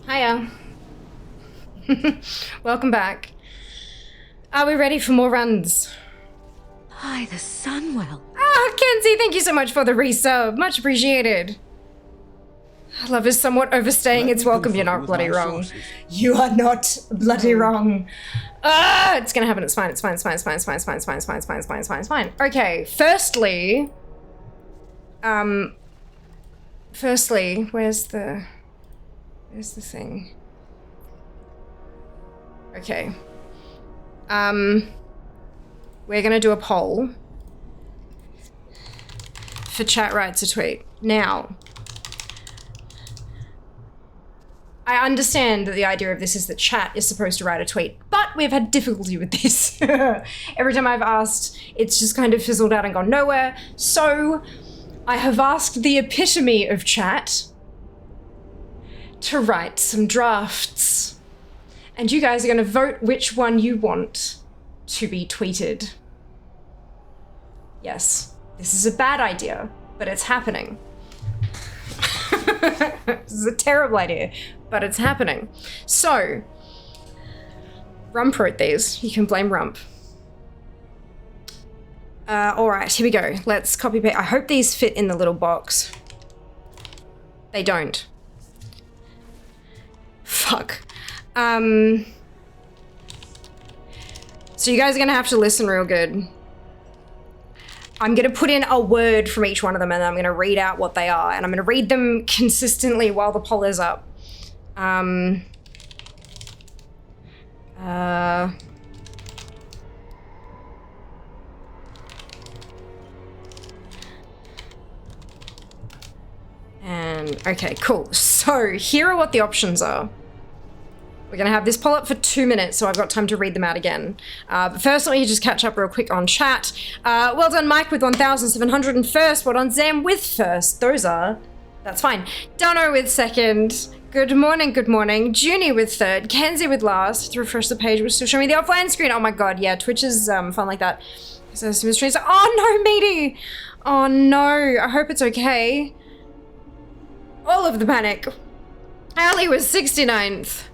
Hiya. Welcome back. Are we ready for more runs? Hi, the Sunwell. Ah, Kenzie, thank you so much for the resub. Much appreciated. Love is somewhat overstaying its welcome. You're not bloody wrong. You are not bloody wrong. Ah, it's gonna happen. It's fine. It's fine. It's fine. It's fine. It's fine. It's fine. It's fine. It's fine. It's fine. It's fine. It's fine. It's fine. Okay. Firstly, where's the thing? Okay. We're gonna do a poll for chat writes a tweet. Now, I understand that the idea of this is that chat is supposed to write a tweet, but we've had difficulty with this. Every time I've asked, it's just kind of fizzled out and gone nowhere. So I have asked the epitome of chat to write some drafts. And you guys are going to vote which one you want to be tweeted. Yes, this is a bad idea, but it's happening. This is a terrible idea, but it's happening. So, Rump wrote these. You can blame Rump. All right, here we go. Let's copy paste. I hope these fit in the little box. They don't. Fuck. So you guys are gonna have to listen real good. I'm gonna put in a word from each one of them and I'm gonna read out what they are, and I'm gonna read them consistently while the poll is up. And okay, cool. So here are what the options are. We're gonna have this poll up for 2 minutes, so I've got time to read them out again. But first, let me just catch up real quick on chat. Well done, Mike, with 1,701st. Well done, Zam, with first. That's fine. Dono with second. Good morning, good morning. Junie with third, Kenzie with last. To refresh the page, will still show me the offline screen. Oh my god, yeah, Twitch is fun like that. So some streams. Oh no, Meaty! Oh no, I hope it's okay. All of the panic. Ali was 69th.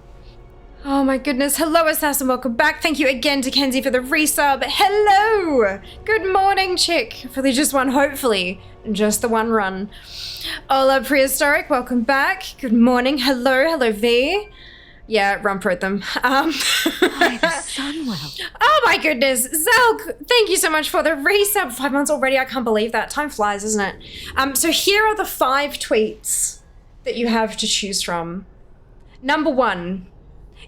Oh my goodness. Hello, Assassin. Welcome back. Thank you again to Kenzie for the resub. Hello! Good morning, chick. For the just one, hopefully. Just the one run. Hola, Prehistoric. Welcome back. Good morning. Hello. Hello, V. Yeah, Rump wrote them. By the Sunwell. Oh my goodness. Zelk, thank you so much for the resub. 5 months already. I can't believe that. Time flies, isn't it? So here are the 5 tweets that you have to choose from. Number 1.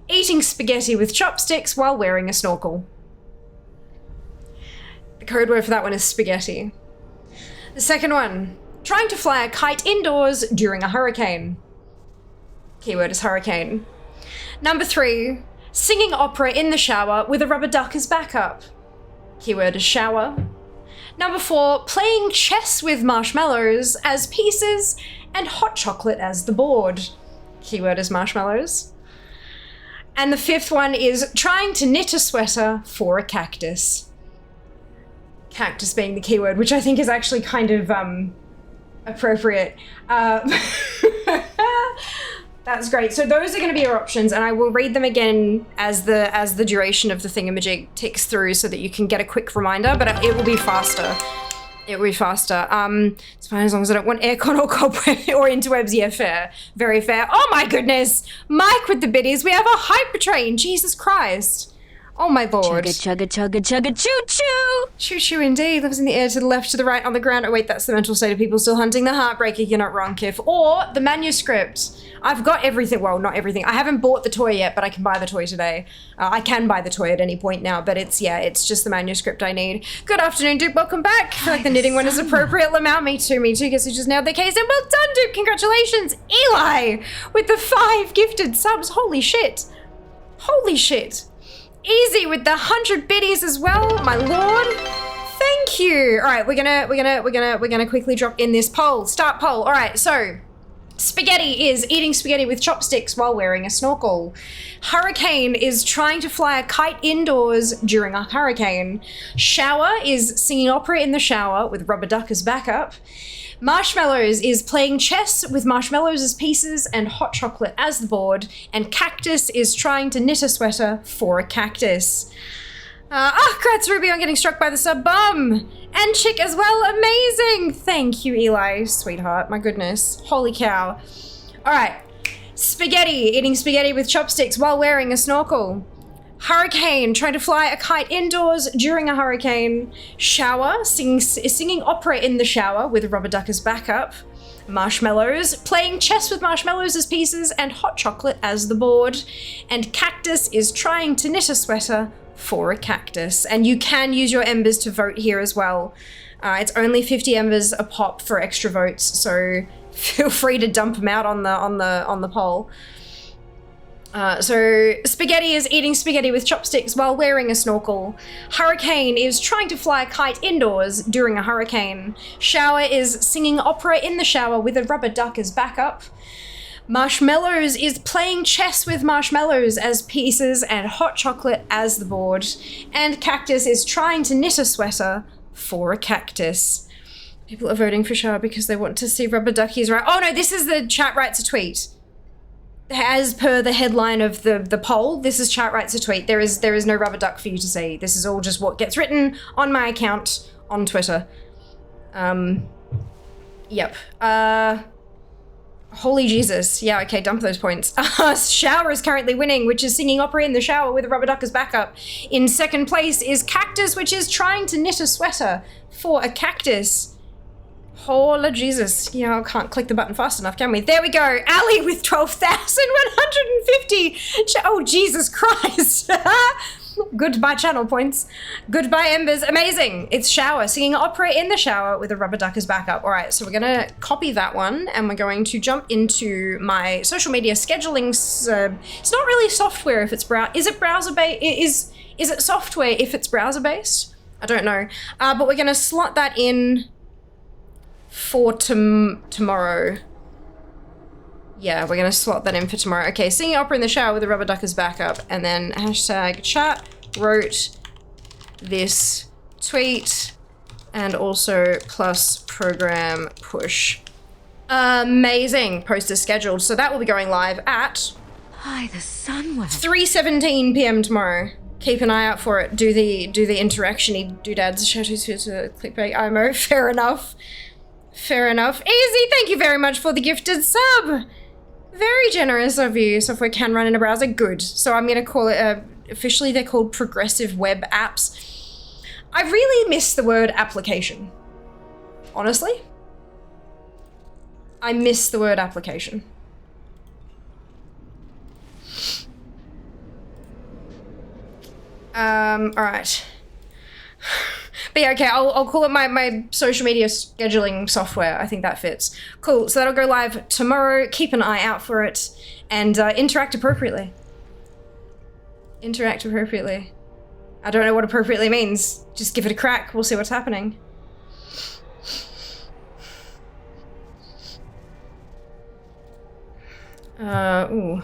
Eating spaghetti with chopsticks while wearing a snorkel. The code word for that one is spaghetti. The second one, trying to fly a kite indoors during a hurricane. Keyword is hurricane. Number 3, singing opera in the shower with a rubber duck as backup. Keyword is shower. Number 4, playing chess with marshmallows as pieces and hot chocolate as the board. Keyword is marshmallows. And the 5th one is trying to knit a sweater for a cactus. Cactus being the keyword, which I think is actually kind of appropriate. That's great. So those are going to be your options, and I will read them again as the duration of the thingamajig ticks through so that you can get a quick reminder, but it will be faster. It will be faster. It's fine as long as I don't want aircon or cobweb or interwebs. Yeah, fair. Very fair. Oh my goodness! Mike with the biddies. We have a hyper train. Jesus Christ. Oh my lord. Chugga, chugga, chugga, chugga, choo-choo! Choo-choo indeed. Lives in the air to the left, to the right, on the ground. Oh wait, that's the mental state of people still hunting the heartbreaker. You're not wrong, Kif. Or the manuscript. I've got everything. Well, not everything. I haven't bought the toy yet, but I can buy the toy today. I can buy the toy at any point now, but it's just the manuscript I need. Good afternoon, Duke. Welcome back. I feel like the knitting one is appropriate. Lamau, me too. Guess who just nailed their case. And well done, Duke. Congratulations. Eli with the 5 gifted subs. Holy shit. Holy shit. Easy with the 100 biddies as well, my lord. Thank you. All right, we're gonna quickly drop in this poll. Start poll. All right, so spaghetti is eating spaghetti with chopsticks while wearing a snorkel. Hurricane is trying to fly a kite indoors during a hurricane. Shower is singing opera in the shower with rubber duck as backup. Marshmallows is playing chess with marshmallows as pieces and hot chocolate as the board. And cactus is trying to knit a sweater for a cactus. Congrats, Ruby, on getting struck by the sub bum. And Chick as well, amazing. Thank you, Eli, sweetheart, my goodness. Holy cow. All right, spaghetti, eating spaghetti with chopsticks while wearing a snorkel. Hurricane, trying to fly a kite indoors during a hurricane. Shower, singing opera in the shower with a rubber duck as backup. Marshmallows, playing chess with marshmallows as pieces and hot chocolate as the board. And cactus is trying to knit a sweater for a cactus. And you can use your embers to vote here as well. It's only 50 embers a pop for extra votes, so feel free to dump them out on the poll. So spaghetti is eating spaghetti with chopsticks while wearing a snorkel. Hurricane is trying to fly a kite indoors during a hurricane. Shower is singing opera in the shower with a rubber duck as backup. Marshmallows is playing chess with marshmallows as pieces and hot chocolate as the board. And cactus is trying to knit a sweater for a cactus. People are voting for shower because they want to see rubber duckies, right? Oh no, this is the chat writes a tweet. As per the headline of the poll, this is chat writes a tweet. There is no rubber duck for you to see. This is all just what gets written on my account on Twitter. Yep. Holy Jesus. Yeah, okay, dump those points. Shower is currently winning, which is singing opera in the shower with a rubber duck as backup. In second place is Cactus, which is trying to knit a sweater for a cactus. Holy Jesus. Yeah, I can't click the button fast enough, can we? There we go. Ali with 12,150. Oh, Jesus Christ. Goodbye channel points. Goodbye embers. Amazing. It's shower. Singing opera in the shower with a rubber duck as backup. All right, so we're going to copy that one and we're going to jump into my social media scheduling. It's not really software if it's is it browser based? Is it software if it's browser based? I don't know. But we're going to slot that in for tomorrow. Yeah, we're gonna slot that in for tomorrow. Okay, singing opera in the shower with the rubber duck as backup, and then hashtag chat wrote this tweet, and also plus program push. Amazing. Post is scheduled, so that will be going live at By the sun well. 3:17 p.m. tomorrow. Keep an eye out for it. Do the interaction-y doodads. Shadows to clickbait IMO. Fair enough. Fair enough. Easy, thank you very much for the gifted sub. Very generous of you. Software can run in a browser. Good. So I'm going to call it, officially they're called progressive web apps. I really miss the word application. Honestly. I miss the word application. Alright. But yeah, okay, I'll call it my social media scheduling software. I think that fits. Cool, so that'll go live tomorrow. Keep an eye out for it. And interact appropriately. Interact appropriately. I don't know what appropriately means. Just give it a crack. We'll see what's happening. Ooh.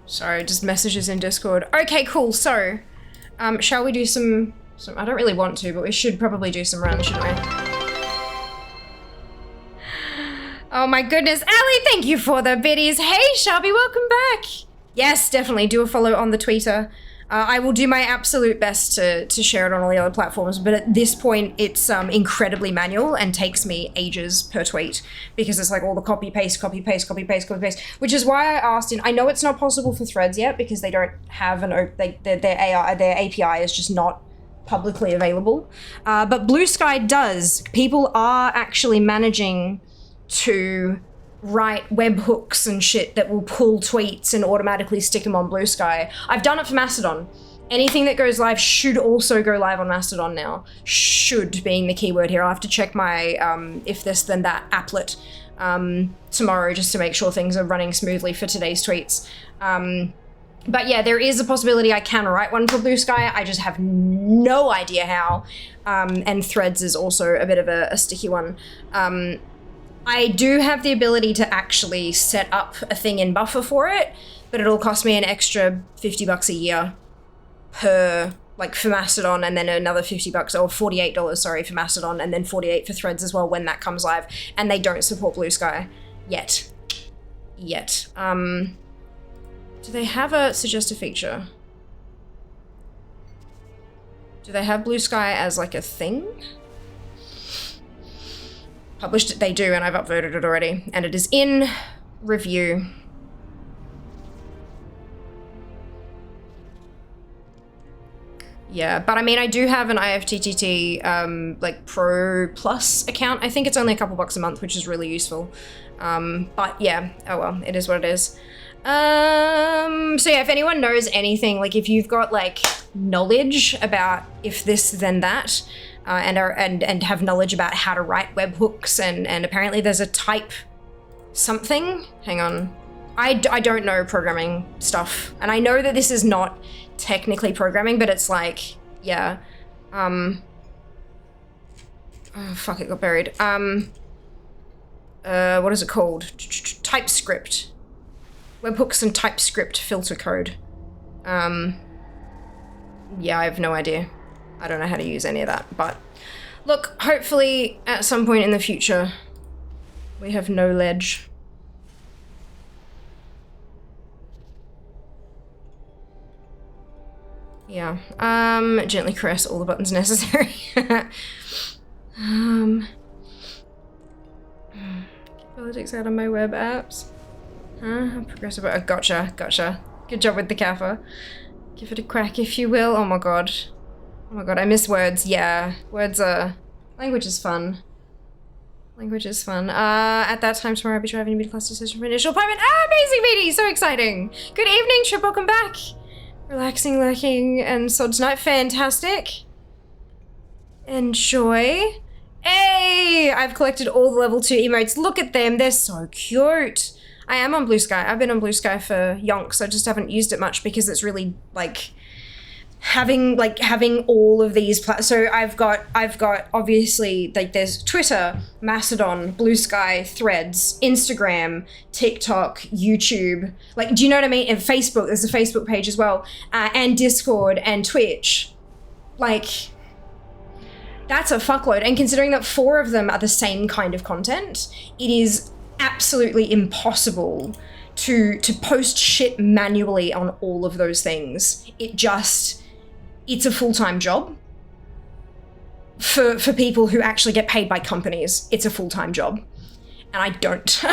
Sorry, just messages in Discord. Okay, cool. So, shall we do some? I don't really want to, but we should probably do some runs, shouldn't we? Oh my goodness, Ali, thank you for the biddies. Hey, Sharby, welcome back. Yes, definitely do a follow on the Twitter. I will do my absolute best to share it on all the other platforms, but at this point, it's incredibly manual and takes me ages per tweet because it's like all the copy, paste, copy, paste, copy, paste, copy, paste, which is why I asked I know it's not possible for Threads yet because they don't have their API is just not publicly available, but Blue Sky does. People are actually managing to write webhooks and shit that will pull tweets and automatically stick them on Blue Sky. I've done it for Mastodon. Anything that goes live should also go live on Mastodon now. Should being the keyword here. I'll have to check my if this then that applet tomorrow just to make sure things are running smoothly for today's tweets. But yeah, there is a possibility I can write one for Blue Sky. I just have no idea how. And Threads is also a bit of a sticky one. I do have the ability to actually set up a thing in Buffer for it, but it'll cost me an extra $50 a year per, like, for Mastodon, and then another $50 or $48, sorry, for Mastodon, and then $48 for Threads as well when that comes live. And they don't support Blue Sky yet. Do they have a suggested feature? Do they have Blue Sky as like a thing? Published it, they do, and I've upvoted it already, and it is in review. Yeah, but I mean, I do have an IFTTT like Pro Plus account. I think it's only a couple bucks a month, which is really useful. But yeah, oh well, it is what it is. So yeah, if anyone knows anything, like if you've got like knowledge about if this then that, and have knowledge about how to write webhooks, and apparently there's a type something. Hang on. I don't know programming stuff, and I know that this is not technically programming, but it's like, yeah. Oh fuck, it got buried. What is it called? TypeScript. Webhooks and TypeScript filter code. Yeah, I have no idea. I don't know how to use any of that, but look, hopefully at some point in the future, we have no ledge. Yeah, gently caress all the buttons necessary. Politics out of my web apps. Huh? Progressive, gotcha. Good job with the kappa. Give it a crack if you will. Oh my god, I miss words. Yeah, words are... language is fun. At that time tomorrow I'll be driving to meet a class decision for initial appointment. Amazing meeting! So exciting! Good evening, Trip, welcome back! Relaxing, lurking, and sods night. Fantastic. Enjoy. Hey! I've collected all the level 2 emotes. Look at them, they're so cute. I am on Blue Sky. I've been on Blue Sky for yonks. I just haven't used it much because it's really like having all of these so I've got obviously like there's Twitter, Mastodon, Blue Sky, Threads, Instagram, TikTok, YouTube, like, do you know what I mean? And Facebook, there's a Facebook page as well, and Discord and Twitch. Like, that's a fuckload. And considering that 4 of them are the same kind of content, it is absolutely impossible to post shit manually on all of those things. It's a full-time job. For people who actually get paid by companies, it's a full-time job. And I don't.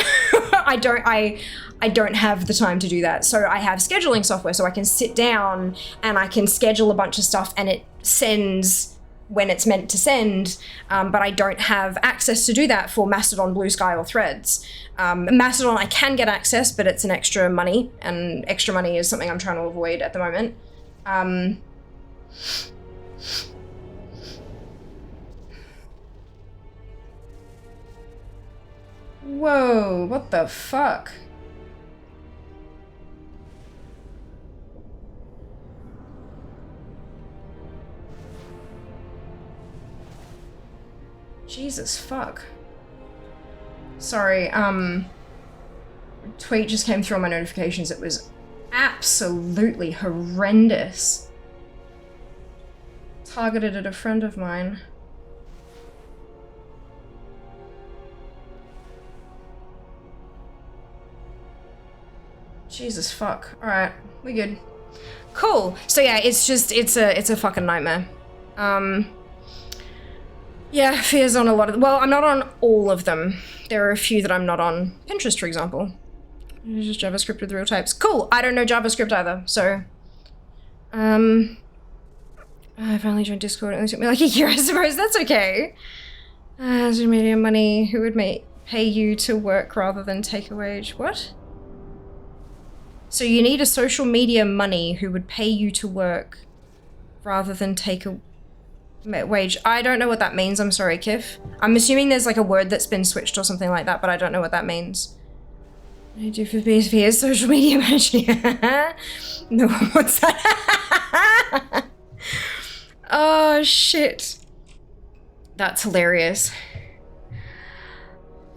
I don't have the time to do that. So I have scheduling software, so I can sit down and I can schedule a bunch of stuff and it sends when it's meant to send, but I don't have access to do that for Mastodon, Blue Sky, or Threads. Mastodon, I can get access, but it's an extra money, and extra money is something I'm trying to avoid at the moment. Whoa, what the fuck? Jesus fuck. Sorry, tweet just came through on my notifications. It was absolutely horrendous. Targeted at a friend of mine. Jesus fuck. Alright, we good. Cool. So yeah, it's a fucking nightmare. Yeah, Fear's on a lot of, well, I'm not on all of them. There are a few that I'm not on. Pinterest, for example. It's just JavaScript with real types. Cool, I don't know JavaScript either, so. I've only joined Discord, it only took me like a year, I suppose, that's okay. Social media money, who would pay you to work rather than take a wage? What? So you need a social media money who would pay you to work rather than take a wage. I don't know what that means, I'm sorry, Kif. I'm assuming there's like a word that's been switched or something like that, but I don't know what that means. What do you do for BSV as social media manager? No one wants that. Oh, shit. That's hilarious.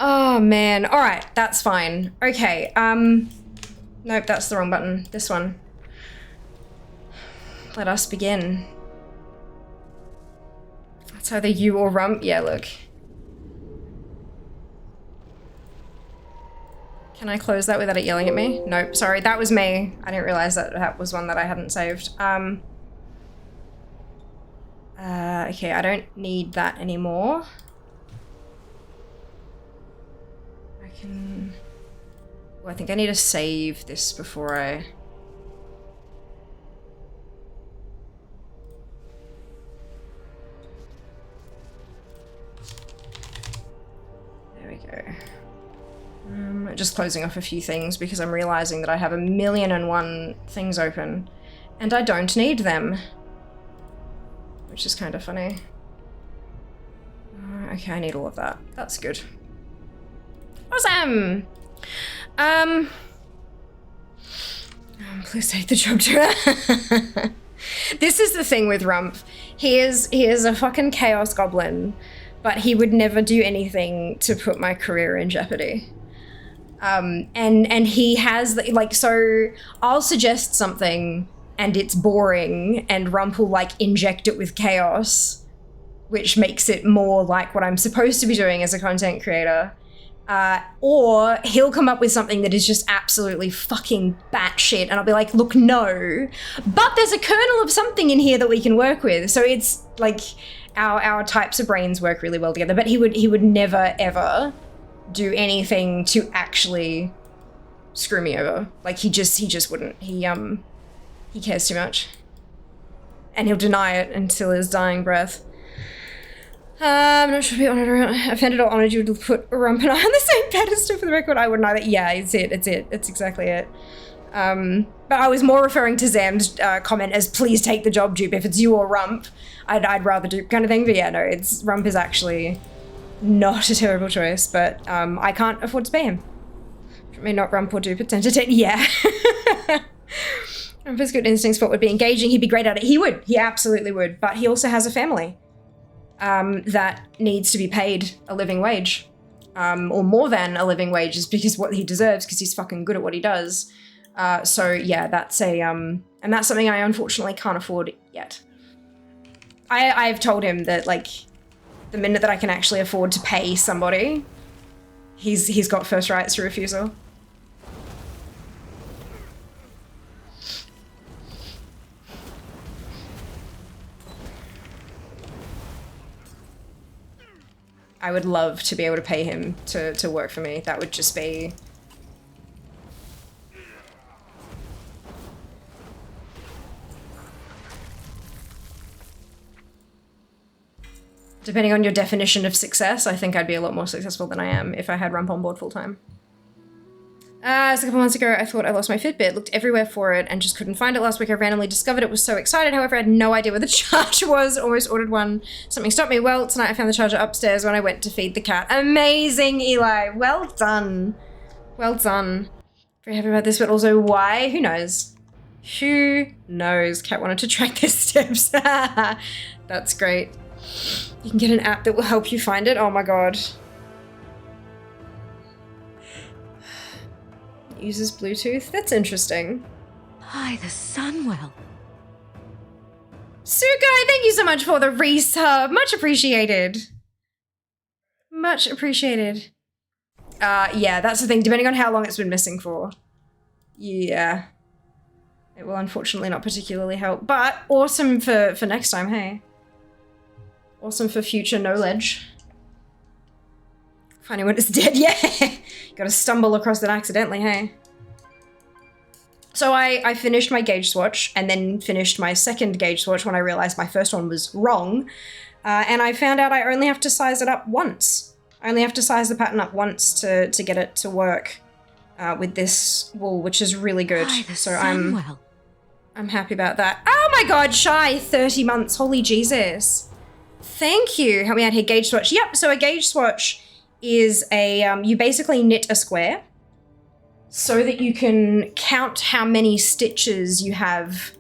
Oh, man. All right, that's fine. Okay, nope, that's the wrong button. This one. Let us begin. It's either you or Rump. Yeah, look. Can I close that without it yelling at me? Nope, sorry, that was me. I didn't realize that that was one that I hadn't saved. Okay, I don't need that anymore. I can... Well, I think I need to save this before I... There we go. Just closing off a few things because I'm realizing that I have 1,000,001 things open and I don't need them. Which is kind of funny. Okay, I need all of that. That's good. Awesome! Please take the job to This is the thing with Rump. He is a fucking chaos goblin, but he would never do anything to put my career in jeopardy. And he has, like, so I'll suggest something and it's boring and Rump will, like, inject it with chaos, which makes it more like what I'm supposed to be doing as a content creator. Or he'll come up with something that is just absolutely fucking batshit and I'll be like, look, no, but there's a kernel of something in here that we can work with. So it's like our types of brains work really well together, but he would never ever do anything to actually screw me over. Like he just wouldn't. He cares too much. And he'll deny it until his dying breath. I'm not sure if you're offended or honored you would put Rump and I on the same pedestal for the record. I wouldn't either. Yeah, it's it. It's exactly it. But I was more referring to Zam's comment as please take the job, dupe. If it's you or Rump, I'd rather dupe kind of thing. But yeah, no, Rump is actually not a terrible choice, but I can't afford to pay him. May not rump or do pretend to take. Yeah. If his good instincts for it would be engaging, he'd be great at it. He would. He absolutely would. But he also has a family that needs to be paid a living wage. Or more than a living wage is because what he deserves because he's fucking good at what he does. So yeah, that's and that's something I unfortunately can't afford yet. I've told him that, like, the minute that I can actually afford to pay somebody, he's got first rights to refusal. I would love to be able to pay him to work for me. That would just be... Depending on your definition of success, I think I'd be a lot more successful than I am if I had Rump on board full-time. A couple months ago, I thought I lost my Fitbit, looked everywhere for it, and just couldn't find it. Last week, I randomly discovered it, was so excited. However, I had no idea where the charger was. Almost ordered one. Something stopped me. Well, tonight I found the charger upstairs when I went to feed the cat. Amazing, Eli. Well done. Well done. Very happy about this, but also why? Who knows? Who knows? Cat wanted to track their steps. That's great. You can get an app that will help you find it. Oh my god. Uses Bluetooth? That's interesting. By the Sunwell. Sugai, thank you so much for the resub. Much appreciated. Much appreciated. Yeah, that's the thing. Depending on how long it's been missing for. Yeah. It will unfortunately not particularly help. But awesome for next time, hey? Awesome for future knowledge. Finding when it's dead, yeah. Gotta stumble across it accidentally, hey. So I finished my gauge swatch and then finished my second gauge swatch when I realized my first one was wrong. And I found out I only have to size it up once. I only have to size the pattern up once to get it to work with this wool, which is really good. So I'm happy about that. Oh my god, Shy, 30 months, holy Jesus. Thank you. Help me out here, gauge swatch. Yep, so a gauge swatch is a, you basically knit a square so that you can count how many stitches you have,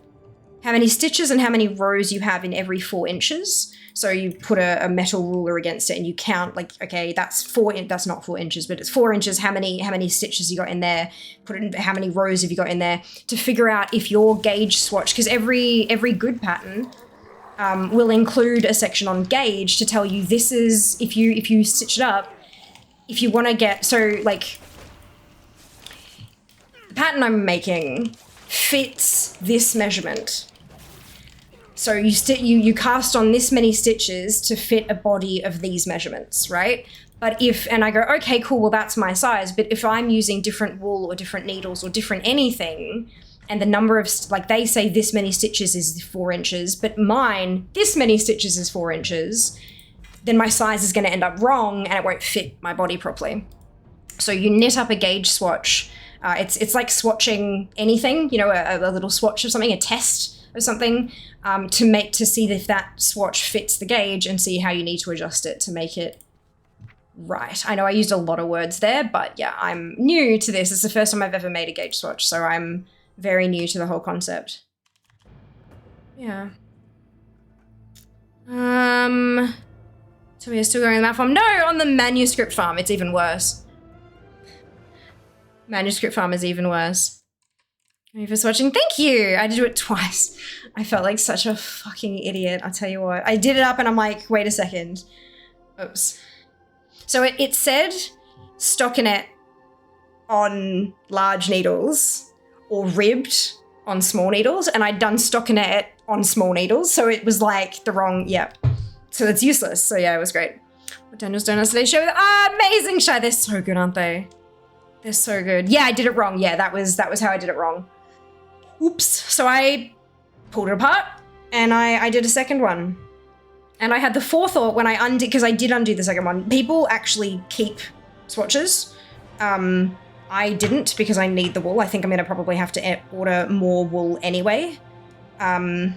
how many stitches and how many rows you have in every 4 inches. So you put a metal ruler against it and you count, like, okay, that's that's not 4 inches, but it's 4 inches. How many stitches you got in there? Put it in, how many rows have you got in there to figure out if your gauge swatch, because every good pattern will include a section on gauge to tell you this is, if you stitch it up, if you want to get, so like, the pattern I'm making fits this measurement. So you cast on this many stitches to fit a body of these measurements, right? But and I go, okay, cool, well that's my size, but if I'm using different wool or different needles or different anything, and the number of, like they say this many stitches is 4 inches, but mine, this many stitches is 4 inches, then my size is gonna end up wrong and it won't fit my body properly. So you knit up a gauge swatch. It's like swatching anything, you know, a little swatch of something, a test of something, to see if that swatch fits the gauge and see how you need to adjust it to make it right. I know I used a lot of words there, but yeah, I'm new to this. It's the first time I've ever made a gauge swatch, so I'm very new to the whole concept. Yeah. So we're still going on that farm? No, on the manuscript farm, it's even worse. Manuscript farm is even worse. Thank you for watching. Thank you. I had to do it twice. I felt like such a fucking idiot. I'll tell you what. I did it up and I'm like, wait a second. Oops. So it said stockinette on large needles or ribbed on small needles, and I'd done stockinette on small needles, so it was like the wrong, yeah. So it's useless. So yeah, it was great. What Daniel's doing on today's show? Amazing, Shy. They're so good, aren't they? They're so good. Yeah, I did it wrong. Yeah, that was how I did it wrong. Oops. So I pulled it apart and I did a second one. And I had the forethought when I undid, because I did undo the second one. People actually keep swatches. I didn't because I need the wool. I think I'm gonna probably have to order more wool anyway. Because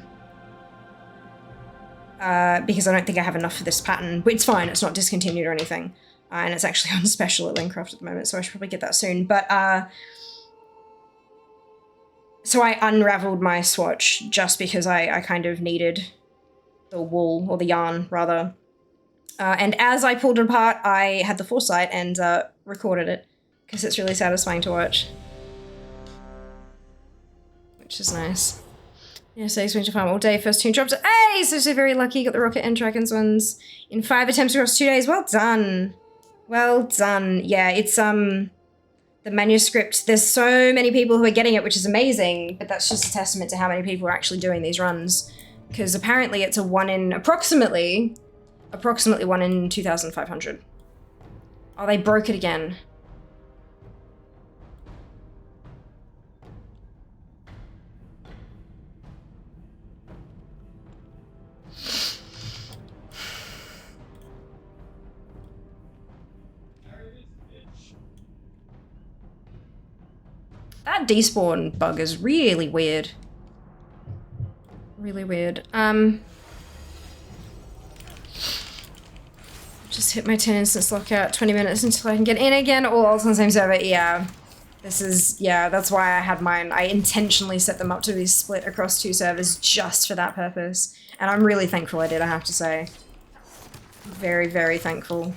I don't think I have enough for this pattern. But it's fine, it's not discontinued or anything. and it's actually on special at Linecraft at the moment, so I should probably get that soon. But so I unraveled my swatch just because I kind of needed the wool, or the yarn rather. And as I pulled it apart, I had the foresight and recorded it, because it's really satisfying to watch. Which is nice. Yeah, so he's going to farm all day. First 2 drops. Hey, so very lucky. Got the rocket and dragons ones in 5 attempts across 2 days. Well done. Well done. Yeah, it's the manuscript. There's so many people who are getting it, which is amazing, but that's just a testament to how many people are actually doing these runs. Because apparently it's a approximately 1 in 2,500. Oh, they broke it again. That despawn bug is really weird. Really weird. Just hit my 10 instance lockout, 20 minutes until I can get in again, all else on the same server. Yeah. This is, yeah, that's why I had mine. I intentionally set them up to be split across 2 servers just for that purpose. And I'm really thankful I did, I have to say. Very, very thankful.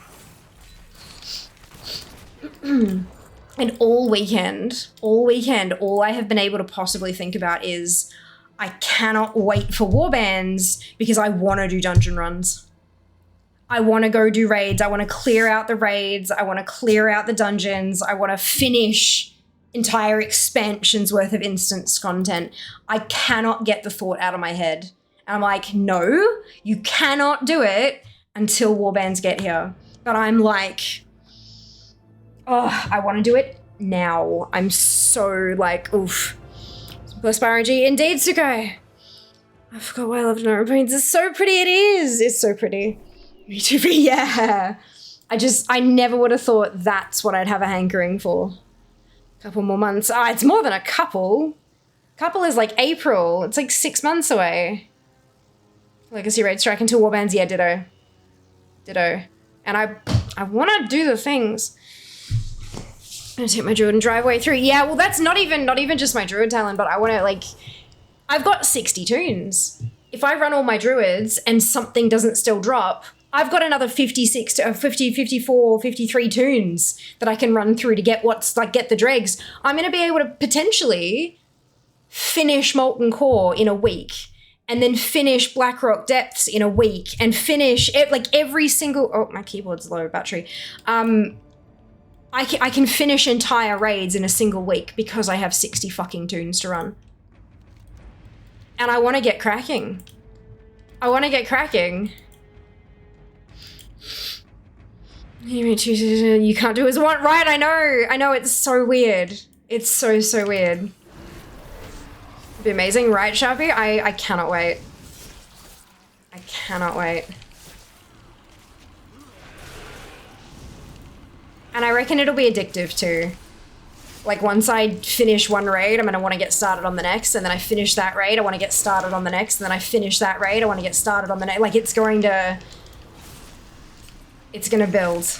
And all weekend, all I have been able to possibly think about is I cannot wait for warbands because I want to do dungeon runs. I want to go do raids. I want to clear out the raids. I want to clear out the dungeons. I want to finish entire expansions worth of instance content. I cannot get the thought out of my head. And I'm like, no, you cannot do it until warbands get here. But I'm like, oh, I want to do it now. I'm so like, oof. Plus by RNG. Indeed, Sukai. I forgot why I love No Pains. It's so pretty, it is. It's so pretty. Me too, yeah. I never would have thought that's what I'd have a hankering for. A couple more months. Ah, it's more than a couple. Couple is like April. It's like 6 months away. Legacy raid strike until warbands. Yeah, ditto. Ditto. And I want to do the things. I'm gonna take my druid and drive way through. Yeah, well, that's not even just my druid talent, but I want to like, I've got 60 toons. If I run all my druids and something doesn't still drop, I've got another 56 to 50, 54, 53 toons that I can run through to get get the dregs. I'm going to be able to potentially finish Molten Core in a week and then finish Blackrock Depths in a week and finish it like every single, oh, my keyboard's low battery. I can finish entire raids in a single week because I have 60 fucking toons to run. And I want to get cracking. I want to get cracking. You can't do as one, right? I know, it's so weird. It's so weird. It'd be amazing, right, Sharpie? I cannot wait. I cannot wait. And I reckon it'll be addictive too. Like once I finish one raid, I'm gonna want to get started on the next, and then I finish that raid, I want to get started on the next, and then I finish that raid, I want to get started on the next. Like it's gonna build.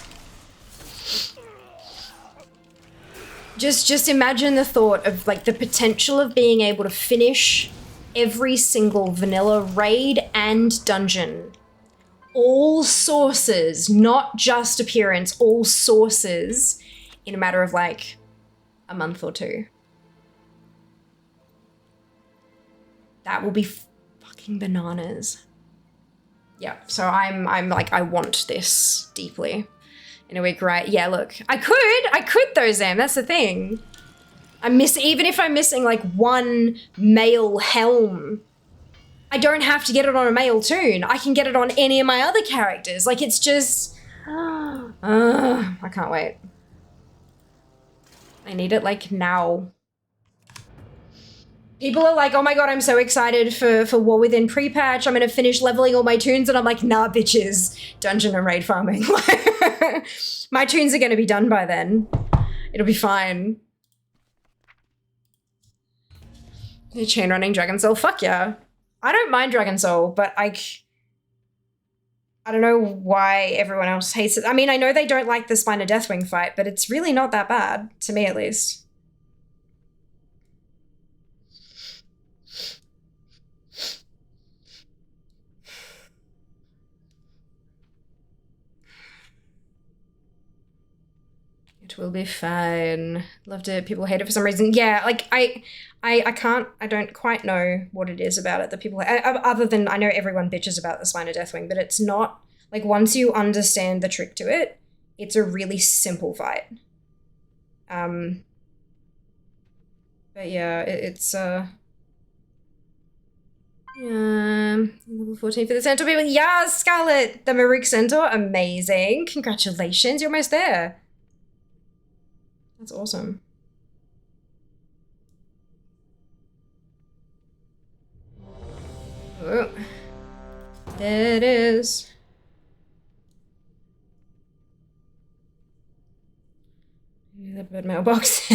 Just imagine the thought of like the potential of being able to finish every single vanilla raid and dungeon. All sources, not just appearance, all sources in a matter of like a month or 2. That will be fucking bananas. Yeah, so I'm like, I want this deeply. In a week, right? Yeah, look, I could though, Zam, that's the thing. Even if I'm missing like one male helm, I don't have to get it on a male toon. I can get it on any of my other characters. Like it's just, I can't wait. I need it like now. People are like, oh my god, I'm so excited for War Within pre-patch. I'm gonna finish leveling all my toons, and I'm like, nah, bitches, dungeon and raid farming. My toons are gonna be done by then. It'll be fine. Chain running Dragon Soul, fuck yeah. I don't mind Dragon Soul, but I I don't know why everyone else hates it. I mean, I know they don't like the Spine of Deathwing fight, but it's really not that bad, to me at least. It will be fine. Loved it. People hate it for some reason. Yeah, like I don't quite know what it is about it that people, other than I know everyone bitches about the Spine of Deathwing, but it's not, like once you understand the trick to it, it's a really simple fight. But yeah, it's level 14 for the Centaur people. Yeah, Scarlet, the Marek Centaur, amazing. Congratulations, you're almost there. That's awesome. Oh, there it is. The bird mailbox.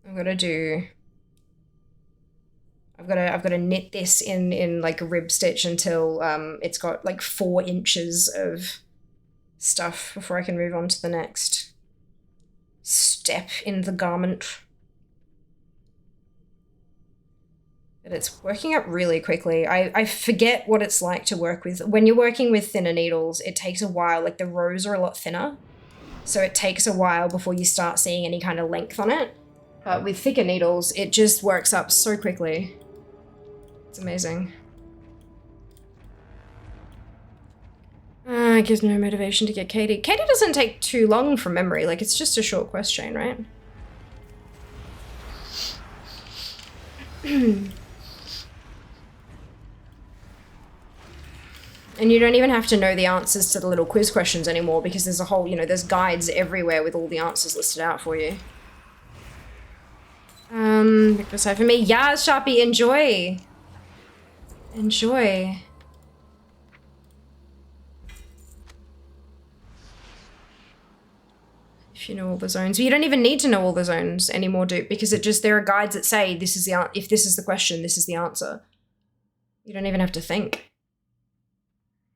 I've got to knit this in like a rib stitch until it's got like 4 inches of stuff before I can move on to the next step in the garment. But it's working up really quickly. I forget what it's like to work with. When you're working with thinner needles, it takes a while. Like the rows are a lot thinner. So it takes a while before you start seeing any kind of length on it. But with thicker needles, it just works up so quickly. It's amazing. It gives no motivation to get Katie. Katie doesn't take too long from memory. Like, it's just a short quest chain, right? And you don't even have to know the answers to the little quiz questions anymore because there's a whole, you know, there's guides everywhere with all the answers listed out for you. Pick aside for me. Yeah, Sharpie, enjoy. Enjoy. If you know all the zones. But you don't even need to know all the zones anymore, dude, because it just, there are guides that say this is the, if this is the question, this is the answer. You don't even have to think.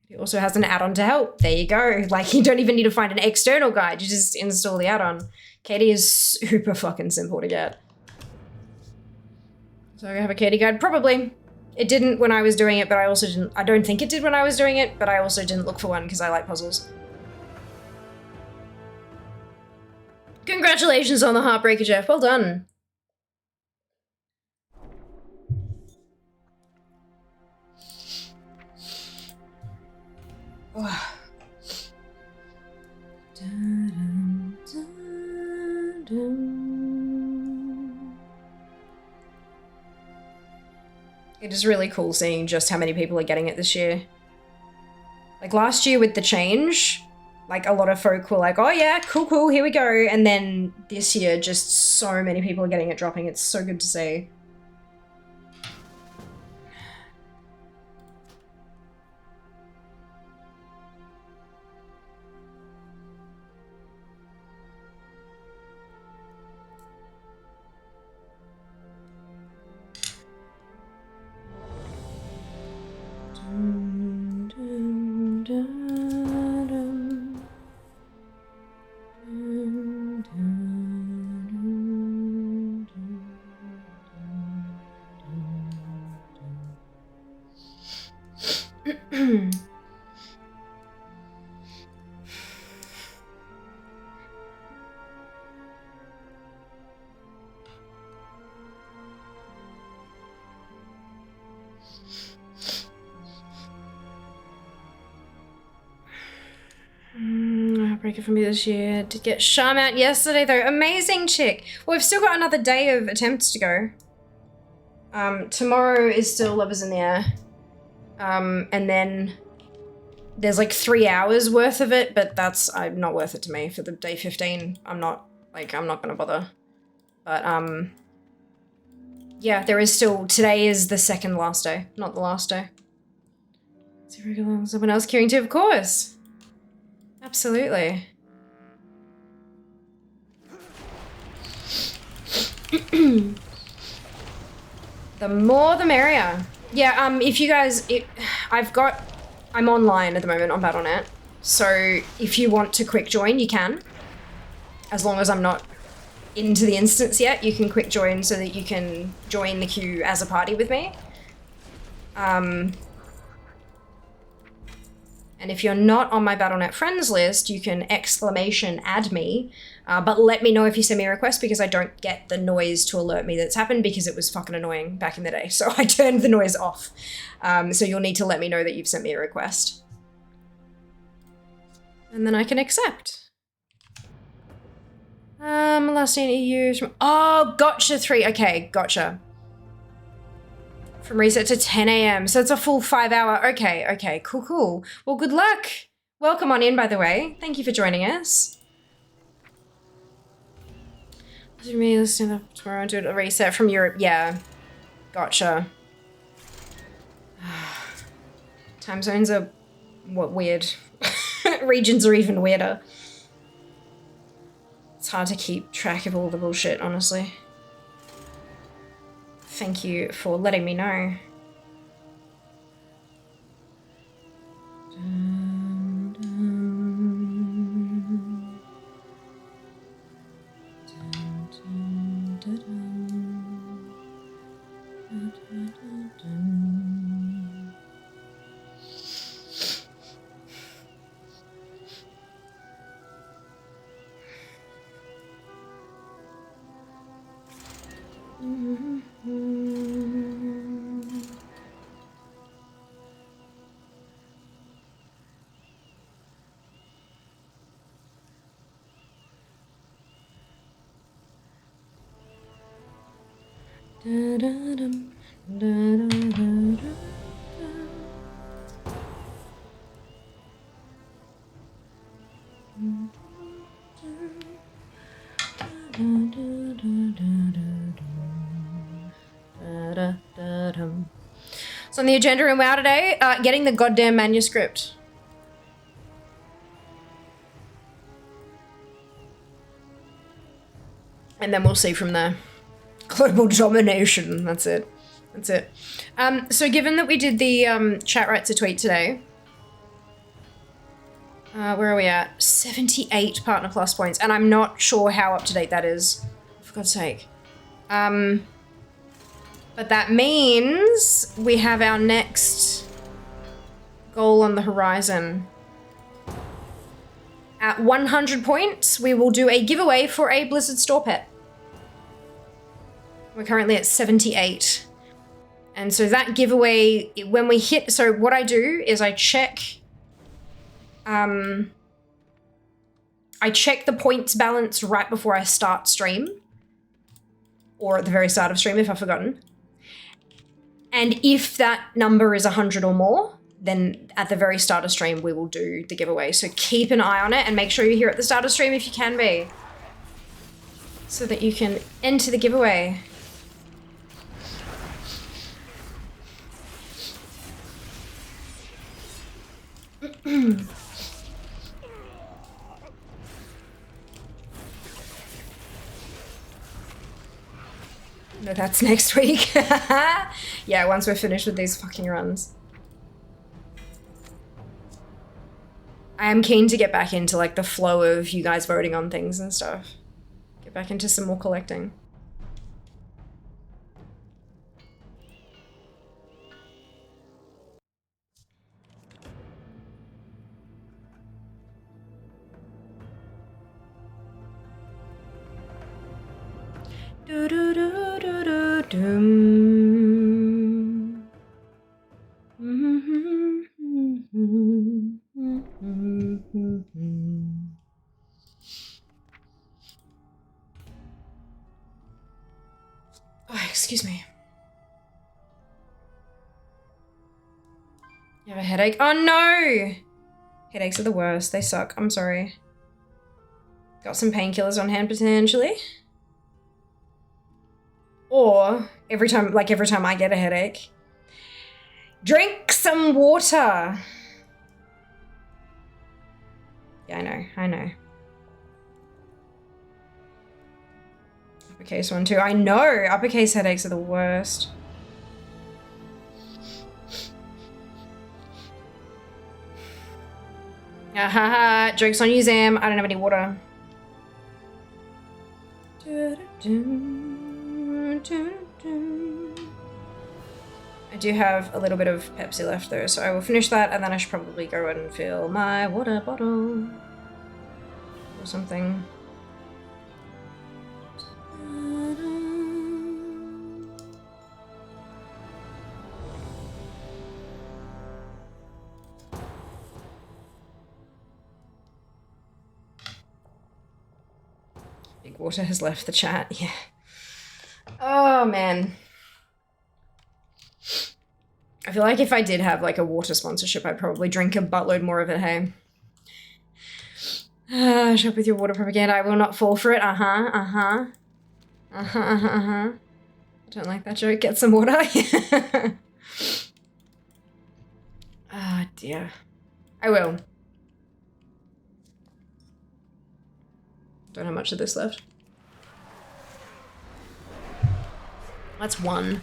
It also has an add-on to help. There you go. Like, you don't even need to find an external guide. You just install the add-on. Katie is super fucking simple to get. So I have a Katie guide? Probably. It didn't when I was doing it, but I also didn't, I don't think it did when I was doing it, but I also didn't look for one because I like puzzles. Congratulations on the Heartbreaker, Jeff. Well done. Oh. Dun, dun, dun. It is really cool seeing just how many people are getting it this year. Like last year with the change, like a lot of folk were like, oh yeah, cool, cool, here we go. And then this year, just so many people are getting it dropping. It's so good to see. Breaker for me this year. Did get Sham out yesterday though. Amazing chick. Well, we've still got another day of attempts to go. Tomorrow is still Lovers in the Air. And then there's like 3 hours worth of it, but that's not worth it to me for the day 15. I'm not gonna bother. But yeah, there is still, today is the second last day, not the last day. Is there someone else queuing too? Of course. Absolutely. The more the merrier. Yeah, if you guys, I'm online at the moment on Battle.net, so if you want to quick join, you can. As long as I'm not into the instance yet, you can quick join so that you can join the queue as a party with me. And if you're not on my Battle.net friends list, you can !add me, but let me know if you send me a request because I don't get the noise to alert me that's happened because it was fucking annoying back in the day. So I turned the noise off. So you'll need to let me know that you've sent me a request. And then I can accept. Last name EU from, oh, gotcha 3. Okay, gotcha. From reset to 10 a.m. So it's a full 5 hour. Okay, cool. Well, good luck. Welcome on in, by the way. Thank you for joining us. Me listening up tomorrow to a reset from Europe. Yeah, gotcha. Time zones are weird. Regions are even weirder. It's hard to keep track of all the bullshit, honestly. Thank you for letting me know. So on the agenda in WoW today, getting the goddamn manuscript. And then we'll see from there. Global domination, that's it. That's it. So given that we did the chat writes a tweet today, where are we at? 78 Partner Plus points, and I'm not sure how up to date that is, for God's sake. But that means we have our next goal on the horizon. At 100 points, we will do a giveaway for a Blizzard store pet. We're currently at 78. And so that giveaway, when we hit, so what I do is I check the points balance right before I start stream. Or at the very start of stream if I've forgotten. And if that number is 100 or more, then at the very start of stream, we will do the giveaway. So keep an eye on it and make sure you're here at the start of stream if you can be. So that you can enter the giveaway. No, that's next week. Yeah, once we're finished with these fucking runs. I am keen to get back into like the flow of you guys voting on things and stuff. Get back into some more collecting. Do do do do do doom. Oh, excuse me. You have a headache? Oh no! Headaches are the worst. They suck. I'm sorry. Got some painkillers on hand potentially. Or every time I get a headache, drink some water. Yeah, I know. Uppercase one too. I know, uppercase headaches are the worst. Haha, joke's on you, Zam. I don't have any water. I do have a little bit of Pepsi left though, so I will finish that and then I should probably go and fill my water bottle or something. Big Water has left the chat, yeah. Oh man. I feel like if I did have like a water sponsorship, I'd probably drink a buttload more of it, hey? Shop with your water propaganda. I will not fall for it. I don't like that joke. Get some water. Ah, dear. I will. Don't have much of this left. That's one.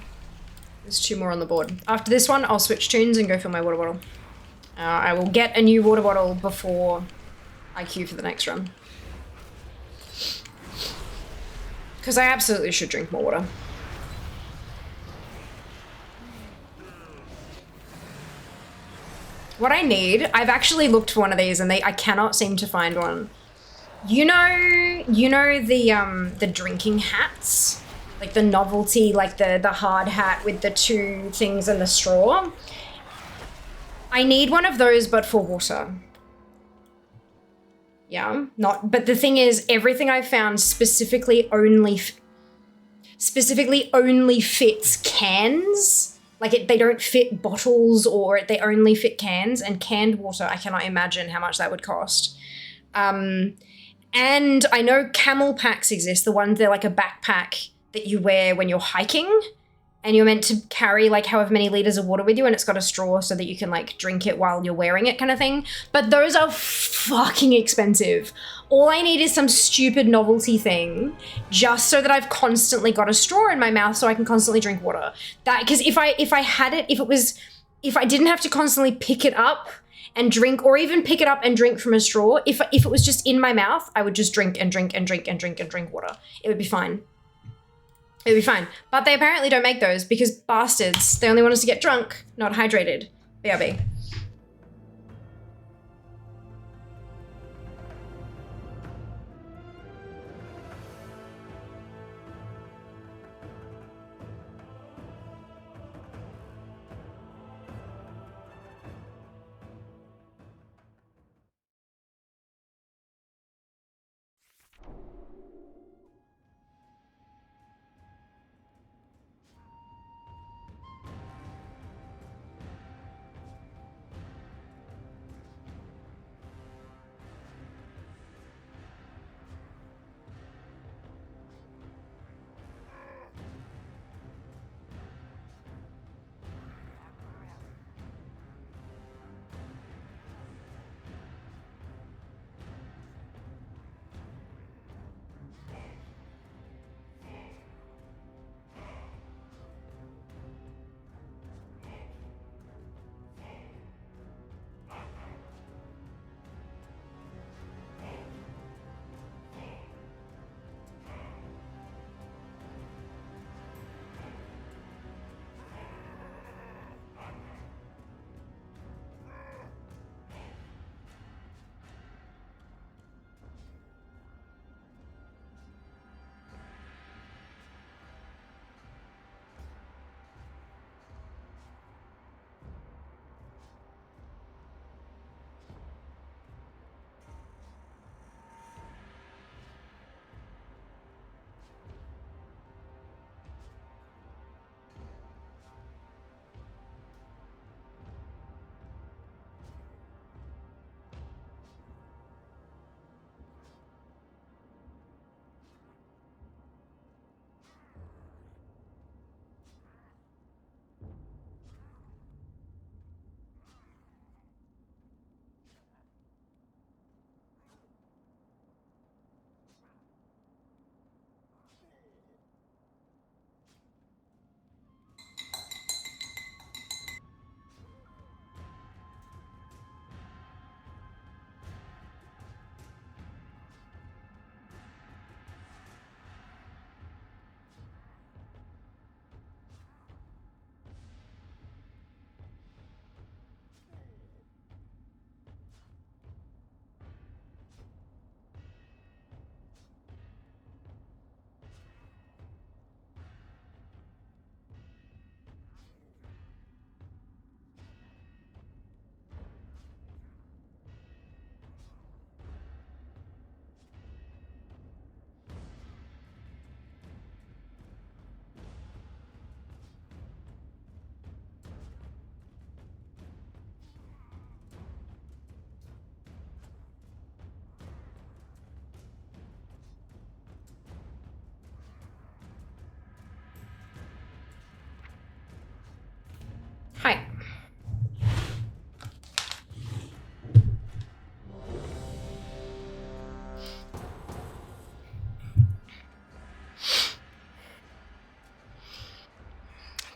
There's two more on the board. After this one, I'll switch tunes and go fill my water bottle. I will get a new water bottle before I queue for the next run. Because I absolutely should drink more water. What I need, I've actually looked for one of these and I cannot seem to find one. You know the drinking hats? Like the novelty, like the hard hat with the two things and the straw. I need one of those, but for water. Yeah, but the thing is, everything I found specifically only fits cans. Like they don't fit bottles, or they only fit cans, and canned water, I cannot imagine how much that would cost. And I know camel packs exist, the ones they're like a backpack that you wear when you're hiking and you're meant to carry like however many liters of water with you and it's got a straw so that you can like drink it while you're wearing it kind of thing. But those are fucking expensive. All I need is some stupid novelty thing just so that I've constantly got a straw in my mouth so I can constantly drink water. Because if I had it, if I didn't have to constantly pick it up and drink, or even pick it up and drink from a straw, if it was just in my mouth, I would just drink and drink and drink and drink and drink water. It would be fine. It would be fine. But they apparently don't make those because bastards, they only want us to get drunk, not hydrated. BRB.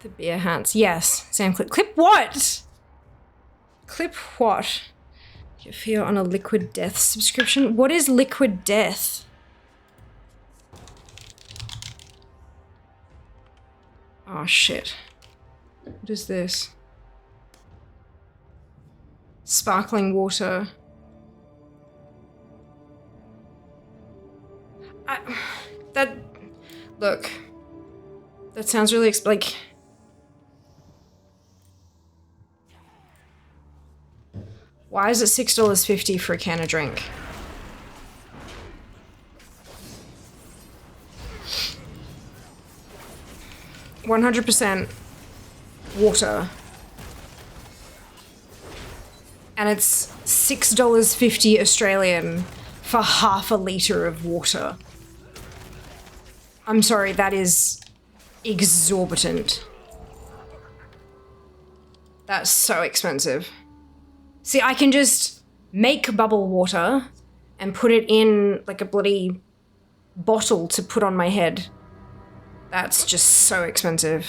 The beer hats. Yes. Sam, clip what? Clip what? If you're on a Liquid Death subscription. What is Liquid Death? Oh shit. What is this? Sparkling water. Look. That sounds really like... Why is it $6.50 for a can of drink? $100% water. And it's $6.50 Australian for half a litre of water. I'm sorry, that is exorbitant. That's so expensive. See, I can just make bubble water and put it in like a bloody bottle to put on my head. That's just so expensive.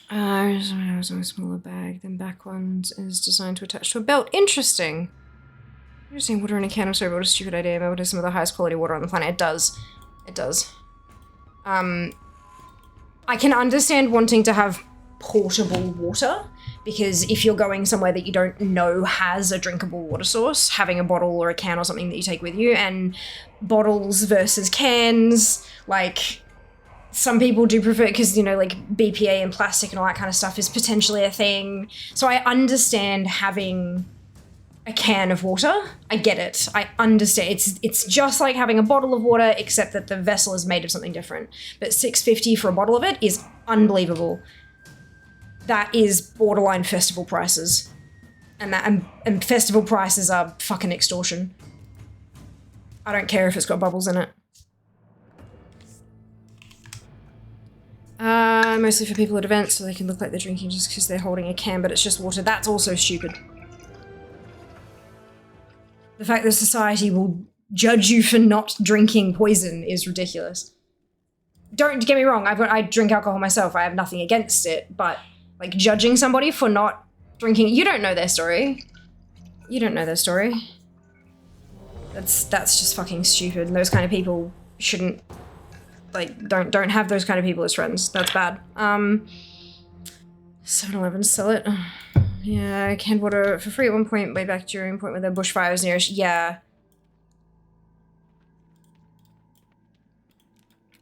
I was on a smaller bag than back ones is designed to attach to a belt. Interesting. Interesting. Water in a can of soda. What a stupid idea. But what is some of the highest quality water on the planet? It does. It does. I can understand wanting to have portable water, because if you're going somewhere that you don't know has a drinkable water source, having a bottle or a can or something that you take with you, and bottles versus cans, like... Some people do prefer, because, you know, like BPA and plastic and all that kind of stuff is potentially a thing. So I understand having a can of water. I get it. I understand. It's just like having a bottle of water, except that the vessel is made of something different. But $6.50 for a bottle of it is unbelievable. That is borderline festival prices. And festival prices are fucking extortion. I don't care if it's got bubbles in it. Mostly for people at events, so they can look like they're drinking just because they're holding a can, but it's just water. That's also stupid. The fact that society will judge you for not drinking poison is ridiculous. Don't get me wrong, I drink alcohol myself, I have nothing against it, but, like, judging somebody for not drinking... You don't know their story. You don't know their story. That's just fucking stupid, and those kind of people shouldn't... Like, don't have those kind of people as friends. That's bad. 7-Eleven, sell it. Yeah, canned water for free at one point, way back during point where the bushfires near us. Yeah.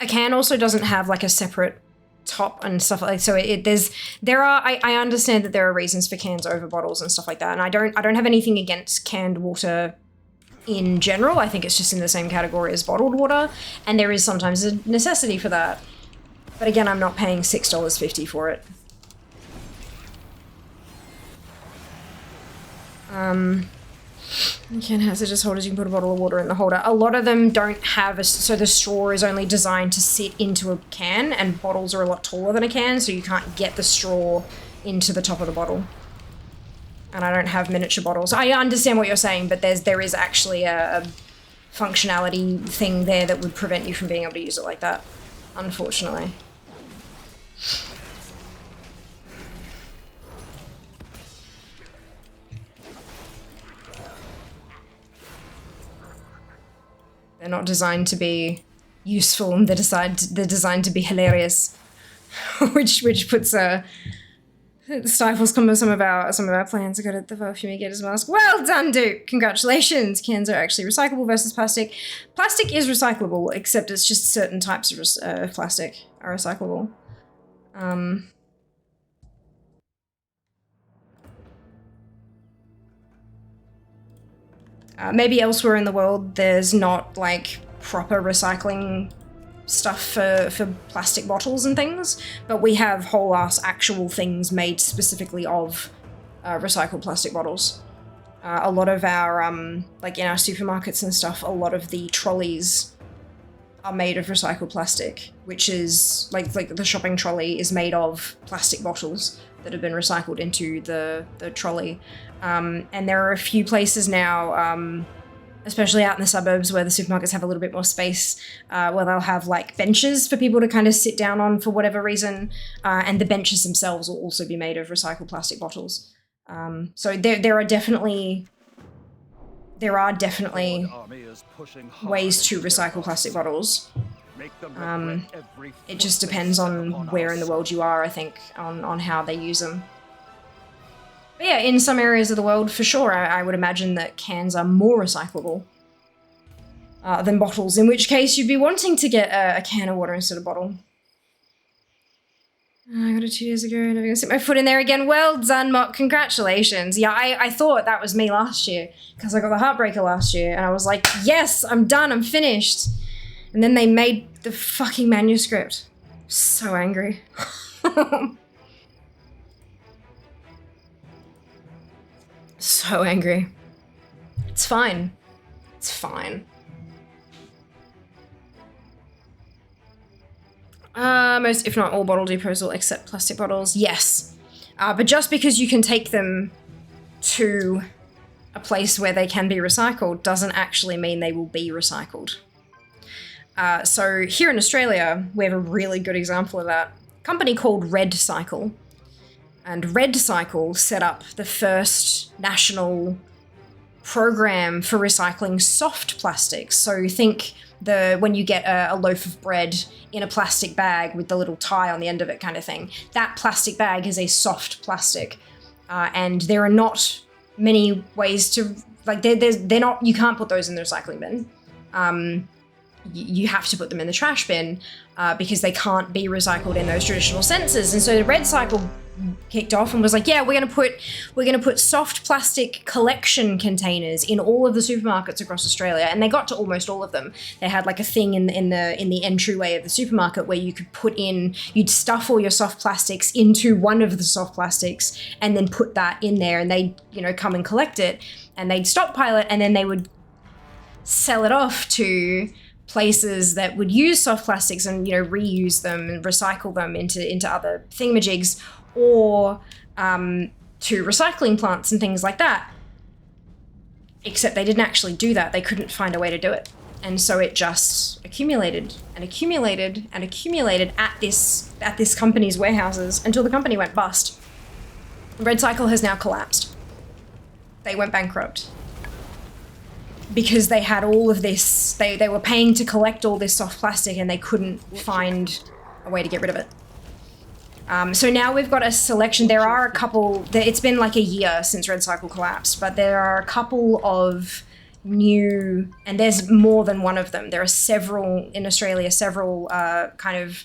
A can also doesn't have, like, a separate top and stuff like so I understand that there are reasons for cans over bottles and stuff like that, and I don't have anything against canned water in general. I think it's just in the same category as bottled water, and there is sometimes a necessity for that. But again, I'm not paying $6.50 for it. Can hazardous holders, you can put a bottle of water in the holder. A lot of them don't have so the straw is only designed to sit into a can, and bottles are a lot taller than a can, so you can't get the straw into the top of the bottle. And I don't have miniature bottles. I understand what you're saying, but there is actually a functionality thing there that would prevent you from being able to use it like that, unfortunately. They're not designed to be useful, and they're designed to be hilarious, which puts stifles some of our plans. I got it. The fumigator's mask. Well done, Duke. Congratulations. Cans are actually recyclable versus plastic. Plastic is recyclable, except it's just certain types of plastic are recyclable. Maybe elsewhere in the world there's not, like, proper recycling stuff for plastic bottles and things, but we have whole ass actual things made specifically of recycled plastic bottles. A lot of our, like in our supermarkets and stuff, a lot of the trolleys are made of recycled plastic, which is like the shopping trolley is made of plastic bottles that have been recycled into the trolley. And there are a few places now, especially out in the suburbs where the supermarkets have a little bit more space, where they'll have like benches for people to kind of sit down on for whatever reason. And the benches themselves will also be made of recycled plastic bottles. So there are definitely ways to recycle plastic bottles. It just depends on where in the world you are, I think, on how they use them. But yeah, in some areas of the world, for sure, I would imagine that cans are more recyclable than bottles, in which case you'd be wanting to get a can of water instead of a bottle. I got it 2 years ago, and I'm gonna stick my foot in there again. Well done, Mock, congratulations. Yeah, I thought that was me last year, because I got the Heartbreaker last year, and I was like, yes, I'm done, I'm finished. And then they made the fucking manuscript. So angry. So angry. It's fine. It's fine. Most, if not all, bottle depots will accept plastic bottles. Yes. But just because you can take them to a place where they can be recycled doesn't actually mean they will be recycled. So here in Australia, we have a really good example of that. A company called Red Cycle. And Red Cycle set up the first national program for recycling soft plastics. So think when you get a loaf of bread in a plastic bag with the little tie on the end of it kind of thing, that plastic bag is a soft plastic. And there are not many ways to, like, they're not, you can't put those in the recycling bin. You have to put them in the trash bin because they can't be recycled in those traditional senses. And so the Red Cycle kicked off and was like, yeah, we're gonna put soft plastic collection containers in all of the supermarkets across Australia. And they got to almost all of them. They had like a thing in the entryway of the supermarket where you could you'd stuff all your soft plastics into one of the soft plastics and then put that in there, and they'd, come and collect it, and they'd stockpile it, and then they would sell it off to places that would use soft plastics and reuse them and recycle them into other thingamajigs, or to recycling plants and things like that. Except they didn't actually do that. They couldn't find a way to do it. And so it just accumulated and accumulated and accumulated at this company's warehouses until the company went bust. Red Cycle has now collapsed. They went bankrupt. Because they had all of this, they were paying to collect all this soft plastic and they couldn't find a way to get rid of it. So now we've got a selection. There are a couple, it's been like a year since Red Cycle collapsed, but there are a couple of new, and there's more than one of them. There are several in Australia, kind of,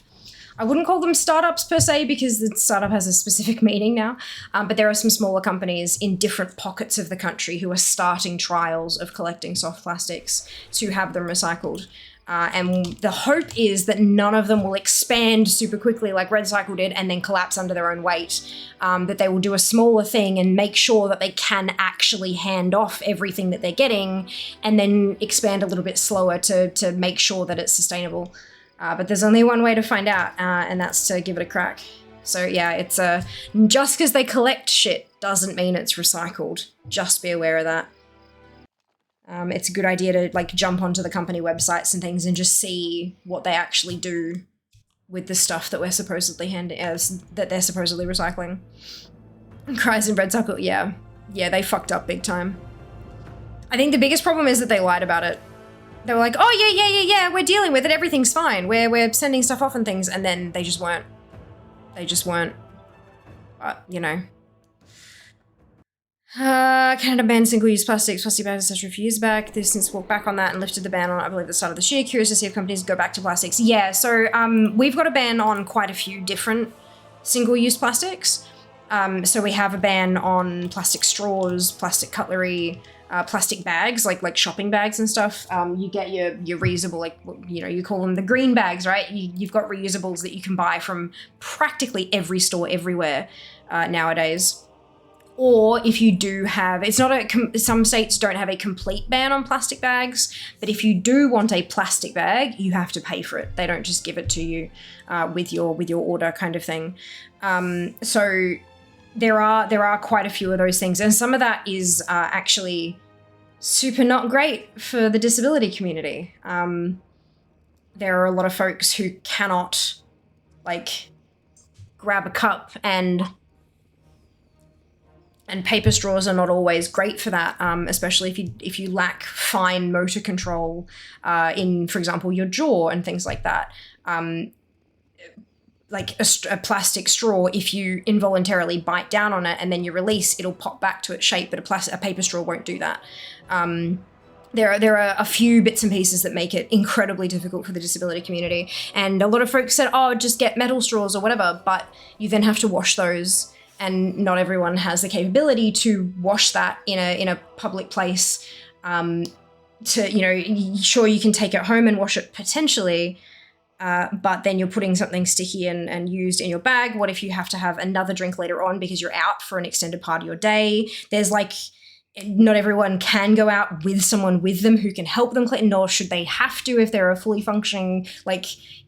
I wouldn't call them startups per se because the startup has a specific meaning now, but there are some smaller companies in different pockets of the country who are starting trials of collecting soft plastics to have them recycled. And the hope is that none of them will expand super quickly like Red Cycle did and then collapse under their own weight, that they will do a smaller thing and make sure that they can actually hand off everything that they're getting and then expand a little bit slower to make sure that it's sustainable. But there's only one way to find out, and that's to give it a crack. So yeah, it's just because they collect shit doesn't mean it's recycled. Just be aware of that. It's a good idea to like jump onto the company websites and things and just see what they actually do with the stuff that we're supposedly that they're supposedly recycling. Cries in Red Cycle, yeah, they fucked up big time. I think the biggest problem is that they lied about it. They were like, oh yeah, we're dealing with it, everything's fine, we're sending stuff off and things, and then they just weren't. But, Canada banned single-use plastics, plastic bags, etc. a few years back. They've since walked back on that and lifted the ban on, I believe, the start of this year. Curious to see if companies go back to plastics. Yeah, so we've got a ban on quite a few different single-use plastics. So we have a ban on plastic straws, plastic cutlery, plastic bags, like shopping bags and stuff. You get your reusable, you call them the green bags, right? You've got reusables that you can buy from practically every store everywhere nowadays. Or if you do have, it's not some states don't have a complete ban on plastic bags, but if you do want a plastic bag, you have to pay for it. They don't just give it to you with your order kind of thing. So there are quite a few of those things, and some of that is actually super not great for the disability community. There are a lot of folks who cannot like grab a cup, and paper straws are not always great for that, especially if you lack fine motor control in, for example, your jaw and things like that. Like a plastic straw, if you involuntarily bite down on it and then you release, it'll pop back to its shape, but a paper straw won't do that. There are a few bits and pieces that make it incredibly difficult for the disability community, and a lot of folks said, oh, just get metal straws or whatever, but you then have to wash those, and not everyone has the capability to wash that in a public place. Sure, you can take it home and wash it potentially, but then you're putting something sticky and used in your bag. What if you have to have another drink later on because you're out for an extended part of your day? There's like, not everyone can go out with someone with them who can help them clean, nor should they have to if they're a fully functioning, like,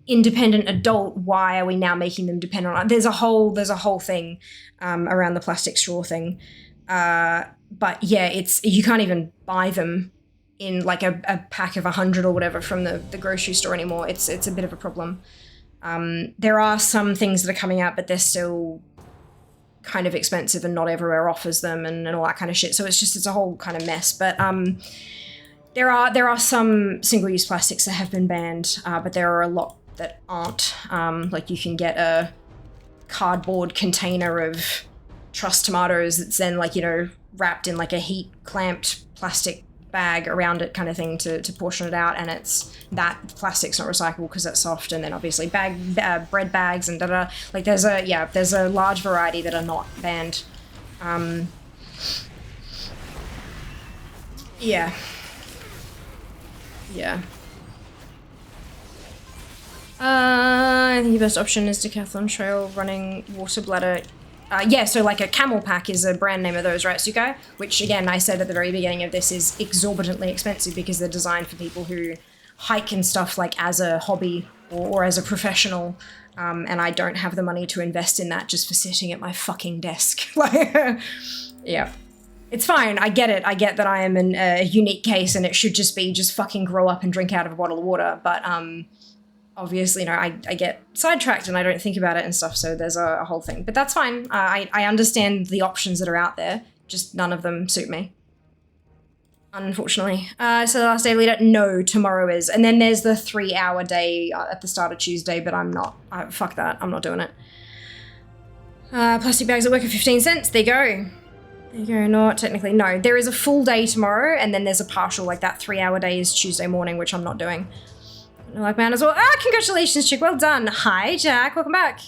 independent adult. Why are we now making them dependent on it? There's a whole thing around the plastic straw thing. But yeah, you can't even buy them in like a pack of 100 or whatever from the grocery store anymore. It's a bit of a problem. There are some things that are coming out, but they're still kind of expensive and not everywhere offers them and all that kind of shit. So it's a whole kind of mess. But there are some single-use plastics that have been banned, but there are a lot that aren't. Like you can get a cardboard container of truss tomatoes that's then wrapped in like a heat clamped plastic bag around it kind of thing to portion it out, and it's that plastic's not recyclable because it's soft. And then obviously bread bags and da-da. Like there's a large variety that are not banned. Yeah. I think the best option is Decathlon Trail Running Water Bladder. So like a Camel Pack is a brand name of those, right, Suko? Which, again, I said at the very beginning of this is exorbitantly expensive because they're designed for people who hike and stuff like as a hobby or as a professional, and I don't have the money to invest in that just for sitting at my fucking desk. Yeah. It's fine, I get it. I get that I am a unique case and it should just be fucking grow up and drink out of a bottle of water, but obviously, I get sidetracked and I don't think about it and stuff, so there's a whole thing. But that's fine. I understand the options that are out there, just none of them suit me, unfortunately. So the last day leader? No, tomorrow is. And then there's the 3-hour day at the start of Tuesday, but I'm not. Fuck that. I'm not doing it. Plastic bags at work at 15 cents. There you go. There you go. Not technically. No, there is a full day tomorrow, and then there's a partial, like that 3-hour day is Tuesday morning, which I'm not doing. Like man as well. Congratulations, chick. Well done. Hi, Jack. Welcome back.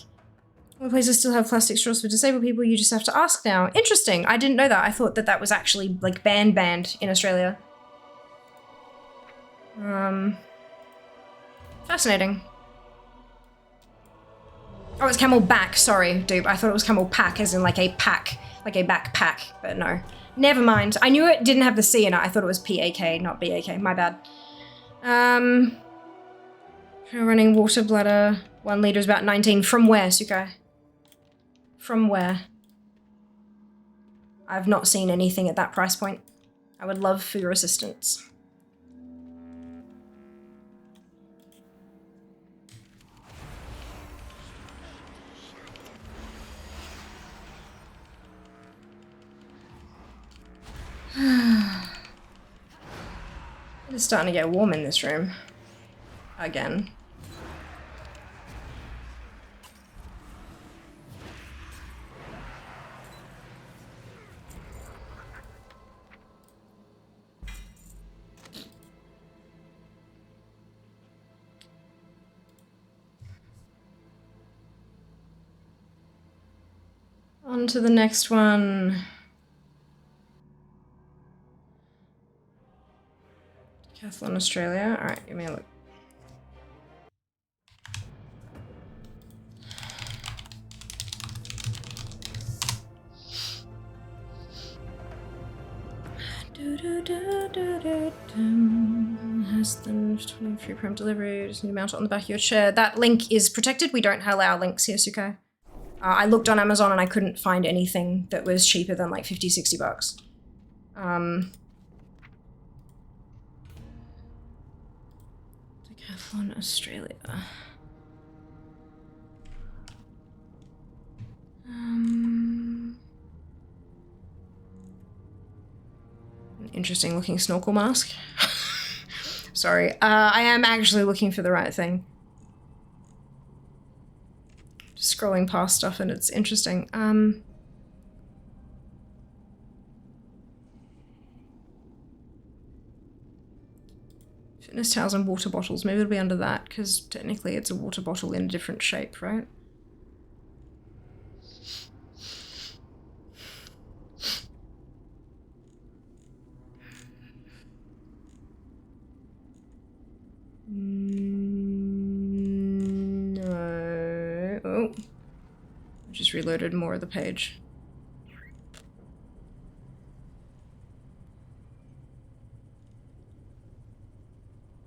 All places still have plastic straws for disabled people. You just have to ask now. Interesting. I didn't know that. I thought that was actually like banned in Australia. Fascinating. Oh, it's camel back. Sorry, dude. I thought it was camel pack, as in like a pack, like a backpack. But no. Never mind. I knew it didn't have the C in it. I thought it was P-A-K, not B-A-K. My bad. Running water bladder, 1 litre is about 19. From where, Suko? From where? I've not seen anything at that price point. I would love for your assistance. It's starting to get warm in this room. Again. On to the next one. Decathlon Australia. All right, give me a look. Has the 23 prime delivery. Just need to mount it on the back of your chair. That link is protected. We don't allow links here, Suko. I looked on Amazon and I couldn't find anything that was cheaper than like 50, 60 bucks. Decathlon Australia. An interesting looking snorkel mask. Sorry, I am actually looking for the right thing. Just scrolling past stuff and it's interesting. Fitness towels and water bottles. Maybe it'll be under that because technically it's a water bottle in a different shape, right? No. Oh. I just reloaded more of the page.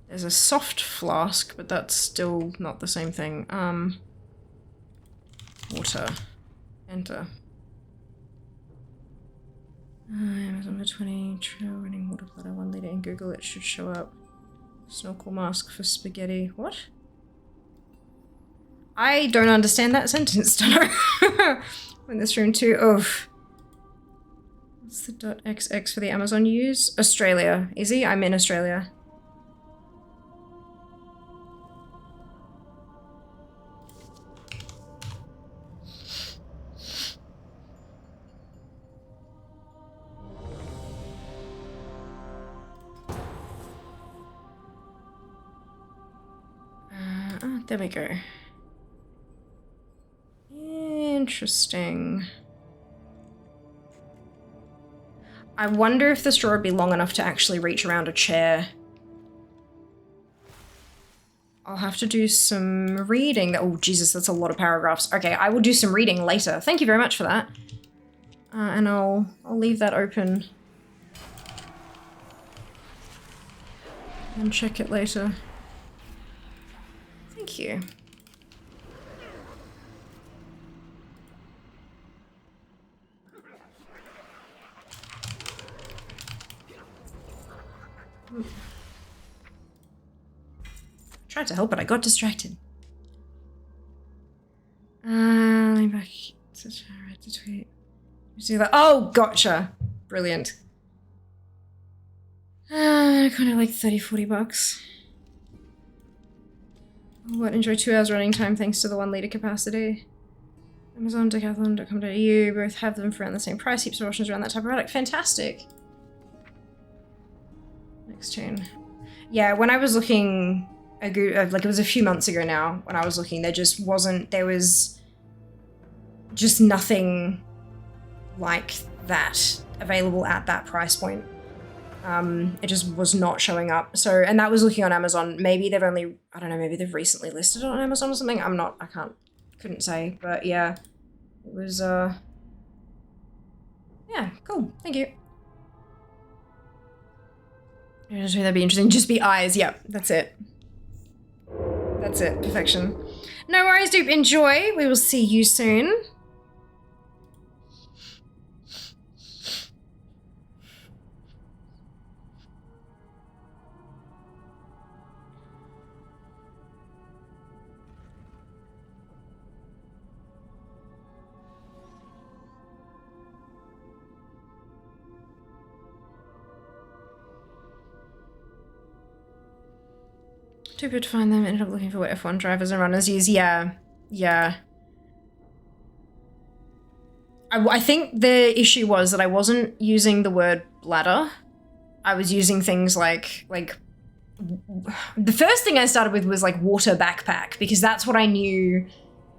There's a soft flask, but that's still not the same thing. Water. Enter. Amazon 20 trail running water bladder 1 liter in Google. It should show up. Snorkel mask for spaghetti. What? I don't understand that sentence, don't know. In this room too. Oh. What's the .xx for the Amazon use? Australia. Easy? I'm in Australia. There we go. Interesting. I wonder if the straw would be long enough to actually reach around a chair. I'll have to do some reading. Oh, Jesus, that's a lot of paragraphs. Okay, I will do some reading later. Thank you very much for that. And I'll leave that open. And check it later. Thank you. Tried to help, but I got distracted. Let me back to read the tweet. See that? Oh, gotcha. Brilliant. Kind of like 30, 40 bucks. What? Enjoy 2 hours running time thanks to the 1 liter capacity. Amazon, Decathlon.com.au, both have them for around the same price. Heaps of options around that type of product. Fantastic. Next chain. Yeah, when I was looking, like it was a few months ago now, when I was looking, there just wasn't, there was just nothing like that available at that price point. It just was not showing up. So, and that was looking on Amazon. Maybe they've only, I don't know, maybe they've recently listed it on Amazon or something. Couldn't say, but yeah, it was, yeah, cool. Thank you. That'd be interesting. Just be eyes. Yep, that's it. That's it. Perfection. No worries, dupe. Enjoy. We will see you soon. Too good to find them. Ended up looking for what F1 drivers and runners use. Yeah. Yeah. I think the issue was that I wasn't using the word bladder. I was using things like the first thing I started with was like water backpack, because that's what I knew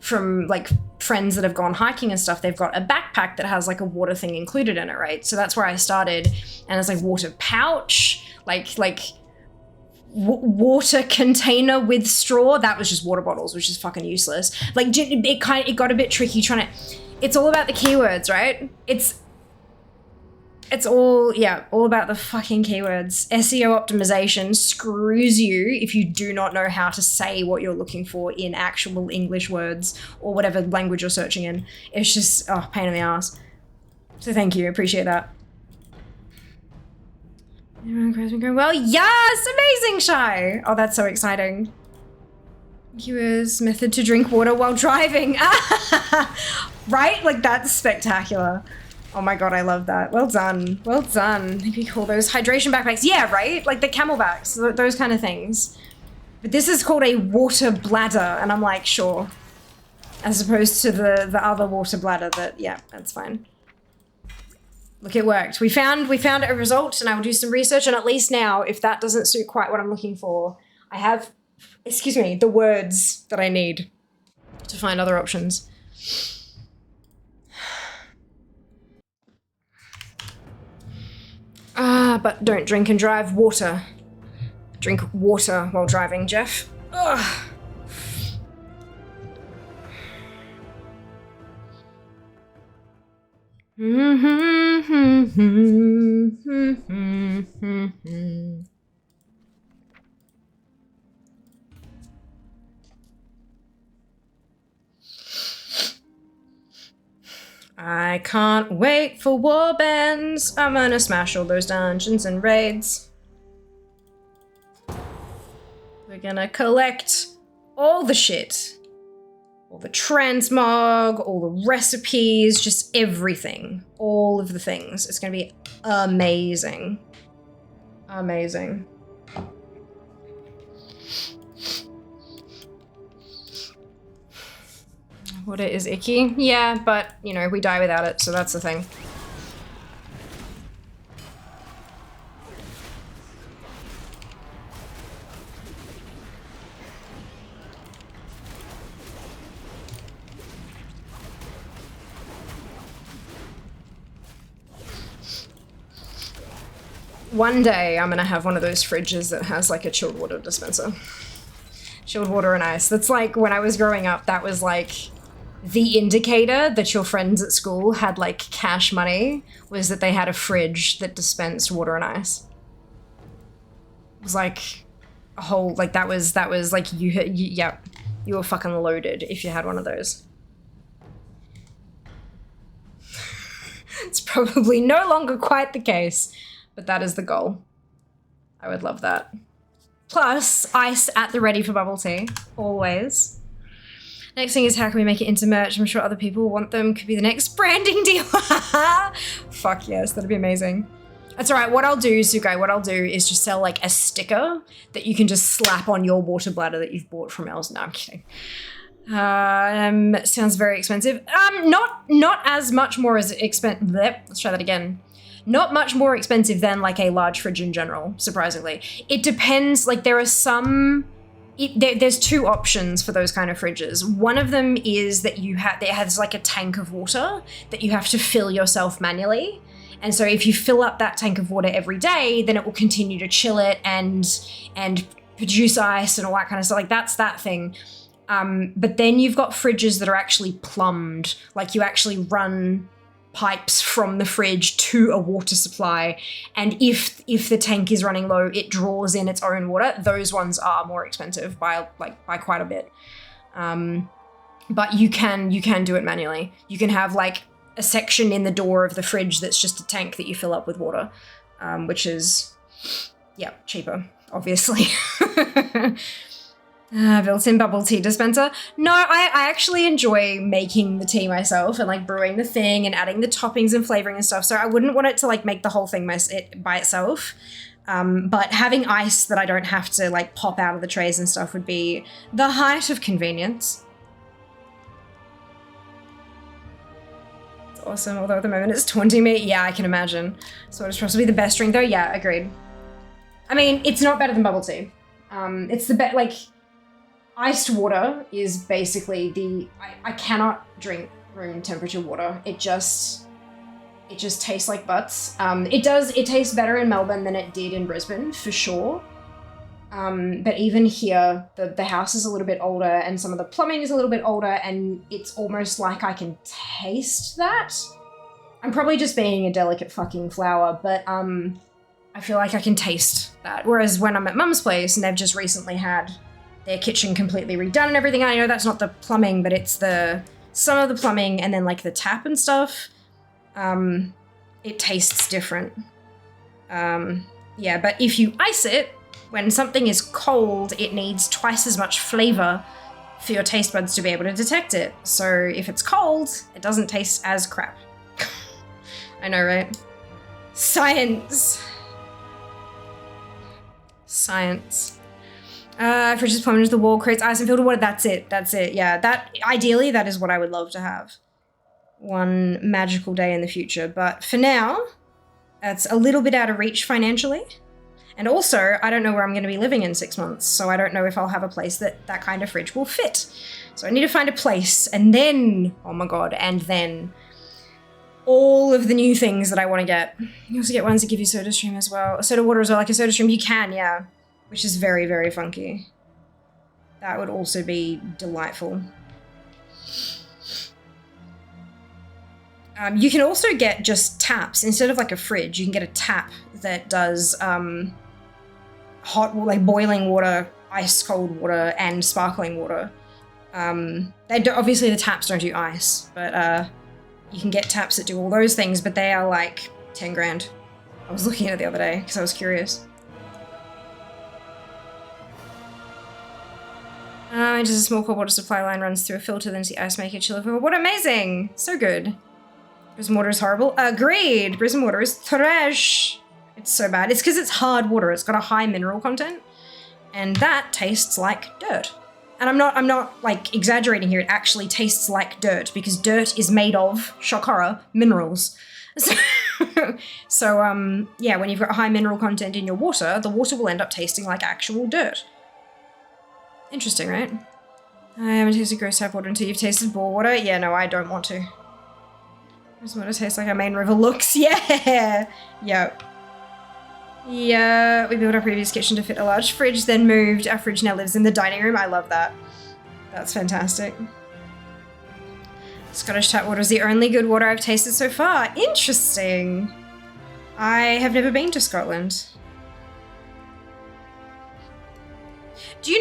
from like friends that have gone hiking and stuff. They've got a backpack that has like a water thing included in it, right? So that's where I started. And it's like water pouch, like water container with straw. That was just water bottles, which is fucking useless. Like it got a bit tricky trying to, it's all about the keywords, right? It's all, yeah, all about the fucking keywords. SEO optimization screws you if you do not know how to say what you're looking for in actual English words or whatever language you're searching in. It's just, oh, pain in the ass. So thank you, appreciate that. Well, yes, amazing, Shy. Oh, that's so exciting. Viewers, method to drink water while driving. Right? Like, that's spectacular. Oh my god, I love that. Well done. Well done. Maybe call those hydration backpacks. Yeah, right? Like the camelbacks, those kind of things. But this is called a water bladder, and I'm like, sure. As opposed to the other water bladder that, yeah, that's fine. Look, it worked. We found a result, and I will do some research, and at least now, if that doesn't suit quite what I'm looking for, I have, excuse me, the words that I need to find other options. But don't drink and drive. Water. Drink water while driving, Jeff. Ugh. I can't wait for warbands. I'm gonna smash all those dungeons and raids. We're gonna collect all the shit. All the transmog, all the recipes, just everything. All of the things. It's gonna be amazing. Amazing. Water is icky. Yeah, but, you know, we die without it, so that's the thing. One day I'm gonna have one of those fridges that has like a chilled water dispenser. Chilled water and ice. That's like, when I was growing up, that was like the indicator that your friends at school had like cash money, was that they had a fridge that dispensed water and ice. It was like a whole, like that was like yeah, you were fucking loaded if you had one of those. It's probably no longer quite the case, but that is the goal. I would love that. Plus, ice at the ready for bubble tea, always. Next thing is, how can we make it into merch? I'm sure other people want them. Could be the next branding deal. Fuck yes, that'd be amazing. That's all right, what I'll do, Sukai, what I'll do is just sell like a sticker that you can just slap on your water bladder that you've bought from Els. No, I'm kidding. Sounds very expensive. Not as much more as expensive. Let's try that again. Not much more expensive than like a large fridge in general, surprisingly. It depends, like there are some, there's two options for those kind of fridges. One of them is that it has like a tank of water that you have to fill yourself manually. And so if you fill up that tank of water every day, then it will continue to chill it and produce ice and all that kind of stuff. Like that's that thing. But then you've got fridges that are actually plumbed, like you actually run pipes from the fridge to a water supply, and if the tank is running low, it draws in its own water. Those ones are more expensive by quite a bit. But you can do it manually. You can have like a section in the door of the fridge that's just a tank that you fill up with water, which is, yeah, cheaper, obviously. Built-in bubble tea dispenser. No, I actually enjoy making the tea myself and like brewing the thing and adding the toppings and flavoring and stuff. So I wouldn't want it to like make the whole thing by itself. But having ice that I don't have to like pop out of the trays and stuff would be the height of convenience. It's awesome, although at the moment it's taunting me. Yeah, I can imagine. So it's possibly the best drink though. Yeah, agreed. I mean, it's not better than bubble tea. It's the best, like, iced water is basically I cannot drink room temperature water. It just tastes like butts. It tastes better in Melbourne than it did in Brisbane, for sure. But even here, the house is a little bit older and some of the plumbing is a little bit older, and it's almost like I can taste that. I'm probably just being a delicate fucking flower, but I feel like I can taste that. Whereas when I'm at Mum's place and they've just recently had their kitchen completely redone and everything, I know that's not the plumbing, but it's some of the plumbing and then like the tap and stuff. It tastes different. Yeah, but if you ice it, when something is cold, it needs twice as much flavor for your taste buds to be able to detect it. So if it's cold, it doesn't taste as crap. I know, right? Science. Science. Fridge is plumbed into the wall, creates ice and filtered water. That's it. That's it. Yeah, ideally, that is what I would love to have. One magical day in the future. But for now, it's a little bit out of reach financially. And also, I don't know where I'm going to be living in 6 months, so I don't know if I'll have a place that kind of fridge will fit. So I need to find a place, and then, oh my god, and then all of the new things that I want to get. You also get ones that give you soda stream as well. Soda water as well, like a soda stream, you can, yeah. Which is very, very funky. That would also be delightful. You can also get just taps. Instead of like a fridge, you can get a tap that does hot, like boiling water, ice cold water, and sparkling water. Obviously the taps don't do ice, but you can get taps that do all those things, but they are like 10 grand. I was looking at it the other day because I was curious. Just a small cold water supply line runs through a filter, then the ice maker chiller for what amazing! So good. Prison water is horrible. Agreed. Prison water is trash. It's so bad. It's because it's hard water. It's got a high mineral content, and that tastes like dirt. And I'm not like exaggerating here. It actually tastes like dirt because dirt is made of, shock horror, minerals. So yeah, when you've got high mineral content in your water, the water will end up tasting like actual dirt. Interesting, right? I haven't tasted gross tap water until you've tasted bore water. Yeah, no, I don't want to. Does water taste like our main river looks? Yeah! Yep. Yeah, we built our previous kitchen to fit a large fridge, then moved. Our fridge now lives in the dining room. I love that. That's fantastic. Scottish tap water is the only good water I've tasted so far. Interesting. I have never been to Scotland. Do you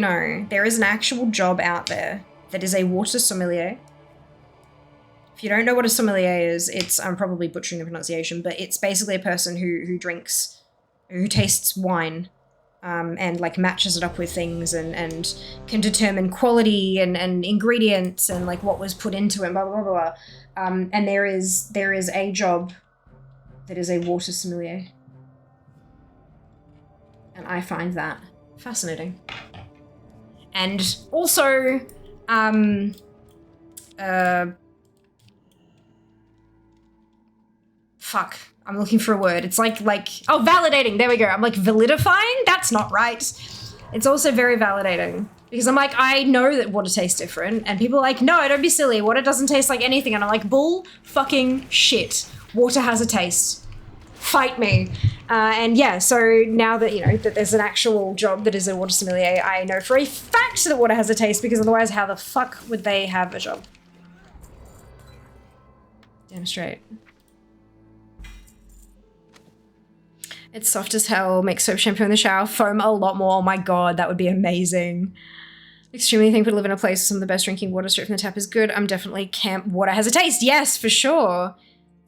know, there is an actual job out there that is a water sommelier? If you don't know what a sommelier is, I'm probably butchering the pronunciation, but it's basically a person who tastes wine, and like matches it up with things and can determine quality and ingredients and like what was put into it, blah, blah, blah, blah. And there is a job that is a water sommelier. And I find that fascinating. And also, fuck, I'm looking for a word. It's like, oh, validating, there we go. I'm like, validifying? That's not right. It's also very validating. Because I'm like, I know that water tastes different, and people are like, no, don't be silly, water doesn't taste like anything. And I'm like, bull fucking shit. Water has a taste. Fight me. And yeah, so now that, you know, that there's an actual job that is a water sommelier, I know for a fact that water has a taste, because otherwise how the fuck would they have a job? Damn straight. It's soft as hell, makes soap shampoo in the shower, foam a lot more. Oh my god, that would be amazing. Extremely thankful to live in a place with some of the best drinking water straight from the tap is good. I'm definitely camp water has a taste. Yes, for sure.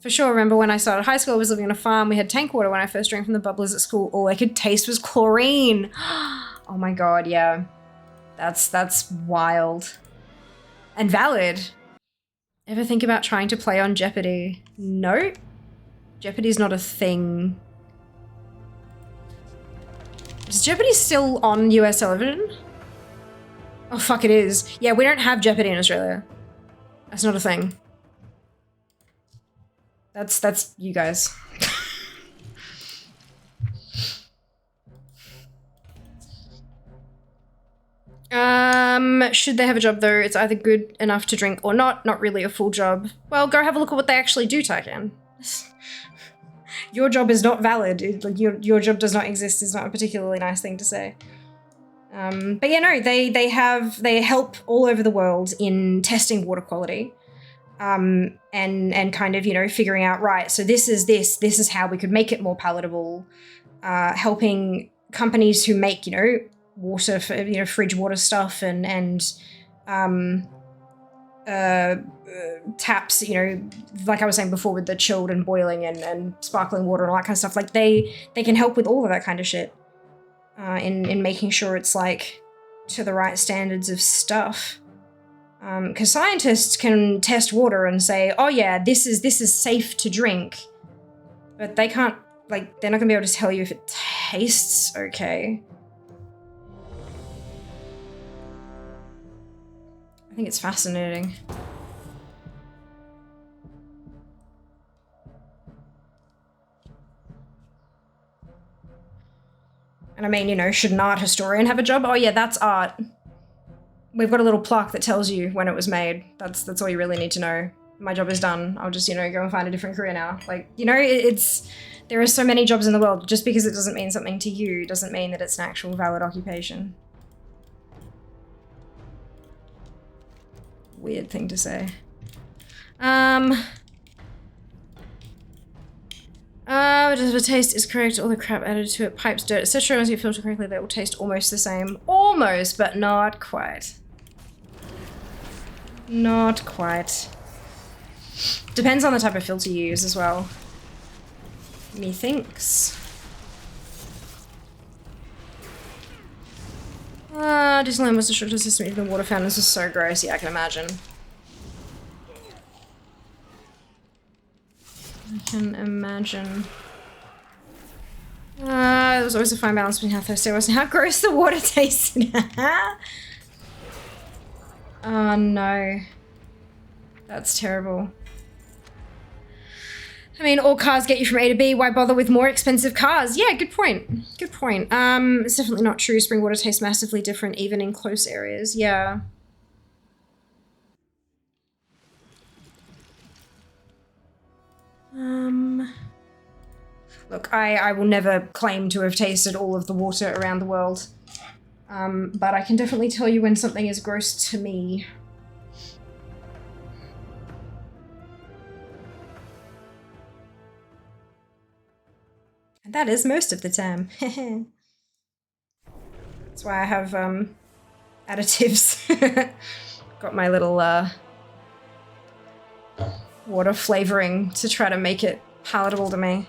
For sure. Remember when I started high school, I was living on a farm. We had tank water. When I first drank from the bubblers at school, all I could taste was chlorine. Oh my god, yeah. That's wild. And valid. Ever think about trying to play on Jeopardy? No. Jeopardy's not a thing. Is Jeopardy still on US television? Oh fuck, it is. Yeah, we don't have Jeopardy in Australia. That's not a thing. That's you guys. Should they have a job though? It's either good enough to drink or not really a full job. Well, go have a look at what they actually do, Tycan. Your job is not valid. Your job does not exist is not a particularly nice thing to say. But yeah, no, they help all over the world in testing water quality. and kind of, you know, figuring out, right, so this is how we could make it more palatable, helping companies who make, you know, water for, you know, fridge water stuff and taps, you know, like I was saying before with the chilled and boiling and sparkling water and all that kind of stuff. Like they can help with all of that kind of shit, in making sure it's like to the right standards of stuff. Because scientists can test water and say, oh yeah, this is safe to drink, but they can't, like, they're not gonna be able to tell you if it tastes okay. I think it's fascinating. And I mean, you know, should an art historian have a job? Oh yeah, that's art. We've got a little plaque that tells you when it was made. That's all you really need to know. My job is done. I'll just, you know, go and find a different career now. Like, you know, there are so many jobs in the world. Just because it doesn't mean something to you doesn't mean that it's an actual valid occupation. Weird thing to say. Does the taste is correct, all the crap added to it, pipes, dirt, etc. Once you filter correctly, they will taste almost the same. Almost, but not quite. Not quite. Depends on the type of filter you use as well. Methinks. Disneyland was a shorter system, even the water fountains is so gross. Yeah, I can imagine. I can imagine. There's always a fine balance between how thirsty I was and how gross the water tasted. Oh no. That's terrible. I mean, all cars get you from A to B. Why bother with more expensive cars? Yeah, good point. Good point. It's definitely not true. Spring water tastes massively different, even in close areas. Yeah. Look, I will never claim to have tasted all of the water around the world. But I can definitely tell you when something is gross to me. And that is most of the time. That's why I have, additives. Got my little, water flavoring to try to make it palatable to me.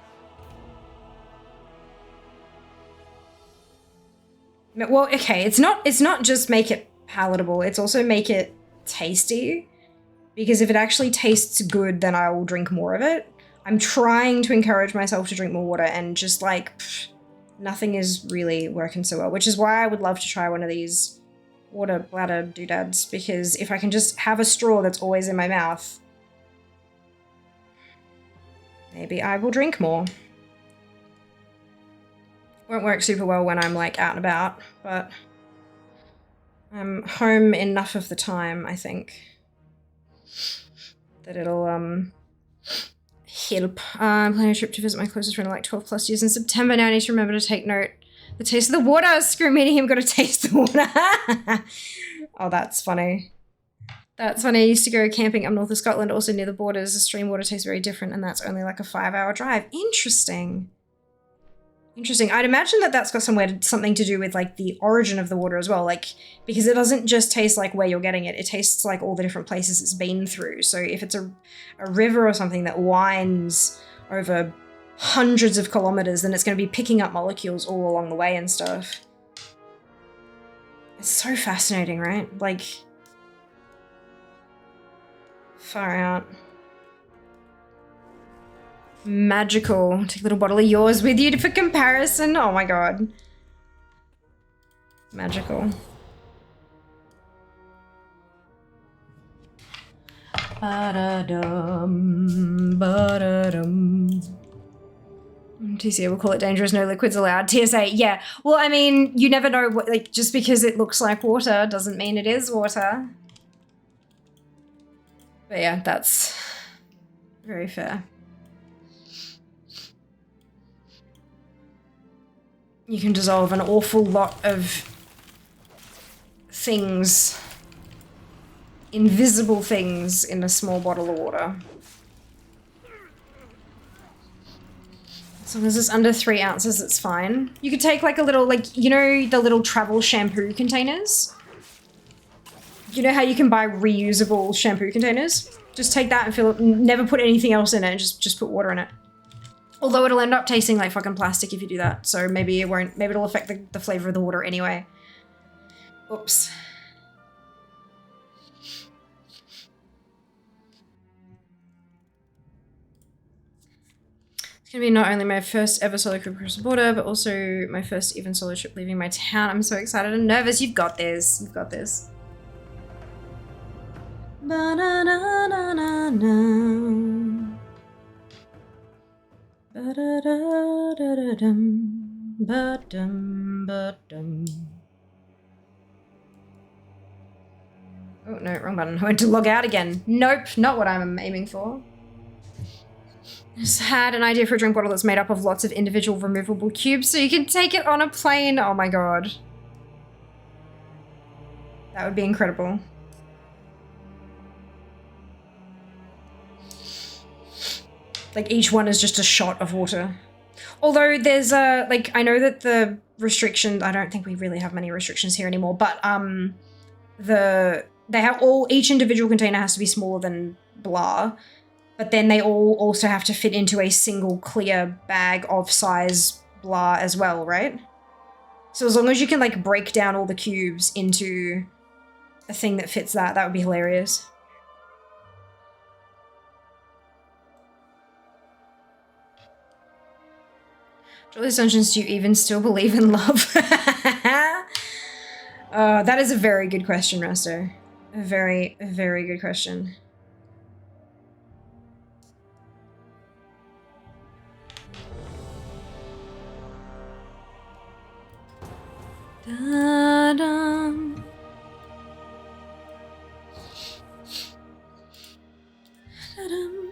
Well, okay, it's not just make it palatable, it's also make it tasty. Because if it actually tastes good, then I will drink more of it. I'm trying to encourage myself to drink more water, and just like, nothing is really working so well, which is why I would love to try one of these water bladder doodads, because if I can just have a straw that's always in my mouth, maybe I will drink more. Won't work super well when I'm like out and about, but I'm home enough of the time, I think, that it'll help. I'm planning a trip to visit my closest friend in like 12 plus years in September. Now I need to remember to take note. The taste of the water. Screw meeting him, gotta taste the water. Oh, that's funny. That's funny. I used to go camping up north of Scotland, also near the borders. The stream water tastes very different, and that's only like a 5-hour drive. Interesting. Interesting. I'd imagine that that's got something to do with like the origin of the water as well, like, because it doesn't just taste like where you're getting it, it tastes like all the different places it's been through. So if it's a river or something that winds over hundreds of kilometers, then it's going to be picking up molecules all along the way and stuff. It's so fascinating, right? Like, far out. Magical. Take a little bottle of yours with you for comparison. Oh my god. Magical. Ba-da-dum, ba-da-dum. TCA will call it dangerous, no liquids allowed. TSA, yeah. Well, I mean, you never know what, like, just because it looks like water doesn't mean it is water. But yeah, that's very fair. You can dissolve an awful lot of things invisible things in a small bottle of water. As long as it's under 3 ounces, it's fine. You could take like a little, like, you know, the little travel shampoo containers? You know how you can buy reusable shampoo containers? Just take that and fill it, never put anything else in it, and just put water in it. Although it'll end up tasting like fucking plastic if you do that, so maybe it won't, maybe it'll affect the flavor of the water anyway. Oops. It's gonna be not only my first ever solo trip across the border, but also my first even solo trip leaving my town. I'm so excited and nervous. You've got this. You've got this. Ba-da-da-da-da-da. Ba-da-da-da-da-dum. Ba-dum, ba-dum. Oh no, wrong button. I went to log out again. Nope, not what I'm aiming for. I just had an idea for a drink bottle that's made up of lots of individual removable cubes so you can take it on a plane. Oh my god. That would be incredible. Like each one is just a shot of water. Although there's like, I know that the restrictions, I don't think we really have many restrictions here anymore, but they have each individual container has to be smaller than blah, but then they all also have to fit into a single clear bag of size blah as well, right? So as long as you can like break down all the cubes into a thing that fits that would be hilarious. Jolly's Dungeons, do you even still believe in love? That is a very good question, Resto. A very, very good question. Da-dum. Da-dum.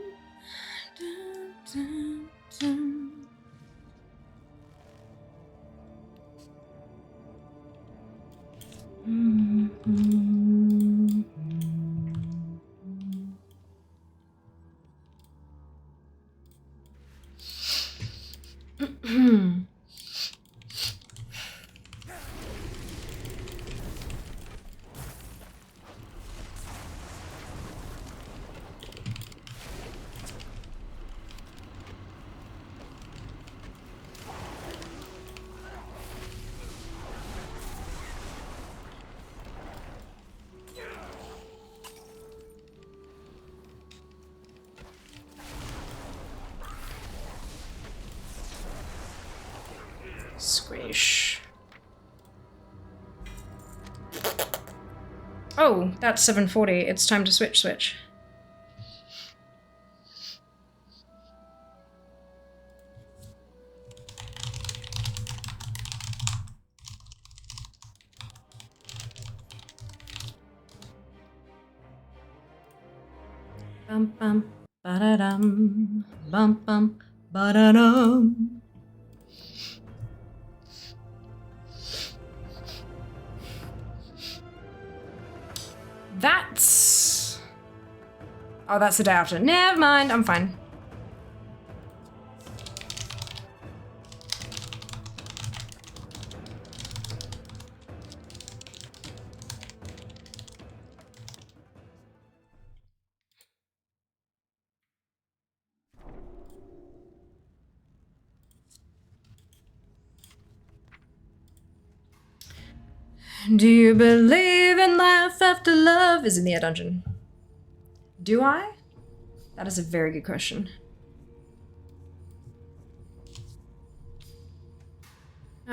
Da-dum. Squish. Oh, that's 7:40. It's time to switch. Bum bum ba-da-dum. Bum bum ba-da-dum. That's... Oh, that's the day after. Never mind, I'm fine. Do you believe in life after love is in the air dungeon? Do I? That is a very good question. 8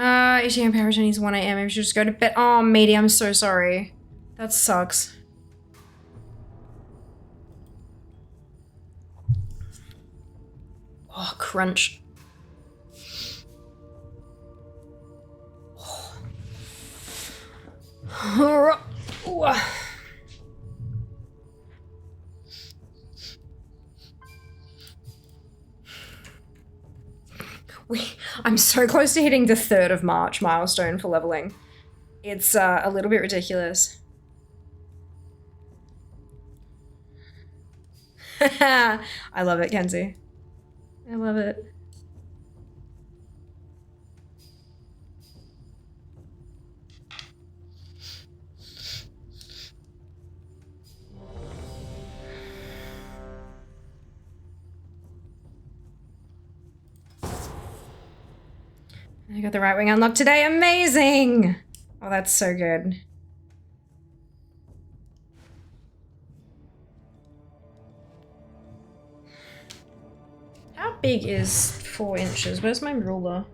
a.m. power attorneys, 1 a.m. Maybe we should just go to bed. Oh, matey, I'm so sorry. That sucks. Oh, crunch. I'm so close to hitting the 3rd of March milestone for leveling. It's a little bit ridiculous. I love it, Kenzie. I love it. I got the right wing unlocked today. Amazing! Oh, that's so good. How big is 4 inches? Where's my ruler?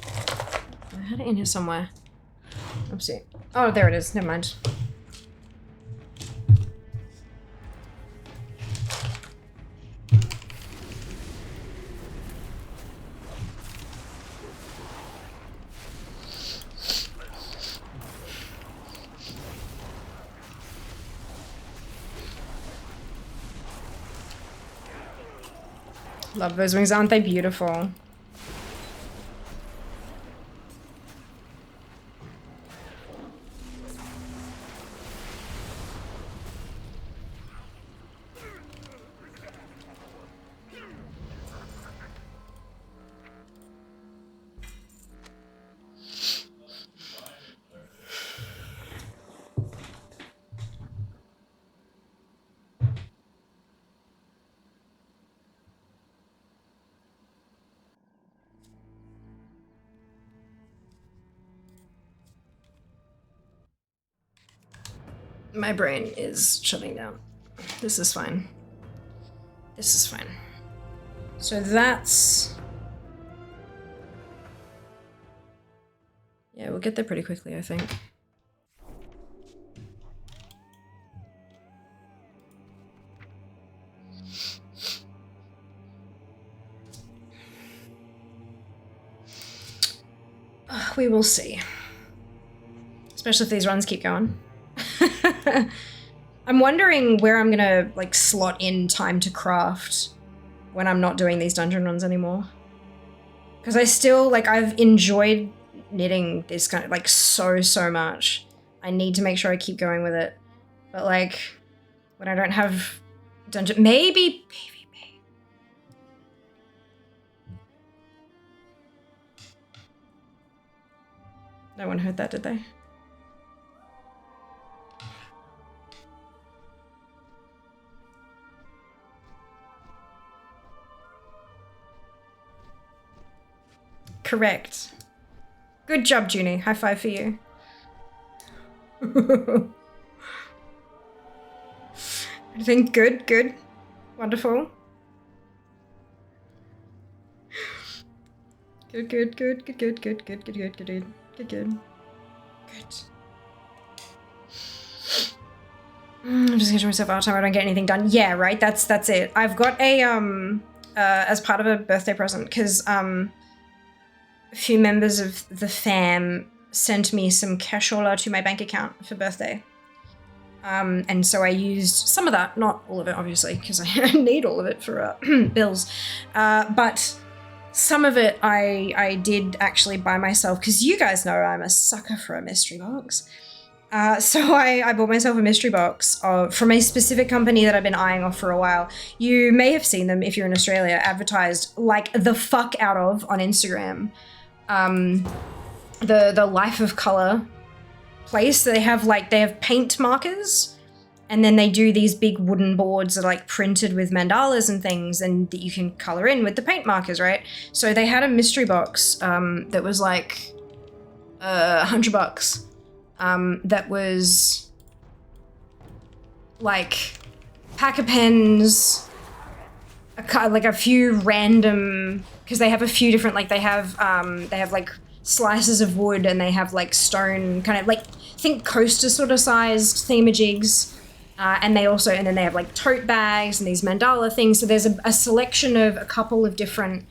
I had it in here somewhere. Oopsie. Oh, there it is. Never mind. Love those wings, aren't they beautiful? My brain is shutting down. This is fine. This is fine. So that's... Yeah, we'll get there pretty quickly, I think. We will see. Especially if these runs keep going. I'm wondering where I'm gonna like slot in time to craft when I'm not doing these dungeon runs anymore. Because I still, like, I've enjoyed knitting this kind of, like, so much. I need to make sure I keep going with it. But, like, when I don't have dungeon... Maybe PvP. No one heard that, did they? Correct. Good job, Junie. High five for you. I think good, good. Wonderful. Good, good, good, good, good, good, good, good, good, good, good, good, good. I'm just gonna show myself out time I don't get anything done. Yeah, right, that's it. I've got a, as part of a birthday present, because, a few members of the fam sent me some cashola to my bank account for birthday. And so I used some of that, not all of it, obviously, because I need all of it for bills. But some of it I did actually buy myself, because you guys know I'm a sucker for a mystery box. So I bought myself a mystery box from a specific company that I've been eyeing off for a while. You may have seen them if you're in Australia, advertised like the fuck out of on Instagram. The Life of Color place. They have paint markers, and then they do these big wooden boards that are like printed with mandalas and things, and that you can color in with the paint markers, right? So they had a mystery box that was like $100. That was like pack of pens, like a few random, because they have a few different, like they have like slices of wood, and they have like stone, kind of like, think coaster sort of sized themajigs. And then they have like tote bags and these mandala things. So there's a selection of a couple of different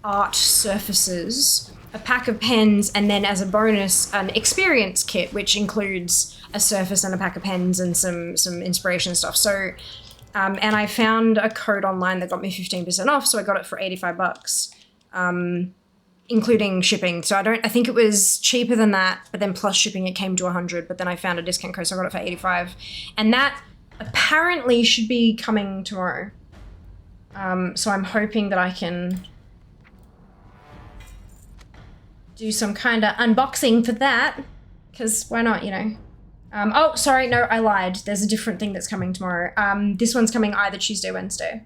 art surfaces, a pack of pens, and then as a bonus, an experience kit, which includes a surface and a pack of pens and some inspiration stuff. So, and I found a code online that got me 15% off, so I got it for $85, including shipping. So I think it was cheaper than that, but then plus shipping it came to 100, but then I found a discount code, so I got it for 85. And that apparently should be coming tomorrow. So I'm hoping that I can do some kind of unboxing for that, because why not, you know? Oh, sorry, no, I lied. There's a different thing that's coming tomorrow. This one's coming either Tuesday, Wednesday.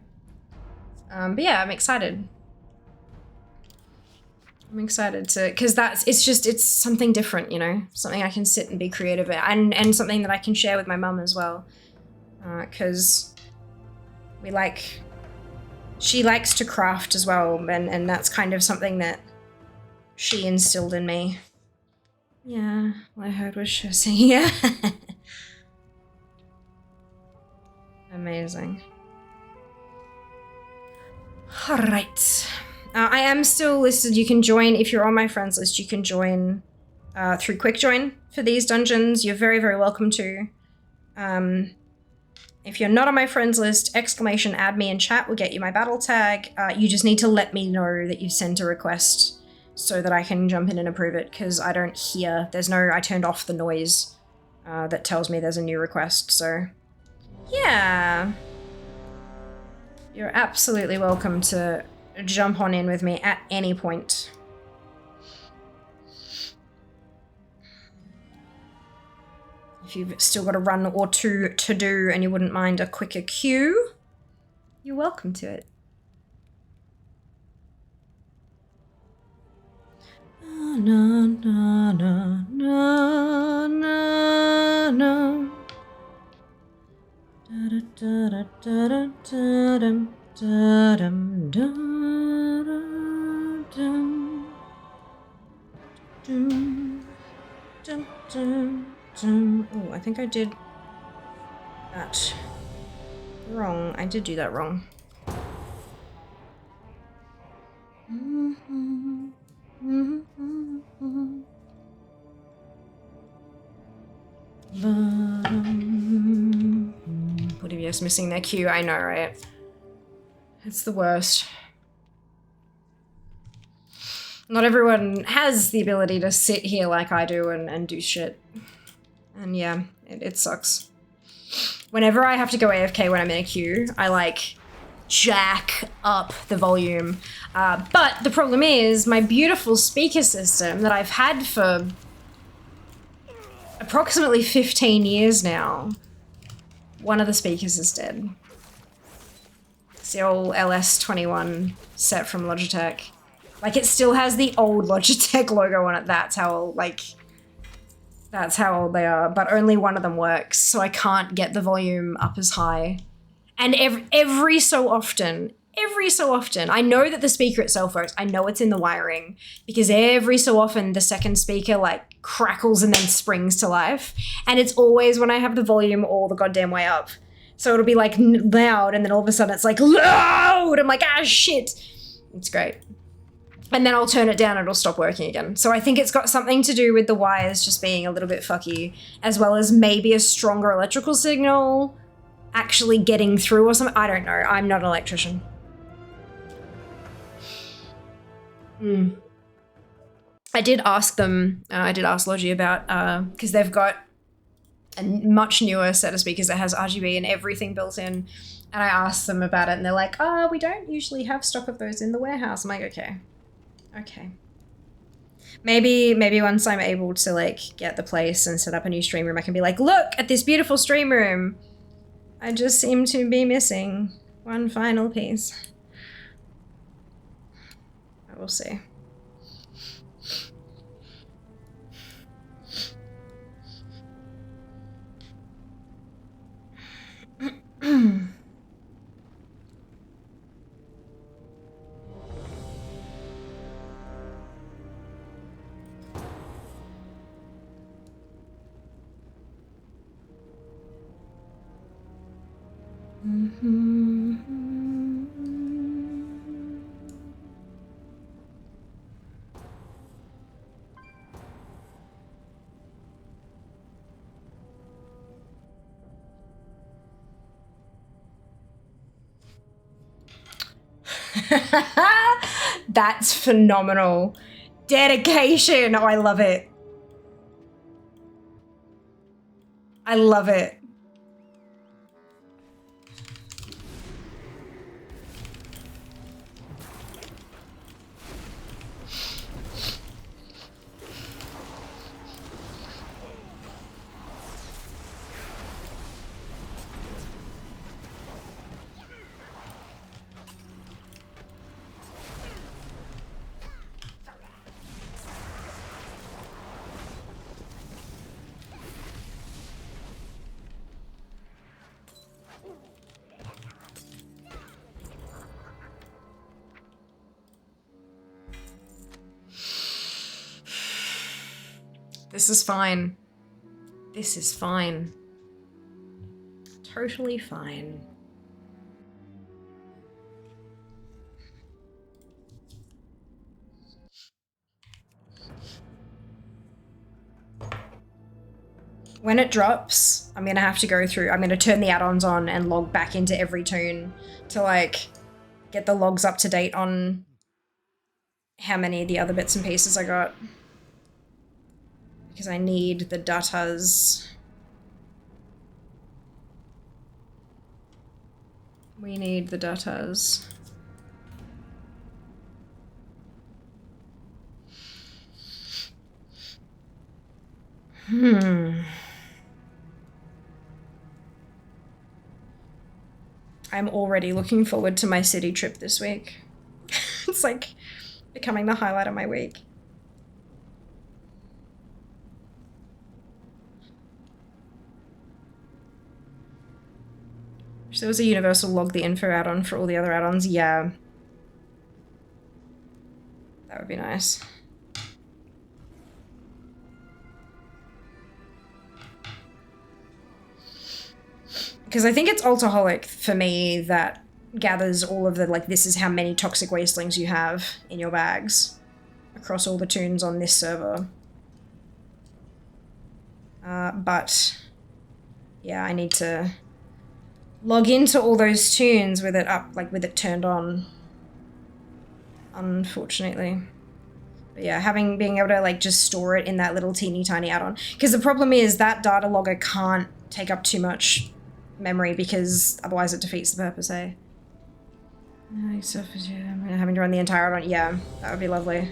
But yeah, I'm excited. I'm excited to, because it's something different, you know? Something I can sit and be creative at, and something that I can share with my mum as well. Because she likes to craft as well, and that's kind of something that she instilled in me. Yeah, all I heard was her singing. Yeah. Amazing. All right. I am still listed. You can join, if you're on my friends list, you can join through Quick Join for these dungeons. You're very, very welcome to. If you're not on my friends list, add me in chat will get you my battle tag. You just need to let me know that you've sent a request so that I can jump in and approve it, because I don't hear, I turned off the noise that tells me there's a new request, so yeah. You're absolutely welcome to jump on in with me at any point. If you've still got a run or two to do and you wouldn't mind a quicker queue, you're welcome to it. Na, na, na, na, na, na. Da, da, da, da, da, da, dum, da, dum, da, da, dum. Dum, dum, dum. Oh, I think I did that wrong. I did do that wrong. What if you're just missing their cue? I know, right? It's the worst. Not everyone has the ability to sit here like I do and do shit. And yeah, it sucks. Whenever I have to go AFK when I'm in a queue, I like jack up the volume. But the problem is my beautiful speaker system that I've had for approximately 15 years now, one of the speakers is dead. It's the old LS21 set from Logitech. Like, it still has the old Logitech logo on it. That's how old they are, but only one of them works, so I can't get the volume up as high. And every so often, I know that the speaker itself works. I know it's in the wiring, because every so often the second speaker like crackles and then springs to life. And it's always when I have the volume all the goddamn way up. So it'll be like loud, and then all of a sudden it's like loud. I'm like, ah, shit. It's great. And then I'll turn it down and it'll stop working again. So I think it's got something to do with the wires just being a little bit fucky, as well as maybe a stronger electrical signal actually getting through or something. I don't know. I'm not an electrician. I did ask them, I did ask Logi about, because they've got a much newer set of speakers that has RGB and everything built in. And I asked them about it and they're like, we don't usually have stock of those in the warehouse. I'm like, okay. Okay. Maybe once I'm able to like get the place and set up a new stream room, I can be like, look at this beautiful stream room. I just seem to be missing one final piece. I will see. That's phenomenal. Dedication. Oh, I love it. I love it. This is fine. This is fine. Totally fine. When it drops, I'm gonna have to go through, I'm gonna turn the add-ons on and log back into every toon to like get the logs up to date on how many of the other bits and pieces I got. Because I need the datas. We need the datas. I'm already looking forward to my city trip this week. It's like becoming the highlight of my week. Wish there was a universal log the info add-on for all the other add-ons. Yeah. That would be nice. Because I think it's Alcoholic for me that gathers all of the, like, this is how many toxic wastelings you have in your bags across all the toons on this server. But yeah, I need to log into all those toons with it up, like with it turned on, unfortunately. But yeah, being able to like just store it in that little teeny tiny add-on. Because the problem is that data logger can't take up too much memory because otherwise it defeats the purpose, eh? Having to run the entire add-on, yeah, that would be lovely.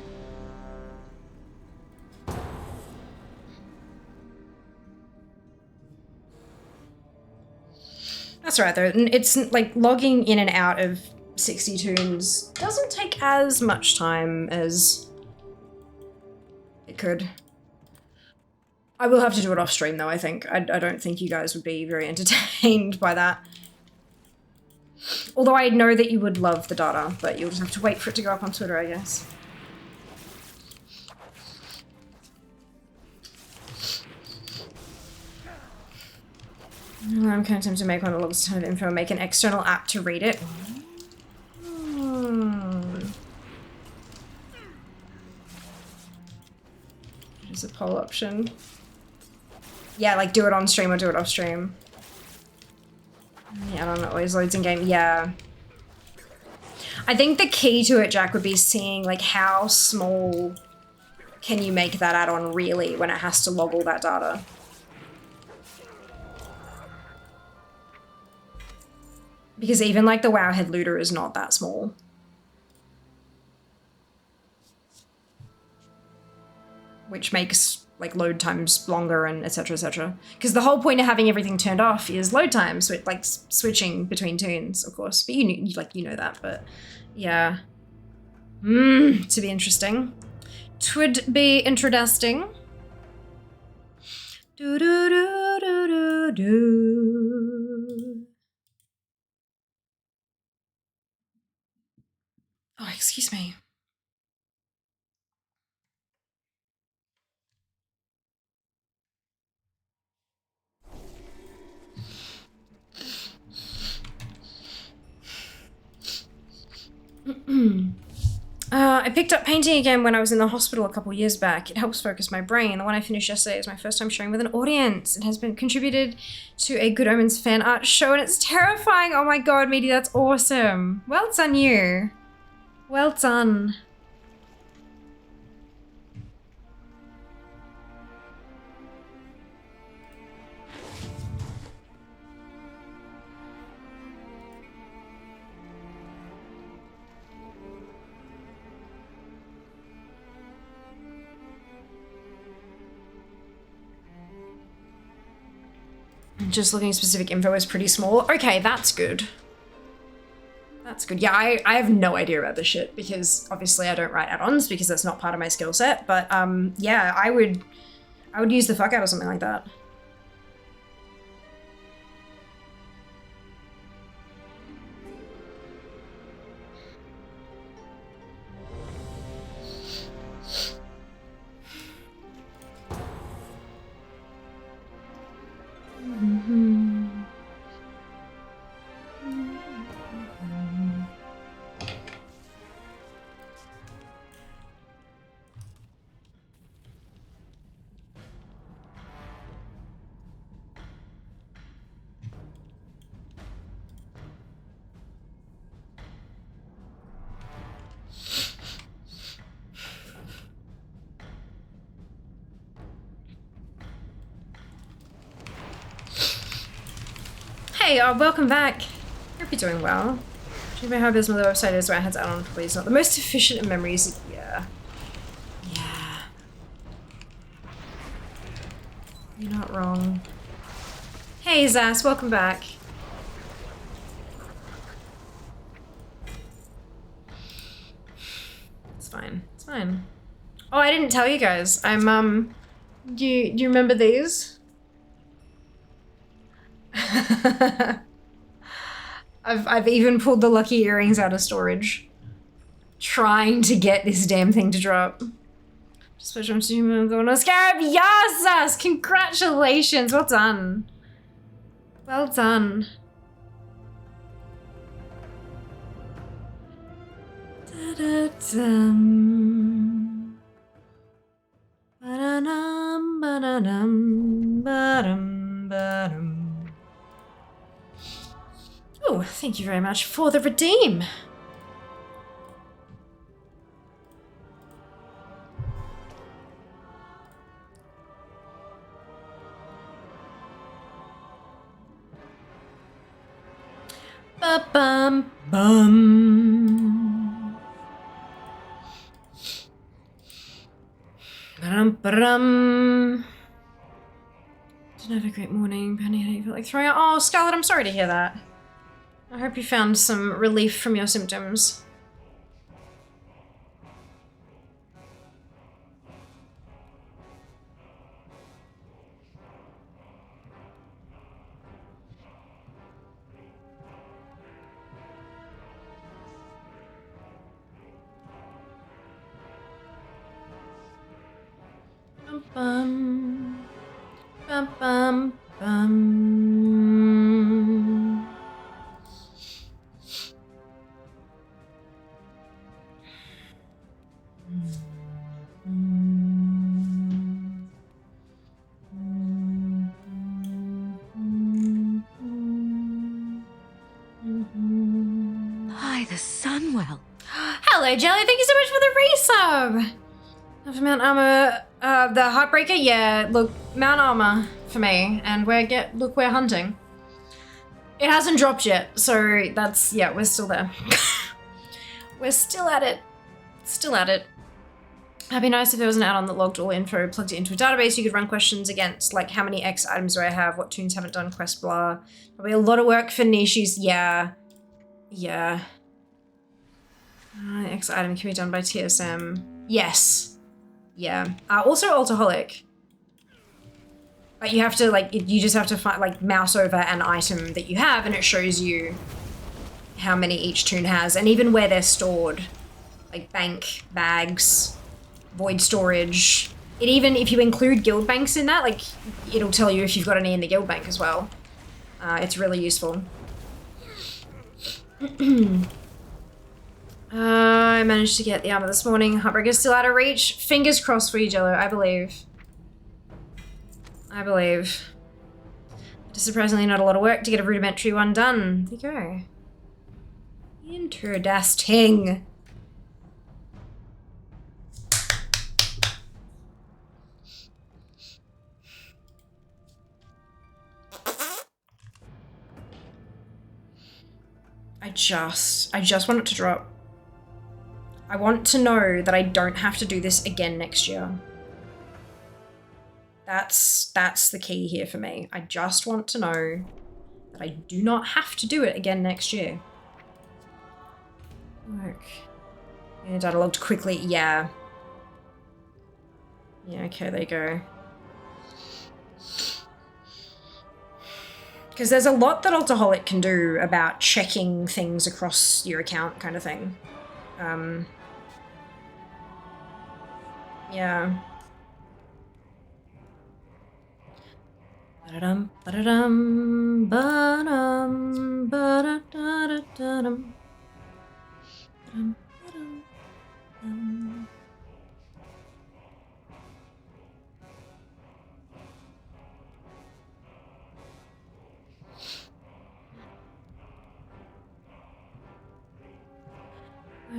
That's right though, it's like logging in and out of 60 toons doesn't take as much time as it could. I will have to do it off stream though, I think. I don't think you guys would be very entertained by that. Although I know that you would love the data, but you'll just have to wait for it to go up on Twitter, I guess. I'm kind of tempted to make one that logs a ton of info and make an external app to read it. There's a poll option. Yeah, like do it on stream or do it off stream. Yeah, I don't know, always loads in game. Yeah. I think the key to it, Jack, would be seeing like how small can you make that add-on really when it has to log all that data. Because even like the Wowhead looter is not that small. Which makes like load times longer and etc, etc. Because the whole point of having everything turned off is load times, so it, like switching between toons, of course. But you know that, but yeah. To be interesting. Twould be interesting. Do do do do do do. Oh, excuse me. I picked up painting again when I was in the hospital a couple years back. It helps focus my brain. The one I finished yesterday is my first time showing with an audience. It has been contributed to a Good Omens fan art show and it's terrifying. Oh my god, Meaty, that's awesome. Well done, you. Well done. Just looking at specific info is pretty small. Okay, that's good. That's good. Yeah, I have no idea about this shit because obviously I don't write add-ons because that's not part of my skill set. But yeah, I would use the fuck out of something like that. Hey, welcome back. Hope you're doing well. Check out how abysmal the website is where I had to add on probably is not the most efficient of memories. Yeah. Yeah. You're not wrong. Hey, Zas, welcome back. It's fine. It's fine. Oh, I didn't tell you guys. I'm, do you remember these? I've even pulled the lucky earrings out of storage. Trying to get this damn thing to drop. Just switch on to going on Scarab. Yes! Congratulations! Well done. Well done. Da-da-dum. Ba-da-dum, ba-da-dum, ba-dum, ba-dum. Oh, thank you very much for the redeem. Ba-bum, bum. Ba-dum, ba-dum. Didn't have a great morning. Penny headache, felt like throwing out. Oh, Scarlett, I'm sorry to hear that. I hope you found some relief from your symptoms. Bum bum bum bum bum. By the Sunwell. Hello, Jelly. Thank you so much for the resub. After Mount Armor, the Heartbreaker. Yeah, look, Mount Armor for me, and we're hunting. It hasn't dropped yet, so that's yeah, we're still there. We're still at it. Still at it. It'd be nice if there was an add-on that logged all info, plugged it into a database. You could run questions against, like, how many X items do I have? What tunes haven't done? Quest blah. Probably a lot of work for niches. Yeah. Yeah. X item can be done by TSM. Yes. Yeah. Also Alcoholic. But you have to, like, you just have to find, like, mouse over an item that you have and it shows you how many each tune has and even where they're stored. Like bank, bags, void storage. It even, if you include guild banks in that, like, it'll tell you if you've got any in the guild bank as well. It's really useful. I managed to get the armor this morning. Heartbreaker's still out of reach. Fingers crossed for you, Jello. I believe. I believe. Just surprisingly not a lot of work to get a rudimentary one done. There you go. Interesting. I just want it to drop. I want to know that I don't have to do this again next year. That's the key here for me. I just want to know that I do not have to do it again next year. Look. And data logged quickly. Yeah. Yeah, okay, there you go. Because there's a lot that Alcoholic can do about checking things across your account kind of thing. Yeah. Ba-da-dum, ba-da-dum, ba-dum, ba-da-da-da-da-dum. Ba-dum, ba-dum, ba-dum.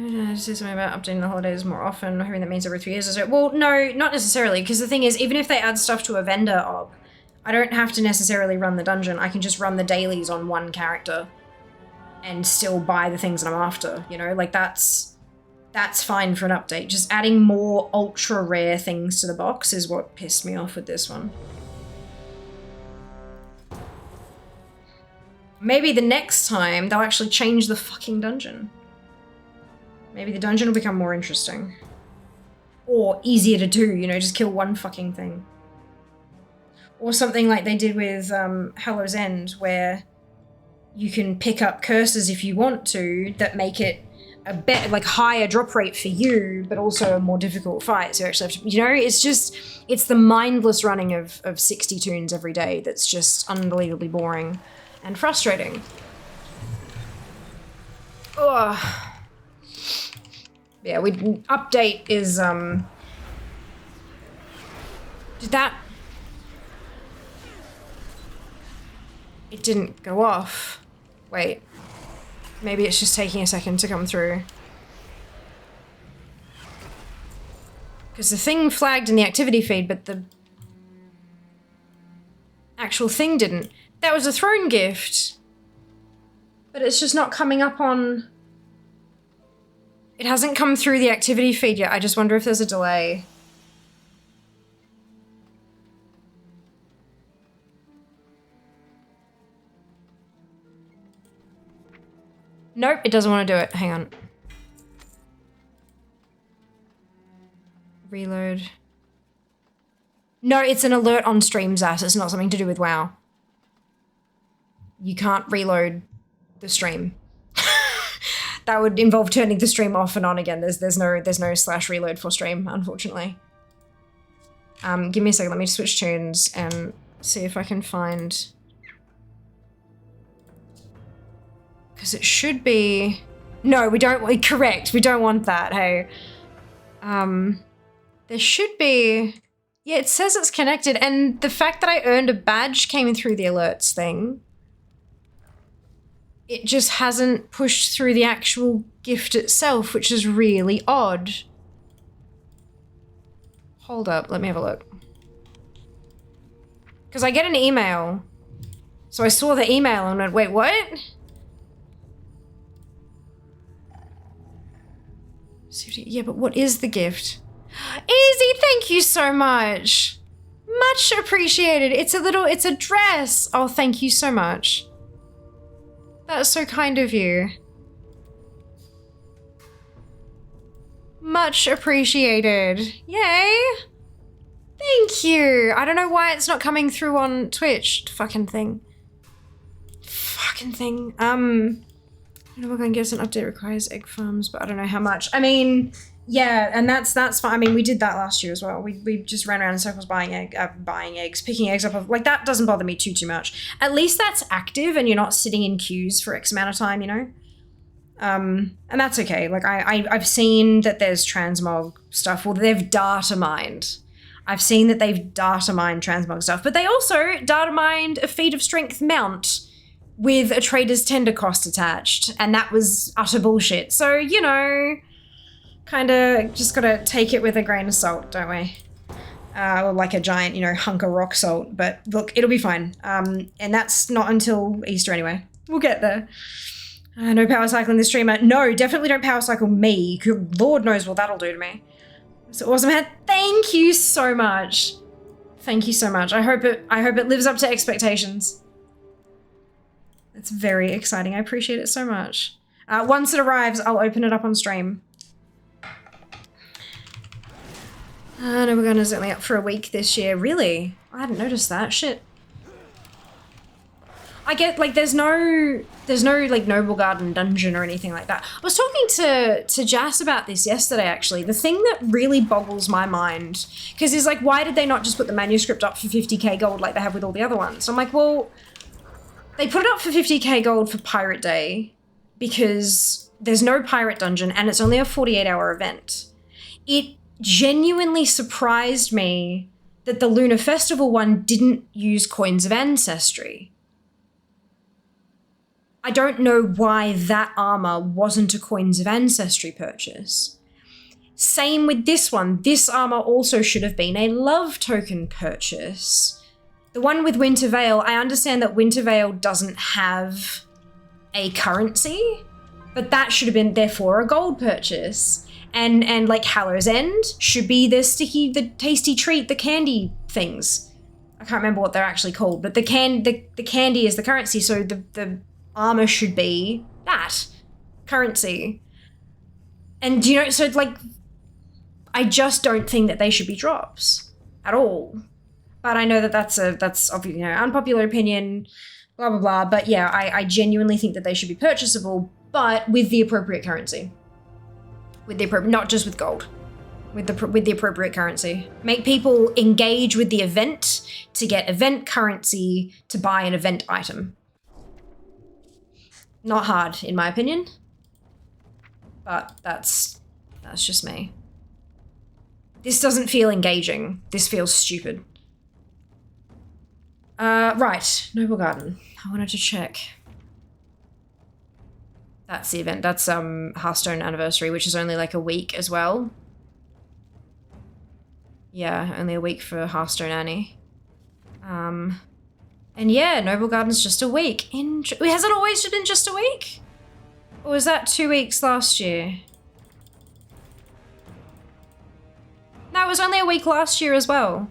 I say something about updating the holidays more often, hoping that means every 3 years or so. Well, no, not necessarily, because the thing is, even if they add stuff to a vendor op, I don't have to necessarily run the dungeon. I can just run the dailies on one character and still buy the things that I'm after, you know? Like, that's fine for an update. Just adding more ultra rare things to the box is what pissed me off with this one. Maybe the next time they'll actually change the fucking dungeon. Maybe the dungeon will become more interesting. Or easier to do, you know, just kill one fucking thing. Or something like they did with Hallow's End, where you can pick up curses if you want to, that make it a bit like higher drop rate for you, but also a more difficult fight. So you actually have to, you know, it's the mindless running of 60 tunes every day that's just unbelievably boring and frustrating. Ugh. Yeah, update is, did that, it didn't go off. Wait, maybe it's just taking a second to come through. Because the thing flagged in the activity feed, but the actual thing didn't. That was a throne gift, but it's just not coming up on... It hasn't come through the activity feed yet. I just wonder if there's a delay. Nope, it doesn't want to do it. Hang on. Reload. No, it's an alert on streams ass. It's not something to do with WoW. You can't reload the stream. That would involve turning the stream off and on again. There's no /reload for stream, unfortunately. Give me a second, let me switch tunes and see if I can find... Because it should be... No, we don't, correct, we don't want that, hey. There should be... Yeah, it says it's connected, and the fact that I earned a badge came through the alerts thing. It just hasn't pushed through the actual gift itself, which is really odd. Hold up, let me have a look. Because I get an email. So I saw the email and went, wait, what? Yeah, but what is the gift? Easy, thank you so much. Much appreciated. It's a dress. Oh, thank you so much. That's so kind of you. Much appreciated. Yay. Thank you. I don't know why it's not coming through on Twitch. Fucking thing. Fucking thing. I know we're going to get an update requires egg farms, but I don't know how much. I mean, yeah, and that's fine. I mean, we did that last year as well. We just ran around in circles buying eggs, picking eggs up of, like, that doesn't bother me too much. At least that's active and you're not sitting in queues for X amount of time, you know? And that's okay. Like, I've seen that there's transmog stuff, or they've data mined. I've seen that they've data mined transmog stuff, but they also data mined a feat of strength mount with a trader's tender cost attached, and that was utter bullshit. So, you know, kind of just gotta take it with a grain of salt, don't we? Or like a giant, you know, hunk of rock salt. But look, it'll be fine. And that's not until Easter anyway. We'll get there. No power cycling the streamer. No, definitely don't power cycle me. Lord knows what that'll do to me. So awesome, man. Thank you so much. Thank you so much. I hope it lives up to expectations. It's very exciting. I appreciate it so much. Once it arrives, I'll open it up on stream. Noble Gardener's only up for a week this year. Really? I hadn't noticed that. Shit. I get, like, there's no like Noble Garden dungeon or anything like that. I was talking to Jas about this yesterday, actually. The thing that really boggles my mind, because it's like, why did they not just put the manuscript up for 50k gold like they have with all the other ones? So I'm like, well, they put it up for 50k gold for Pirate Day because there's no pirate dungeon and it's only a 48-hour event. It genuinely surprised me that the Lunar Festival one didn't use Coins of Ancestry. I don't know why that armor wasn't a Coins of Ancestry purchase. Same with this one. This armor also should have been a love token purchase. The one with Winter Veil, I understand that Winter Veil doesn't have a currency, but that should have been therefore a gold purchase. And like Hallow's End should be the tasty treat, the candy things. I can't remember what they're actually called, but the candy is the currency, so the armor should be that currency. And you know, so like, I just don't think that they should be drops at all. But I know that that's obviously, you know, unpopular opinion, blah blah blah. But yeah, I genuinely think that they should be purchasable, but with the appropriate currency, not just with gold, with the appropriate currency. Make people engage with the event to get event currency to buy an event item. Not hard, in my opinion, but that's just me. This doesn't feel engaging. This feels stupid. Right, Noble Garden. I wanted to check. That's the event. That's Hearthstone Anniversary, which is only like a week as well. Yeah, only a week for Hearthstone Annie. And yeah, Noble Garden's just a week. Has it always been just a week? Or was that 2 weeks last year? No, it was only a week last year as well.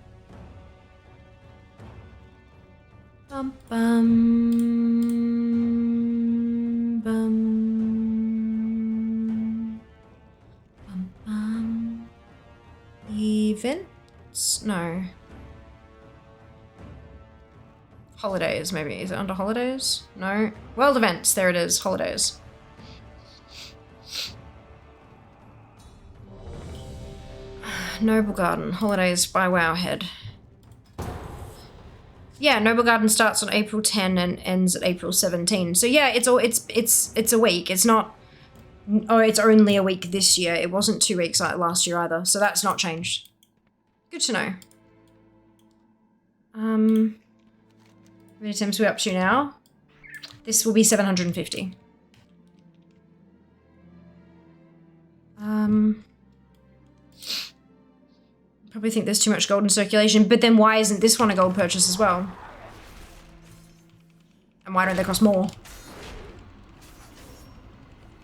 Bum bum bum bum bum. Events? No. Holidays, maybe. Is it under holidays? No. World events. There it is. Holidays. Noble Garden. Holidays by Wowhead. Yeah, Noble Garden starts on April 10 and ends at April 17. So yeah, it's a week. It's not. Oh, it's only a week this year. It wasn't 2 weeks like last year either. So that's not changed. Good to know. How many attempts are we up to now? This will be 750. Probably think there's too much gold in circulation, but then why isn't this one a gold purchase as well? And why don't they cost more?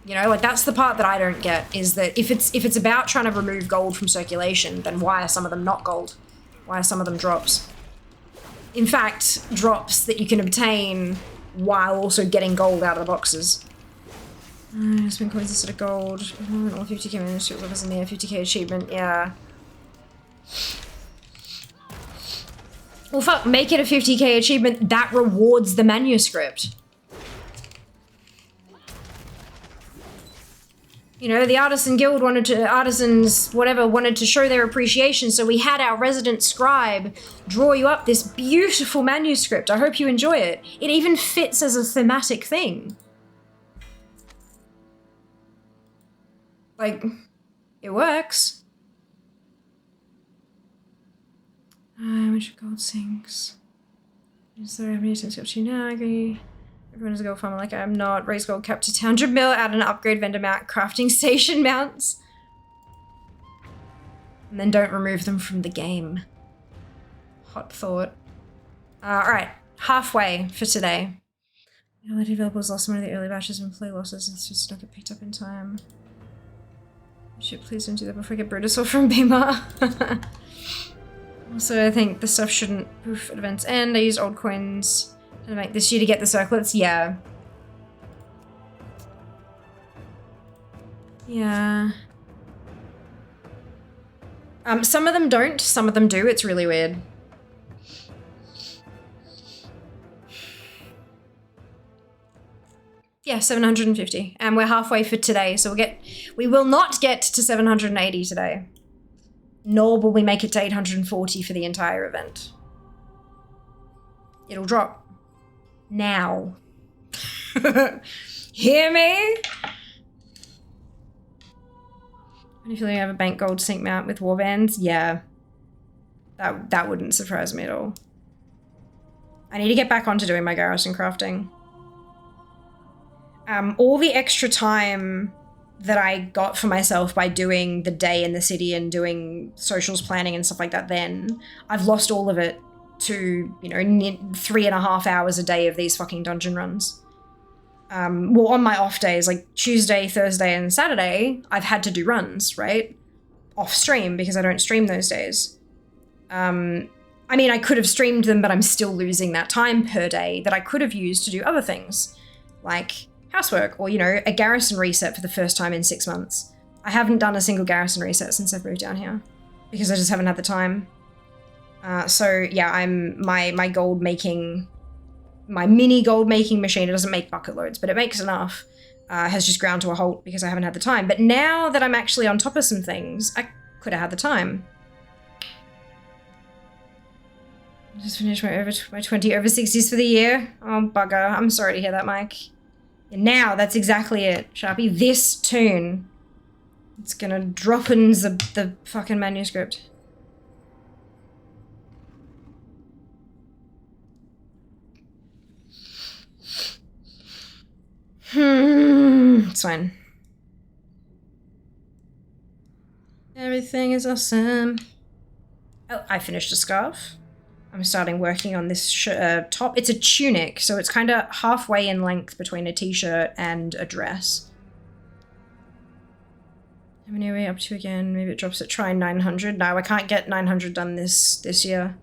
You know, like that's the part that I don't get, is that if it's about trying to remove gold from circulation, then why are some of them not gold? Why are some of them drops? In fact, drops that you can obtain while also getting gold out of the boxes. Spend coins instead of gold. All 50k manuscript levels in there, 50k achievement, yeah. Well, fuck, make it a 50k achievement that rewards the manuscript. You know, the Artisan Guild wanted to show their appreciation, so we had our resident scribe draw you up this beautiful manuscript. I hope you enjoy it. It even fits as a thematic thing. Like, it works. Which gold sinks? Is there any sinks up to now? I agree. Everyone is a gold farmer like I am not. Raise gold cap to 100 mil, add an upgrade vendor mount, crafting station mounts. And then don't remove them from the game. Hot thought. Alright, halfway for today. The developers lost one of the early batches and play losses. It's just not get picked up in time. Shit, please don't do that before I get Brutus off from Beamer. Also, I think the stuff shouldn't poof at events end. I used old coins to make this year to get the circlets. Yeah. Yeah. Some of them don't, some of them do. It's really weird. Yeah, 750. And we're halfway for today, so we will not get to 780 today. Nor will we make it to 840 for the entire event. It'll drop. Now. Hear me? I feel like I have a bank gold sync mount with warbands. Yeah. That wouldn't surprise me at all. I need to get back onto doing my garrison crafting. All the extra time that I got for myself by doing the day in the city and doing socials planning and stuff like that then, I've lost all of it to, you know, 3.5 hours a day of these fucking dungeon runs. Well, on my off days, like Tuesday, Thursday, and Saturday, I've had to do runs, right? Off stream, because I don't stream those days. I mean, I could have streamed them, but I'm still losing that time per day that I could have used to do other things, like housework, or, you know, a garrison reset for the first time in 6 months. I haven't done a single garrison reset since I've moved down here, because I just haven't had the time. So yeah, my gold making, my mini gold making machine, it doesn't make bucket loads, but it makes enough, has just ground to a halt because I haven't had the time. But now that I'm actually on top of some things, I could have had the time. I just finished my 20 over 60s for the year. Oh, bugger. I'm sorry to hear that, Mike. And now, that's exactly it, Sharpie. This tune. It's gonna drop in the fucking manuscript. It's fine. Everything is awesome. Oh, I finished a scarf. I'm starting working on this top. It's a tunic, so it's kind of halfway in length between a t-shirt and a dress. How many are we up to again? Maybe it drops at try 900. No, I can't get 900 done this year.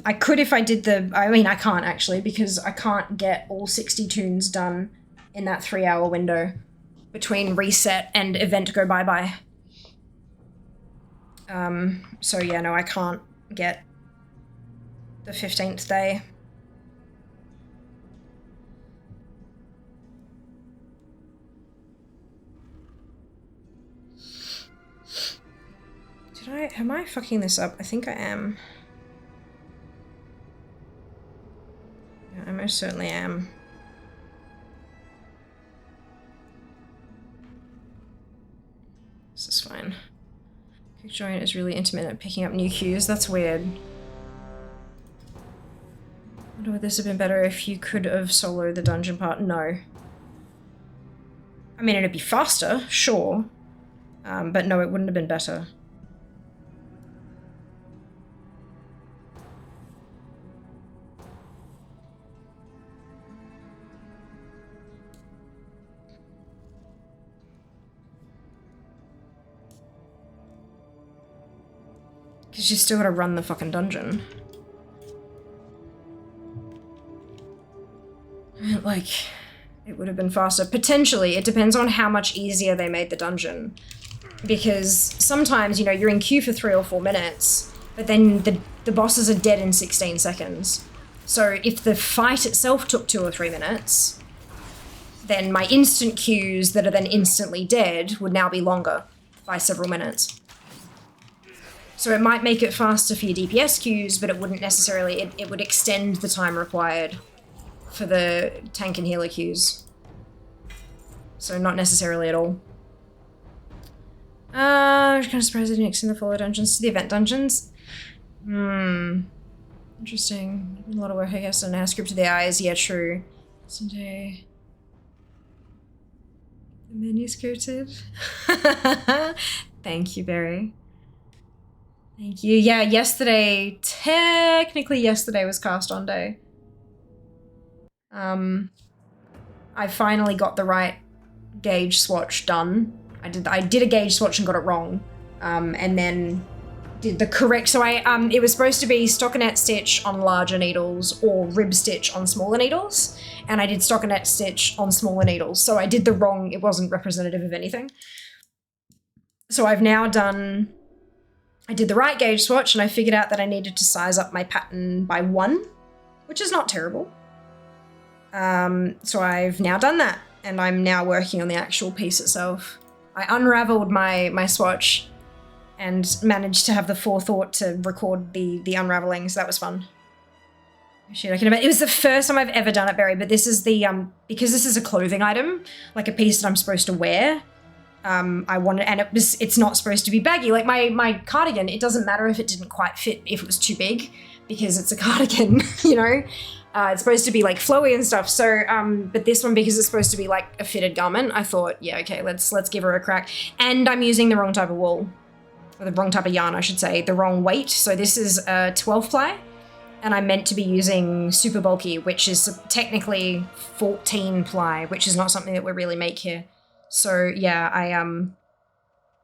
I could if I did I mean, I can't actually, because I can't get all 60 tunes done in that 3-hour window between reset and event go bye-bye. So yeah, no, I can't get the 15th day. Am I fucking this up? I think I am. Yeah, I most certainly am. This is fine. Quick join is really intimate at picking up new cues. That's weird. I wonder would this have been better if you could have soloed the dungeon part? No. I mean, it'd be faster, sure. But no, it wouldn't have been better. Because you still gotta run the fucking dungeon. Like, it would have been faster. Potentially, it depends on how much easier they made the dungeon. Because sometimes, you know, you're in queue for 3 or 4 minutes, but then the bosses are dead in 16 seconds. So if the fight itself took 2 or 3 minutes, then my instant queues that are then instantly dead would now be longer by several minutes. So it might make it faster for your DPS queues, but it wouldn't necessarily, it would extend the time required for the tank and healer queues. So not necessarily at all. I was kind of surprised I didn't extend the follow dungeons to the event dungeons. Interesting. A lot of work, I guess, on our script of the eyes. Yeah, true. Someday. The menu's coated. Thank you, Barry. Thank you. Yeah, yesterday, technically yesterday was cast on day. I finally got the right gauge swatch done I did a gauge swatch and got it wrong, and then did the correct. So it was supposed to be stockinette stitch on larger needles or rib stitch on smaller needles, and I did stockinette stitch on smaller needles. So I did the wrong. It wasn't representative of anything. So I've now done. I did the right gauge swatch, and I figured out that I needed to size up my pattern by 1, which is not terrible. So I've now done that, and I'm now working on the actual piece itself. I unraveled my swatch and managed to have the forethought to record the unraveling, so that was fun. Shit, it was the first time I've ever done it, Barry, but this is the, because this is a clothing item, like a piece that I'm supposed to wear, I wanted, and it's not supposed to be baggy. Like my cardigan, it doesn't matter if it didn't quite fit, if it was too big, because it's a cardigan, you know? It's supposed to be like flowy and stuff. So, but this one, because it's supposed to be like a fitted garment, I thought, yeah, okay, let's give her a crack. And I'm using the wrong type of wool, or the wrong type of yarn, I should say, the wrong weight. So this is a 12 ply, and I'm meant to be using super bulky, which is technically 14 ply, which is not something that we really make here. So yeah,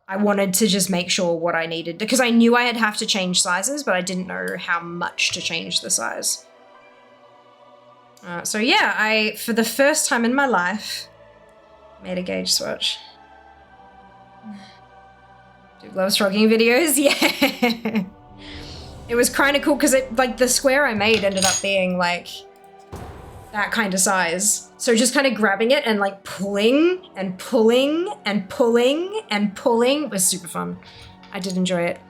I wanted to just make sure what I needed, because I knew I'd have to change sizes, but I didn't know how much to change the size. So yeah, for the first time in my life, made a gauge swatch. Dude loves frogging videos, yeah. It was kind of cool because like the square I made ended up being like that kind of size. So just kind of grabbing it and like pulling and pulling and pulling and pulling was super fun. I did enjoy it.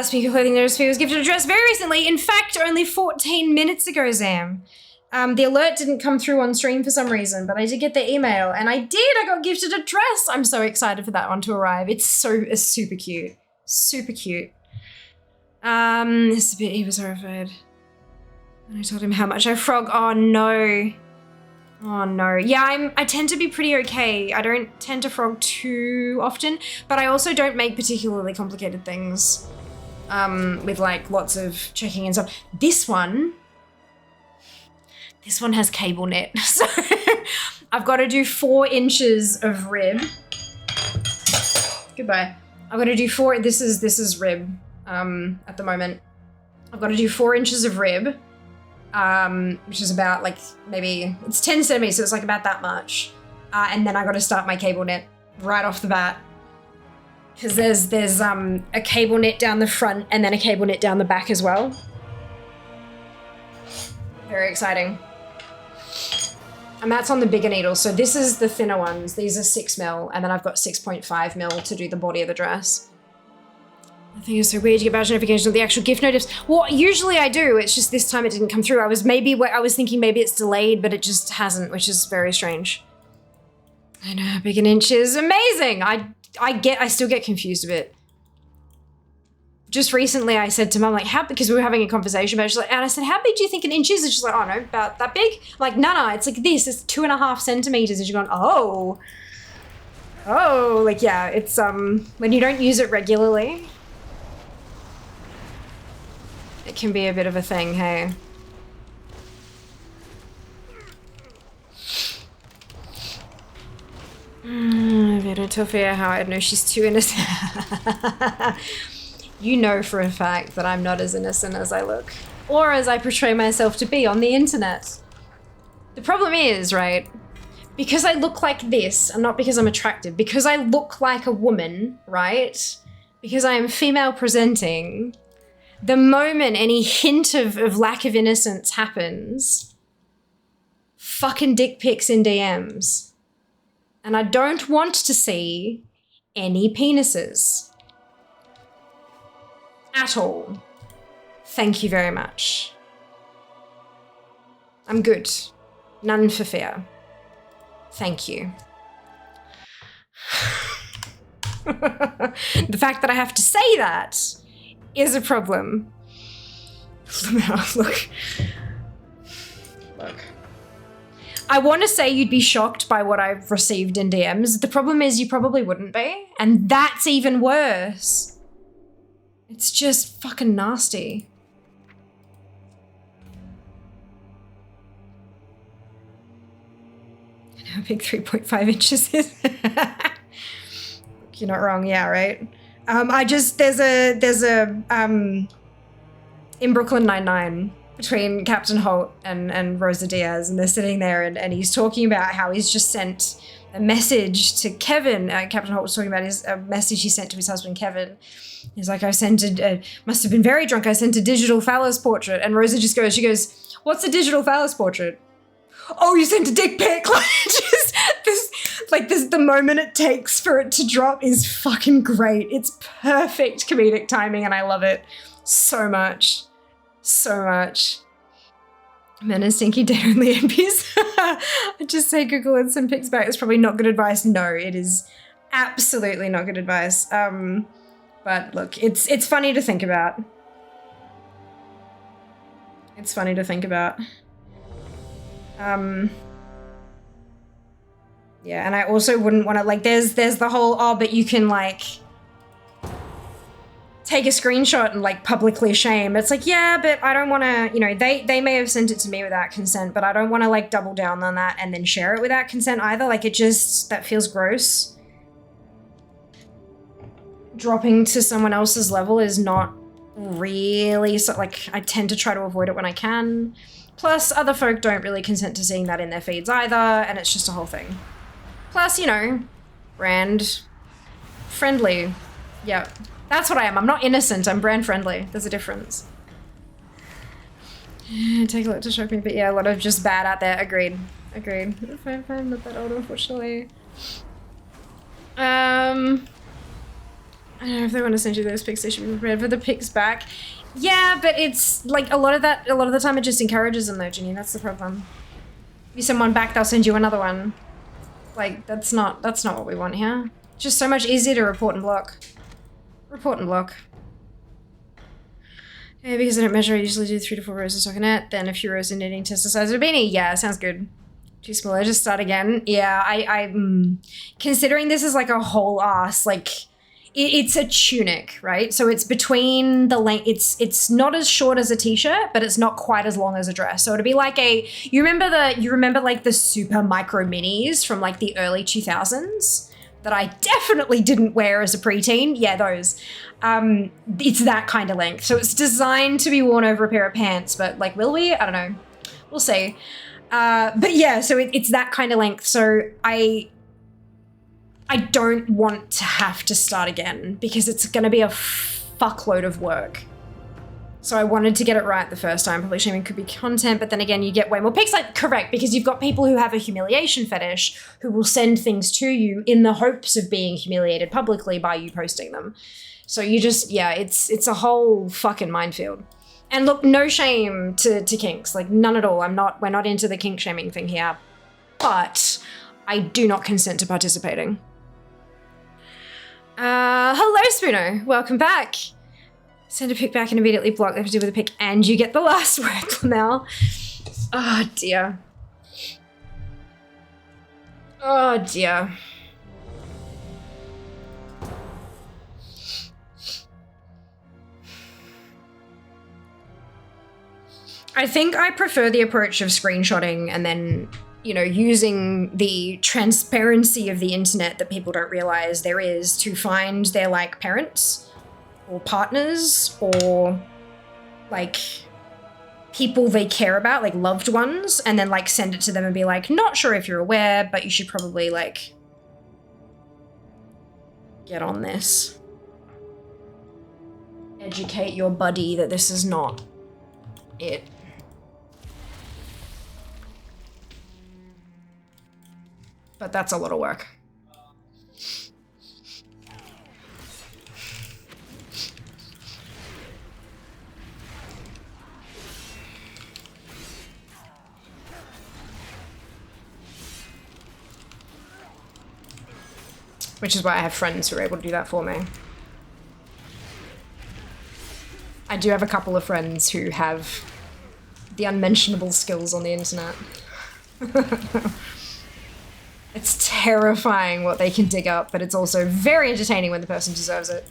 Speaking of clothing, Nurse was gifted a dress very recently. In fact, only 14 minutes ago, Zam. The alert didn't come through on stream for some reason, but I did get the email, and I got gifted a dress. I'm so excited for that one to arrive. It's super cute. Super cute. He was horrified. And I told him how much I frog. Oh no. Oh no. Yeah, I tend to be pretty okay. I don't tend to frog too often, but I also don't make particularly complicated things with like lots of checking and stuff. This one has cable knit. So I've got to do 4 inches of rib. Goodbye. I've got to do 4, this is rib at the moment. I've got to do 4 inches of rib. Which is about like maybe it's 10 centimeters, so it's like about that much. And then I got to start my cable knit right off the bat, because there's a cable knit down the front and then a cable knit down the back as well. Very exciting. And that's on the bigger needles. So this is the thinner ones. These are 6 mil, and then I've got 6.5 mil to do the body of the dress. I think it's so weird to get badge notifications on the actual gift notice. Well, usually I do. It's just this time it didn't come through. I was thinking maybe it's delayed, but it just hasn't, which is very strange. I know how big an inch is. Amazing. I still get confused a bit. Just recently I said to Mum, like, because we were having a conversation about it, she's like, and I said, how big do you think an inch is? And she's like, oh no, about that big. I'm like, no, it's like this. It's 2.5 centimeters. And she's going, oh, like, yeah, it's when you don't use it regularly, it can be a bit of a thing, hey? I don't tell Fia how I know she's too innocent. You know for a fact that I'm not as innocent as I look, or as I portray myself to be on the internet. The problem is, right, because I look like this, and not because I'm attractive, because I look like a woman, right? Because I am female presenting, the moment any hint of lack of innocence happens, fucking dick pics in DMs. And I don't want to see any penises. At all. Thank you very much. I'm good. None for fear. Thank you. The fact that I have to say that is a problem. Look. I want to say you'd be shocked by what I've received in DMs. The problem is you probably wouldn't be, and that's even worse. It's just fucking nasty. I know how big 3.5 inches is. You're not wrong, yeah, right? There's a in Brooklyn Nine-Nine between Captain Holt and Rosa Diaz, and they're sitting there and he's talking about how he's just sent a message to Kevin. Captain Holt was talking about a message he sent to his husband, Kevin. He's like, must have been very drunk. I sent a digital phallus portrait. And Rosa just goes, what's a digital phallus portrait? Oh, you sent a dick pic. The moment it takes for it to drop is fucking great. It's perfect comedic timing and I love it so much. So much. Men and stinky dead only MPs. I just say Google and send pics back. It's probably not good advice. No, it is absolutely not good advice. But look, it's funny to think about. It's funny to think about. Yeah, and I also wouldn't want to, like, there's the whole, oh, but you can, like, take a screenshot and, like, publicly shame. It's like, yeah, but I don't want to, you know, they may have sent it to me without consent, but I don't want to, like, double down on that and then share it without consent either. Like, that feels gross. Dropping to someone else's level is not really, so, like, I tend to try to avoid it when I can. Plus, other folk don't really consent to seeing that in their feeds either, and it's just a whole thing. Plus, you know, brand friendly. Yeah, that's what I am. I'm not innocent, I'm brand friendly. There's a difference. Take a look to shock me, but yeah, a lot of just bad out there. Agreed. I'm not that old, unfortunately. I don't know if they want to send you those pics, they should be prepared for the pics back. Yeah, but it's like a lot of the time it just encourages them though, Ginny. That's the problem. If you send one back, they'll send you another one. Like, that's not what we want here. It's just so much easier to report and block. Report and block. Yeah, because I don't measure, I usually do 3 to 4 rows of stockinette, then a few rows of knitting test the size of a beanie. Yeah, sounds good. Too small, I just start again. Yeah, I'm considering this is like a whole ass, like, it's a tunic, right? So it's between the length, it's not as short as a t-shirt, but it's not quite as long as a dress. So it'd be like you remember like the super micro minis from like the early 2000s that I definitely didn't wear as a preteen? Yeah, those. It's that kind of length. So it's designed to be worn over a pair of pants, but like, will we? I don't know. We'll see. But yeah, so it's that kind of length. So I don't want to have to start again because it's going to be a fuckload of work. So I wanted to get it right the first time. Probably shaming could be content, but then again, you get way more pics. Like, correct, because you've got people who have a humiliation fetish who will send things to you in the hopes of being humiliated publicly by you posting them. So you just, yeah, it's a whole fucking minefield. And look, no shame to kinks, like none at all. We're not into the kink shaming thing here, but I do not consent to participating. Hello, Spoono. Welcome back. Send a pic back and immediately block. They have to do with a pic and you get the last word now. Oh, dear. Oh, dear. I think I prefer the approach of screenshotting and then, you know, using the transparency of the internet that people don't realize there is to find their, like, parents or partners or, like, people they care about, like loved ones, and then, like, send it to them and be like, not sure if you're aware, but you should probably, like, get on this. Educate your buddy that this is not it. But that's a lot of work. Which is why I have friends who are able to do that for me. I do have a couple of friends who have the unmentionable skills on the internet. It's terrifying what they can dig up, but it's also very entertaining when the person deserves it.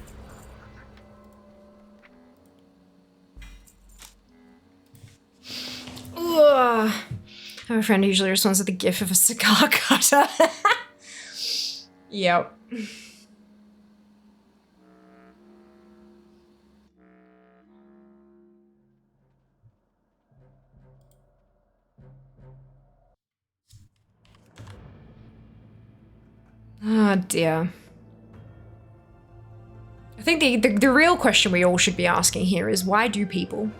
Ugh. I have a friend who usually responds with a gif of a cigar cutter. Yep. Oh dear. I think the real question we all should be asking here is, why do people?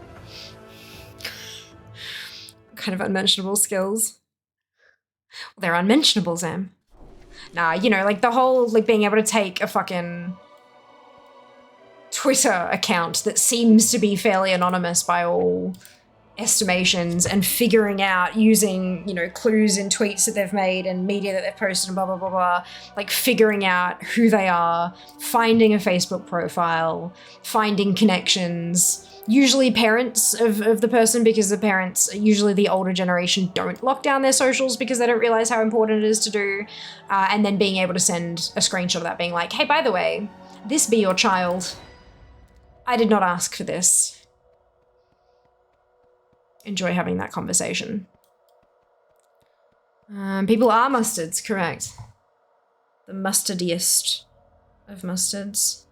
Kind of unmentionable skills. Well, they're unmentionable, Zam. Nah, you know, like the whole, like being able to take a fucking Twitter account that seems to be fairly anonymous by all estimations and figuring out using, you know, clues in tweets that they've made and media that they've posted and blah, blah, blah, blah, like figuring out who they are, finding a Facebook profile, finding connections, usually parents of the person, because the parents, usually the older generation, don't lock down their socials because they don't realize how important it is to do, and then being able to send a screenshot of that being like, hey, by the way, this be your child. I did not ask for this. Enjoy having that conversation. People are mustards, correct. The mustardiest of mustards.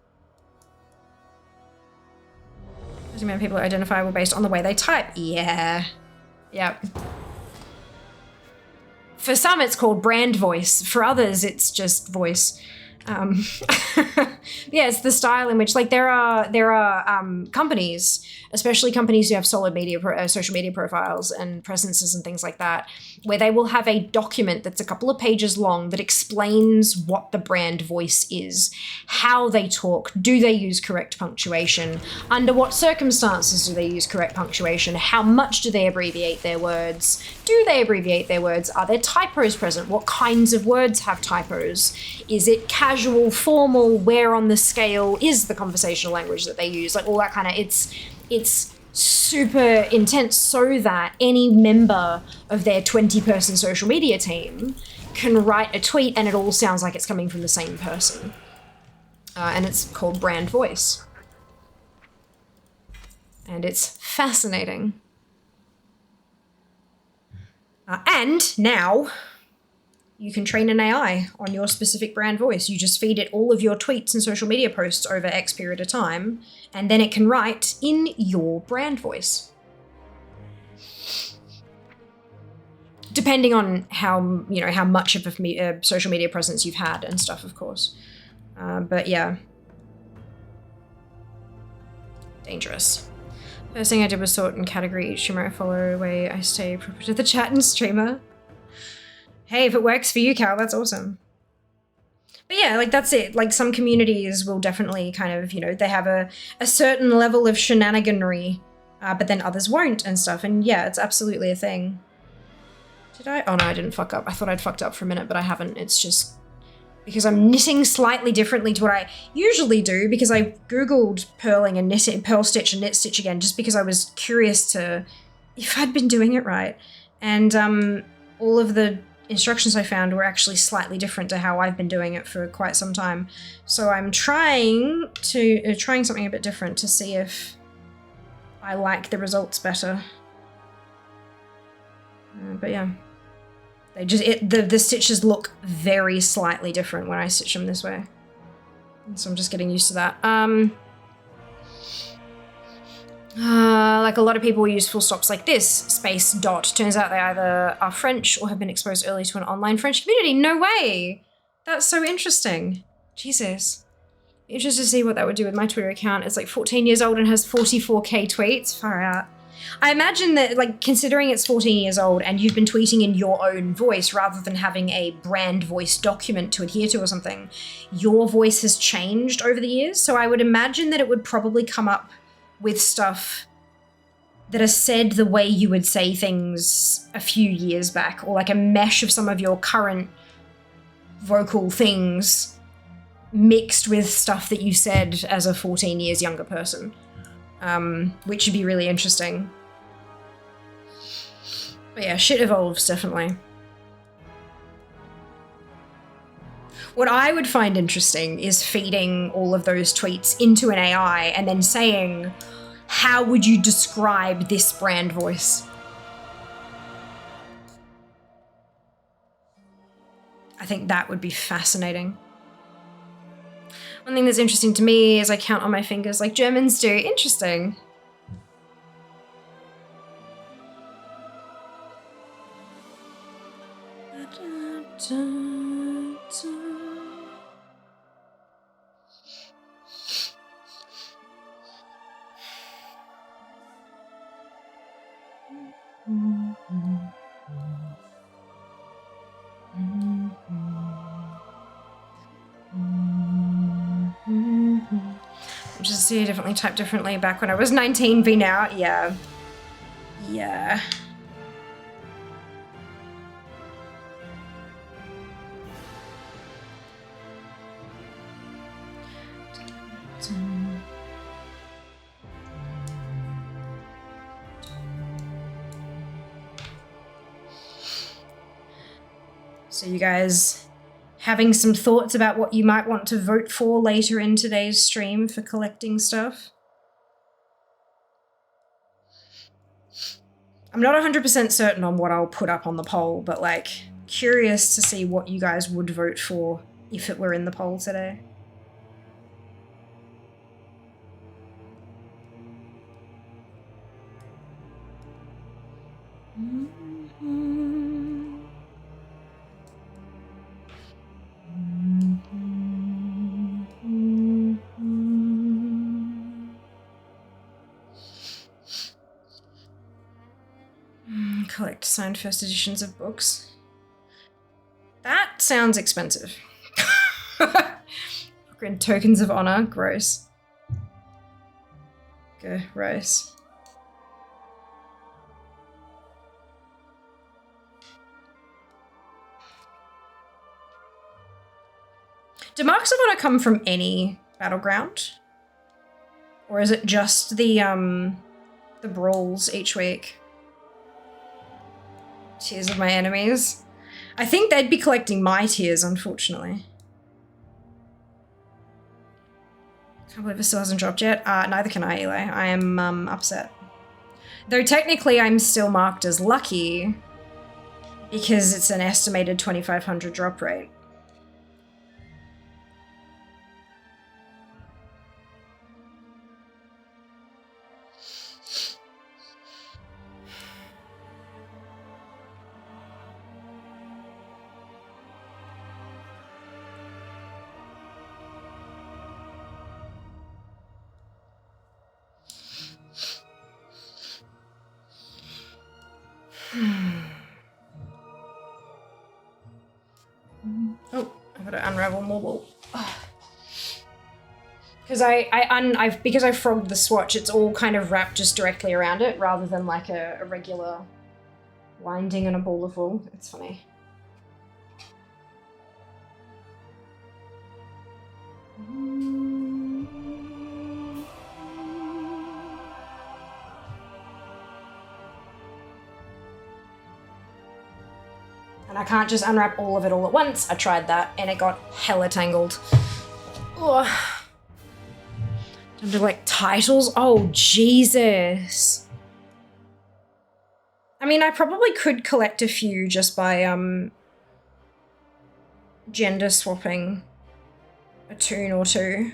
People are identifiable based on the way they type. Yeah. Yep. For some, it's called brand voice. For others, it's just voice. Yeah, it's the style in which, like, there are companies, especially companies who have solid media, social media profiles and presences and things like that, where they will have a document that's a couple of pages long that explains what the brand voice is, how they talk, do they use correct punctuation, under what circumstances do they use correct punctuation, how much do they abbreviate their words, do they abbreviate their words, are there typos present, what kinds of words have typos, is it casual, formal, where on the scale is the conversational language that they use, like all that kind of, it's super intense, so that any member of their 20-person social media team can write a tweet and it all sounds like it's coming from the same person. And it's called brand voice. And it's fascinating. And now you can train an AI on your specific brand voice. You just feed it all of your tweets and social media posts over X period of time, and then it can write in your brand voice. Depending on how, you know, how much of a social media presence you've had and stuff, of course. But yeah. Dangerous. First thing I did was sort and category each streamer I follow, way I stay proper to the chat and streamer. Hey, if it works for you, Cal, that's awesome. But yeah, like, that's it. Like, some communities will definitely kind of, you know, they have a certain level of shenaniganry, but then others won't and stuff. And yeah, it's absolutely a thing. Did I? Oh no, I didn't fuck up. I thought I'd fucked up for a minute, but I haven't. It's just because I'm knitting slightly differently to what I usually do, because I Googled purling and knitting, purl stitch and knit stitch again, just because I was curious to if I'd been doing it right. And all of the instructions I found were actually slightly different to how I've been doing it for quite some time. So I'm trying something a bit different to see if I like the results better. But yeah, they just the stitches look very slightly different when I stitch them this way. So I'm just getting used to that. Like a lot of people use full stops like this, space, dot. Turns out they either are French or have been exposed early to an online French community. No way! That's so interesting. Jesus. Interested to see what that would do with my Twitter account. It's like 14 years old and has 44k tweets. Far out. I imagine that, like, considering it's 14 years old and you've been tweeting in your own voice rather than having a brand voice document to adhere to or something, your voice has changed over the years. So I would imagine that it would probably come up with stuff that are said the way you would say things a few years back, or like a mesh of some of your current vocal things mixed with stuff that you said as a 14 years younger person, which would be really interesting. But yeah, shit evolves, definitely. What I would find interesting is feeding all of those tweets into an AI and then saying, how would you describe this brand voice? I think that would be fascinating. One thing that's interesting to me is I count on my fingers like Germans do. Interesting. Just see, definitely typed differently back when I was 19 v now. Yeah. Yeah. So you guys having some thoughts about what you might want to vote for later in today's stream for collecting stuff? I'm not 100% certain on what I'll put up on the poll, but like curious to see what you guys would vote for if it were in the poll today. Collect signed first editions of books. That sounds expensive. Grid tokens of honor, gross. Gross. Do marks of honor come from any battleground? Or is it just the brawls each week? Tears of my enemies. I think they'd be collecting my tears, unfortunately. Can't believe it still hasn't dropped yet. Neither can I, Eli. I am upset. Though technically I'm still marked as lucky because it's an estimated 2,500 drop rate. Oh, I've got to unravel more wool. Because because I frogged the swatch, it's all kind of wrapped just directly around it rather than like a regular winding in a ball of wool. It's funny. And I can't just unwrap all of it all at once. I tried that and it got hella tangled. Ugh. Time to like titles. Oh, Jesus. I mean, I probably could collect a few just by gender swapping a toon or two.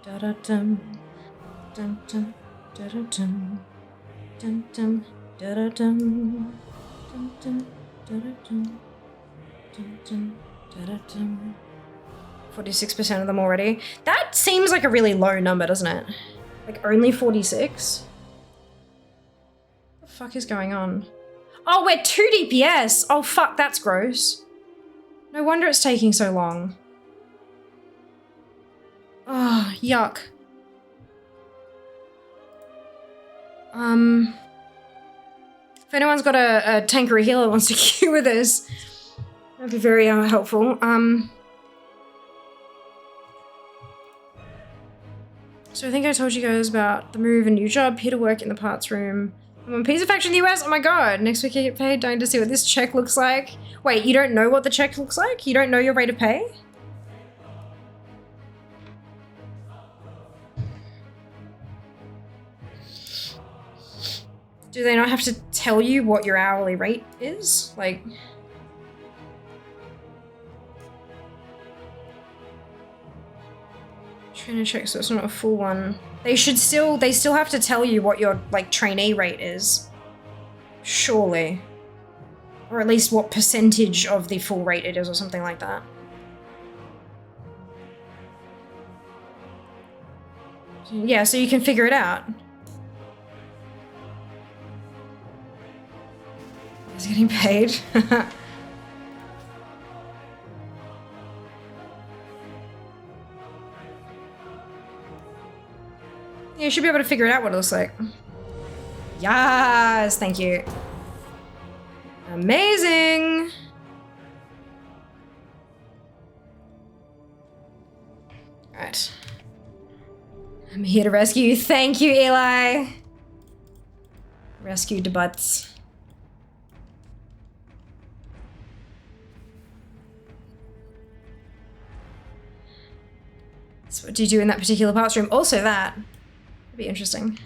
Da-da-dum, dum-dum, da-da-dum, dum-dum, da-da-dum, dum-dum, da-da-dum, dum-dum, da-da-dum. 46% of them already. That seems like a really low number, doesn't it? Like only 46? What the fuck is going on? Oh, we're 2 DPS! Oh fuck, that's gross. No wonder it's taking so long. Oh, yuck. If anyone's got a tank or a healer that wants to queue with us, that'd be very helpful. So I think I told you guys about the move, a new job, here to work in the parts room. I'm on Pizza Factory in the US, oh my god, next week I get paid, dying to see what this check looks like. Wait, you don't know what the check looks like? You don't know your rate of pay? Do they not have to tell you what your hourly rate is? Like... Trying to check so it's not a full one. They still have to tell you what your, like, trainee rate is. Surely. Or at least what percentage of the full rate it is or something like that. Yeah, so you can figure it out. He's getting paid. Yeah, you should be able to figure it out what it looks like. Yes, thank you. Amazing. Alright. I'm here to rescue you. Thank you, Eli. Rescue the butts. So what do you do in that particular parts room? Also that. That'd be interesting.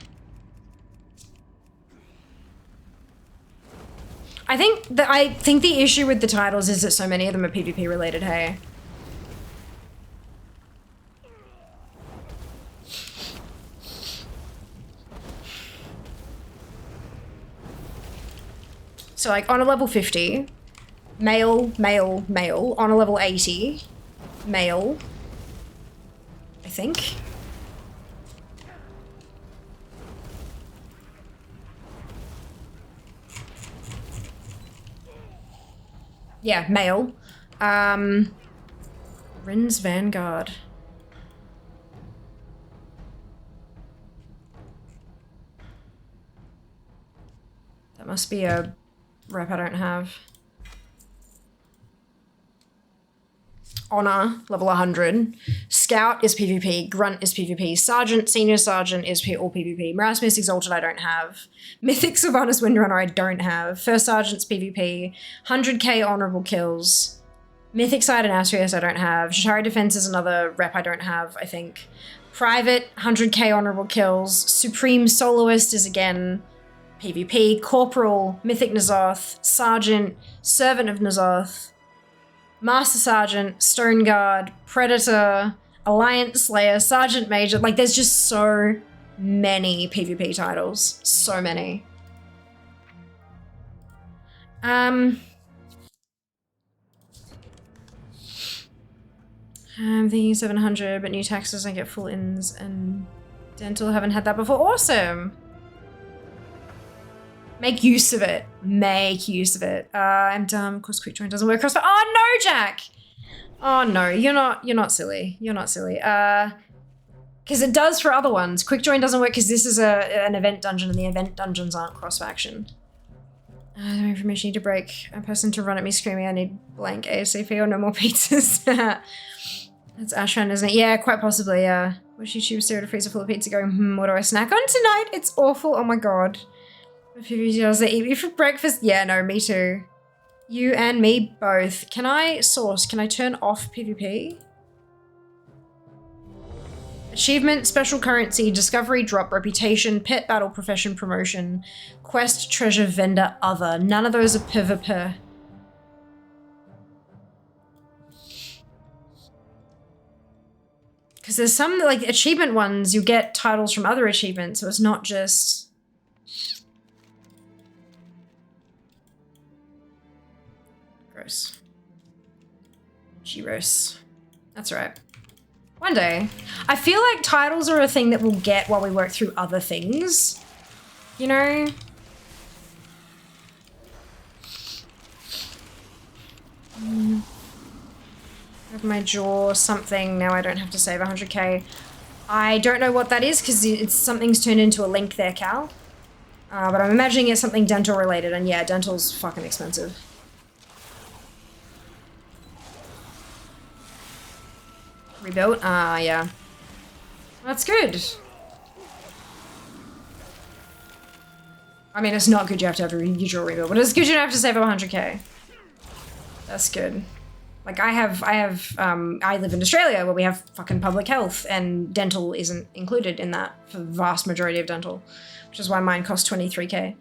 I think the issue with the titles is that so many of them are PvP related, hey? So like on a level 50, male, male, male. On a level 80, male, I think. Yeah, male. Rin's Vanguard. That must be a rep I don't have. Honor, level 100. Scout is PvP. Grunt is PvP. Sergeant, Senior Sergeant is all PvP. Marasmus Exalted I don't have. Mythic Sylvanas Windrunner I don't have. First Sergeant's PvP. 100k honorable kills. Mythic Side and Asrius I don't have. Shatari Defense is another rep I don't have, I think. Private, 100k honorable kills. Supreme Soloist is again PvP. Corporal, Mythic N'Zoth. Sergeant, Servant of N'Zoth. Master Sergeant, Stone Guard, Predator, Alliance Slayer, Sergeant Major. Like, there's just so many PvP titles. So many. I'm thinking 700, but new taxes I get full ins and dental. Haven't had that before. Awesome. Make use of it. Make use of it. I'm dumb. Of course, quick join doesn't work. Crossfire. Oh no, Jack. Oh no, you're not silly. You're not silly. Because it does for other ones. Quick join doesn't work because this is an event dungeon, and the event dungeons aren't cross faction. No information need to break. A person to run at me screaming, I need blank ASAP or no more pizzas. That's Ashran, isn't it? Yeah, quite possibly. Yeah. Watch YouTube stare at a freezer full of pizza going, what do I snack on tonight? It's awful. Oh my god. A few videos they eat me for breakfast. Yeah, no, me too. You and me both. Can I source? Can I turn off PvP? Achievement, special currency, discovery, drop, reputation, pet, battle, profession, promotion, quest, treasure, vendor, other. None of those are PvP. Because there's some, like, achievement ones, you get titles from other achievements, so it's not just... Gross. Gyros. That's right. One day. I feel like titles are a thing that we'll get while we work through other things. You know? Have my jaw something. Now I don't have to save 100k. I don't know what that is because it's something's turned into a link there, Cal. But I'm imagining it's something dental related, and yeah, dental's fucking expensive. Rebuilt? Yeah. That's good. I mean, it's not good you have to have a usual rebuild, but it's good you don't have to save up 100k. That's good. Like, I live in Australia where we have fucking public health, and dental isn't included in that for the vast majority of dental, which is why mine costs 23k.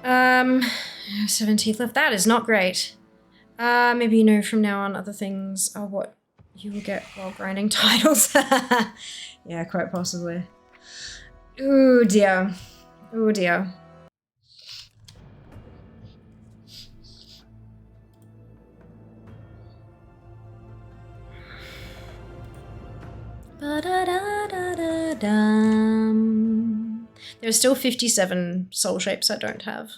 7 teeth left. That is not great. Maybe, you know, from now on, other things. Oh, what? You will get while grinding titles. Yeah, quite possibly. Ooh dear. Ooh dear. Ba-da-da-da-da-dum. There's still 57 soul shapes I don't have,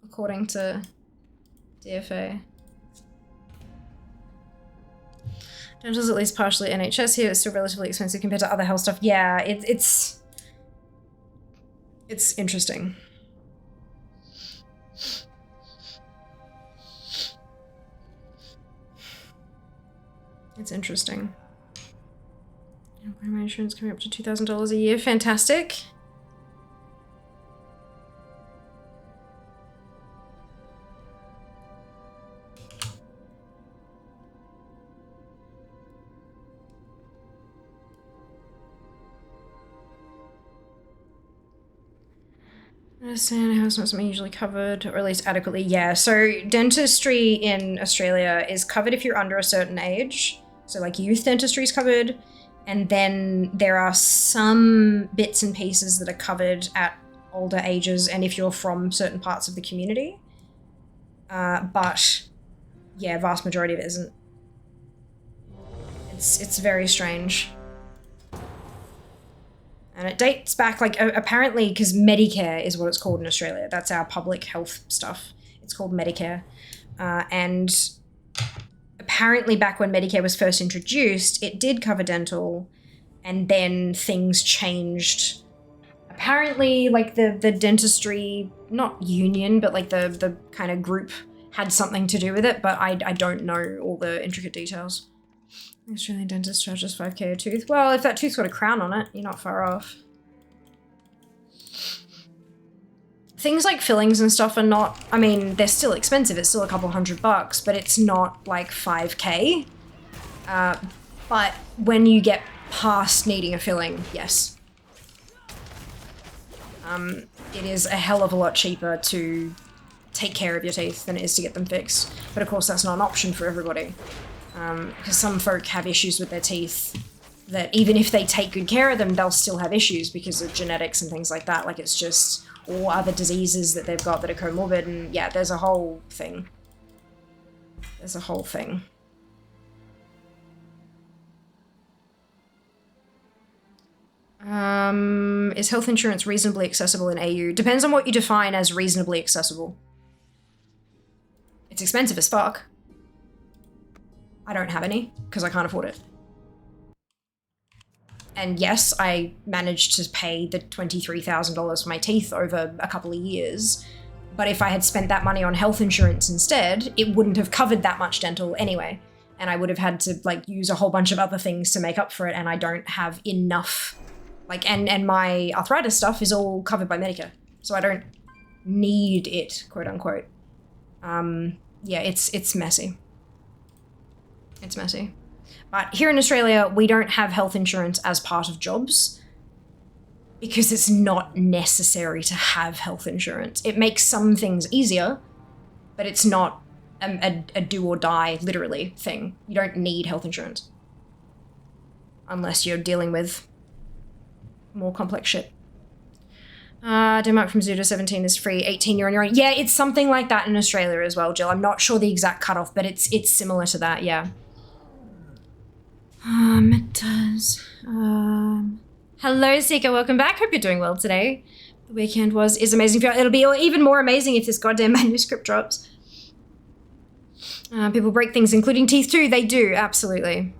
according to DFA. Dental's at least partially NHS here. It's still relatively expensive compared to other health stuff. Yeah, it's interesting. It's interesting. My insurance coming up to $2,000 a year. Fantastic. I understand how it's not something usually covered, or at least adequately. Yeah, so dentistry in Australia is covered if you're under a certain age. So like youth dentistry is covered. And then there are some bits and pieces that are covered at older ages and if you're from certain parts of the community. But yeah, vast majority of it isn't. It's very strange. And it dates back, like, apparently, because Medicare is what it's called in Australia. That's our public health stuff. It's called Medicare. And apparently back when Medicare was first introduced, it did cover dental, and then things changed. Apparently, like, the dentistry, not union, but, like, the kind of group had something to do with it, but I don't know all the intricate details. Australian dentist charges $5K a tooth. Well, if that tooth's got a crown on it, you're not far off. Things like fillings and stuff are not, I mean, they're still expensive. It's still a couple $100, but it's not like 5K. But when you get past needing a filling, yes. It is a hell of a lot cheaper to take care of your teeth than it is to get them fixed. But of course, that's not an option for everybody. Because some folk have issues with their teeth that even if they take good care of them, they'll still have issues because of genetics and things like that. Like, it's just all other diseases that they've got that are comorbid, and yeah, there's a whole thing. There's a whole thing. Is health insurance reasonably accessible in AU? Depends on what you define as reasonably accessible. It's expensive as fuck. I don't have any, because I can't afford it. And yes, I managed to pay the $23,000 for my teeth over a couple of years, but if I had spent that money on health insurance instead, it wouldn't have covered that much dental anyway, and I would have had to, like, use a whole bunch of other things to make up for it, and I don't have enough, like, and my arthritis stuff is all covered by Medicare, so I don't need it, quote unquote. Yeah, it's messy. It's messy. But here in Australia, we don't have health insurance as part of jobs because it's not necessary to have health insurance. It makes some things easier, but it's not a do or die, literally, thing. You don't need health insurance unless you're dealing with more complex shit. Denmark from 0 to 17 is free, 18 you're on your own. Yeah, it's something like that in Australia as well, Jill. I'm not sure the exact cutoff, but it's similar to that, yeah. It does. Hello, Seeker. Welcome back. Hope you're doing well today. The weekend is amazing for you. It'll be even more amazing if this goddamn manuscript drops. People break things, including teeth too. They do. Absolutely.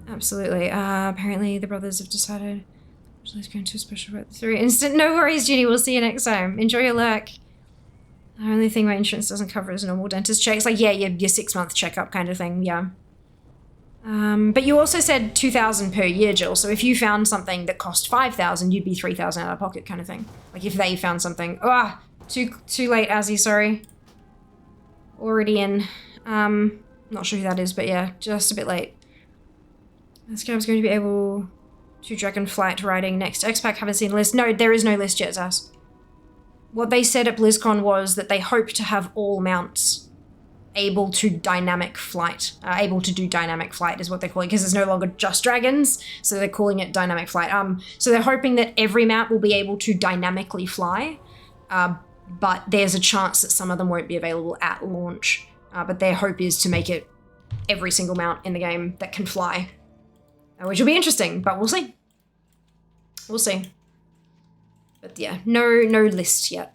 Absolutely. Apparently the brothers have decided Julie's going to a special work 3 instant. No worries, Judy. We'll see you next time. Enjoy your lurk. The only thing my insurance doesn't cover is normal dentist checks. Like, yeah, your 6-month checkup kind of thing. Yeah. But you also said $2,000 per year, Jill. So if you found something that cost $5,000, you'd be $3,000 out of pocket, kind of thing. Like if they found something, too late, Azzy. Sorry. Already in. Not sure who that is, but yeah, just a bit late. This guy's going to be able to Dragonflight riding next X-Pack. Haven't seen a list. No, there is no list yet, Zaz. What they said at BlizzCon was that they hope to have all mounts able to dynamic flight. Able to do dynamic flight is what they're calling it, because it's no longer just dragons, so they're calling it dynamic flight. So they're hoping that every mount will be able to dynamically fly, but there's a chance that some of them won't be available at launch. But their hope is to make it every single mount in the game that can fly, which will be interesting, but we'll see. We'll see. But yeah, no list yet.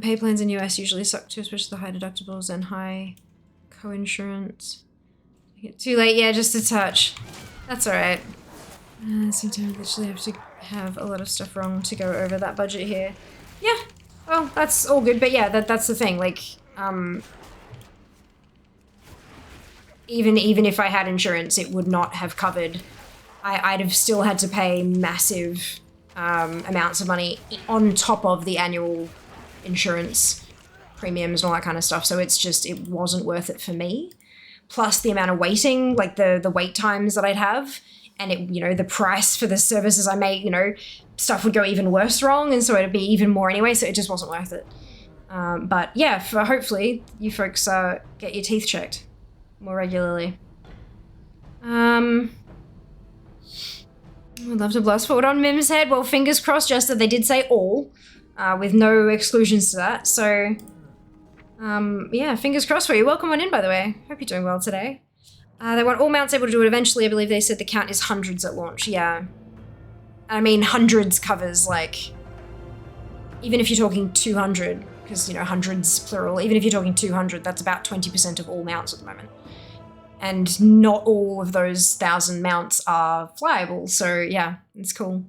Pay plans in US usually suck too, especially the high deductibles and high co-insurance. Too late, yeah, just a touch. That's alright. Sometimes I literally have to have a lot of stuff wrong to go over that budget here. Yeah, well, that's all good, but yeah, that's the thing, like, even if I had insurance, it would not have covered. I'd have still had to pay massive amounts of money on top of the annual insurance premiums and all that kind of stuff, so it's just, it wasn't worth it for me. Plus the amount of waiting, like the wait times that I'd have, and it, you know, the price for the services I make, you know, stuff would go even worse wrong, and so it'd be even more anyway, so it just wasn't worth it. But yeah, for hopefully you folks get your teeth checked more regularly. I'd love to blast forward on Mim's head. Well, fingers crossed, Jester, they did say all, with no exclusions to that, so yeah, fingers crossed for you. Welcome on in, by the way. Hope you're doing well today. They want all mounts able to do it eventually. I believe they said the count is hundreds at launch. Yeah. I mean, hundreds covers, like, even if you're talking 200, because, you know, hundreds plural, even if you're talking 200, that's about 20% of all mounts at the moment. And not all of those 1,000 mounts are flyable, so yeah, it's cool.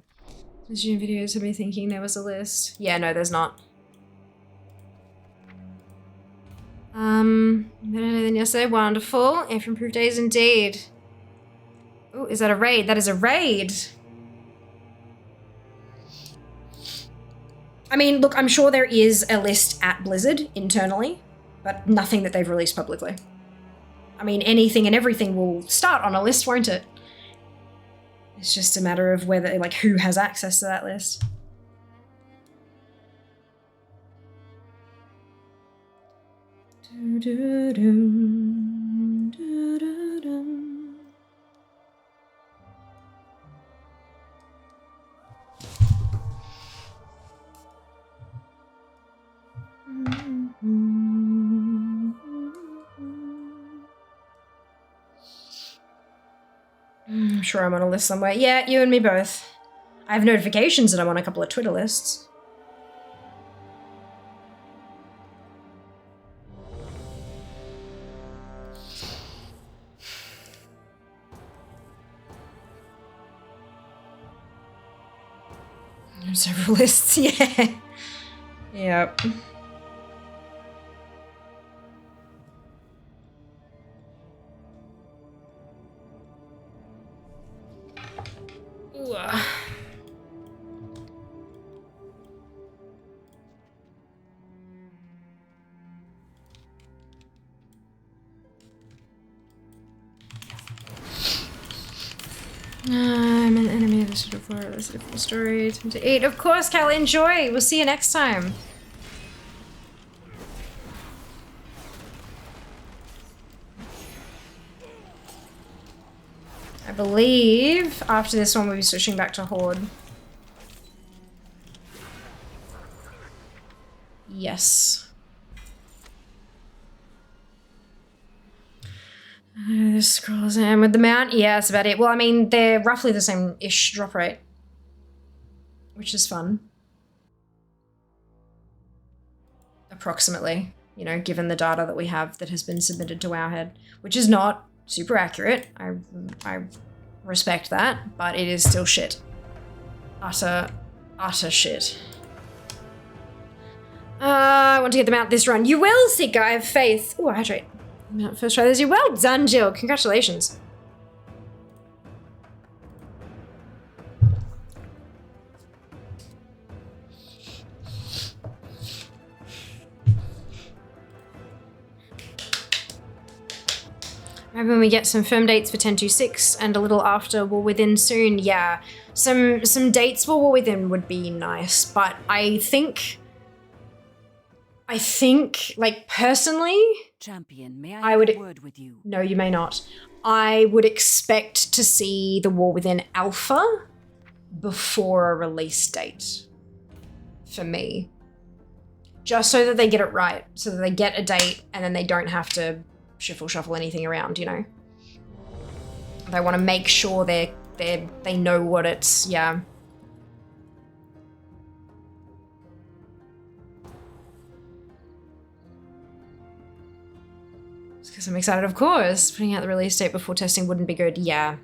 Zoom videos have me thinking there was a list. Yeah, no, there's not. Better than yesterday. Wonderful. If improved days indeed. Oh, is that a raid? That is a raid. I mean, look, I'm sure there is a list at Blizzard internally, but nothing that they've released publicly. I mean, anything and everything will start on a list, won't it? It's just a matter of whether, like, who has access to that list. I'm sure I'm on a list somewhere. Yeah, you and me both. I have notifications that I'm on a couple of Twitter lists. Several lists, yeah. Yep. Ooh. I'm an enemy of the City of Florida. That's a different story. Time to eat. Of course, Cal, enjoy. We'll see you next time. I believe after this one we'll be switching back to Horde. Yes. The scrolls and with the mount, yeah, that's about it. Well, I mean, they're roughly the same-ish drop rate, which is fun. Approximately, you know, given the data that we have that has been submitted to Wowhead, which is not super accurate. I respect that, but it is still shit. Utter shit. I want to get them out this run. You will, Seeker, I have faith. Ooh, hydrate. First try this. Well done, Jill. Congratulations. Maybe when we get some firm dates for 1026 and a little after War Within soon, yeah. Some dates for War Within would be nice, but I think, like, personally, Champion, may I I would- have a word with you? no, you may not. I would expect to see the War Within alpha before a release date, for me. Just so that they get it right, so that they get a date and then they don't have to shuffle anything around, you know? They want to make sure they know what it's, yeah. Because I'm excited, of course. Putting out the release date before testing wouldn't be good. Yeah.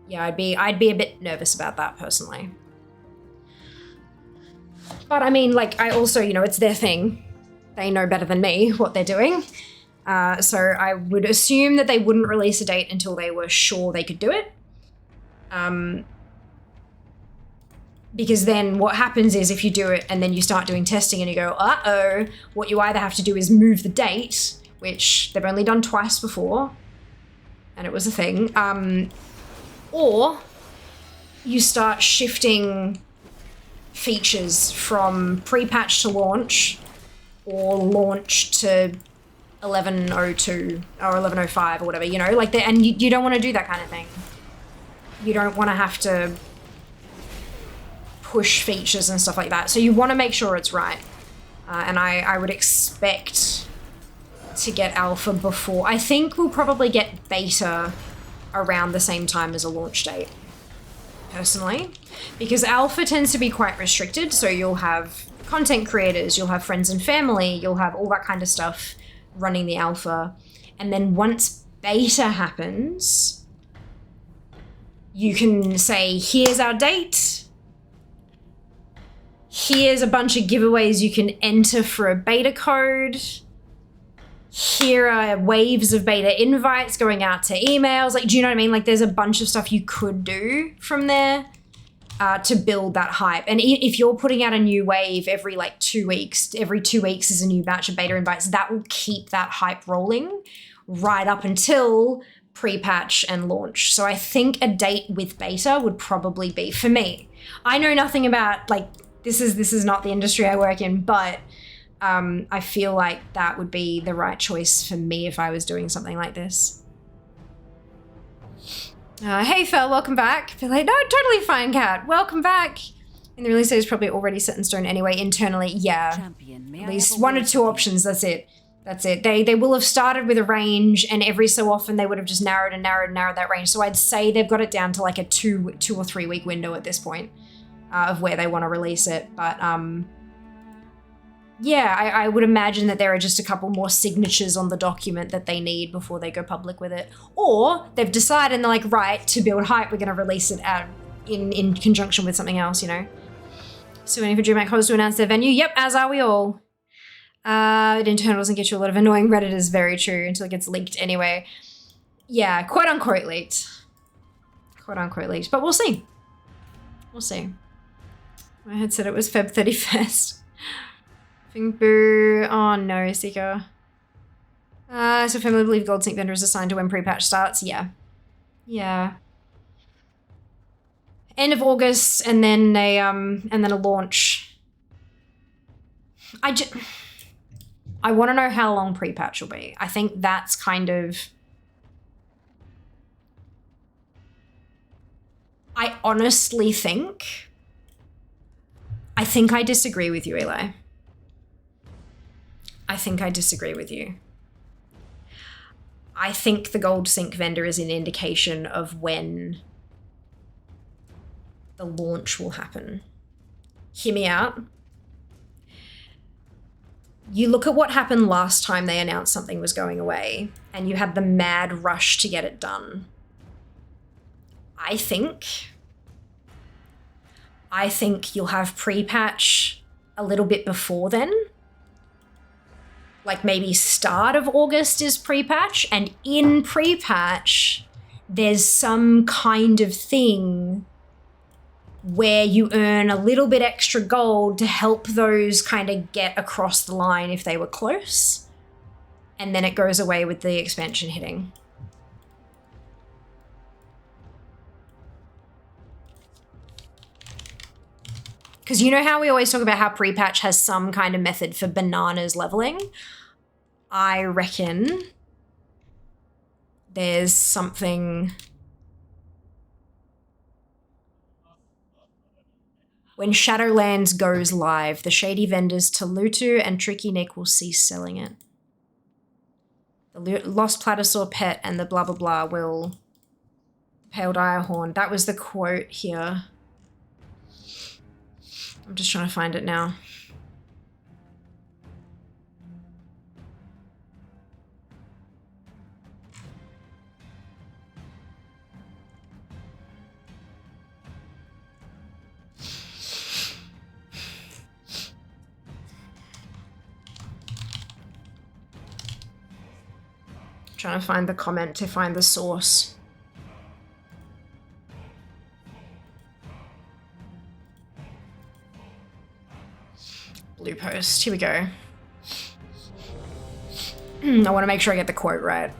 Yeah, I'd be a bit nervous about that personally. But I mean, like, I also, you know, it's their thing. They know better than me what they're doing. So I would assume that they wouldn't release a date until they were sure they could do it. Because then what happens is if you do it and then you start doing testing and you go, uh-oh, what you either have to do is move the date, which they've only done twice before, and it was a thing, or you start shifting features from pre-patch to launch or launch to 1102 or 1105 or whatever, you know, like that, and you don't want to do that kind of thing. You don't want to have to push features and stuff like that. So you want to make sure it's right. And I would expect to get alpha before. I think we'll probably get beta around the same time as a launch date, personally, because alpha tends to be quite restricted. So you'll have content creators, you'll have friends and family, you'll have all that kind of stuff running the alpha. And then once beta happens, you can say, here's our date. Here's a bunch of giveaways you can enter for a beta code. Here are waves of beta invites going out to emails. Like, do you know what I mean? Like, there's a bunch of stuff you could do from there to build that hype. And if you're putting out a new wave every like 2 weeks, every 2 weeks is a new batch of beta invites, that will keep that hype rolling right up until pre-patch and launch. So I think a date with beta would probably be, for me, I know nothing about, like, this is not the industry I work in, but I feel like that would be the right choice for me if I was doing something like this. Hey Phil, welcome back. Feel like, no, totally fine, Kat. Welcome back. And the release date is probably already set in stone anyway. Internally, yeah. Champion, At least one or two options. That's it. That's it. They will have started with a range, and every so often they would have just narrowed that range. So I'd say they've got it down to like a two or 3 week window at this point of where they want to release it. But yeah, I would imagine that there are just a couple more signatures on the document that they need before they go public with it. Or they've decided and they're like, right, to build hype, we're going to release it in conjunction with something else, you know? So waiting for DreamHack Host to announce their venue. Yep, as are we all. Internal doesn't get you a lot of annoying Redditors, very true, until it gets leaked anyway. Yeah, quote unquote leaked. Quote unquote leaked, but we'll see. We'll see. My head said it was Feb 31st. Boo. Oh no, Seeker. So family believe Gold Sync vendor is assigned to when pre-patch starts. Yeah. Yeah. End of August and then a launch. I want to know how long pre-patch will be. I think that's kind of... I honestly think... I disagree with you, Eli. I think I disagree with you. I think the Gold Sync vendor is an indication of when the launch will happen. Hear me out. You look at what happened last time they announced something was going away, and you had the mad rush to get it done. I think you'll have pre-patch a little bit before then. Like maybe start of August is pre-patch, and in pre-patch, there's some kind of thing where you earn a little bit extra gold to help those kind of get across the line if they were close. And then it goes away with the expansion hitting. Because you know how we always talk about how pre-patch has some kind of method for bananas leveling? I reckon there's something... When Shadowlands goes live, the shady vendors Talutu and Tricky Nick will cease selling it. The Lost Platosaur pet and the blah blah blah will... Pale Direhorn. That was the quote here. I'm just trying to find it now. Trying to find the comment to find the source. Blue post. Here we go. I want to make sure I get the quote right.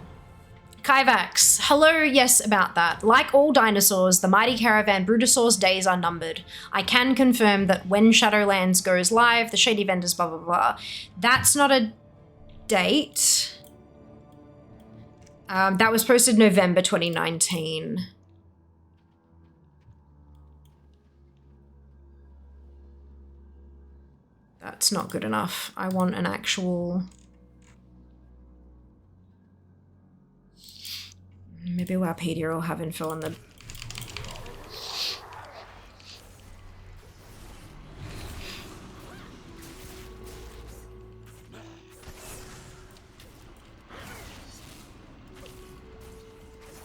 Kyvax. Hello, yes, about that. Like all dinosaurs, the mighty caravan Brutosaur's days are numbered. I can confirm that when Shadowlands goes live, the shady vendors blah blah blah. That's not a date. That was posted November 2019. That's not good enough. I want an actual... Maybe Wikipedia will have info on the...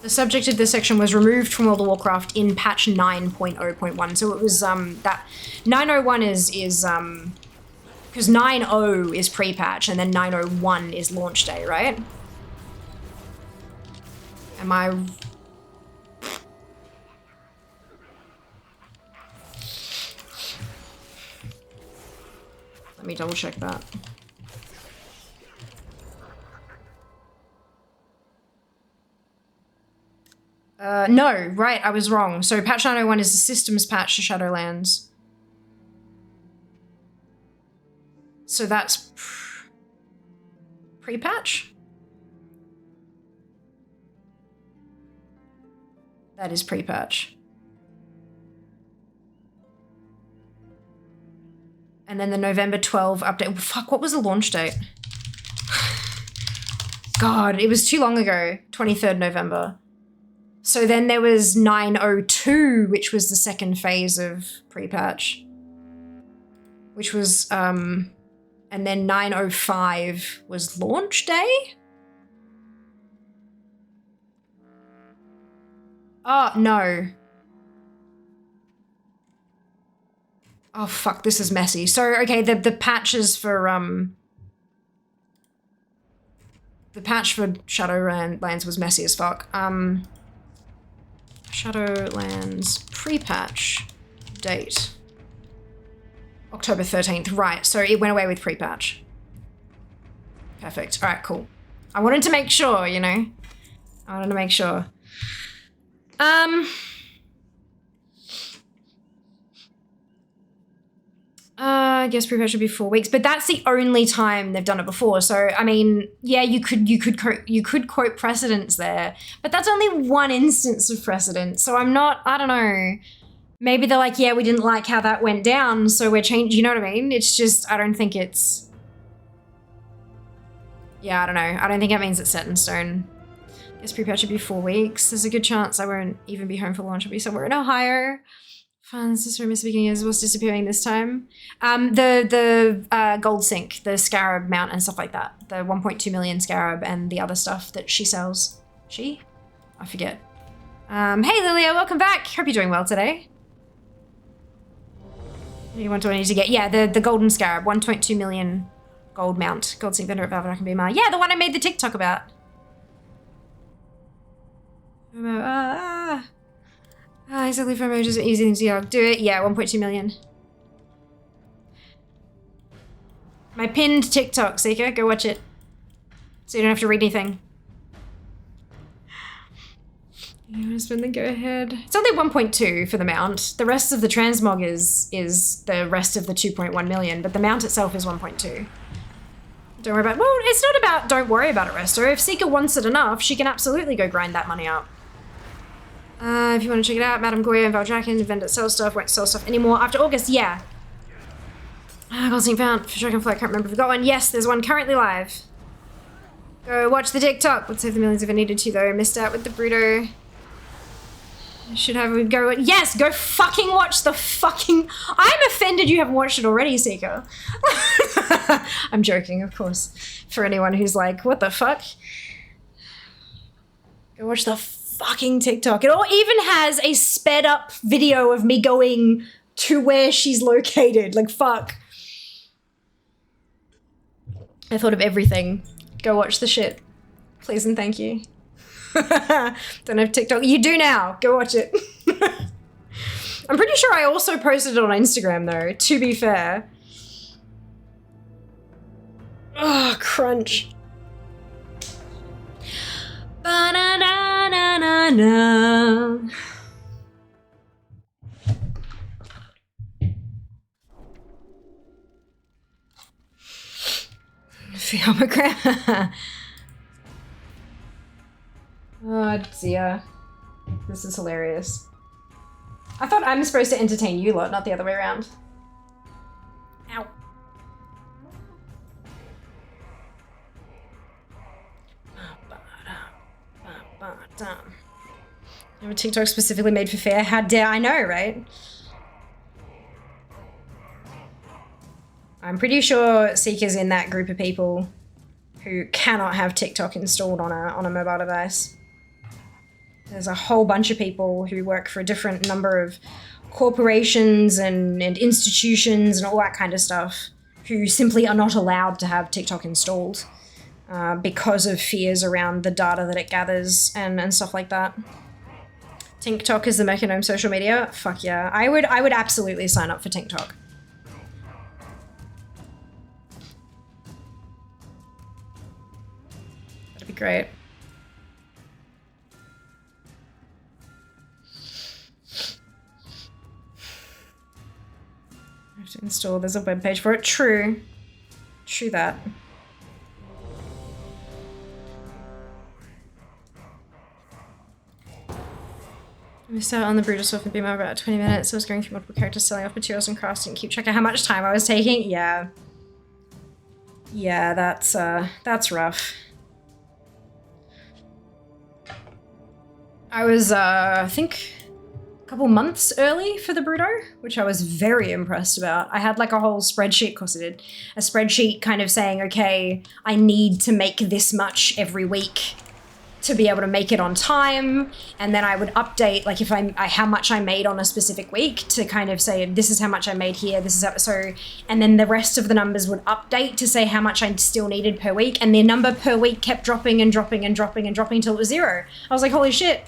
The subject of this section was removed from World of Warcraft in patch 9.0.1. So it was that 901 is because 9.0 is pre-patch and then 9.01 is launch day, right? Am I... Let me double check that. No, right, I was wrong. So patch 901 is the systems patch to Shadowlands. So that's pre-patch? That is pre-patch. And then the November 12 update. Fuck, what was the launch date? God, it was too long ago. 23rd November. So then there was 902, which was the second phase of pre-patch. Which was, and then 905 was launch day? Oh, no. Oh, fuck, this is messy. So, okay, the patches for, the patch for Shadowlands was messy as fuck. Shadowlands pre-patch date. October 13th, right, so it went away with pre-patch. Perfect, all right, cool. I wanted to make sure, you know? I wanted to make sure. I guess pre-patch should be 4 weeks, but that's the only time they've done it before. So, I mean, yeah, you could quote precedents there, but that's only one instance of precedent. So I don't know. Maybe they're like, yeah, we didn't like how that went down, so we're changing, you know what I mean? It's just, I don't think it's, yeah, I don't know. I don't think that means it's set in stone. I guess pre-patch should be 4 weeks. There's a good chance I won't even be home for launch. I'll be somewhere in Ohio. Funds, this room is beginning as was disappearing this time. The gold sink, the scarab mount and stuff like that. The 1.2 million scarab and the other stuff that she sells. She? I forget. Hey Lilia, welcome back. Hope you're doing well today. What do I need to get? Yeah, the golden scarab, 1.2 million gold mount. Gold sink vendor at Valve can be my. Yeah, the one I made the TikTok about. Exactly for emojis are easy things to do it. Yeah, 1.2 million. My pinned TikTok, Seeker. Go watch it. So you don't have to read anything. You want to spend the go ahead? It's only 1.2 for the mount. The rest of the transmog is the rest of the 2.1 million, but the mount itself is 1.2. Don't worry about it. Well, it's not about don't worry about it, Resto. If Seeker wants it enough, she can absolutely go grind that money up. If you want to check it out, Madame Goya and Valdraken, vendor sell stuff, won't sell stuff anymore after August, yeah. Goldstein found for Dragonfly, I can't remember if we got one. Yes, there's one currently live. Go watch the TikTok. Would save the millions if I needed to though. Missed out with the Bruto. Should have a go. Yes, go fucking watch the fucking. I'm offended you haven't watched it already, Seeker. I'm joking, of course. For anyone who's like, what the fuck? Go watch the fucking TikTok. It all even has a sped up video of me going to where she's located. Like, fuck. I thought of everything. Go watch the shit. Please and thank you. Don't have TikTok. You do now. Go watch it. I'm pretty sure I also posted it on Instagram though, to be fair. Oh, crunch. Ba-na-na-na-na-na. Filmogram. Oh dear. This is hilarious. I thought I'm supposed to entertain you lot, not the other way around. Ow. You have a TikTok specifically made for fair? How dare I know, right? I'm pretty sure Seeker's in that group of people who cannot have TikTok installed on a mobile device. There's a whole bunch of people who work for a different number of corporations and institutions and all that kind of stuff who simply are not allowed to have TikTok installed because of fears around the data that it gathers and stuff like that. TikTok is the Mechagnome social media? Fuck yeah. I would absolutely sign up for TikTok. That'd be great. I have to install, there's a web page for it. True. True that. We started on the Brutal Stuff and Beam over about 20 minutes. I was going through multiple characters, selling off materials and crafts, and keep track of how much time I was taking. Yeah. Yeah, that's rough. I was, I think a couple months early for the Bruto, which I was very impressed about. I had like a whole spreadsheet, of course I did, a spreadsheet kind of saying, okay, I need to make this much every week to be able to make it on time, and then I would update like if how much I made on a specific week to kind of say this is how much I made here, this is how, so, and then the rest of the numbers would update to say how much I still needed per week, and the number per week kept dropping and dropping and dropping and dropping until it was 0. I was like, holy shit.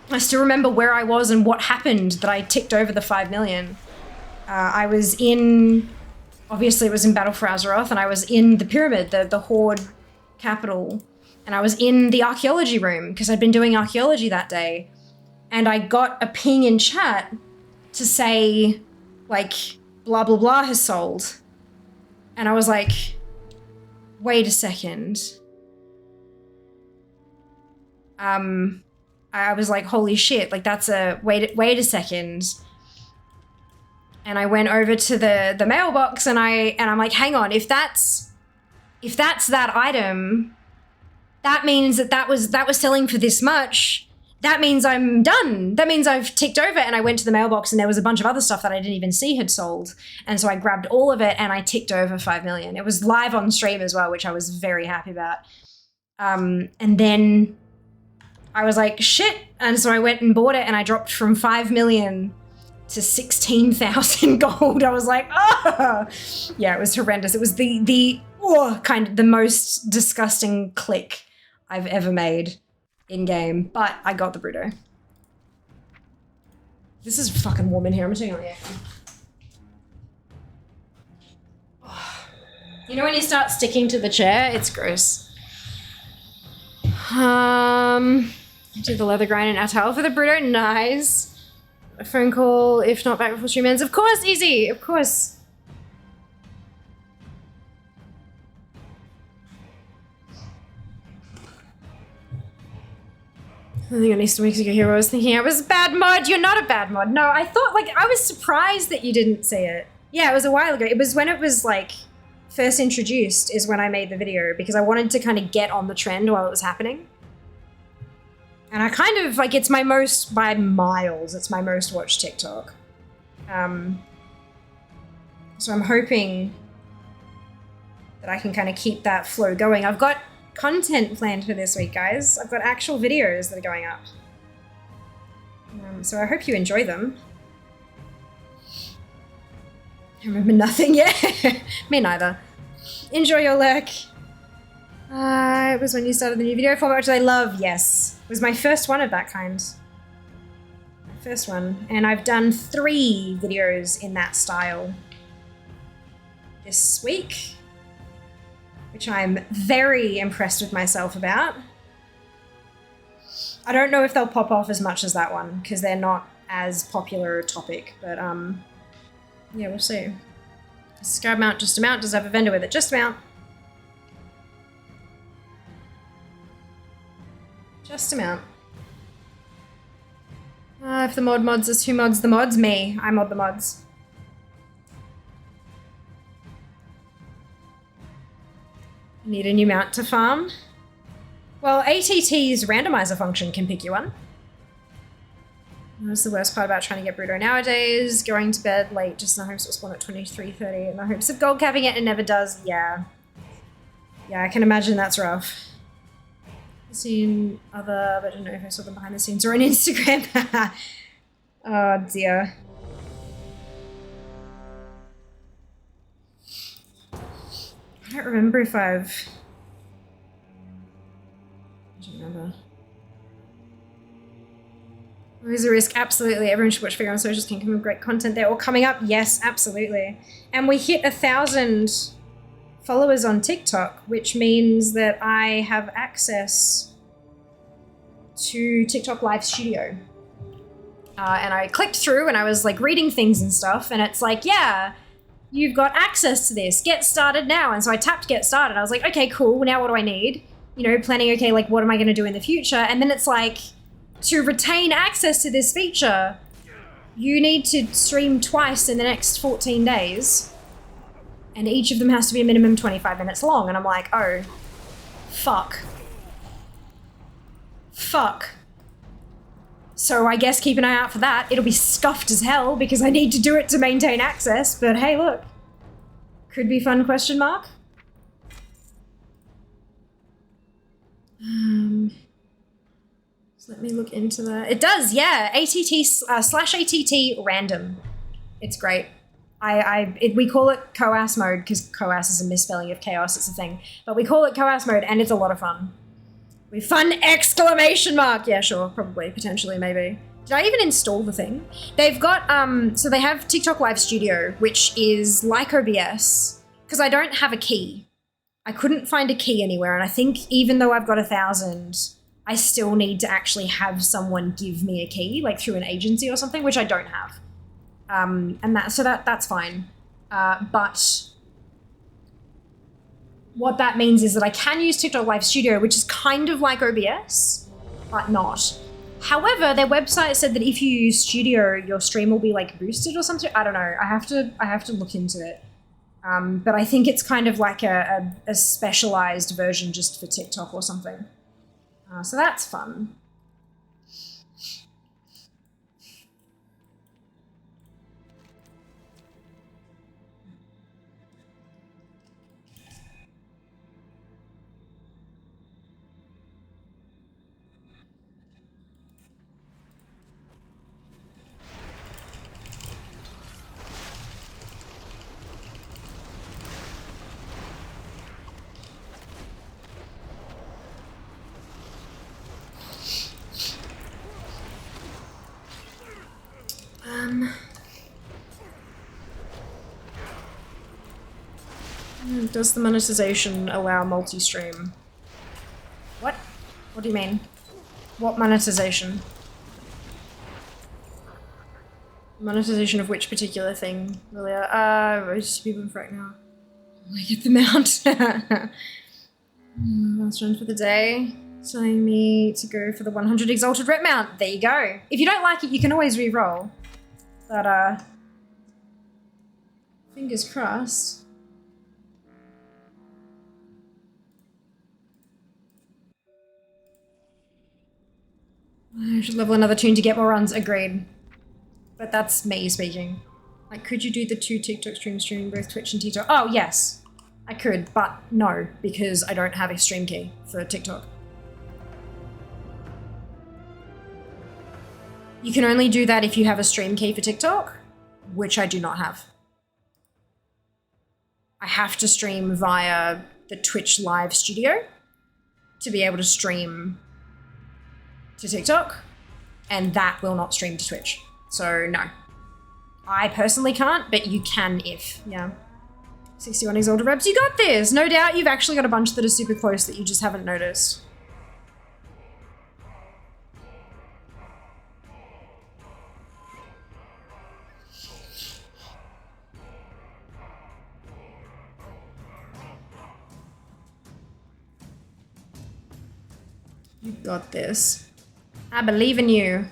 I still remember where I was and what happened that I ticked over the 5 million. I was in, obviously it was in Battle for Azeroth, and I was in the pyramid, the Horde capital, and I was in the archaeology room because I'd been doing archaeology that day, and I got a ping in chat to say like blah blah blah has sold, and I was like, wait a second. I was like, holy shit, like that's a wait a second. And I went over to the mailbox and I'm like, hang on, if that's that item, that means that was selling for this much. That means I'm done. That means I've ticked over. And I went to the mailbox and there was a bunch of other stuff that I didn't even see had sold. And so I grabbed all of it and I ticked over 5 million. It was live on stream as well, which I was very happy about. And then I was like, shit. And so I went and bought it and I dropped from 5 million to 16,000 gold. I was like, oh, yeah, it was horrendous. It was the kind of the most disgusting click I've ever made in game, but I got the Bruto. This is fucking warm in here. I'm turning on the air. You know when you start sticking to the chair? It's gross. Do the leather grind and Atal for the Bruto. Nice. A phone call, if not back before stream ends. Of course, easy. Of course. I think at least a week ago here I was thinking I was a bad mod. You're not a bad mod. No, I thought, like, I was surprised that you didn't say it. Yeah, it was a while ago. It was when it was, like, first introduced is when I made the video because I wanted to kind of get on the trend while it was happening. And I kind of, like, it's my most, by miles, it's my most watched TikTok. So I'm hoping that I can kind of keep that flow going. I've got content planned for this week, guys. I've got actual videos that are going up. So I hope you enjoy them. I remember nothing yet. Me neither. Enjoy your lurk. It was when you started the new video format, which I love. Yes. It was my first one of that kind. My first one. And I've done 3 videos in that style this week, which I'm very impressed with myself about. I don't know if they'll pop off as much as that one, because they're not as popular a topic, but yeah, we'll see. Subscribe mount, just a mount. Does it have a vendor with it? Just a mount. Just a mount. If the mods is who mods the mods? Me. I mod the mods. Need a new mount to farm? Well, ATT's randomizer function can pick you one. What's the worst part about trying to get Bruto nowadays? Going to bed late just in the hopes it will spawn at 23:30 in the hopes of gold capping it and never does. Yeah. Yeah, I can imagine that's rough. I've seen other, but I don't know if I saw them behind the scenes or on Instagram. Oh dear. I don't remember if I've... I don't remember. There's a risk, absolutely. Everyone should watch Figure on Socials, can come with great content there. All coming up, yes, absolutely. And we hit 1,000 followers on TikTok, which means that I have access to TikTok Live Studio. And I clicked through and I was like reading things and stuff, and it's like, yeah, you've got access to this. Get started now. And so I tapped get started. I was like, okay, cool. Now what do I need? You know, planning, okay, like what am I going to do in the future? And then it's like, to retain access to this feature, you need to stream twice in the next 14 days. And each of them has to be a minimum 25 minutes long. And I'm like, oh, fuck. Fuck. So I guess keep an eye out for that. It'll be scuffed as hell because I need to do it to maintain access. But hey, look. Could be fun, question mark. So let me look into that. It does, yeah. ATT/ATT random. It's great. We call it COAS mode because COAS is a misspelling of chaos. It's a thing. But we call it COAS mode and it's a lot of fun. Fun exclamation mark. Yeah, sure. Probably. Potentially. Maybe. Did I even install the thing? They've got, so they have TikTok Live Studio, which is like OBS, because I don't have a key. I couldn't find a key anywhere. And I think even though I've got 1,000, I still need to actually have someone give me a key, like through an agency or something, which I don't have. And that's fine. But what that means is that I can use TikTok Live Studio, which is kind of like OBS, but not. However, their website said that if you use Studio, your stream will be like boosted or something. I don't know. I have to look into it. But I think it's kind of like a specialized version just for TikTok or something. So that's fun. Does the monetization allow multi-stream? What? What do you mean? What monetization? Monetization of which particular thing, Lilia? Roast people right now. I get them out. Last run for the day. Telling me to go for the 100 Exalted Rep Mount. There you go. If you don't like it, you can always re-roll. But, fingers crossed. I should level another tune to get more runs. Agreed. But that's me speaking. Like, could you do the 2 TikTok streams streaming both Twitch and TikTok? Oh, yes. I could, but no, because I don't have a stream key for TikTok. You can only do that if you have a stream key for TikTok, which I do not have. I have to stream via the Twitch live studio to be able to stream to TikTok, and that will not stream to Twitch. So no. I personally can't, but you can if, yeah. 61 Exalted Reps, you got this! No doubt you've actually got a bunch that are super close that you just haven't noticed. You got this. I believe in you.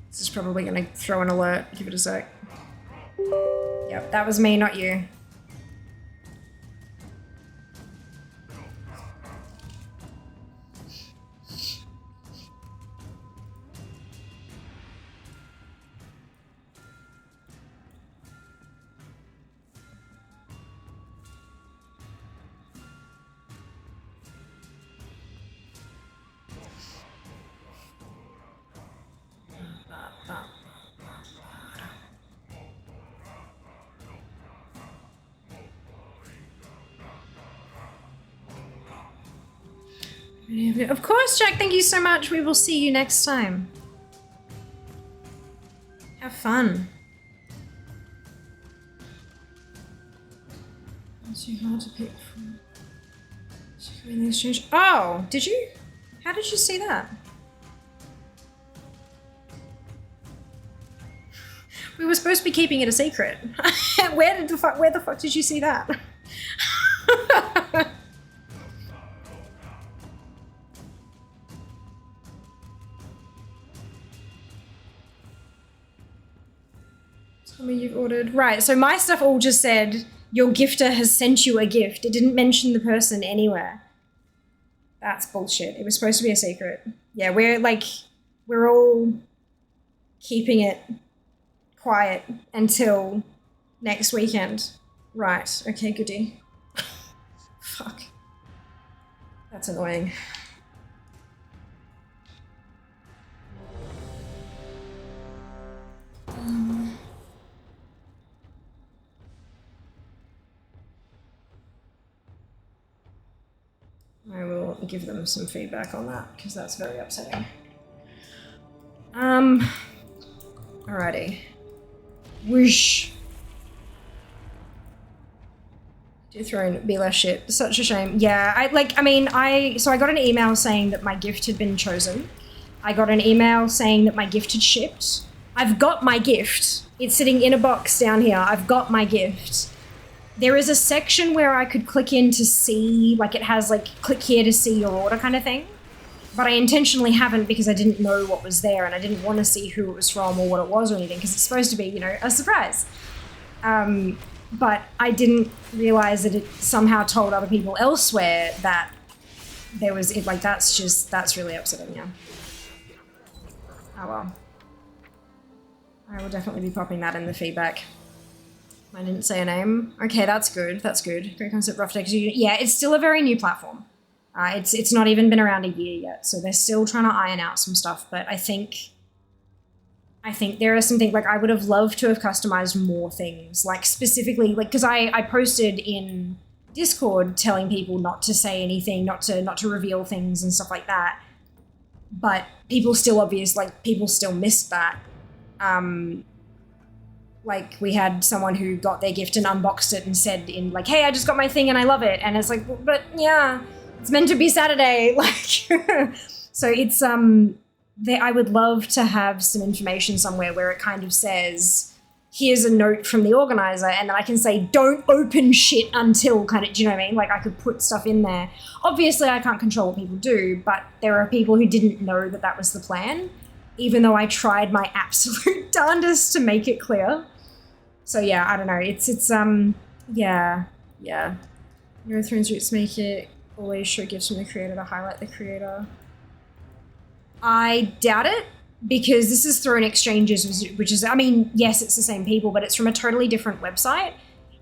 This is probably gonna throw an alert. Give it a sec. Yep, that was me, not you. Of course, Jack, thank you so much. We will see you next time. Have fun. It's too hard to pick from. The exchange. Oh, did you? How did you see that? We were supposed to be keeping it a secret. Where the fuck did you see that? You've ordered. Right, so my stuff all just said, your gifter has sent you a gift. It didn't mention the person anywhere. That's bullshit. It was supposed to be a secret. Yeah, we're all keeping it quiet until next weekend. Right, okay, goody. Fuck. That's annoying. I will give them some feedback on that because that's very upsetting. Alrighty. Whoosh. Dethrone, be less shit. Such a shame. Yeah, I got an email saying that my gift had been chosen. I got an email saying that my gift had shipped. I've got my gift. It's sitting in a box down here. I've got my gift. There is a section where I could click in to see, like it has like, click here to see your order kind of thing. But I intentionally haven't because I didn't know what was there and I didn't want to see who it was from or what it was or anything because it's supposed to be, you know, a surprise. But I didn't realize that it somehow told other people elsewhere that there was, that's really upsetting, yeah. Oh well. I will definitely be popping that in the feedback. I didn't say a name. Okay, that's good. That's good. Great concept, rough text. Yeah, it's still a very new platform. It's not even been around a year yet, so they're still trying to iron out some stuff. But I think there are some things, like I would have loved to have customized more things, like specifically, like because I posted in Discord telling people not to say anything, not to reveal things and stuff like that. but people still people still missed that. Like we had someone who got their gift and unboxed it and said in like, hey, I just got my thing and I love it. And it's like, well, but yeah, it's meant to be Saturday. Like, so it's, I would love to have some information somewhere where it kind of says, here's a note from the organizer, and then I can say, don't open shit until kind of, do you know what I mean? Like I could put stuff in there. Obviously I can't control what people do, but there are people who didn't know that that was the plan, even though I tried my absolute darndest to make it clear. So yeah, I don't know. Yeah. Game of Thrones roots make it always show gifts from the creator to highlight the creator. I doubt it, because this is Throne Exchanges, which is, I mean, yes, it's the same people, but it's from a totally different website.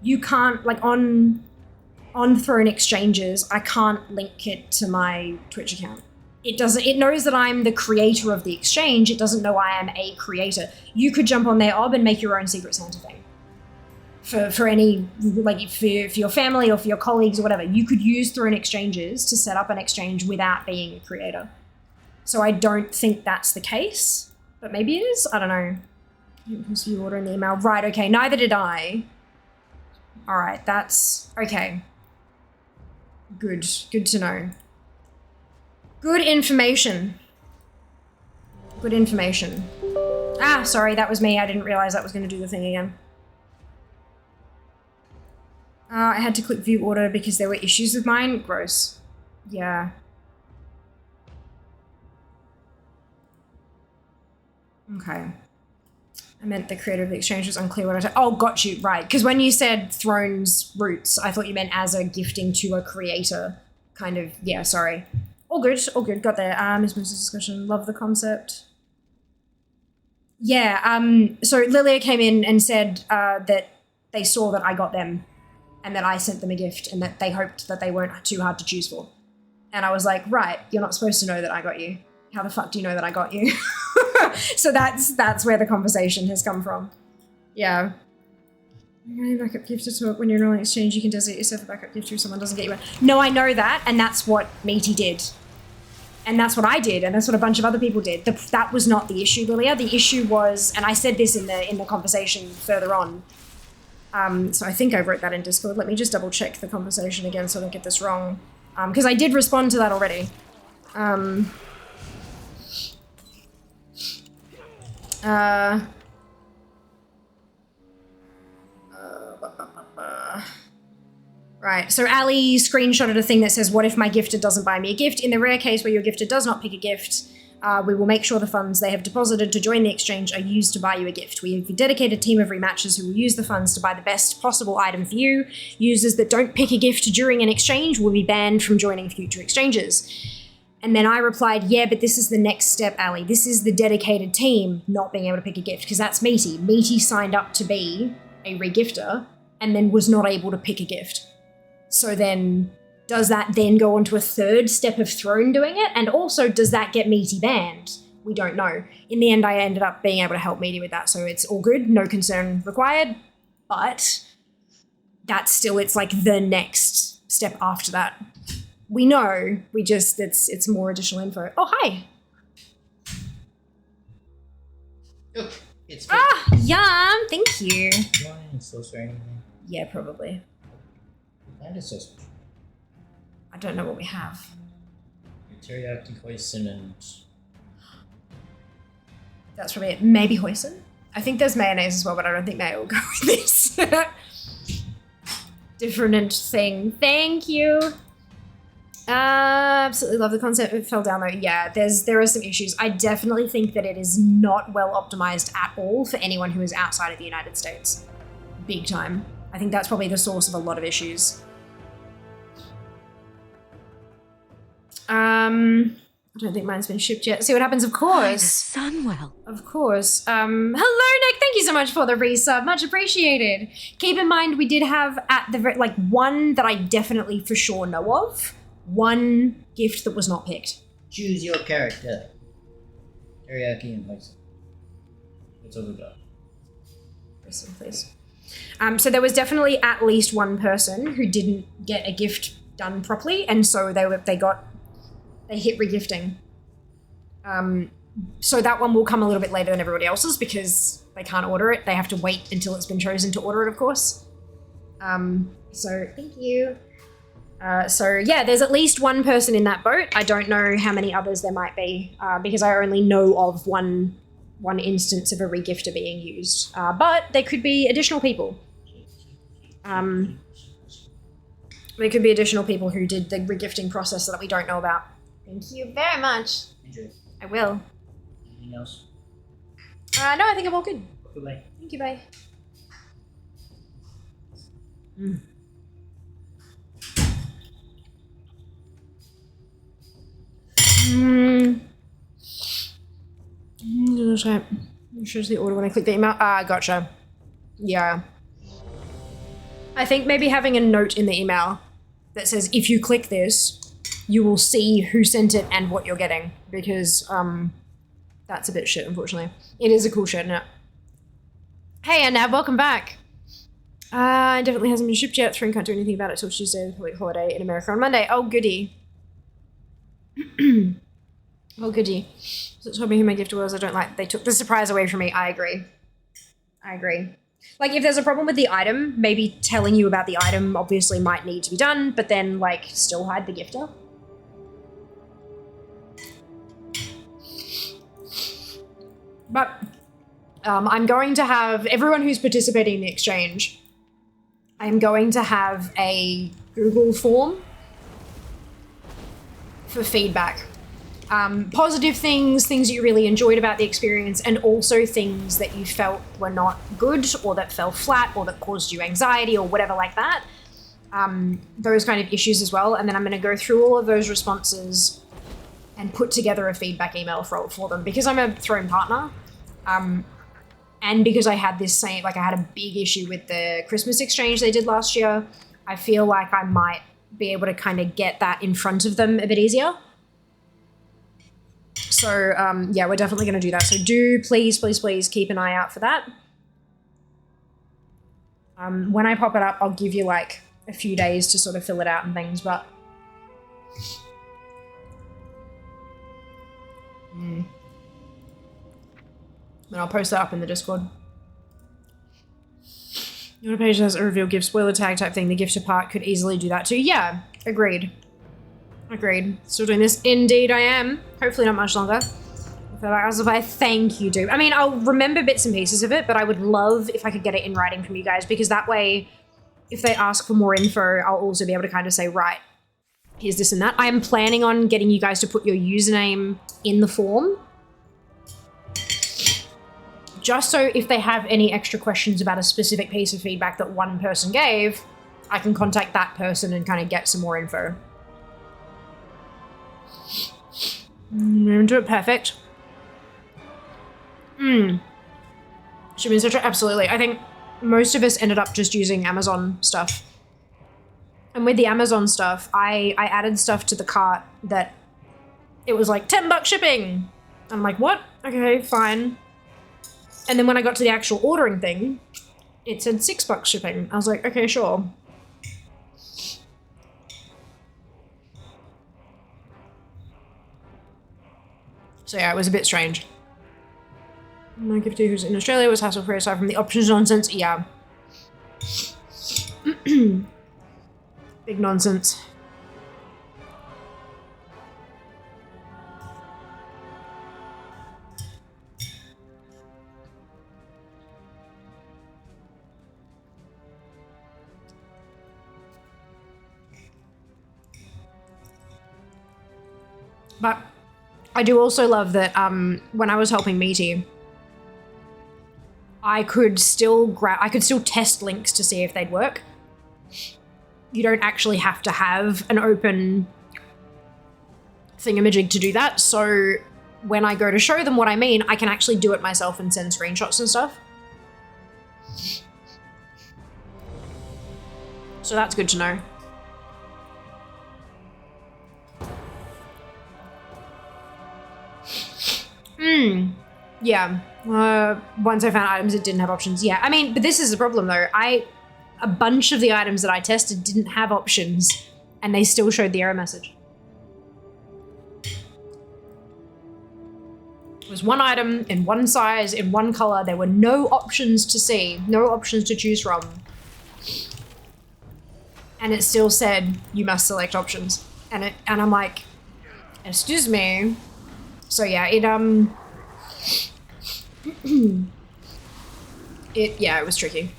You can't, like on Throne Exchanges, I can't link it to my Twitch account. It knows that I'm the creator of the exchange. It doesn't know I am a creator. You could jump on their ob and make your own Secret Santa thing. For any, like for your family or for your colleagues or whatever. You could use Throne Exchanges to set up an exchange without being a creator. So I don't think that's the case, but maybe it is. I don't know. You order in the email. Right, okay, neither did I. All right, that's okay. Good to know. Good information. Ah, sorry, that was me. I didn't realize that was going to do the thing again. I had to click view order because there were issues with mine. Gross. Yeah. Okay. I meant the creator of the exchange was unclear what I said. Oh, got you, right. Because when you said Thrones roots, I thought you meant as a gifting to a creator. Kind of, yeah, sorry. All good, got there. Miss Moose's discussion, love the concept. Yeah, so Lilia came in and said that they saw that I got them and that I sent them a gift and that they hoped that they weren't too hard to choose for. And I was like, right, you're not supposed to know that I got you. How the fuck do you know that I got you? So that's where the conversation has come from. Yeah. Backup gift to talk. When you're enrolling exchange, you can designate yourself a backup gift if someone doesn't get you one. No, I know that, and that's what Meaty did. And that's what I did, and that's what a bunch of other people did. That was not the issue, Lilia. The issue was, and I said this in the conversation further on, so I think I wrote that in Discord. Let me just double check the conversation again so I don't get this wrong. Because I did respond to that already. Right, so Ali screenshotted a thing that says, what if my gifted doesn't buy me a gift? In the rare case where your gifted does not pick a gift, we will make sure the funds they have deposited to join the exchange are used to buy you a gift. We have a dedicated team of rematchers who will use the funds to buy the best possible item for you. Users that don't pick a gift during an exchange will be banned from joining future exchanges. And then I replied, yeah, but this is the next step, Ali. This is the dedicated team not being able to pick a gift, because that's Meaty. Meaty signed up to be a regifter and then was not able to pick a gift. So then, does that then go on to a third step of Throne doing it? And also, does that get Meaty banned? We don't know. In the end, I ended up being able to help Meaty with that, so it's all good, no concern required. But that's still, it's like the next step after that. We know, we just, it's more additional info. Oh, hi. Look, it's good. Ah, yum, thank you. Mine sauce or anything? Yeah, probably. And a sauce. I don't know what we have. Teriyaki, hoisin, and... That's probably it. Maybe hoisin? I think there's mayonnaise as well, but I don't think mayo will go with this. Different thing. Thank you. Absolutely love the concept. It fell down though. Yeah, there are some issues. I definitely think that it is not well optimized at all for anyone who is outside of the United States. Big time. I think that's probably the source of a lot of issues. I don't think mine's been shipped yet. See what happens, of course. Sunwell. Of course. Hello, Nick. Thank you so much for the resub. Much appreciated. Keep in mind, we did have at the one that I definitely for sure know of. One gift that was not picked. Choose your character. Teriyaki and hoisin. It's all we got. Listen, please. So there was definitely at least one person who didn't get a gift done properly, and so they hit regifting. So that one will come a little bit later than everybody else's because they can't order it. They have to wait until it's been chosen to order it, of course. So thank you. So yeah, there's at least one person in that boat. I don't know how many others there might be because I only know of one instance of a regifter being used. But there could be additional people. There could be additional people who did the regifting process that we don't know about. Thank you very much. Enjoy. I will. Anything else? No, I think I'm all good. Goodbye. Thank you, bye. Shows the order when I click the email. Gotcha. Yeah. I think maybe having a note in the email that says if you click this, you will see who sent it and what you're getting, because that's a bit shit, unfortunately. It is a cool shit, no. Hey, Anab, welcome back. It definitely hasn't been shipped yet. Thrin can't do anything about it till Tuesday, the week holiday in America on Monday. Oh, goody. Oh, goody. So told me who my gift was. I don't like. They took the surprise away from me. I agree. Like, if there's a problem with the item, maybe telling you about the item obviously might need to be done, but then, like, still hide the gifter. But I'm going to have everyone who's participating in the exchange, I'm going to have a Google form for feedback. Positive things that you really enjoyed about the experience, and also things that you felt were not good or that fell flat or that caused you anxiety or whatever like that. Those kind of issues as well. And then I'm going to go through all of those responses and put together a feedback email for them, because I'm a Throne partner. And because I had this same, like I had a big issue with the Christmas exchange they did last year, I feel like I might be able to kind of get that in front of them a bit easier. So, yeah, we're definitely going to do that. So do please keep an eye out for that. When I pop it up, I'll give you like a few days to sort of fill it out and things, but... And I'll post that up in the Discord. You want a page that has a reveal gift spoiler tag type thing, the gifter part could easily do that too. Yeah, agreed. Still doing this? Indeed I am. Hopefully not much longer. Thank you, dude. I mean, I'll remember bits and pieces of it, but I would love if I could get it in writing from you guys, because that way, if they ask for more info, I'll also be able to kind of say, right, here's this and that. I am planning on getting you guys to put your username in the form, just so if they have any extra questions about a specific piece of feedback that one person gave, I can contact that person and kind of get some more info. Do it perfect. Shipping, etc. Absolutely. I think most of us ended up just using Amazon stuff. And with the Amazon stuff, I added stuff to the cart that it was like $10 shipping. I'm like, what? Okay, fine. And then when I got to the actual ordering thing, it said $6 shipping. I was like, okay, sure. So yeah, it was a bit strange. My gift who's in Australia was hassle-free aside from the options nonsense. Yeah. Big nonsense. But I do also love that when I was helping Meaty, I could still test links to see if they'd work. You don't actually have to have an open thingamajig to do that. So when I go to show them what I mean, I can actually do it myself and send screenshots and stuff. So that's good to know. Yeah. Once I found items that didn't have options. Yeah, I mean, but this is the problem though. A bunch of the items that I tested didn't have options, and they still showed the error message. It was one item in one size, in one color. There were no options to see, no options to choose from. And it still said, you must select options. And I'm like, excuse me. So yeah, it was tricky.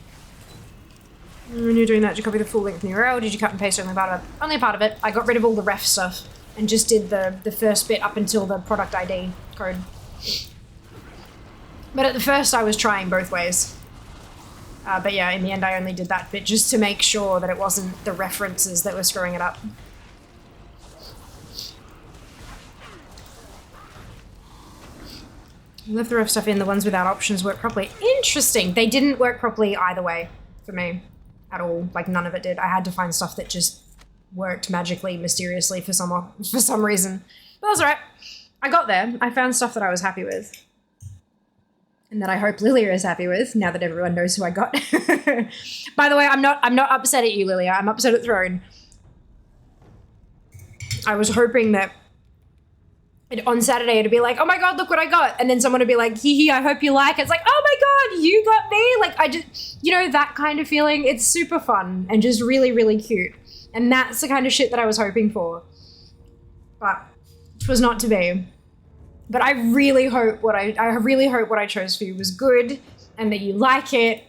When you're doing that, did you copy the full length URL? Did you cut and paste only part of it? Only part of it. I got rid of all the ref stuff and just did the first bit up until the product ID code. But at the first I was trying both ways. But yeah, in the end I only did that bit just to make sure that it wasn't the references that were screwing it up. I left the ref stuff in, the ones without options work properly. Interesting. They didn't work properly either way for me at all. Like none of it did. I had to find stuff that just worked magically, mysteriously for some reason. But that's alright. I got there. I found stuff that I was happy with. And that I hope Lilia is happy with, now that everyone knows who I got. By the way, I'm not upset at you, Lilia. I'm upset at Throne. I was hoping that on Saturday it'd be like, oh my god, look what I got. And then someone would be like, hee hee, I hope you like it. It's like, oh my god, you got me. Like, I just, you know, that kind of feeling. It's super fun and just really, really cute. And that's the kind of shit that I was hoping for. But it was not to be. But I really hope what I chose for you was good and that you like it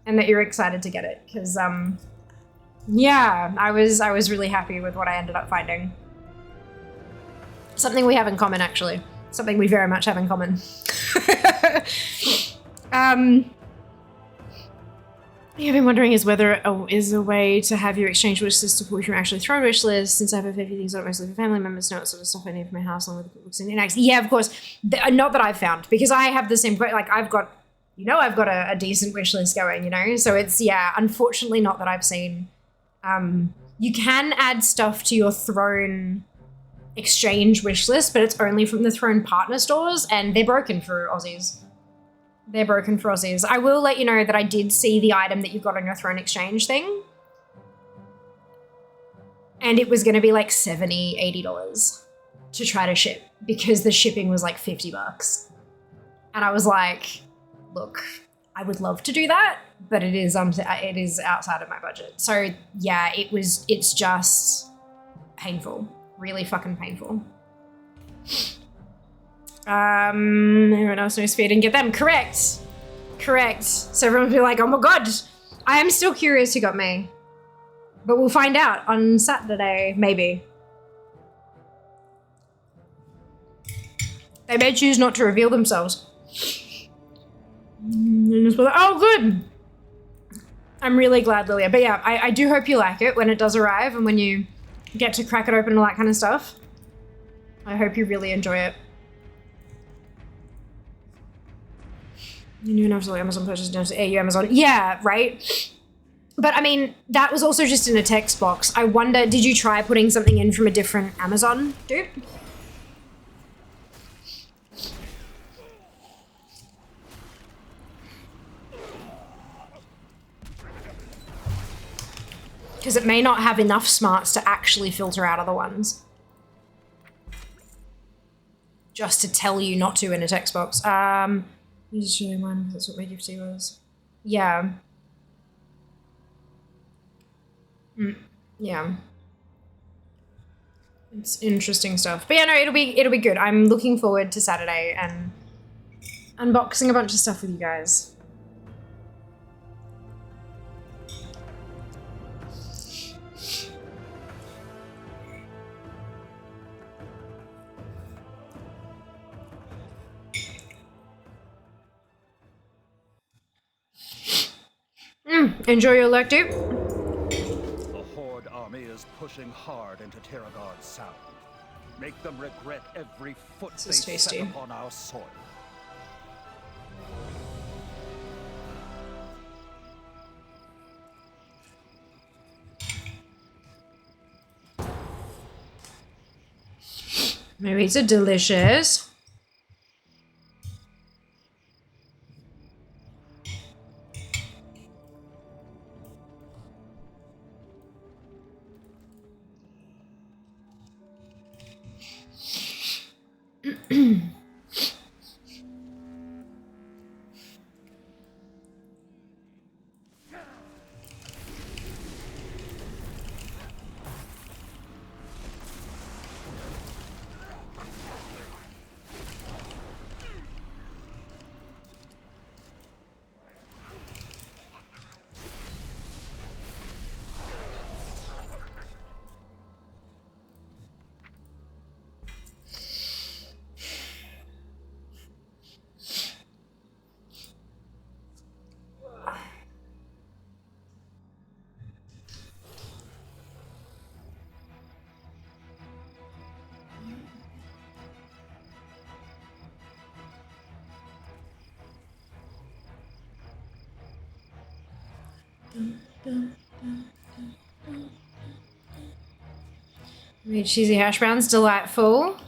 and that you're excited to get it. Because, yeah, I was really happy with what I ended up finding. Something we have in common, actually. Something we very much have in common. I've been wondering is whether is a way to have your exchange wish list to pull from actually throw wish list, since I have a few things that mostly for family members know what sort of stuff I need for my house along with the books and Inax. Yeah, of course. Not that I've found, because I have the same, like I've got a decent wish list going, you know? So it's, yeah, unfortunately not that I've seen. You can add stuff to your Throne exchange wish list, but it's only from the Throne partner stores and they're broken for Aussies. They're broken for Aussies. I will let you know that I did see the item that you got on your Throne exchange thing. And it was going to be like $70, $80 to try to ship because the shipping was like $50. And I was like, look, I would love to do that, but it is outside of my budget. So yeah, it's just painful, really fucking painful. Everyone else knows fear didn't get them. Correct. So everyone will be like, oh my god, I am still curious who got me. But we'll find out on Saturday, maybe. They may choose not to reveal themselves. Oh, good. I'm really glad, Lilia. But yeah, I do hope you like it when it does arrive and when you get to crack it open and all that kind of stuff. I hope you really enjoy it. You knew enough to Amazon purchase, don't say AU Amazon. Yeah, right? But I mean, that was also just in a text box. I wonder, did you try putting something in from a different Amazon, dude? Because it may not have enough smarts to actually filter out other ones. Just to tell you not to in a text box. You just show me one because that's what my gift was. Yeah. Yeah. It's interesting stuff. But yeah, no, it'll be good. I'm looking forward to Saturday and unboxing a bunch of stuff with you guys. Enjoy your lurk, dude. The Horde army is pushing hard into Terragard's Sound. Make them regret every foot they set upon our soil. Maybe it's a delicious. Made cheesy hash browns, delightful.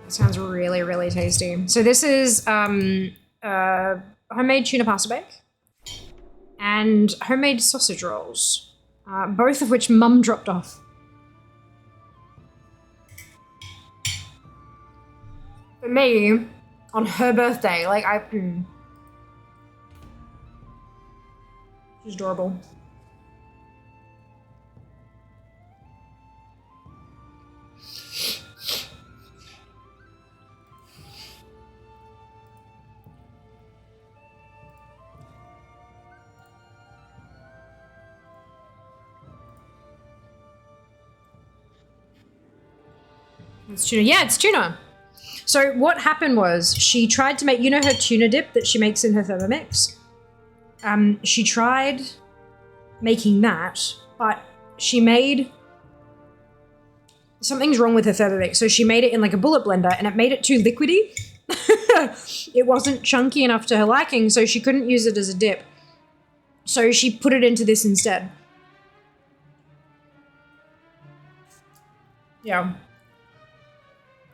That sounds really, really tasty. So this is homemade tuna pasta bake and homemade sausage rolls, both of which Mum dropped off. For me, on her birthday, like she's adorable. It's tuna. Yeah, it's tuna. So what happened was she tried to make, you know, her tuna dip that she makes in her Thermomix? She tried making that, but she made, something's wrong with her Thermomix. So she made it in like a bullet blender and it made it too liquidy. It wasn't chunky enough to her liking, so she couldn't use it as a dip. So she put it into this instead. Yeah.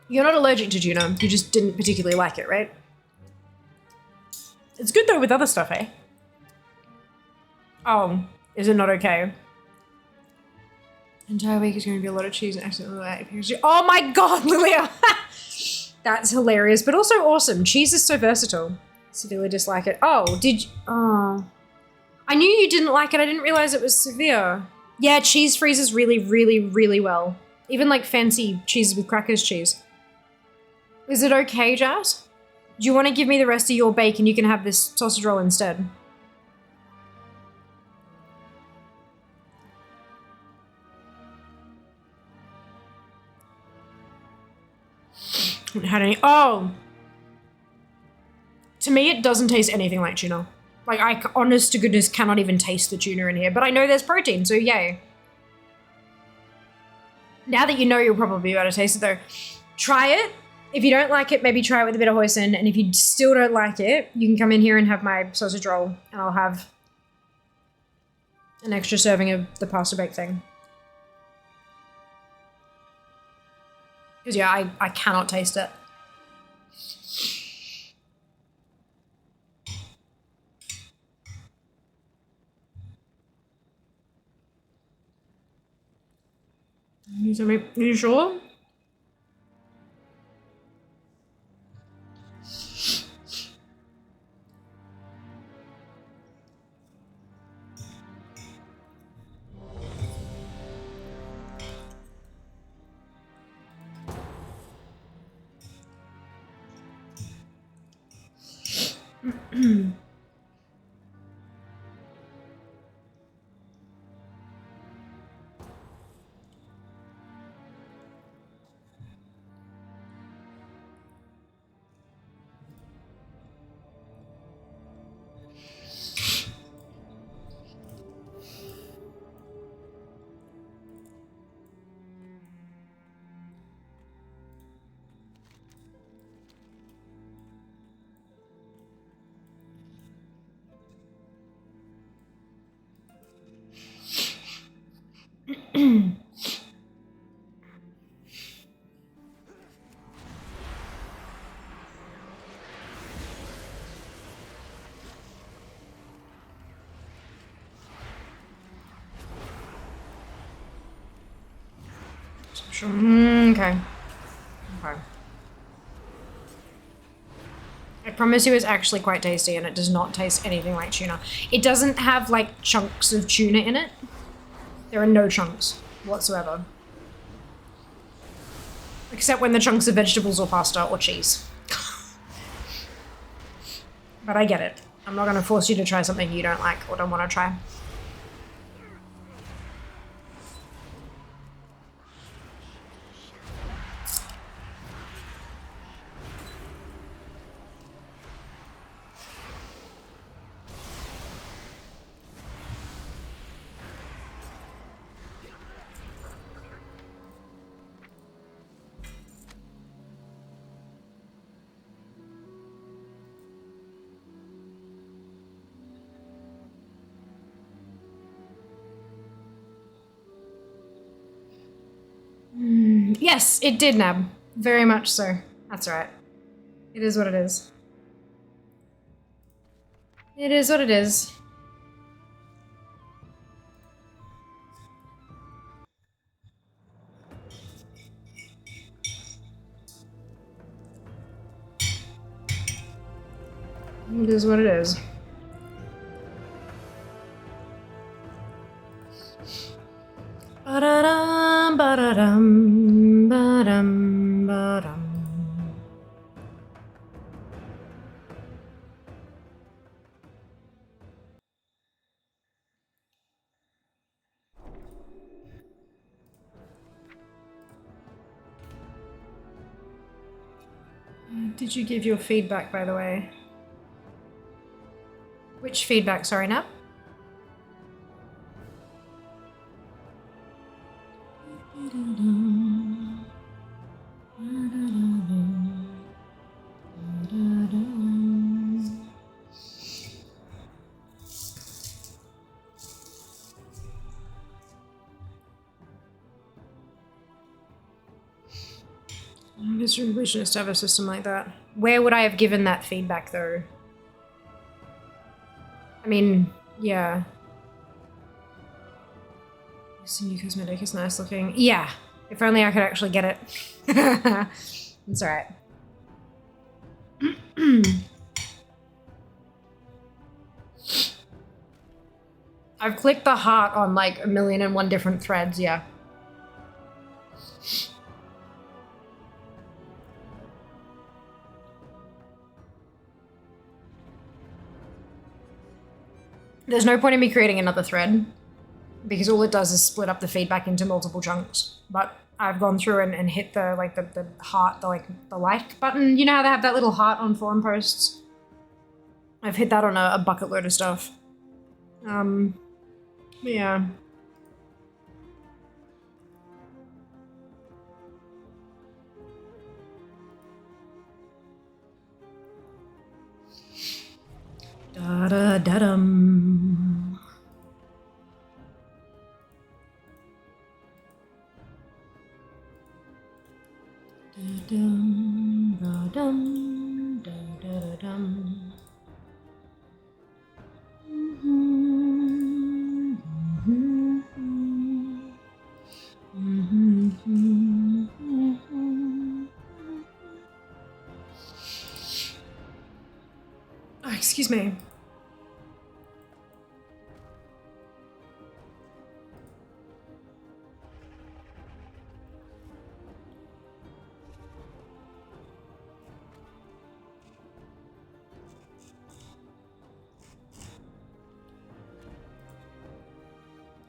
You're not allergic to tuna, you just didn't particularly like it, right? It's good though with other stuff, eh? Oh, is it not okay? Entire week is going to be a lot of cheese and accidentally. Oh my god, Lilia! That's hilarious, but also awesome. Cheese is so versatile. Severely dislike it. Oh, did you? Oh. I knew you didn't like it, I didn't realize it was severe. Yeah, cheese freezes really, really, really well. Even like fancy cheeses with crackers cheese. Is it okay, Jazz? Do you want to give me the rest of your bake and you can have this sausage roll instead? Haven't had any. Oh! To me, it doesn't taste anything like tuna. Like, I honest to goodness cannot even taste the tuna in here, but I know there's protein, so yay. Now that you know, you'll probably be able to taste it though. Try it. If you don't like it, maybe try it with a bit of hoisin. And if you still don't like it, you can come in here and have my sausage roll and I'll have an extra serving of the pasta bake thing. Because yeah, I cannot taste it. Are you sure? Okay. Okay. I promise you it's actually quite tasty and it does not taste anything like tuna. It doesn't have like chunks of tuna in it. There are no chunks whatsoever. Except when the chunks of vegetables or pasta or cheese. But I get it. I'm not going to force you to try something you don't like or don't want to try. Yes, it did, Nab. Very much so. That's right. It is what it is. It is what it is. It is what it is. Ba-da-dum, ba-da-dum, ba-dum, ba-dum. Did you give your feedback, by the way? Which feedback? Sorry, Nap? I guess we should just have a system like that. Where would I have given that feedback, though? I mean, yeah. This new cosmetic is nice looking. Yeah, if only I could actually get it. It's alright. I've clicked the heart on like 1,000,001 different threads, yeah. There's no point in me creating another thread because all it does is split up the feedback into multiple chunks. But I've gone through and hit the heart, the like button. You know how they have that little heart on forum posts? I've hit that on a bucket load of stuff. Yeah. Da-da-da-dum. Da-dum, da-dum, da-da-da-dum. Oh, excuse me.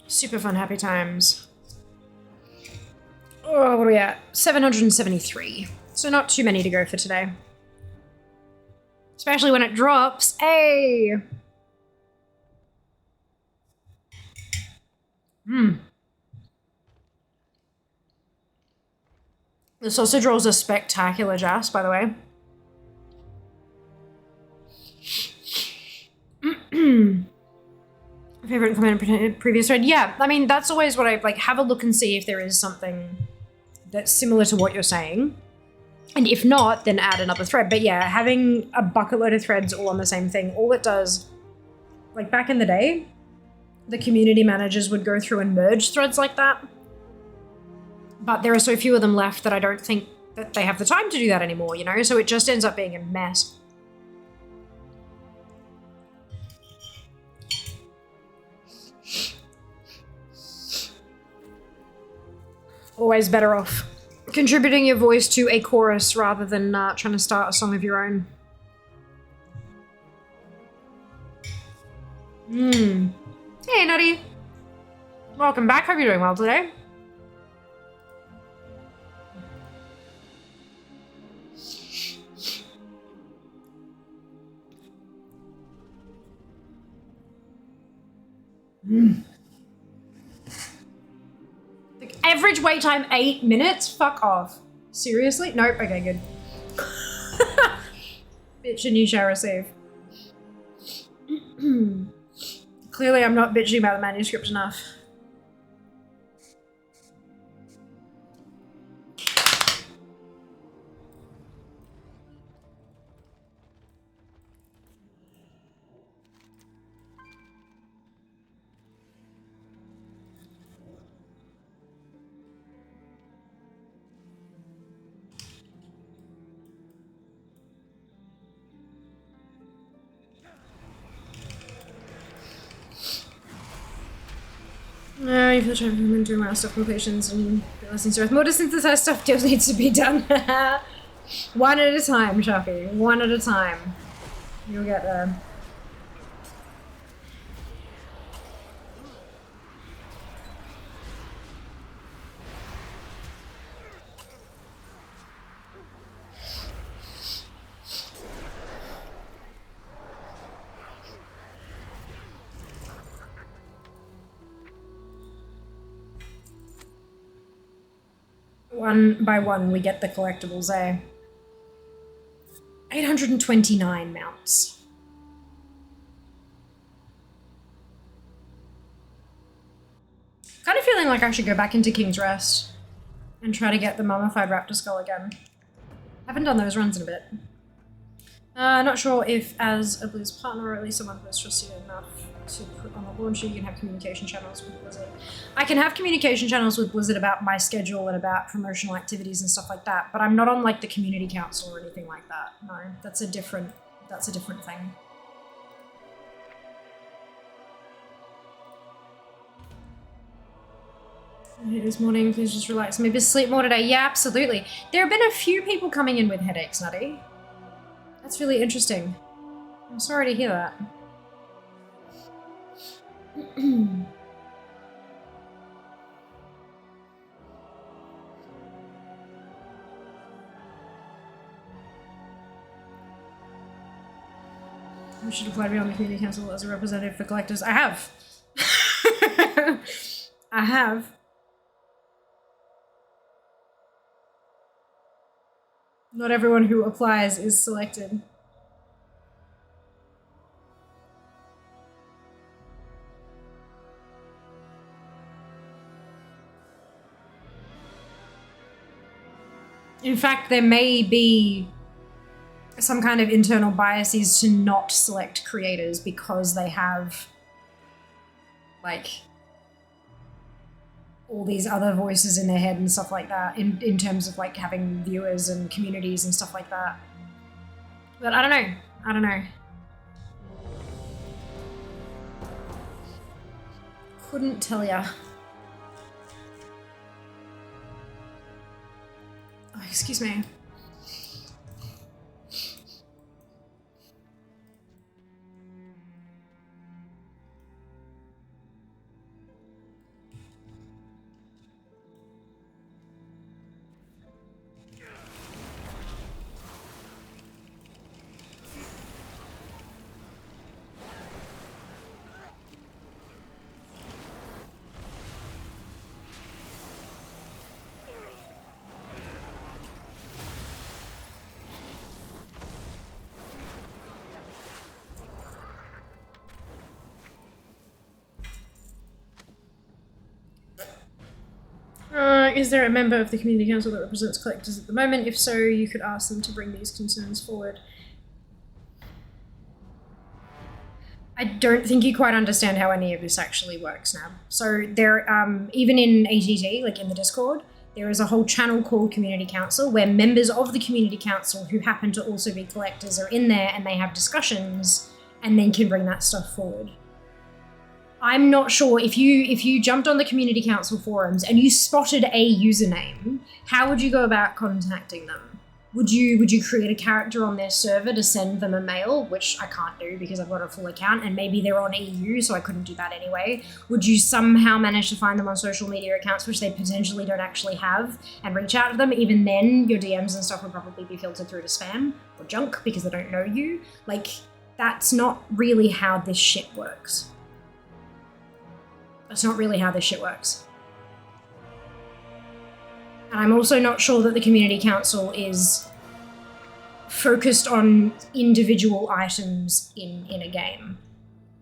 Super fun, happy times. Oh, what are we at? 773. So not too many to go for today. Especially when it drops. Hey! The sausage rolls are spectacular, Jas, by the way. Favorite comment in previous thread? Yeah, I mean, that's always what I like. Have a look and see if there is something that's similar to what you're saying. And if not, then add another thread. But yeah, having a bucket load of threads all on the same thing, all it does, like back in the day, the community managers would go through and merge threads like that. But there are so few of them left that I don't think that they have the time to do that anymore, you know? So it just ends up being a mess. Always better off contributing your voice to a chorus rather than trying to start a song of your own. Hey, Nutty. Welcome back. Hope you're doing well today. Average wait time 8 minutes? Fuck off. Seriously? Nope. Okay, good. Bitch and you shall receive. Clearly I'm not bitching about the manuscript enough. No, you feel I've been doing my stuff completions and listening to more to synthesize stuff still needs to be done. One at a time, Sharky. One at a time. You'll get there. One by one, we get the collectibles, eh? 829 mounts. Kind of feeling like I should go back into King's Rest and try to get the mummified raptor skull again. Haven't done those runs in a bit. Not sure if as a Blues partner or at least someone who is trusted enough to put on the launcher, you can have communication channels with Blizzard. I can have communication channels with Blizzard about my schedule and about promotional activities and stuff like that, but I'm not on like the community council or anything like that. No, that's a different thing. Hey, this morning, please just relax. Maybe sleep more today. Yeah, absolutely. There have been a few people coming in with headaches, Nutty. That's really interesting. I'm sorry to hear that. We should apply to be on the community council as a representative for collectors. I have. I have. Not everyone who applies is selected. In fact, there may be some kind of internal biases to not select creators because they have, like, all these other voices in their head and stuff like that, in terms of, like, having viewers and communities and stuff like that. But I don't know. I don't know. Couldn't tell ya. Oh, excuse me. Is there a member of the community council that represents collectors at the moment? If so, you could ask them to bring these concerns forward. I don't think you quite understand how any of this actually works now. So there, even in ATT, like in the Discord, there is a whole channel called Community Council where members of the Community Council who happen to also be collectors are in there and they have discussions and then can bring that stuff forward. I'm not sure if you jumped on the Community Council forums and you spotted a username, how would you go about contacting them? Would you create a character on their server to send them a mail, which I can't do because I've got a full account and maybe they're on EU, so I couldn't do that anyway. Would you somehow manage to find them on social media accounts, which they potentially don't actually have, and reach out to them? Even then, your DMs and stuff would probably be filtered through to spam or junk because they don't know you. Like, that's not really how this shit works. That's not really how this shit works. And I'm also not sure that the Community Council is focused on individual items in a game.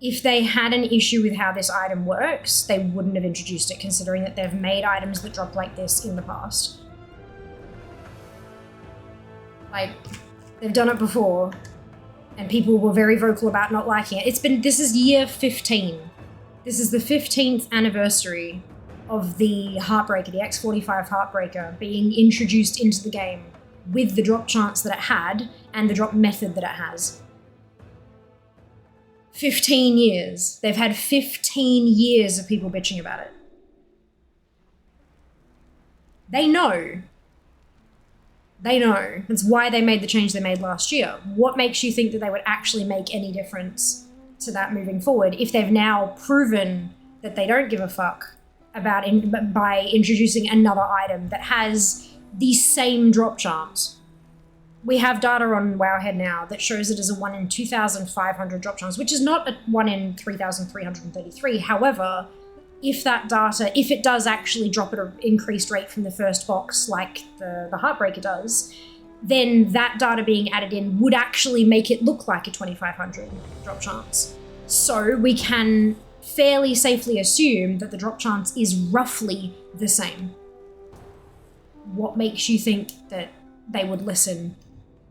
If they had an issue with how this item works, they wouldn't have introduced it, considering that they've made items that drop like this in the past. Like, they've done it before, and people were very vocal about not liking it. This is year 15. This is the 15th anniversary of the Heartbreaker, the X45 Heartbreaker, being introduced into the game with the drop chance that it had and the drop method that it has. 15 years. They've had 15 years of people bitching about it. They know. They know. That's why they made the change they made last year. What makes you think that they would actually make any difference to that moving forward if they've now proven that they don't give a fuck about by introducing another item that has the same drop chance? We have data on Wowhead now that shows it as a 1 in 2,500 drop chance, which is not a 1 in 3,333. However, if that data, if it does actually drop at an increased rate from the first box like the Heartbreaker does, then that data being added in would actually make it look like a 2,500 drop chance. So we can fairly safely assume that the drop chance is roughly the same. What makes you think that they would listen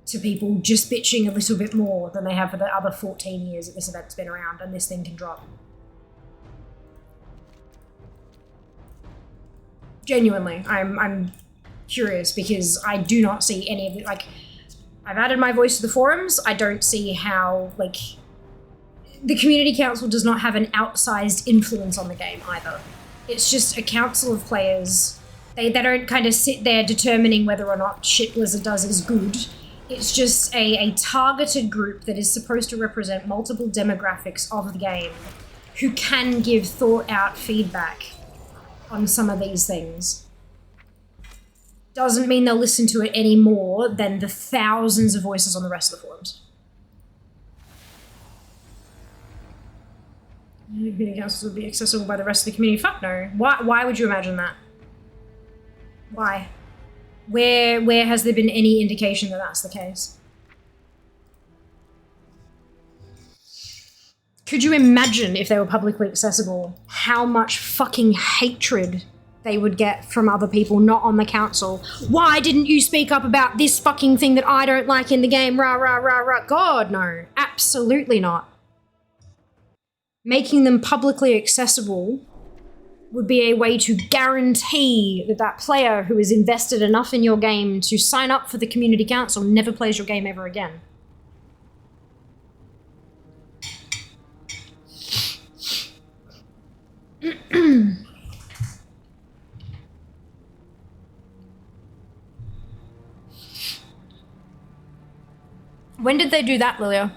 to people just bitching a little bit more than they have for the other 14 years that this event's been around and this thing can drop? Genuinely, I'm curious because I do not see any of it. Like, I've added my voice to the forums. I don't see how, like, the community council does not have an outsized influence on the game either. It's just a council of players. They don't kind of sit there determining whether or not shit Blizzard does is good. It's just a targeted group that is supposed to represent multiple demographics of the game who can give thought out feedback on some of these things. Doesn't mean they'll listen to it any more than the thousands of voices on the rest of the forums. The community councils would be accessible by the rest of the community. Fuck no. Why would you imagine that? Why? Where has there been any indication that that's the case? Could you imagine if they were publicly accessible how much fucking hatred they would get from other people not on the council? Why didn't you speak up about this fucking thing that I don't like in the game? Rah, rah, rah, rah. God, no. Absolutely not. Making them publicly accessible would be a way to guarantee that that player who is invested enough in your game to sign up for the community council never plays your game ever again. When did they do that, Lilia?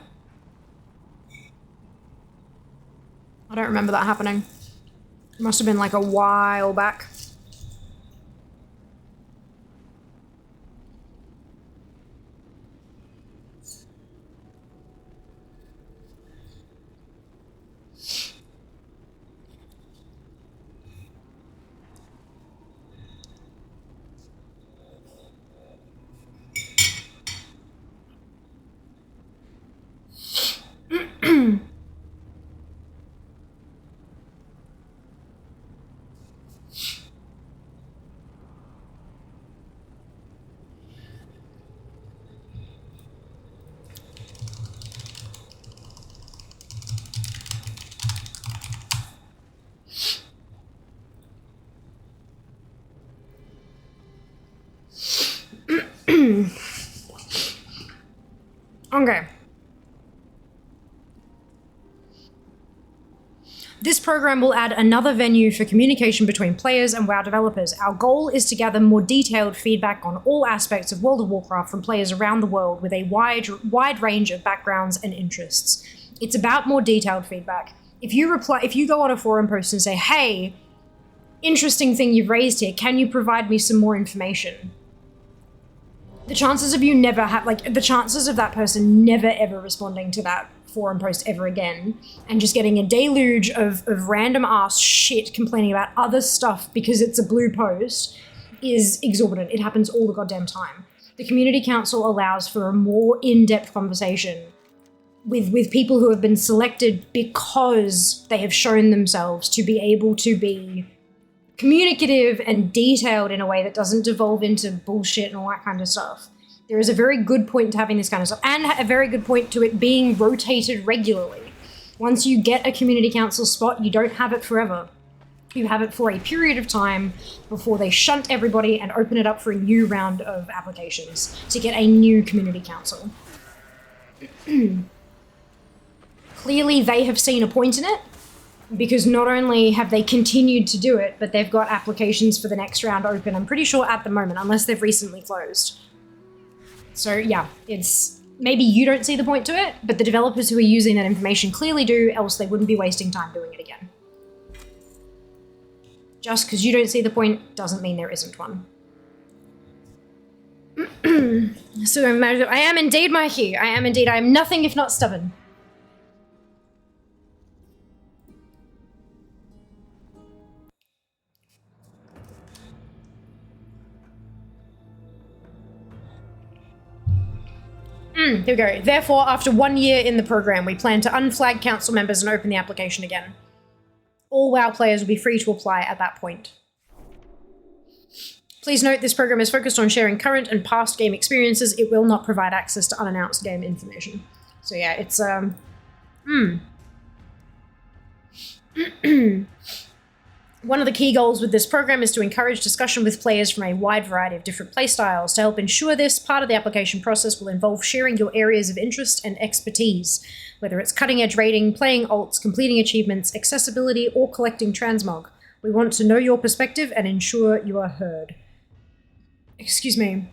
I don't remember that happening. It must have been like a while back. Okay. This program will add another venue for communication between players and WoW developers. Our goal is to gather more detailed feedback on all aspects of World of Warcraft from players around the world with a wide range of backgrounds and interests. It's about more detailed feedback. If you go on a forum post and say, "Hey, interesting thing you've raised here, can you provide me some more information?" The chances of the chances of that person never ever responding to that forum post ever again and just getting a deluge of random ass shit complaining about other stuff because it's a blue post is exorbitant. It happens all the goddamn time. The community council allows for a more in-depth conversation with people who have been selected because they have shown themselves to be able to be communicative and detailed in a way that doesn't devolve into bullshit and all that kind of stuff. There is a very good point to having this kind of stuff, and a very good point to it being rotated regularly. Once you get a community council spot, you don't have it forever. You have it for a period of time before they shunt everybody and open it up for a new round of applications to get a new community council. Clearly they have seen a point in it. because not only have they continued to do it, but they've got applications for the next round open, I'm pretty sure at the moment, unless they've recently closed. So yeah, it's, maybe you don't see the point to it, but the developers who are using that information clearly do, else they wouldn't be wasting time doing it again. Just because you don't see the point doesn't mean there isn't one. So I am indeed, Mikey. I am indeed. I am nothing if not stubborn. Here we go. Therefore, after 1 year in the program, we plan to unflag council members and open the application again. All WoW players will be free to apply at that point. Please note this program is focused on sharing current and past game experiences. It will not provide access to unannounced game information. So yeah, it's One of the key goals with this program is to encourage discussion with players from a wide variety of different playstyles. To help ensure this, part of the application process will involve sharing your areas of interest and expertise, whether it's cutting-edge raiding, playing alts, completing achievements, accessibility, or collecting transmog. We want to know your perspective and ensure you are heard. Excuse me.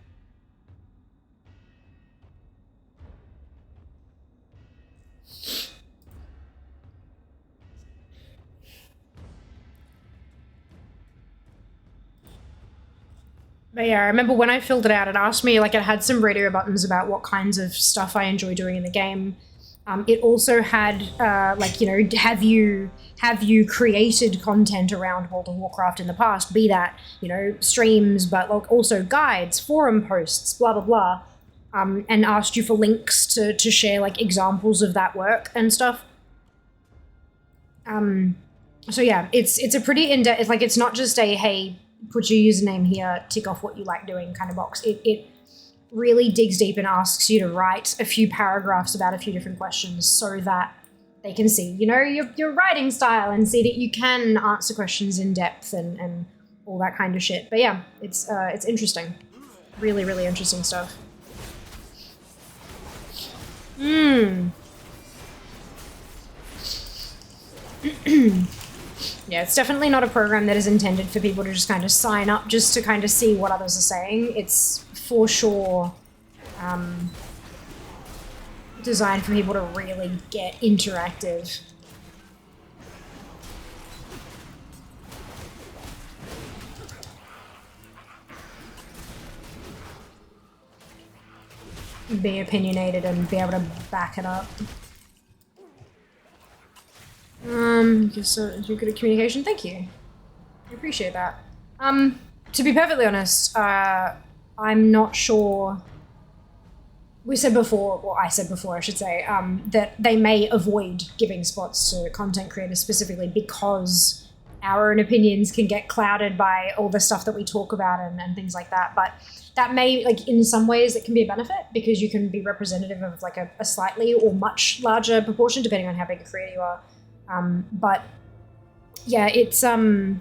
But yeah, I remember when I filled it out, it asked me, like, it had some radio buttons about what kinds of stuff I enjoy doing in the game. It also had, like, you know, have you created content around World of Warcraft in the past? Be that, you know, streams, but like also guides, forum posts, blah, blah, blah. And asked you for links to share, like, examples of that work and stuff. So yeah, it's a pretty in-depth, like, it's not just a, hey, put your username here, tick off what you like doing kind of box. It really digs deep and asks you to write a few paragraphs about a few different questions so that they can see, you know, your writing style and see that you can answer questions in depth and all that kind of shit. But yeah, it's interesting. Really, really interesting stuff. Yeah, it's definitely not a program that is intended for people to just kind of sign up just to kind of see what others are saying. It's for sure designed for people to really get interactive. Be opinionated and be able to back it up. You're good at communication. Thank you. I appreciate that. To be perfectly honest, I'm not sure. We said before, or I said before, I should say, that they may avoid giving spots to content creators specifically because our own opinions can get clouded by all the stuff that we talk about and things like that. But that may, like, in some ways, it can be a benefit because you can be representative of, like, a slightly or much larger proportion, depending on how big a creator you are. But yeah, it's I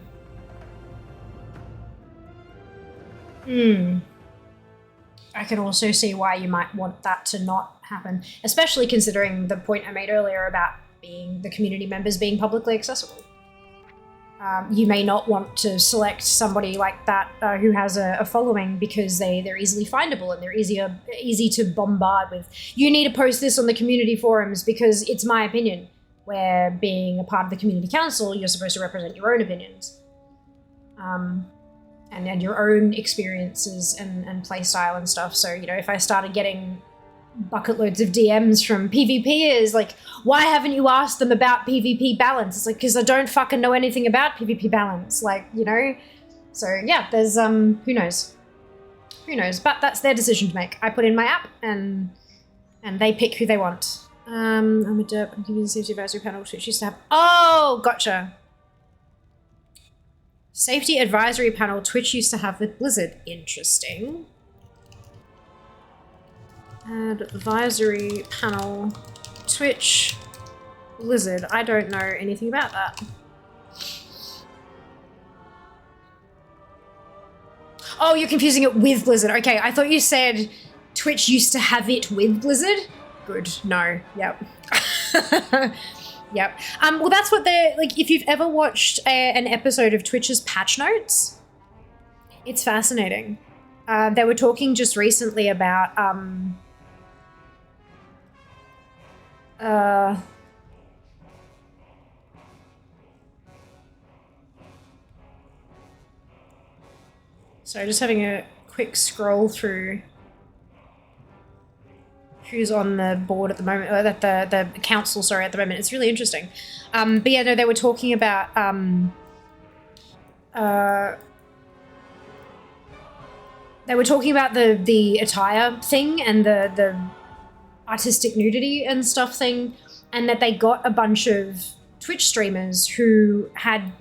can also see why you might want that to not happen, especially considering the point I made earlier about the community members being publicly accessible. You may not want to select somebody like that who has a following because they're easily findable and they're easy to bombard with, you need to post this on the community forums because it's my opinion. Where being a part of the community council, you're supposed to represent your own opinions. And your own experiences and play style and stuff. So, you know, if I started getting bucket loads of DMs from PvPers, like, why haven't you asked them about PvP balance? It's like, because I don't fucking know anything about PvP balance, like, you know? So yeah, there's, who knows? Who knows? But that's their decision to make. I put in my app and they pick who they want. I'm a derp. I'm giving the safety advisory panel, which used to have. Oh, gotcha. Safety advisory panel Twitch used to have with Blizzard. Interesting. Advisory panel Twitch Blizzard. I don't know anything about that. Oh, you're confusing it with Blizzard. Okay, I thought you said Twitch used to have it with Blizzard. Good. No. Yep. Yep. Well, that's what they're like. If you've ever watched an episode of Twitch's patch notes, it's fascinating. They were talking just recently about sorry, just having a quick scroll through who's on the board at the moment, or that the council, sorry, at the moment. It's really interesting. But yeah, no, they were talking about the attire thing and the artistic nudity and stuff thing, and that they got a bunch of Twitch streamers who had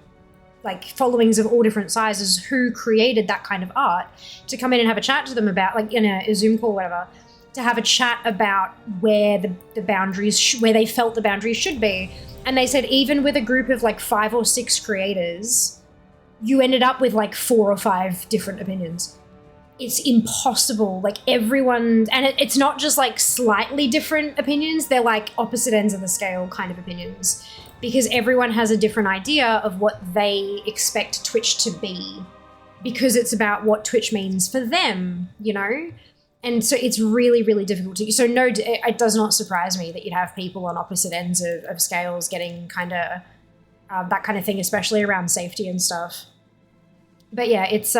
like followings of all different sizes who created that kind of art to come in and have a chat to them about, like in a Zoom call or whatever, to have a chat about where the boundaries, where they felt the boundaries should be. And they said even with a group of like 5 or 6 creators, you ended up with like 4 or 5 different opinions. It's impossible. Like everyone, and it's not just like slightly different opinions, they're like opposite ends of the scale kind of opinions, because everyone has a different idea of what they expect Twitch to be, because it's about what Twitch means for them, you know? And so it's really, really difficult to, so no, it does not surprise me that you'd have people on opposite ends of scales getting kind of that kind of thing, especially around safety and stuff. But yeah, it's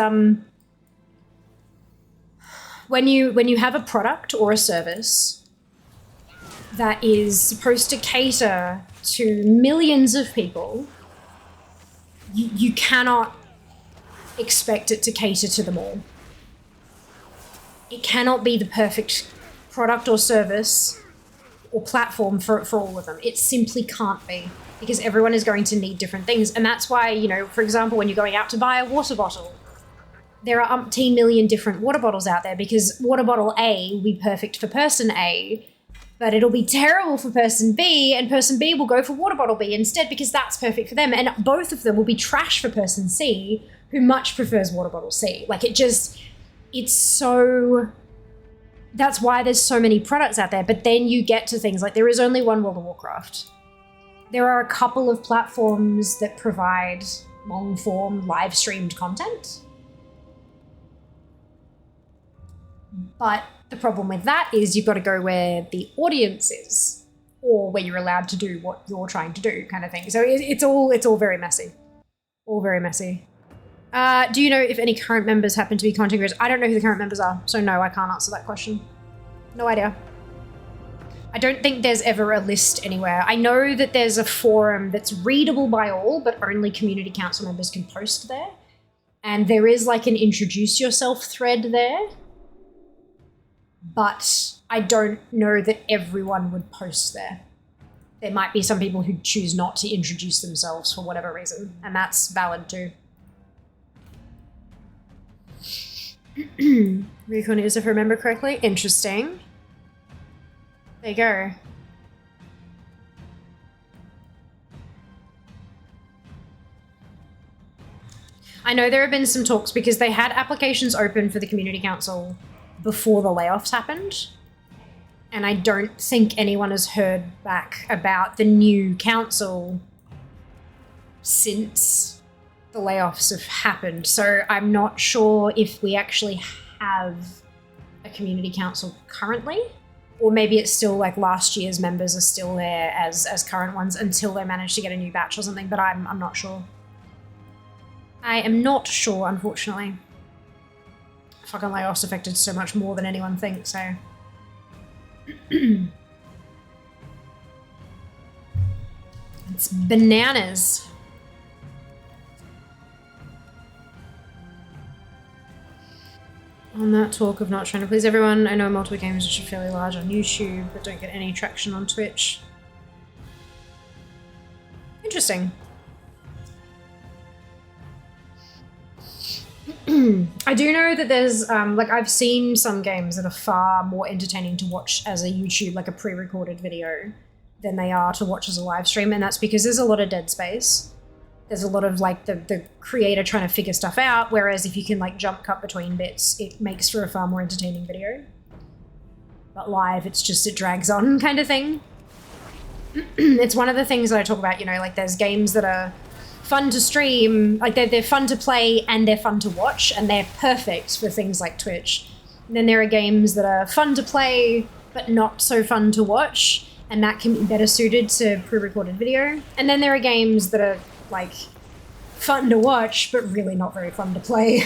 when you have a product or a service that is supposed to cater to millions of people, you cannot expect it to cater to them all. It cannot be the perfect product or service or platform for all of them. It simply can't be, because everyone is going to need different things. And that's why, you know, for example, when you're going out to buy a water bottle, there are umpteen million different water bottles out there, because water bottle A will be perfect for person A, but it'll be terrible for person B, and person B will go for water bottle B instead because that's perfect for them. And both of them will be trash for person C, who much prefers water bottle C. Like it's so, that's why there's so many products out there. But then you get to things like, there is only one World of Warcraft. There are a couple of platforms that provide long form live streamed content. But the problem with that is you've got to go where the audience is, or where you're allowed to do what you're trying to do, kind of thing. So it's all very messy. All very messy. Do you know if any current members happen to be content creators? I don't know who the current members are, so no, I can't answer that question. No idea. I don't think there's ever a list anywhere. I know that there's a forum that's readable by all, but only community council members can post there. And there is like an introduce yourself thread there. But I don't know that everyone would post there. There might be some people who choose not to introduce themselves for whatever reason, and that's valid too. Recon is, if I remember correctly. Interesting. There you go. I know there have been some talks, because they had applications open for the community council before the layoffs happened, and I don't think anyone has heard back about the new council since the layoffs have happened. So I'm not sure if we actually have a community council currently, or maybe it's still like last year's members are still there as current ones until they manage to get a new batch or something, but I'm not sure. I am not sure, unfortunately. Fucking layoffs affected so much more than anyone thinks, so. It's bananas. On that talk of not trying to please everyone, I know multiple gamers which are fairly large on YouTube but don't get any traction on Twitch. Interesting. I do know that there's, like, I've seen some games that are far more entertaining to watch as a YouTube, like a pre-recorded video, than they are to watch as a live stream, and that's because there's a lot of dead space. There's a lot of, like, the creator trying to figure stuff out, whereas if you can, like, jump cut between bits, it makes for a far more entertaining video. But live, it's just, it drags on kind of thing. It's one of the things that I talk about, you know, like there's games that are fun to stream, like they're fun to play and they're fun to watch, and they're perfect for things like Twitch. And then there are games that are fun to play but not so fun to watch, and that can be better suited to pre-recorded video. And then there are games that are like fun to watch but really not very fun to play.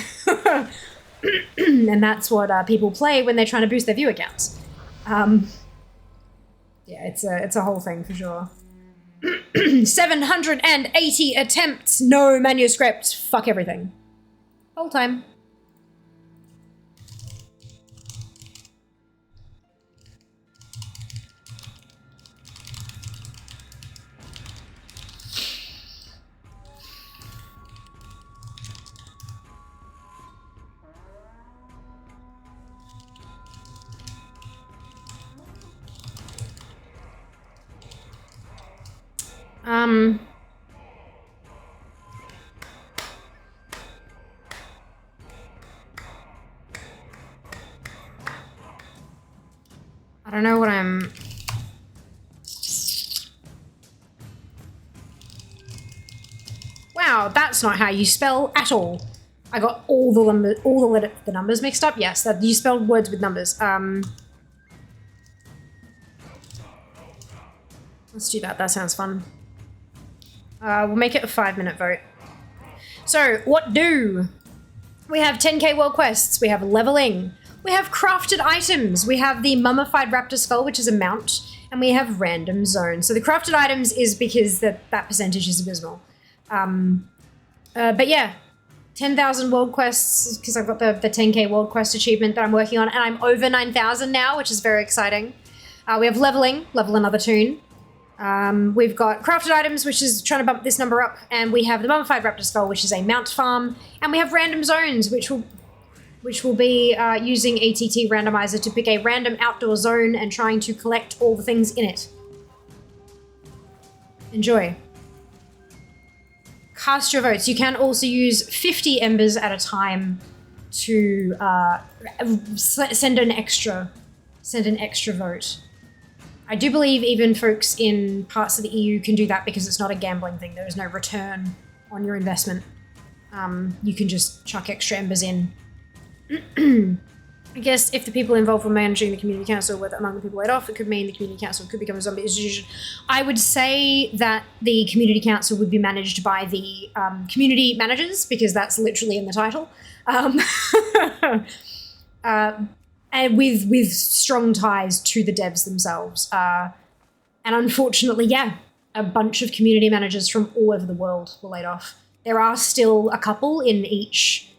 And that's what people play when they're trying to boost their viewer counts. Yeah, it's a whole thing for sure. 780 attempts, no manuscript, fuck everything. Whole time. I don't know what I'm... Wow, that's not how you spell at all. I got all the numbers mixed up. Yes, that you spelled words with numbers. Let's do that. That sounds fun. We'll make it a 5-minute vote. So, what do? We have 10k world quests. We have leveling. We have crafted items. We have the mummified raptor skull, which is a mount, and we have random zones. So the crafted items is because that percentage is abysmal. But yeah, 10,000 world quests because I've got the 10k world quest achievement that I'm working on, and I'm over 9,000 now, which is very exciting. We have leveling, level another toon. We've got crafted items, which is trying to bump this number up, and we have the mummified raptor skull, which is a mount farm, and we have random zones, which will be using ATT randomizer to pick a random outdoor zone and trying to collect all the things in it. Enjoy. Cast your votes. You can also use 50 embers at a time to send an extra vote. I do believe even folks in parts of the EU can do that because it's not a gambling thing. There is no return on your investment. You can just chuck extra embers in. I guess if the people involved were managing the community council were among the people laid off, it could mean the community council could become a zombie institution. I would say that the community council would be managed by the community managers, because that's literally in the title. And with strong ties to the devs themselves. And unfortunately, yeah, a bunch of community managers from all over the world were laid off. There are still a couple in each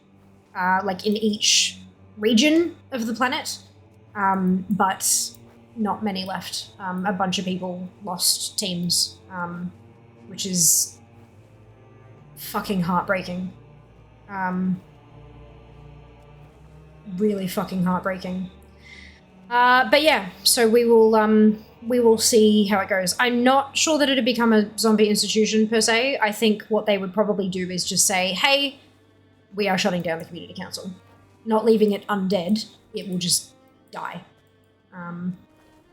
region of the planet, but not many left. A bunch of people lost teams, which is fucking heartbreaking. Really fucking heartbreaking. But yeah, so we will see how it goes. I'm not sure that it'll become a zombie institution per se. I think what they would probably do is just say, hey, we are shutting down the community council. Not leaving it undead. It will just die.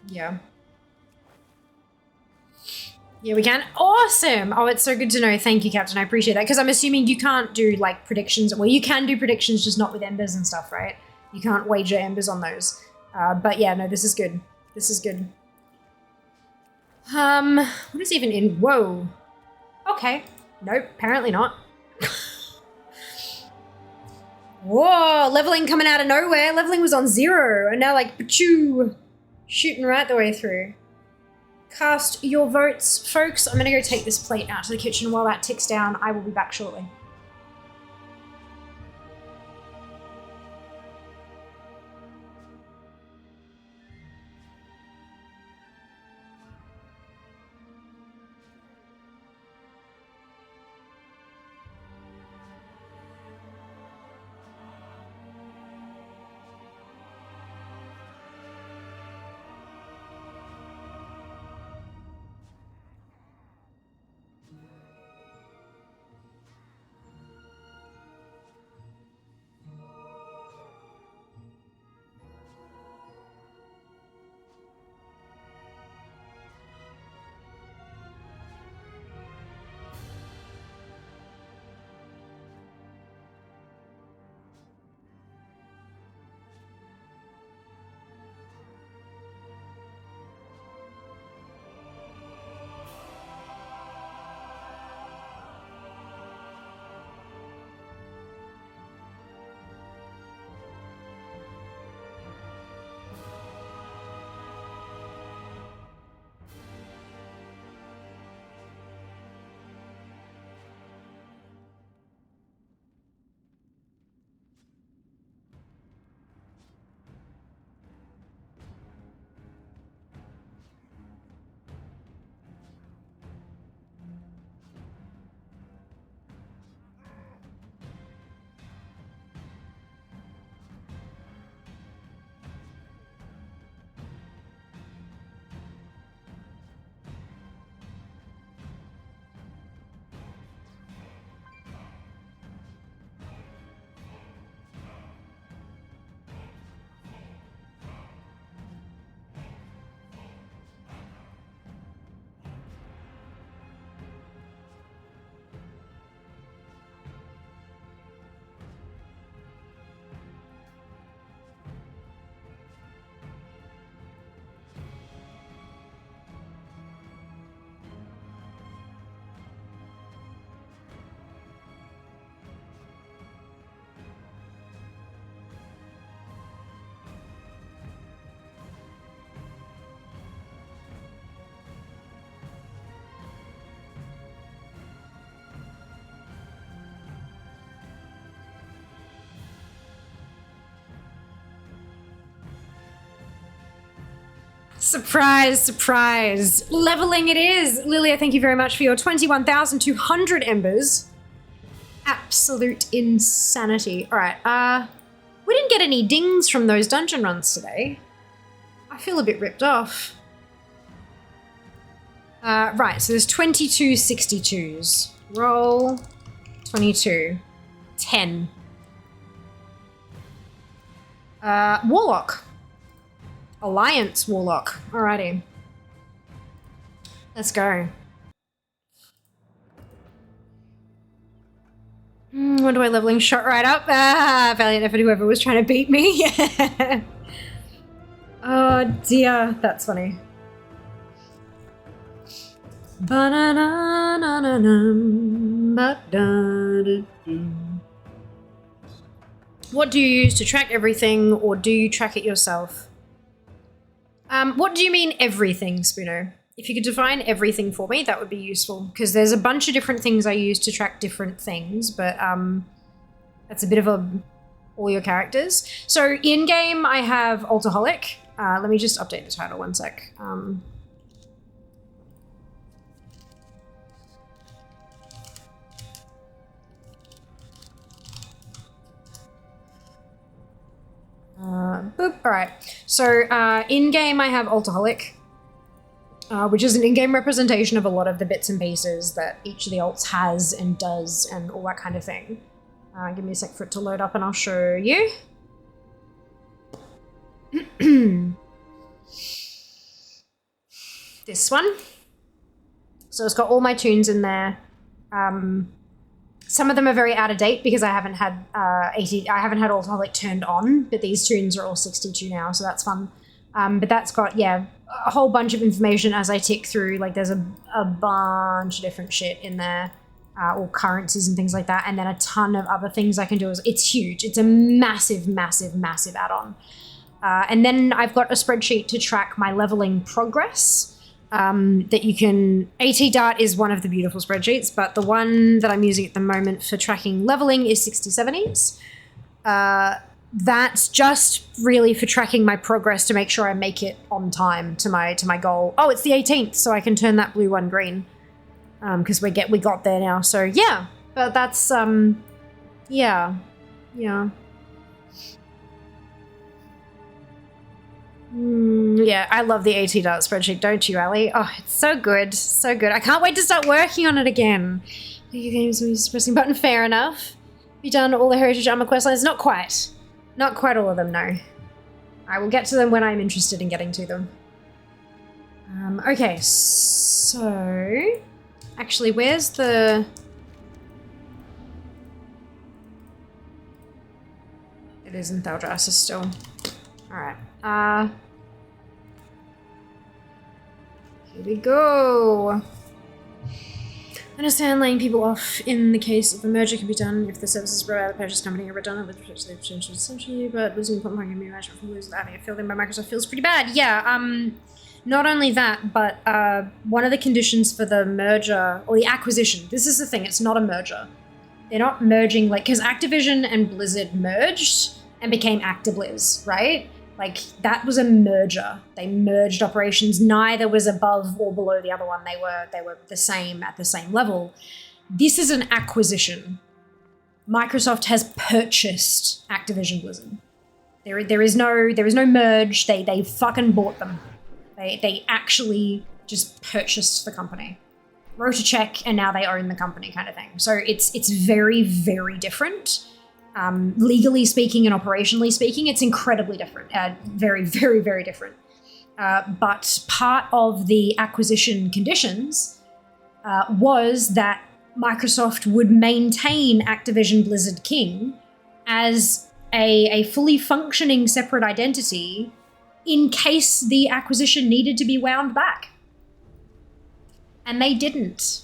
Yeah. Yeah, we can. Awesome! Oh, it's so good to know. Thank you, Captain. I appreciate that. Because I'm assuming you can't do, like, predictions. Well, you can do predictions, just not with embers and stuff, right? You can't wager embers on those. But yeah, no, this is good. This is good. What is even in... Whoa. Okay. Nope, apparently not. Whoa, leveling coming out of nowhere. Leveling was on 0, and now like, pachoo, shooting right the way through. Cast your votes, folks. I'm gonna go take this plate out to the kitchen. While that ticks down, I will be back shortly. Surprise, surprise. Leveling it is. Lilia, thank you very much for your 21,200 embers. Absolute insanity. All right, we didn't get any dings from those dungeon runs today. I feel a bit ripped off. Right, so there's 22 62s. Roll 22. 10. Warlock. Alliance Warlock. Alrighty. Let's go. What do I leveling? Shot right up. Ah, valiant effort whoever was trying to beat me. Oh dear, that's funny. What do you use to track everything, or do you track it yourself? What do you mean everything, Spoono? If you could define everything for me, that would be useful, because there's a bunch of different things I use to track different things, but that's a bit of all your characters. So in-game, I have Alcoholic. Let me just update the title one sec. Boop. All right. So in-game, I have Alcoholic, which is an in-game representation of a lot of the bits and pieces that each of the alts has and does and all that kind of thing. Give me a sec for it to load up and I'll show you. This one. So it's got all my tunes in there. Some of them are very out of date because I haven't had Alcoholic turned on, but these tunes are all 62 now, so that's fun. But that's got, yeah, a whole bunch of information as I tick through. Like there's a bunch of different shit in there, all currencies and things like that, and then a ton of other things I can do. It's huge. It's a massive, massive, massive add-on. And then I've got a spreadsheet to track my leveling progress. That you can, AT Dart is one of the beautiful spreadsheets, but the one that I'm using at the moment for tracking leveling is 60/70s. That's just really for tracking my progress to make sure I make it on time to my goal. Oh, it's the 18th, so I can turn that blue one green. Because we got there now. So yeah, but that's yeah. Yeah, I love the AT Dart spreadsheet, don't you, Ali? Oh, it's so good, so good. I can't wait to start working on it again. Your games when you're pressing button, fair enough. Have you done all the Heritage Armor quest lines? Not quite. Not quite all of them, no. I will get to them when I'm interested in getting to them. Okay, so... Actually, where's the... It is in Thaldrassus still. Alright. Here we go. I understand laying people off in the case of a merger can be done if the services brought out of the purchase company are redundant with respect to their potential essentially, but losing the point can be management from losing having it filled in by Microsoft feels pretty bad. Yeah, not only that, but one of the conditions for the merger, or the acquisition, this is the thing, it's not a merger. They're not merging, like, because Activision and Blizzard merged and became ActiBliz, right? Like, that was a merger. They merged operations. Neither was above or below the other one. They were the same at the same level. This is an acquisition. Microsoft has purchased Activision Blizzard. There is no merge. They fucking bought them. They actually just purchased the company. Wrote a check and now they own the company kind of thing. So it's very, very different. Legally speaking and operationally speaking, it's incredibly different. Very, very, very different. But part of the acquisition conditions was that Microsoft would maintain Activision Blizzard King as a fully functioning separate identity in case the acquisition needed to be wound back. And they didn't.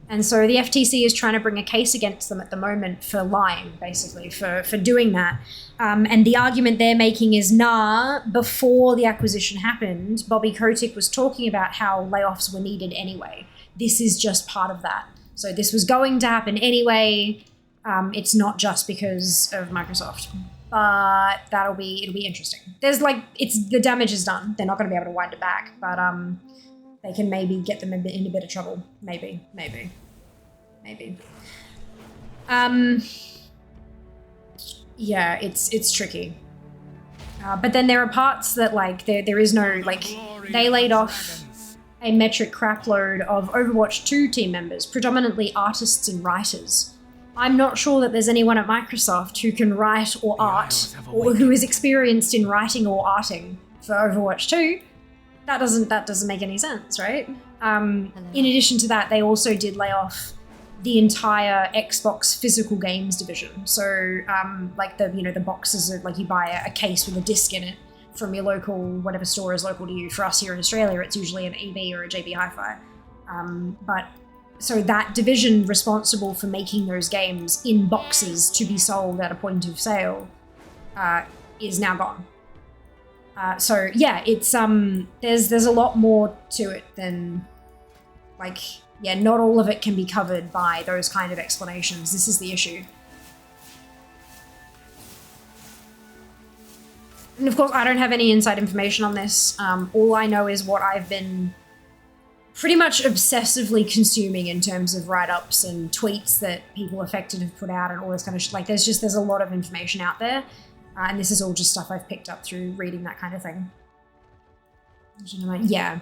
And so the FTC is trying to bring a case against them at the moment for lying, basically, for doing that. And the argument they're making is, before the acquisition happened, Bobby Kotick was talking about how layoffs were needed anyway. This is just part of that. So this was going to happen anyway. It's not just because of Microsoft. but it'll be interesting. There's like, the damage is done. They're not going to be able to wind it back, but they can maybe get them in a bit of trouble. Maybe. Yeah, it's tricky. But then there are parts that like there is no like, they laid off a metric crapload of Overwatch 2 team members, predominantly artists and writers. I'm not sure that there's anyone at Microsoft who can write or art, or who is experienced in writing or arting for Overwatch 2. That doesn't make any sense, right? In addition to that, they also did lay off the entire Xbox physical games division. So like the boxes are like, you buy a case with a disc in it from your local, whatever store is local to you. For us here in Australia, it's usually an EB or a JB Hi-Fi. But so that division responsible for making those games in boxes to be sold at a point of sale is now gone. So yeah, it's there's a lot more to it than like, yeah, not all of it can be covered by those kind of explanations. This is the issue. And of course, I don't have any inside information on this. All I know is what I've been pretty much obsessively consuming in terms of write-ups and tweets that people affected have put out and all this kind of shit. Like, there's a lot of information out there. And this is all just stuff I've picked up through reading that kind of thing. Yeah.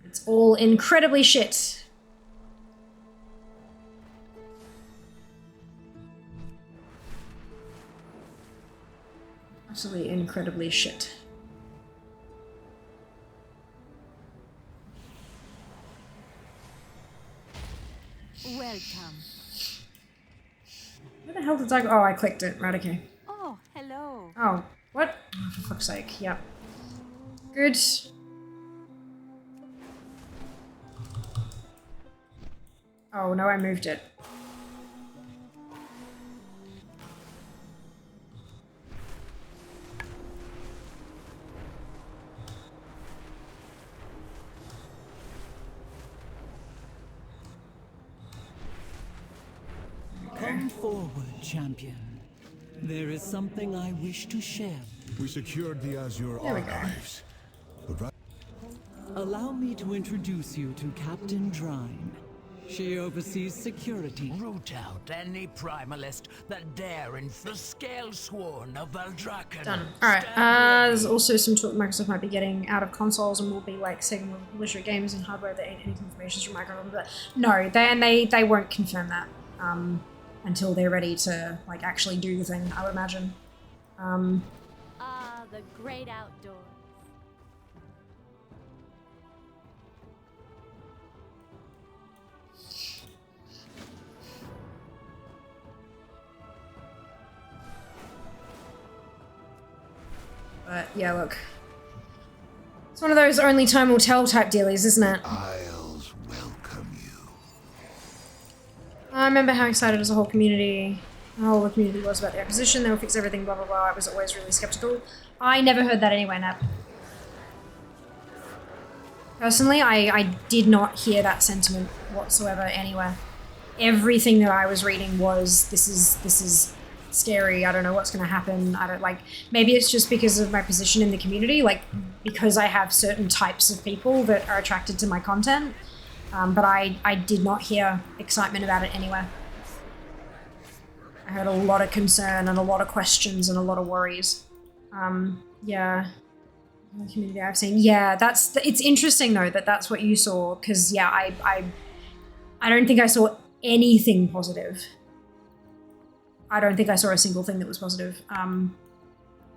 It's all incredibly shit. Absolutely incredibly shit. Welcome. Where the hell did I go? Oh, I clicked it. Right, okay. Oh, hello. Oh, what? Oh, for fuck's sake. Yep. Good. Oh, no, I moved it. Come forward, champion. There is something I wish to share. We secured the Azure There we go. archives. Allow me to introduce you to Captain Drine. She oversees security. Root out any primalist that dare in the scale-sworn of Valdrakken. Done. Alright, there's also some talk Microsoft might be getting out of consoles and will be like Sega will publish games and hardware that ain't any confirmations from Microsoft. But no, they won't confirm that until they're ready to like actually do the thing, I would imagine. The great outdoors. But yeah, look. It's one of those only time will tell type dealies, isn't it? Isles welcome you. I remember how excited as a whole community, the whole community was about the acquisition. They will fix everything, blah, blah, blah. I was always really skeptical. I never heard that anyway, Nap. Personally, I did not hear that sentiment whatsoever anywhere. Everything that I was reading was, this is scary, I don't know what's going to happen, I don't like, maybe it's just because of my position in the community, like because I have certain types of people that are attracted to my content, but I did not hear excitement about it anywhere. I heard a lot of concern and a lot of questions and a lot of worries. Yeah, the community I've seen, yeah, it's interesting though that that's what you saw, because yeah, I don't think I saw anything positive. I don't think I saw a single thing that was positive.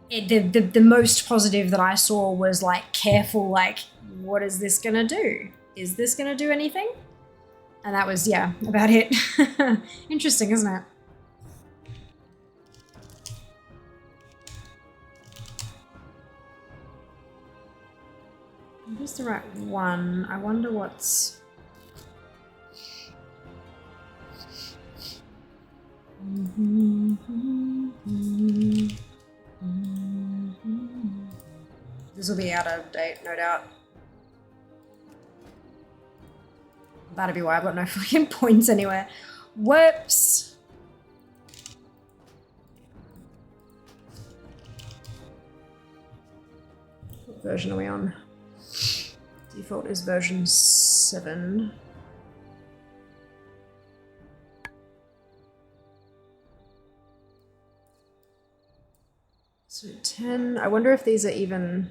The most positive that I saw was like careful, like, what is this gonna do? Is this gonna do anything? And that was, yeah, about it. Interesting, isn't it? Where's the right one? I wonder what's... This will be out of date, no doubt. That'd be why I've got no fucking points anywhere. Whoops. What version are we on? Default is version 7. So 10. I wonder if these are even...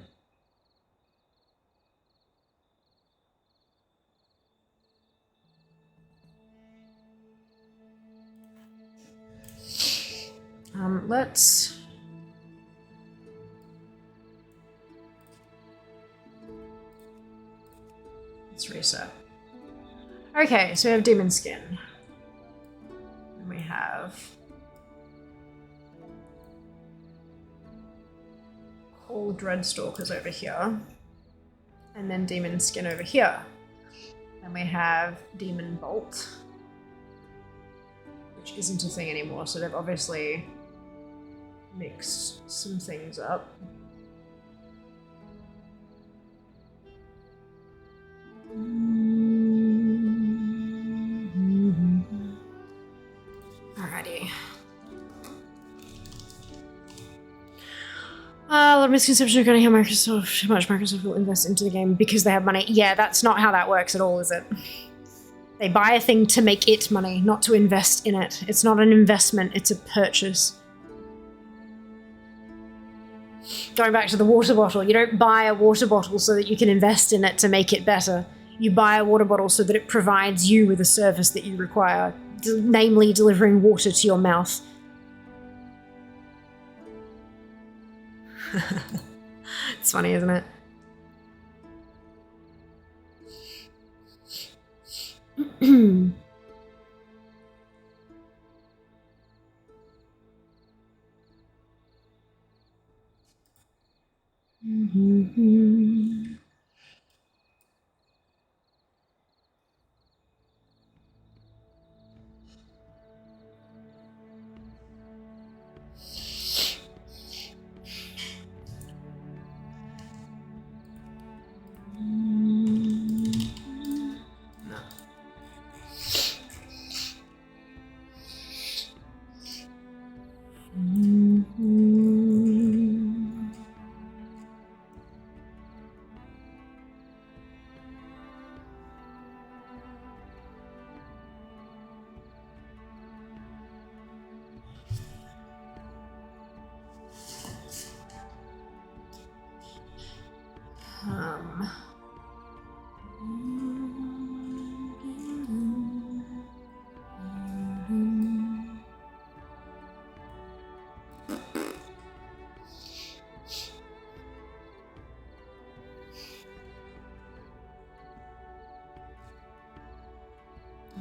let's... Let's reset. Okay, so we have Demon Skin. And we have... All Dreadstalkers over here. And then Demon Skin over here. And we have Demon Bolt. Which isn't a thing anymore, so they've obviously mixed some things up. Alrighty. A lot of misconception regarding how much Microsoft will invest into the game because they have money. Yeah, that's not how that works at all, is it? They buy a thing to make it money, not to invest in it. It's not an investment, it's a purchase. Going back to the water bottle, you don't buy a water bottle so that you can invest in it to make it better. You buy a water bottle so that it provides you with a service that you require, namely delivering water to your mouth. It's funny, isn't it?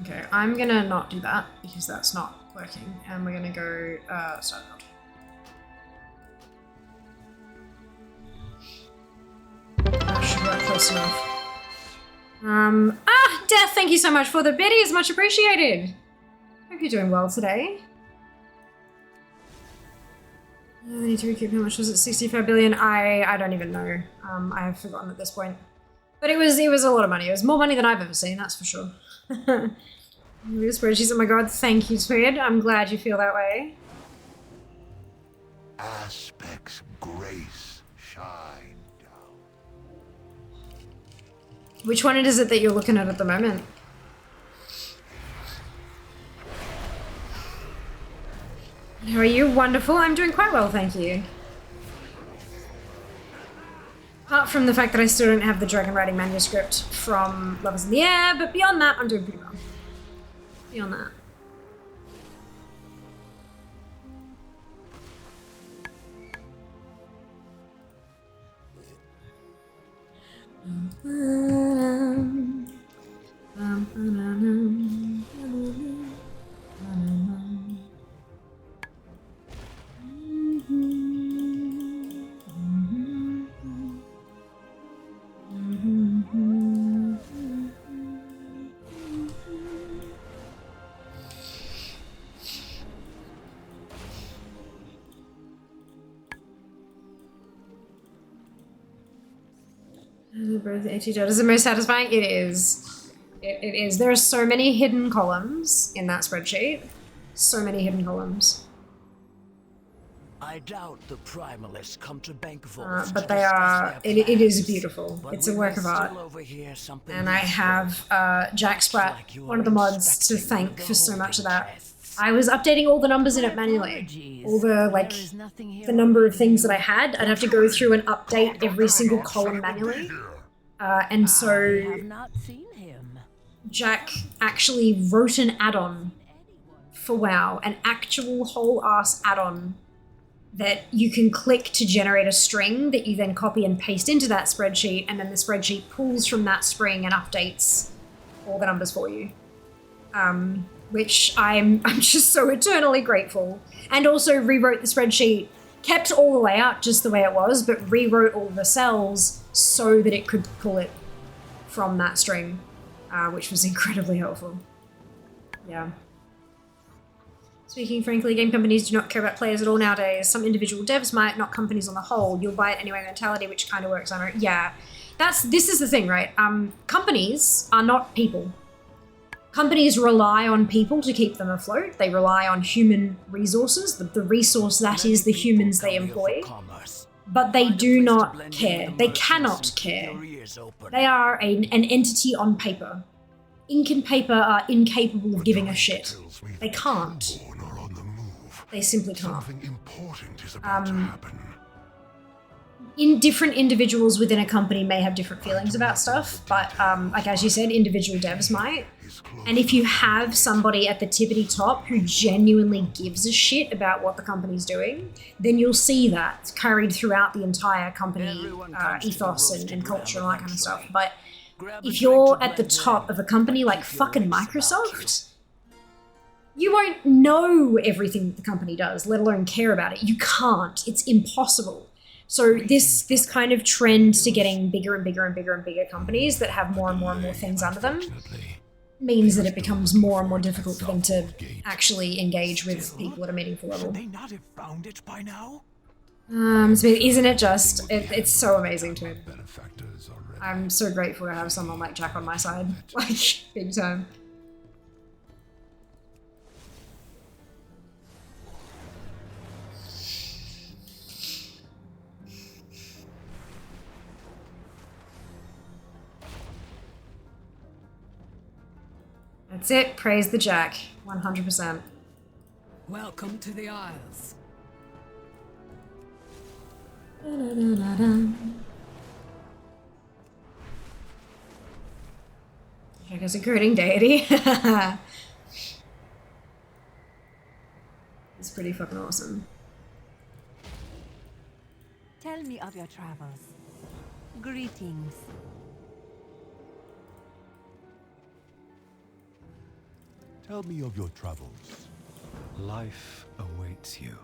Okay, I'm gonna not do that because that's not working, and we're gonna go start mode. That should work close enough. Death, thank you so much for the biddies, much appreciated. Hope you're doing well today. I need to recoup how much was it? 65 billion? I don't even know. I have forgotten at this point. But it was a lot of money. It was more money than I've ever seen, that's for sure. Spreadsheets, oh my god, thank you, Tweed. I'm glad you feel that way. Aspects grace shine down. Which one is it that you're looking at the moment? How are you? Wonderful. I'm doing quite well, thank you. Apart from the fact that I still don't have the dragon writing manuscript from Lovers in the Air, but beyond that, I'm doing pretty well. Beyond that. Both AT is the most satisfying. It is. It is. There are so many hidden columns in that spreadsheet. So many hidden columns. I doubt the primalists come to bank vaults But to they discuss are. their It is plans. beautiful. But It's we a work may of art. still overhear something And I have Jack Sprat, like you one are of the mods, to inspecting thank the for so much of that. chests. I was updating all the numbers in it manually. All the, like, the number of things that I had, I'd have to go through and update every single column manually. And I so have not seen him. Jack actually wrote an add-on for WoW, an actual whole-ass add-on that you can click to generate a string that you then copy and paste into that spreadsheet, and then the spreadsheet pulls from that string and updates all the numbers for you. Which I'm just so eternally grateful. And also rewrote the spreadsheet, kept all the layout just the way it was, but rewrote all the cells so that it could pull it from that string, which was incredibly helpful. Yeah. Speaking frankly, game companies do not care about players at all nowadays. Some individual devs might, not companies on the whole. You'll buy it anyway mentality, which kind of works on it. Yeah, this is the thing, right? Companies are not people. Companies rely on people to keep them afloat. They rely on human resources, the resource that is the humans they employ. But they do not care. They cannot care. They are an entity on paper. Ink and paper are incapable of giving a shit. They can't. They simply can't. Something important is about to happen. Different individuals within a company may have different feelings about stuff, but like as you said, individual devs might. And if you have somebody at the tippity top who genuinely gives a shit about what the company's doing, then you'll see that carried throughout the entire company ethos and culture and all that kind of stuff. But if you're at the top of a company like fucking Microsoft, you won't know everything that the company does, let alone care about it. You can't. It's impossible. So this kind of trend to getting bigger and bigger and bigger and bigger companies that have more and more and more things under them means that it becomes more and more difficult for them to actually engage with people at a meaningful level. Should they not have found it by now? So isn't it just? It's so amazing to me. I'm so grateful to have someone like Jack on my side, like big time. That's it. Praise the Jack. 100%. Welcome to the Isles. Jack is a goading deity. It's pretty fucking awesome. Tell me of your travels. Greetings. Tell me of your travels. Life awaits you.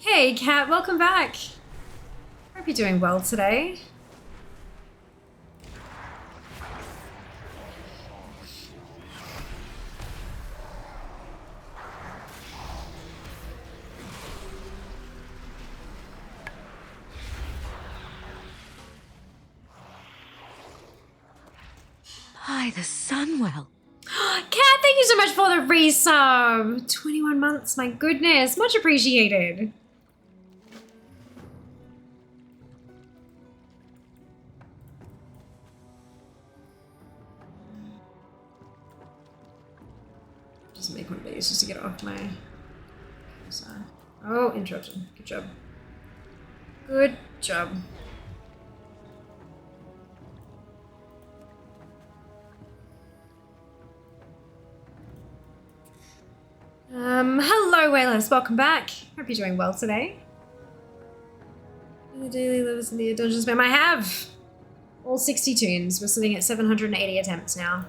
Hey, Kat, welcome back. Hope you're doing well today. By the Sunwell. Kat, thank you so much for the resub. 21 months, my goodness. Much appreciated. Just make one of these just to get it off my side. Oh, interruption. Good job. Good job. Hello, Whalers. Welcome back. Hope you're doing well today. The daily lives in the dungeon spam. I have all 60 tunes. We're sitting at 780 attempts now.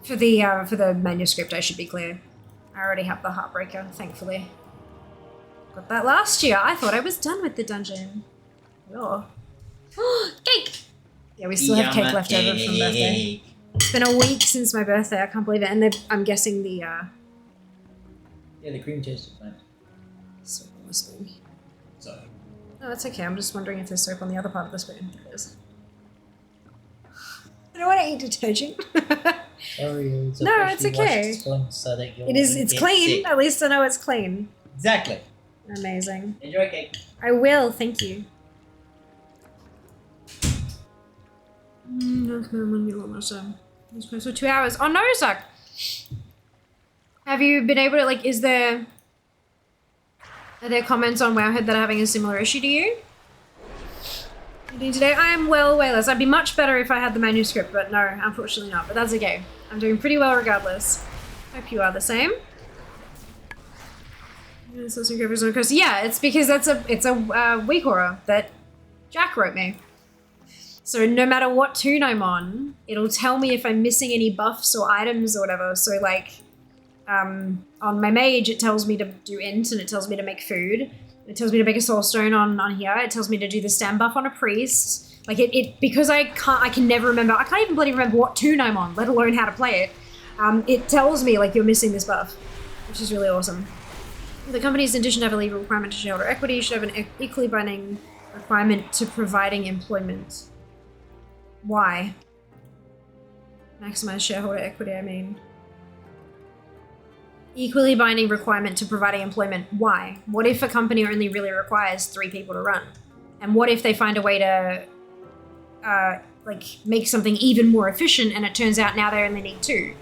For the manuscript, I should be clear. I already have the Heartbreaker, thankfully. Got that last year. I thought I was done with the dungeon. Oh. Cake! Yeah, we still have cake left over from birthday. It's been a week since my birthday. I can't believe it. And I'm guessing the Yeah, the cream tasted fine. so wispy. Sorry. No, that's okay. I'm just wondering if there's soap on the other part of the spoon. There is. I don't want to eat detergent. Sorry, it's a No, freshly it's okay. washed spoon so that you It is. won't It's get clean. sick. At least I know it's clean. Exactly. Amazing. Enjoy cake. I will. Thank you. This place for 2 hours. Oh no, Zuck. Have you been able to like? Are there comments on Wowhead that are having a similar issue to you? Today I am well, way less. I'd be much better if I had the manuscript, but no, unfortunately not. But that's okay. I'm doing pretty well regardless. Hope you are the same. Yeah, it's because it's a weak horror that Jack wrote me. So no matter what tune I'm on, it'll tell me if I'm missing any buffs or items or whatever. So like, on my mage, it tells me to do int and it tells me to make food. It tells me to make a soul stone on here. It tells me to do the stand buff on a priest. Like it because I can never remember. I can't even bloody remember what tune I'm on, let alone how to play it. It tells me like you're missing this buff, which is really awesome. The companies, in addition to have a legal requirement to shareholder equity, should have an equally binding requirement to providing employment. Why? Maximize shareholder equity, I mean. Equally binding requirement to providing employment. Why? What if a company only really requires 3 people to run? And what if they find a way to like make something even more efficient and it turns out now they only need 2?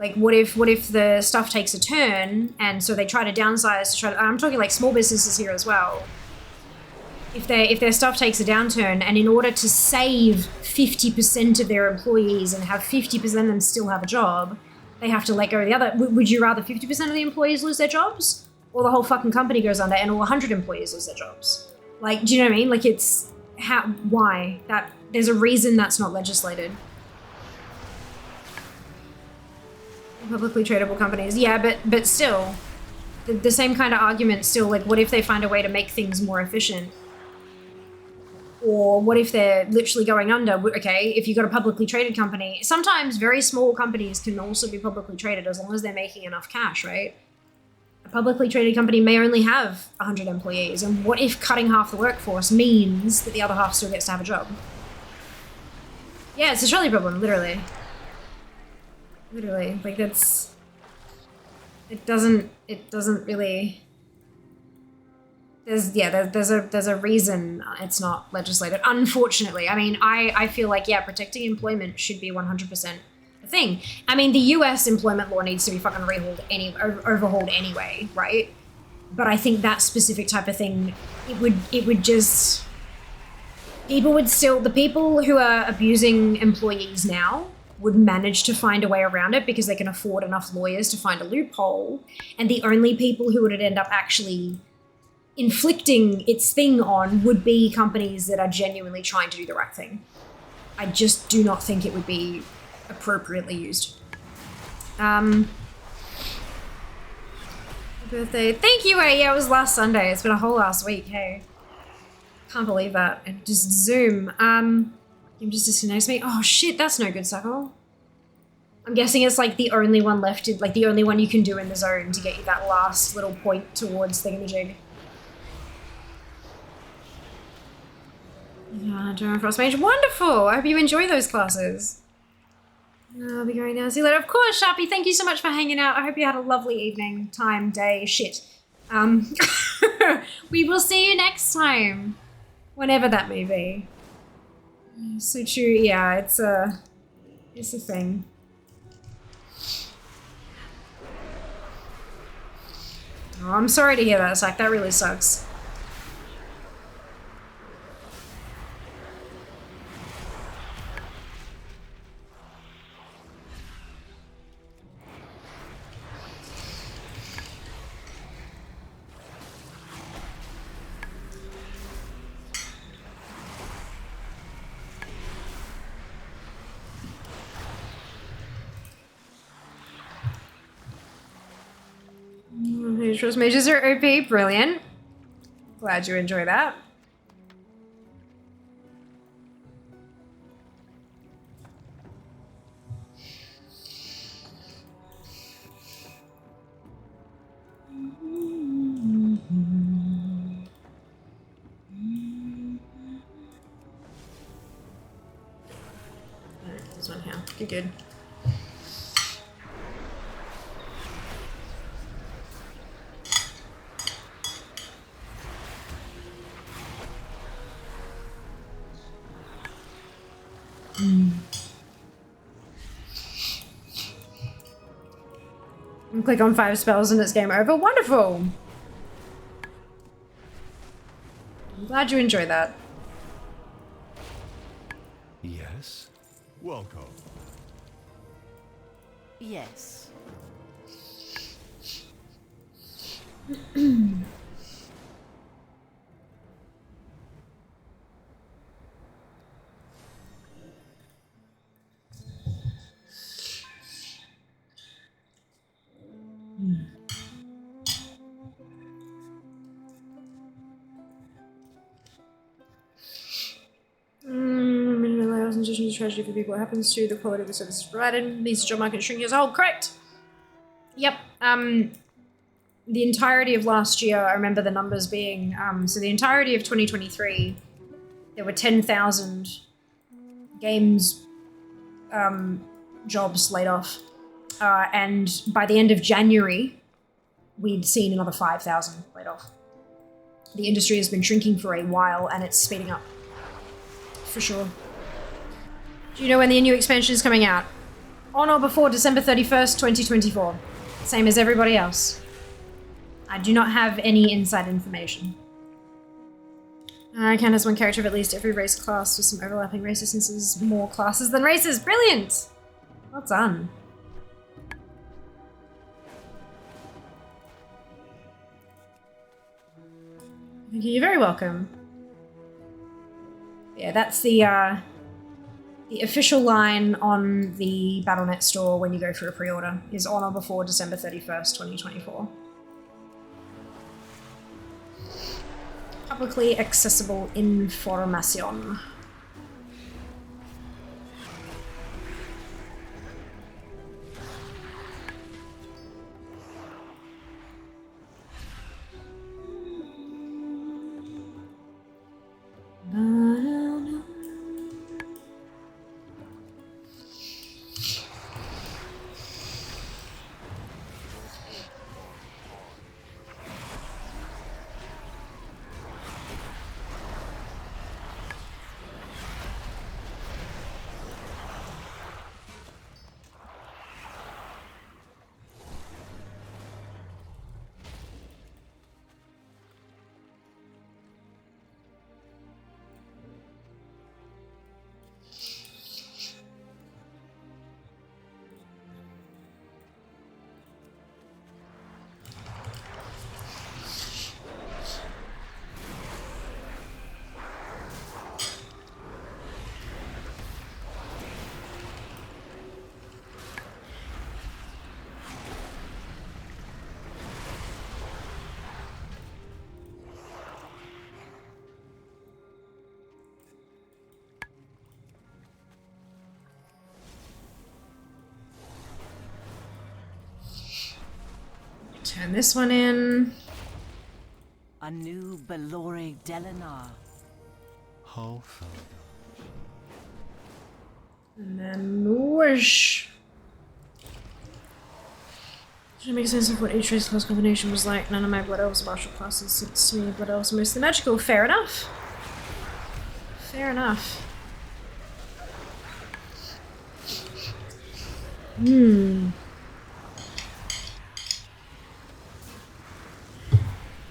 Like what if the stuff takes a turn and so they try to downsize to try to, I'm talking like small businesses here as well. If their stuff takes a downturn and in order to save 50% of their employees and have 50% of them still have a job, they have to let go of the other. Would you rather 50% of the employees lose their jobs or the whole fucking company goes under and all 100 employees lose their jobs? Like, do you know what I mean? Like it's why that there's a reason that's not legislated. Publicly tradable companies, yeah, but still, the same kind of argument still, like, what if they find a way to make things more efficient? Or what if they're literally going under? Okay, if you've got a publicly traded company, sometimes very small companies can also be publicly traded as long as they're making enough cash, right? A publicly traded company may only have 100 employees, and what if cutting half the workforce means that the other half still gets to have a job? Yeah, it's a trolley problem, literally. Literally, like that's, it doesn't really, there's a reason it's not legislated, unfortunately. I mean, I feel like, yeah, protecting employment should be 100% a thing. I mean, the US employment law needs to be fucking overhauled anyway, right? But I think that specific type of thing, it would just, the people who are abusing employees now would manage to find a way around it because they can afford enough lawyers to find a loophole. And the only people who would end up actually inflicting its thing on would be companies that are genuinely trying to do the right thing. I just do not think it would be appropriately used. Birthday. Thank you, yeah, it was last Sunday. It's been a whole last week, hey. Can't believe that. And just Zoom. Game just disconnects me. Oh shit, that's no good, Suckle. I'm guessing it's like the only one left, like the only one you can do in the zone to get you that last little point towards thingamajig. Yeah, Durham Frost Mage. Wonderful! I hope you enjoy those classes. I'll be going now. See you later. Of course, Sharpie, thank you so much for hanging out. I hope you had a lovely evening, time, day, shit. We will see you next time. Whenever that may be. So true, yeah, it's a thing. Oh, I'm sorry to hear that, Zach. That really sucks. Trust mages are OP, brilliant. Glad you enjoy that. There's one here. Good, good. And click on 5 spells and it's game over. Wonderful! I'm glad you enjoyed that. Yes? Welcome. Yes. Tragedy for people. What happens to the quality of the services provided? Means the job market shrinking as a whole. Correct. Yep. The entirety of last year, I remember the numbers being so the entirety of 2023, there were 10,000 games jobs laid off, and by the end of January, we'd seen another 5,000 laid off. The industry has been shrinking for a while, and it's speeding up for sure. Do you know when the new expansion is coming out? On or before December 31st, 2024. Same as everybody else. I do not have any inside information. I count as one character of at least every race class with some overlapping races since there's more classes than races. Brilliant! Well done. Thank you, you're very welcome. Yeah, that's the official line on the Battle.net store when you go for a pre-order is on or before December 31st, 2024. Publicly accessible information. Turn this one in. A new Belore Delinar. How far? And then whoosh. Does it make sense of what each race class combination was like? None of my blood elves are martial classes since to me blood elves are mostly magical. Fair enough. Fair enough.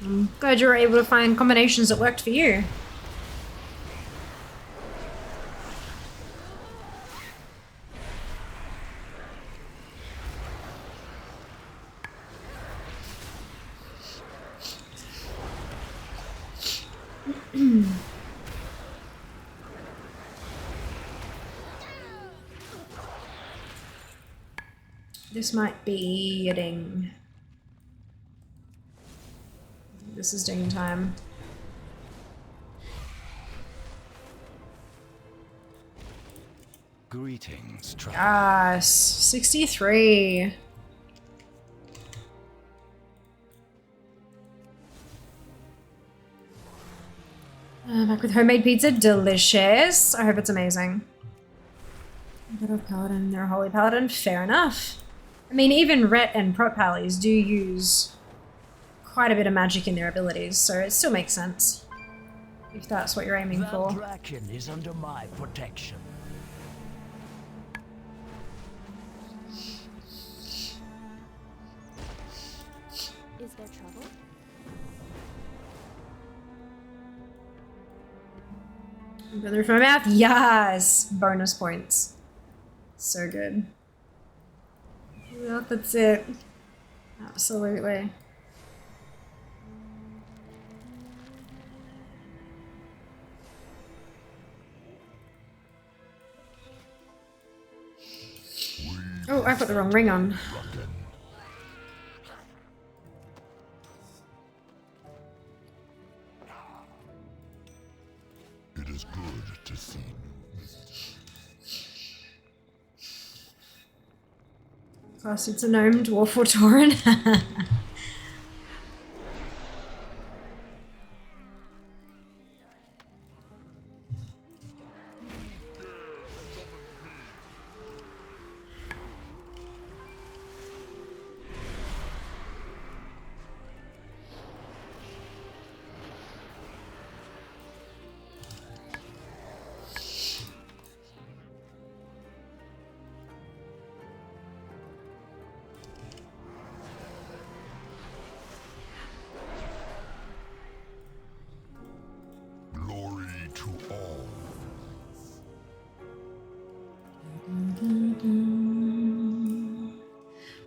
I'm glad you were able to find combinations that worked for you. This might be a ding. This is ding time. Greetings, Yes, 63. Back with homemade pizza, delicious. I hope it's amazing. Bit of paladin, they're a holy paladin. Fair enough. I mean, even Ret and Prot Pallies do use quite a bit of magic in their abilities, so it still makes sense. If that's what you're aiming for. Valdrakken is under my protection. Is there trouble? Brother from my mouth? Yes! Bonus points. So good. Well, that's it. Absolutely. Oh, I've got the wrong ring on. It is good to see you. Plus, it's a gnome, dwarf, or tauren. Glory to all.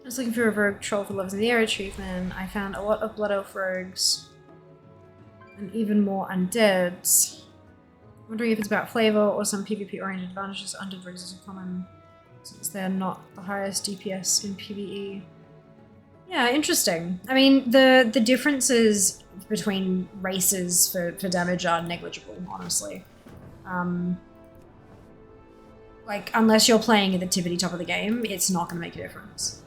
I was looking for a rogue troll for Loves in the Air achievement. I found a lot of Blood Elf rogues and even more undeads. Wondering if it's about flavor or some PvP oriented advantages undead rogues are common, since they're not the highest DPS in PvE. Yeah, interesting. I mean, the differences between races for damage are negligible, honestly. Like, unless you're playing at the tippity top of the game, it's not going to make a difference.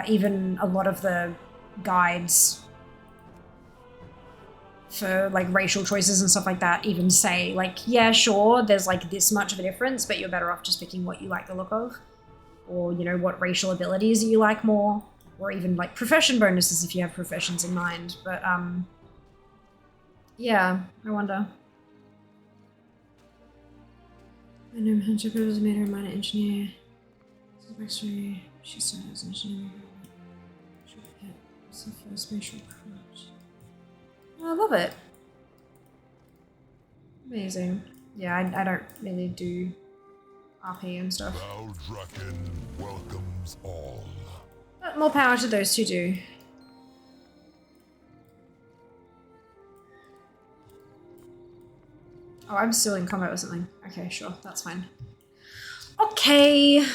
Even a lot of the guides for, like, racial choices and stuff like that even say, like, yeah, sure, there's, like, this much of a difference, but you're better off just picking what you like the look of. Or, you know, what racial abilities you like more. Or even, like, profession bonuses if you have professions in mind. But, yeah, I wonder. My gnome hunter was made her a minor engineer. Backstory, she started as an engineer. It's the first spatial craft. I love it. Amazing. Yeah, I don't really do RP and stuff. Valdrakken welcomes all. But more power to those who do. Oh, I'm still in combat or something. Okay, sure, that's fine. Okay.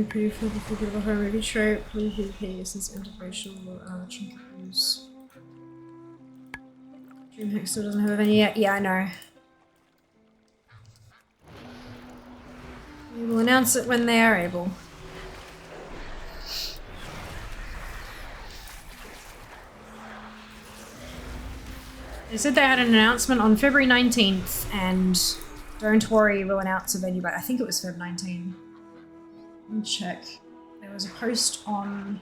Pretty full before good of a home movie trope. Please PvP since integration will chunk use. Dreamhack still doesn't have any yet. Yeah, I know. We will announce it when they are able. They said they had an announcement on February 19th, and don't worry, we'll announce a venue by I think it was Feb 19. Let me check. There was a post on...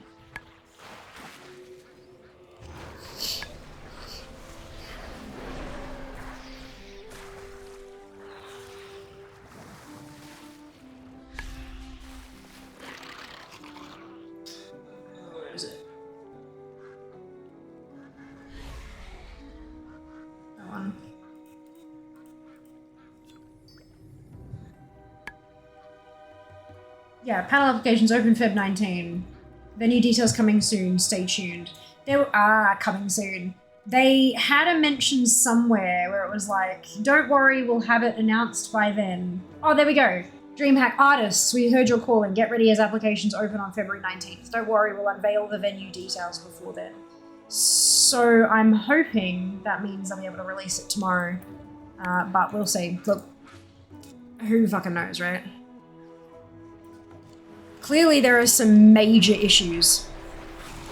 Yeah, panel applications open Feb 19. Venue details coming soon. Stay tuned. They are coming soon. They had a mention somewhere where it was like, don't worry, we'll have it announced by then. Oh, there we go. DreamHack artists, we heard your call and get ready as applications open on February 19th. Don't worry, we'll unveil the venue details before then. So I'm hoping that means I'll be able to release it tomorrow. But we'll see. Look, who fucking knows, right? Clearly there are some major issues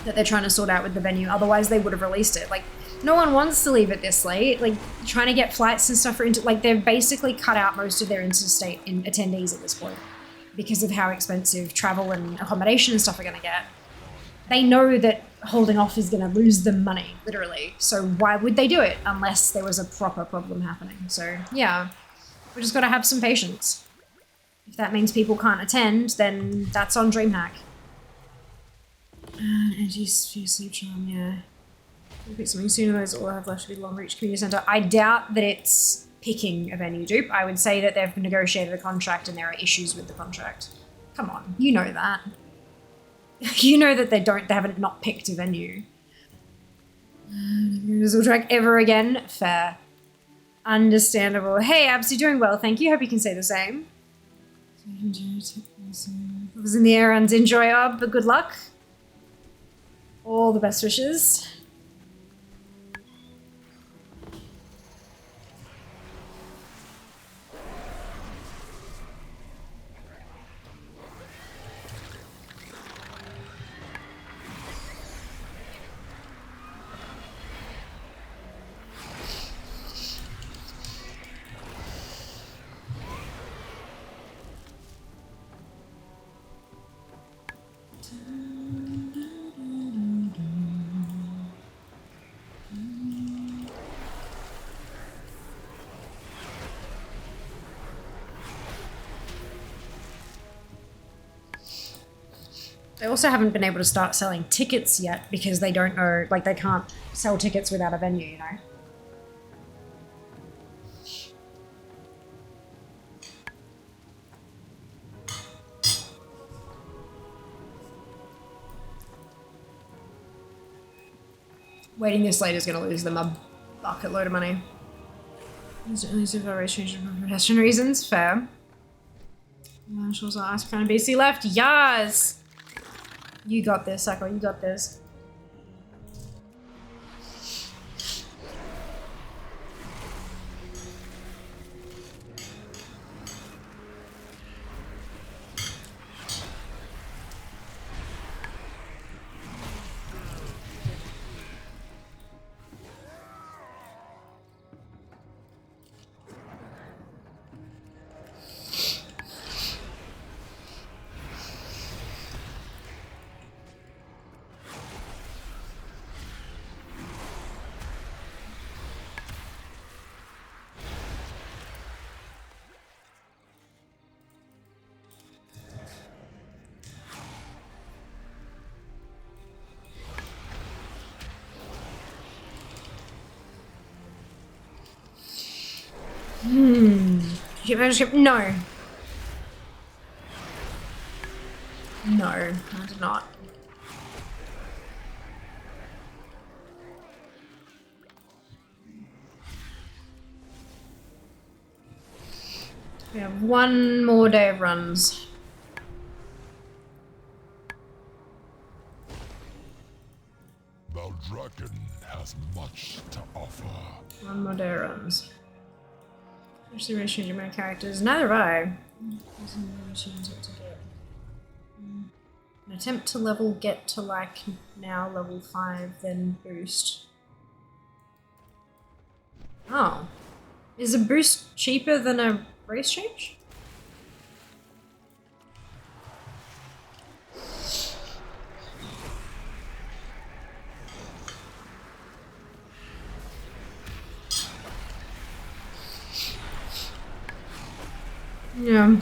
that they're trying to sort out with the venue, otherwise they would have released it. Like, no one wants to leave it this late. Like, trying to get flights and stuff for like, they've basically cut out most of their interstate attendees at this point because of how expensive travel and accommodation and stuff are gonna get. They know that holding off is gonna lose them money, literally. So why would they do it unless there was a proper problem happening? So yeah, we just gotta have some patience. If that means people can't attend, then that's on DreamHack. Anti-sleep charm, yeah. We'll pick something sooner, those all have left to be Long Reach Community Centre. I doubt that it's picking a venue dupe. I would say that they've negotiated a contract and there are issues with the contract. Come on, you know that. You know that they haven't not picked a venue. Will track ever again? Fair. Understandable. Hey, Abs, you're doing well, thank you. Hope you can say the same. It was in the air and enjoy, but good luck. All the best wishes. They also haven't been able to start selling tickets yet because they don't know, like they can't sell tickets without a venue, you know? Waiting this late is going to lose them a bucket load of money. Is it only if I race change for pedestrian reasons? Fair. Marshals are asked kind of BC left. Yas! You got this, Sako, you got this. No. No, I did not. We have one more day of runs. Valdrakken has much to offer. One more day of runs. Actually, really changing my characters. Neither have I. An attempt to level get to like now level 5, then boost. Oh. Is a boost cheaper than a race change? Yeah.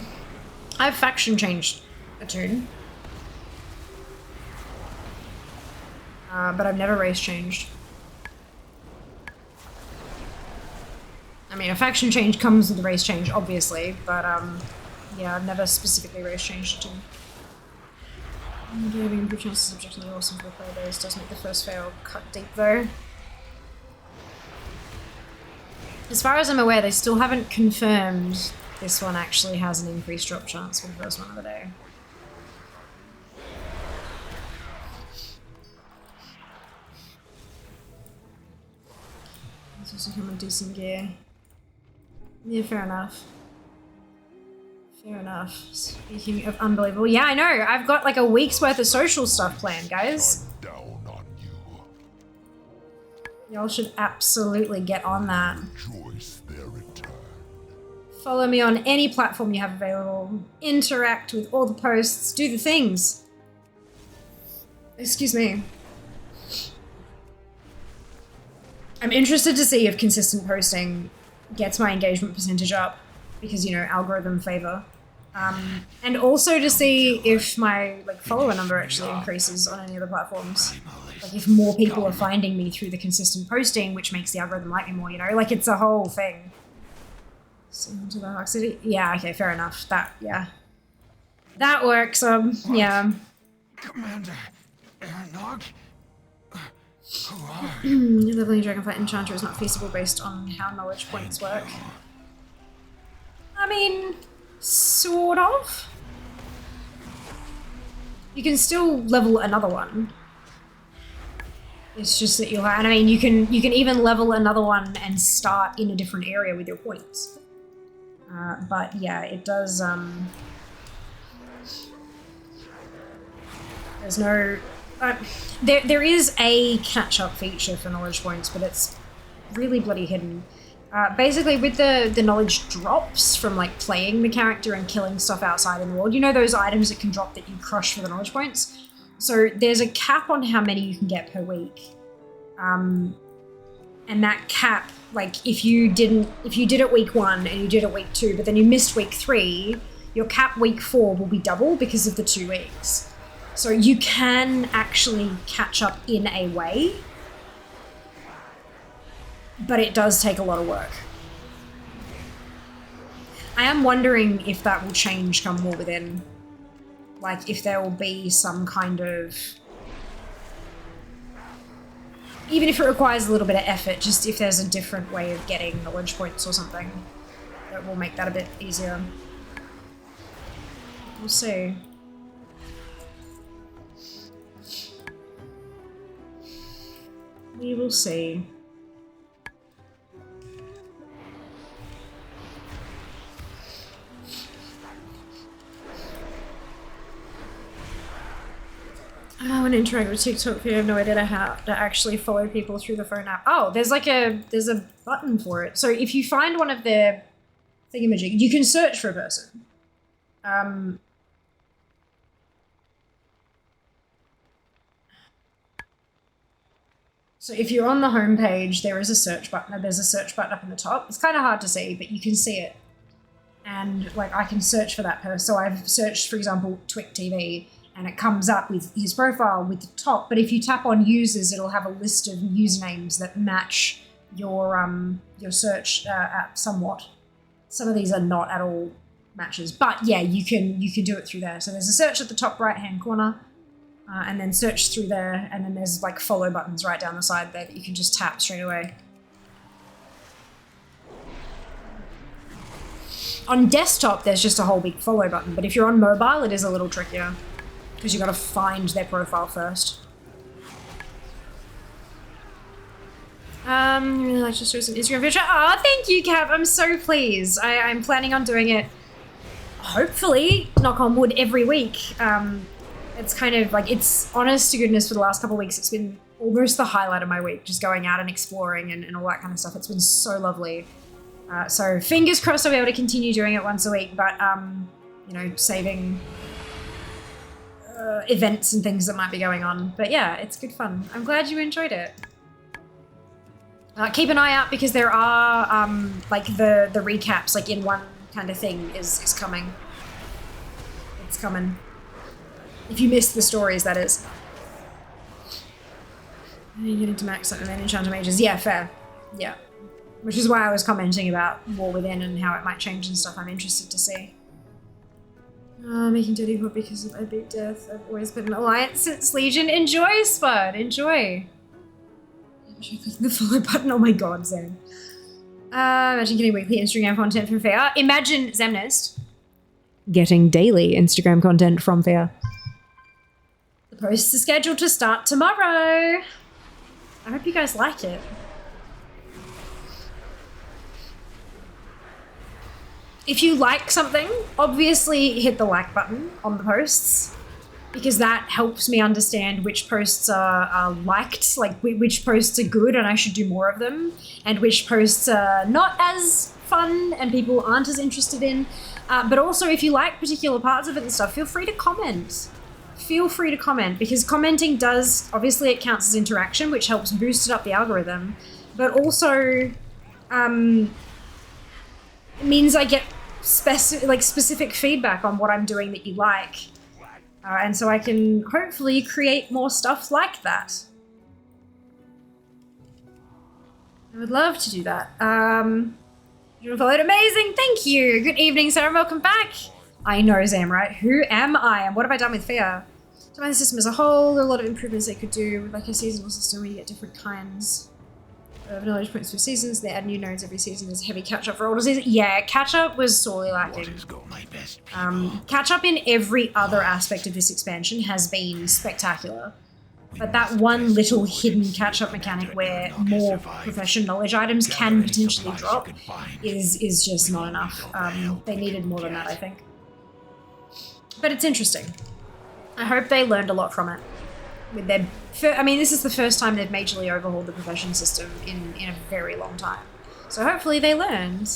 I've faction changed a tune. But I've never race changed. I mean, a faction change comes with a race change, obviously, but yeah, I've never specifically race changed a tune. Having improved chances is objectively awesome for the player base. Does make the first fail cut deep though. As far as I'm aware, they still haven't confirmed this one actually has an increased drop chance for the first one of the day. This also come with decent gear. Yeah, fair enough. Fair enough. Speaking of unbelievable, yeah, I know. I've got like a week's worth of social stuff planned, guys. Down on you. Y'all should absolutely get on that. Rejoice their return. Follow me on any platform you have available. Interact with all the posts. Do the things. Excuse me. I'm interested to see if consistent posting gets my engagement percentage up because, you know, algorithm favor. And also to see if my follower number actually increases on any of the platforms. Like if more people are finding me through the consistent posting, which makes the algorithm like me more, you know? Like it's a whole thing. Send to the Hawk City? Yeah, okay, fair enough. That works, yeah. Commander Ernog? Leveling Dragonflight Enchanter is not feasible based on how knowledge points work. I mean, sort of. You can still level another one. It's just that you'll have, and I mean, you can even level another one and start in a different area with your points. But yeah, it does, there's no, there is a catch-up feature for knowledge points, but it's really bloody hidden. Basically, with the knowledge drops from like playing the character and killing stuff outside in the world, you know those items that can drop that you crush for the knowledge points? So there's a cap on how many you can get per week. And that cap, like if you did it week 1 and you did it week 2, but then you missed week 3, your cap week 4 will be double because of the 2 weeks. So you can actually catch up in a way, but it does take a lot of work. I am wondering if that will change come War Within. Like if there will be some kind of, even if it requires a little bit of effort, just if there's a different way of getting knowledge points or something that will make that a bit easier. We'll see. We will see. I want to interact with TikTok, but I have no idea how to actually follow people through the phone app. Oh, there's a button for it. So if you find one of their thingamajig, you can search for a person. So if you're on the homepage, there is a search button. There's a search button up in the top. It's kind of hard to see, but you can see it. And like I can search for that person. So I've searched, for example, Twick TV, and it comes up with his profile with the top. But if you tap on users, it'll have a list of usernames that match your search app somewhat. Some of these are not at all matches, but yeah, you can do it through there. So there's a search at the top right-hand corner. And then search through there, and then there's like follow buttons right down the side there that you can just tap straight away. On desktop, there's just a whole big follow button, but if you're on mobile, it is a little trickier because you got to find their profile first. Really like to show some Instagram video. Oh, thank you, Cap. I'm so pleased. I'm planning on doing it, hopefully, knock on wood, every week. It's kind of like, it's honest to goodness for the last couple of weeks, it's been almost the highlight of my week, just going out and exploring and all that kind of stuff. It's been so lovely. So fingers crossed I'll be able to continue doing it once a week, but, you know, saving events and things that might be going on. But yeah, it's good fun. I'm glad you enjoyed it. Keep an eye out because there are, like, the recaps, like, in one kind of thing is coming. It's coming. If you missed the stories, that is. You're getting to max up and then enchant mages. Yeah, fair. Yeah. Which is why I was commenting about War Within and how it might change and stuff. I'm interested to see. Making dirty hot because of I beat death. I've always been an alliance since Legion. Enjoy, Spud. Enjoy. Clicking the follow button. Oh my god, Zam. Imagine getting weekly Instagram content from Fair. Imagine Zamnest getting daily Instagram content from Fair. The posts are scheduled to start tomorrow. I hope you guys like it. If you like something, obviously hit the like button on the posts, because that helps me understand which posts are liked, like which posts are good and I should do more of them, and which posts are not as fun and people aren't as interested in. But also, if you like particular parts of it and stuff, feel free to comment. Feel free to comment, because commenting does, obviously it counts as interaction, which helps boost it up the algorithm, but also it means I get specific feedback on what I'm doing that you like. And so I can hopefully create more stuff like that. I would love to do that. You followed, amazing, thank you. Good evening, Sarah, welcome back. I know, Zam, right? Who am I and what have I done with Fear? To mind the system as a whole, there are a lot of improvements they could do, like a seasonal system where you get different kinds of knowledge points for seasons. They add new nodes every season. There's heavy catch-up for older seasons. Yeah, catch-up was sorely lacking. Catch-up in every other aspect of this expansion has been spectacular. But that one little hidden catch-up mechanic where more profession knowledge items can potentially drop is just not enough. They needed more than that, I think. But it's interesting. I hope they learned a lot from it. With their, I mean, this is the first time they've majorly overhauled the profession system in a very long time. So hopefully they learned.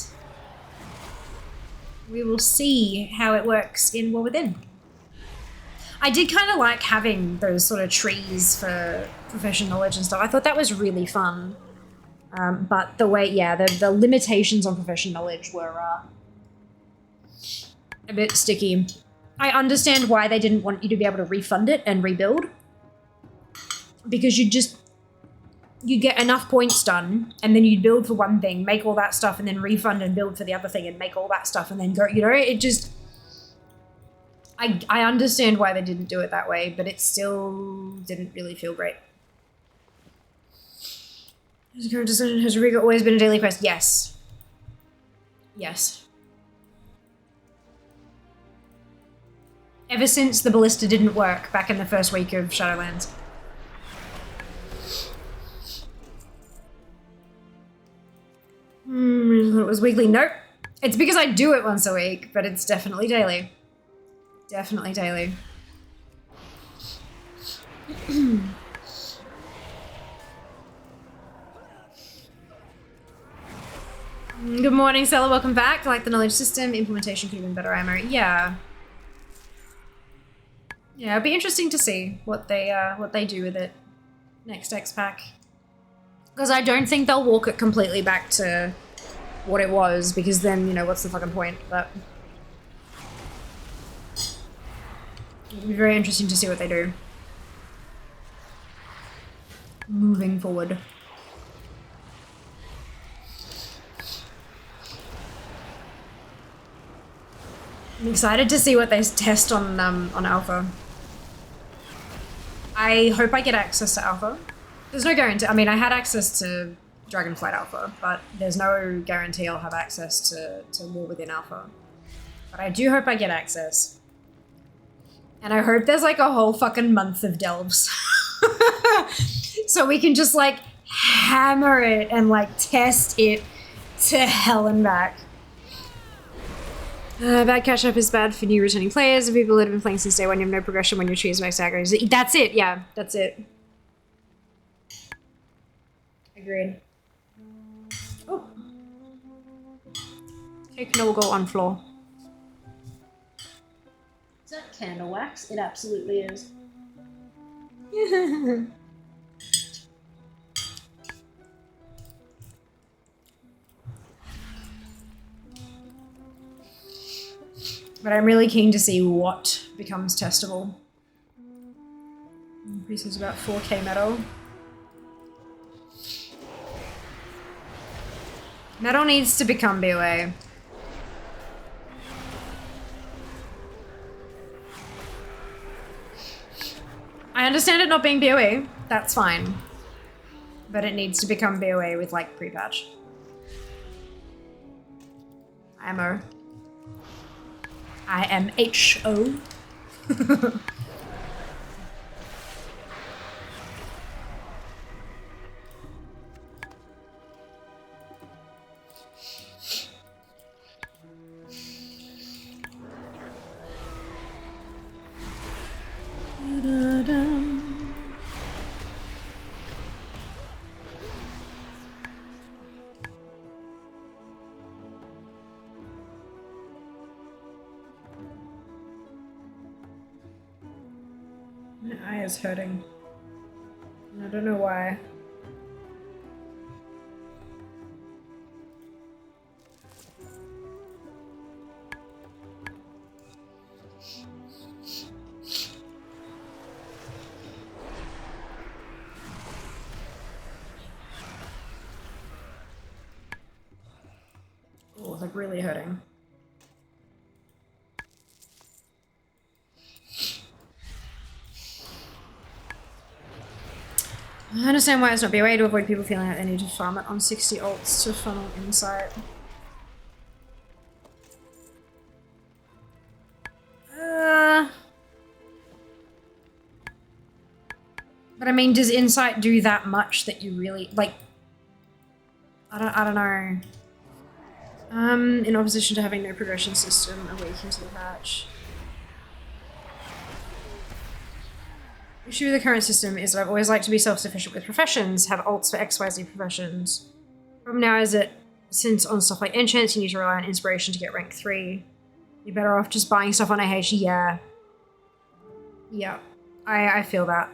We will see how it works in War Within. I did kind of like having those sort of trees for profession knowledge and stuff. I thought that was really fun. But the way, yeah, the limitations on profession knowledge were a bit sticky. I understand why they didn't want you to be able to refund it and rebuild. Because you get enough points done, and then you'd build for one thing, make all that stuff, and then refund and build for the other thing, and make all that stuff, and then go, you know, it just... I understand why they didn't do it that way, but it still didn't really feel great. Has the current decision, has Riga always been a daily quest? Yes. Yes. Ever since the ballista didn't work back in the first week of Shadowlands. It was weekly. Nope. It's because I do it once a week, but it's definitely daily. Definitely daily. Good morning, Stella. Welcome back. I like the knowledge system. Implementation could have been better, Ammo. Yeah. Yeah, it'd be interesting to see what they do with it next X pack. Because I don't think they'll walk it completely back to what it was, because then, you know, what's the fucking point? But it'll be very interesting to see what they do moving forward. I'm excited to see what they test on Alpha. I hope I get access to Alpha. There's no guarantee. I mean, I had access to Dragonflight Alpha, but there's no guarantee I'll have access to War Within Alpha. But I do hope I get access. And I hope there's like a whole fucking month of delves. So we can just like hammer it and like test it to hell and back. Bad catch-up is bad for new returning players and people that have been playing since day one. You have no progression when you choose max aggro. That's it, yeah, that's it. Agreed. Oh. Cake will go on floor. Is that candle wax? It absolutely is. But I'm really keen to see what becomes testable. Increases about 4k metal. Metal needs to become BOA. understand it not being BOE. That's fine. But it needs to become BOE with like pre-patch. IMO. IMHO. My eye is hurting. I don't know why. Oh, like really hurting. I understand why it's not BOA to avoid people feeling like they need to farm it on 60 ults to funnel insight. But I mean, does insight do that much that you really like? I don't know. In opposition to having no progression system, a week into the patch. Issue with the current system is that I've always liked to be self-sufficient with professions, have ults for XYZ professions. Problem now is that since on stuff like enchants you need to rely on inspiration to get rank 3, you're better off just buying stuff on AH. Yeah. Yeah. I feel that.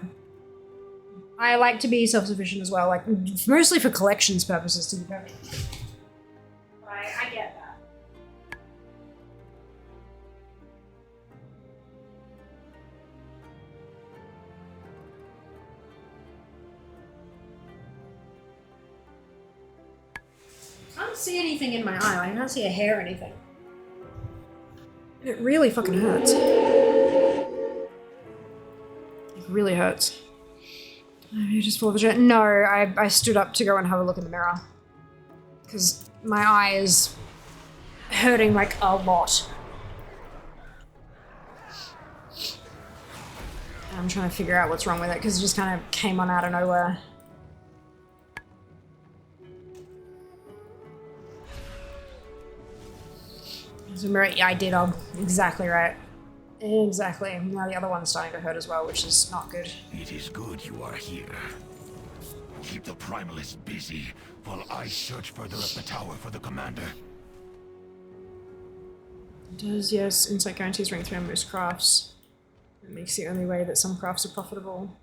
I like to be self-sufficient as well, like mostly for collections purposes to be perfect. I get that. I can't see anything in my eye. I can't see a hair or anything. It really fucking hurts. It really hurts. You just fall the jet. No, I stood up to go and have a look in the mirror. Because my eye is hurting like a lot. And I'm trying to figure out what's wrong with it because it just kind of came on out of nowhere. So mirror, yeah, I did. Exactly right. Exactly. Now the other one's starting to hurt as well, which is not good. It is good you are here. Keep the Primalists busy while I search further up the tower for the commander. It does, yes. Insight guarantees rank 3 on most crafts. It makes the only way that some crafts are profitable.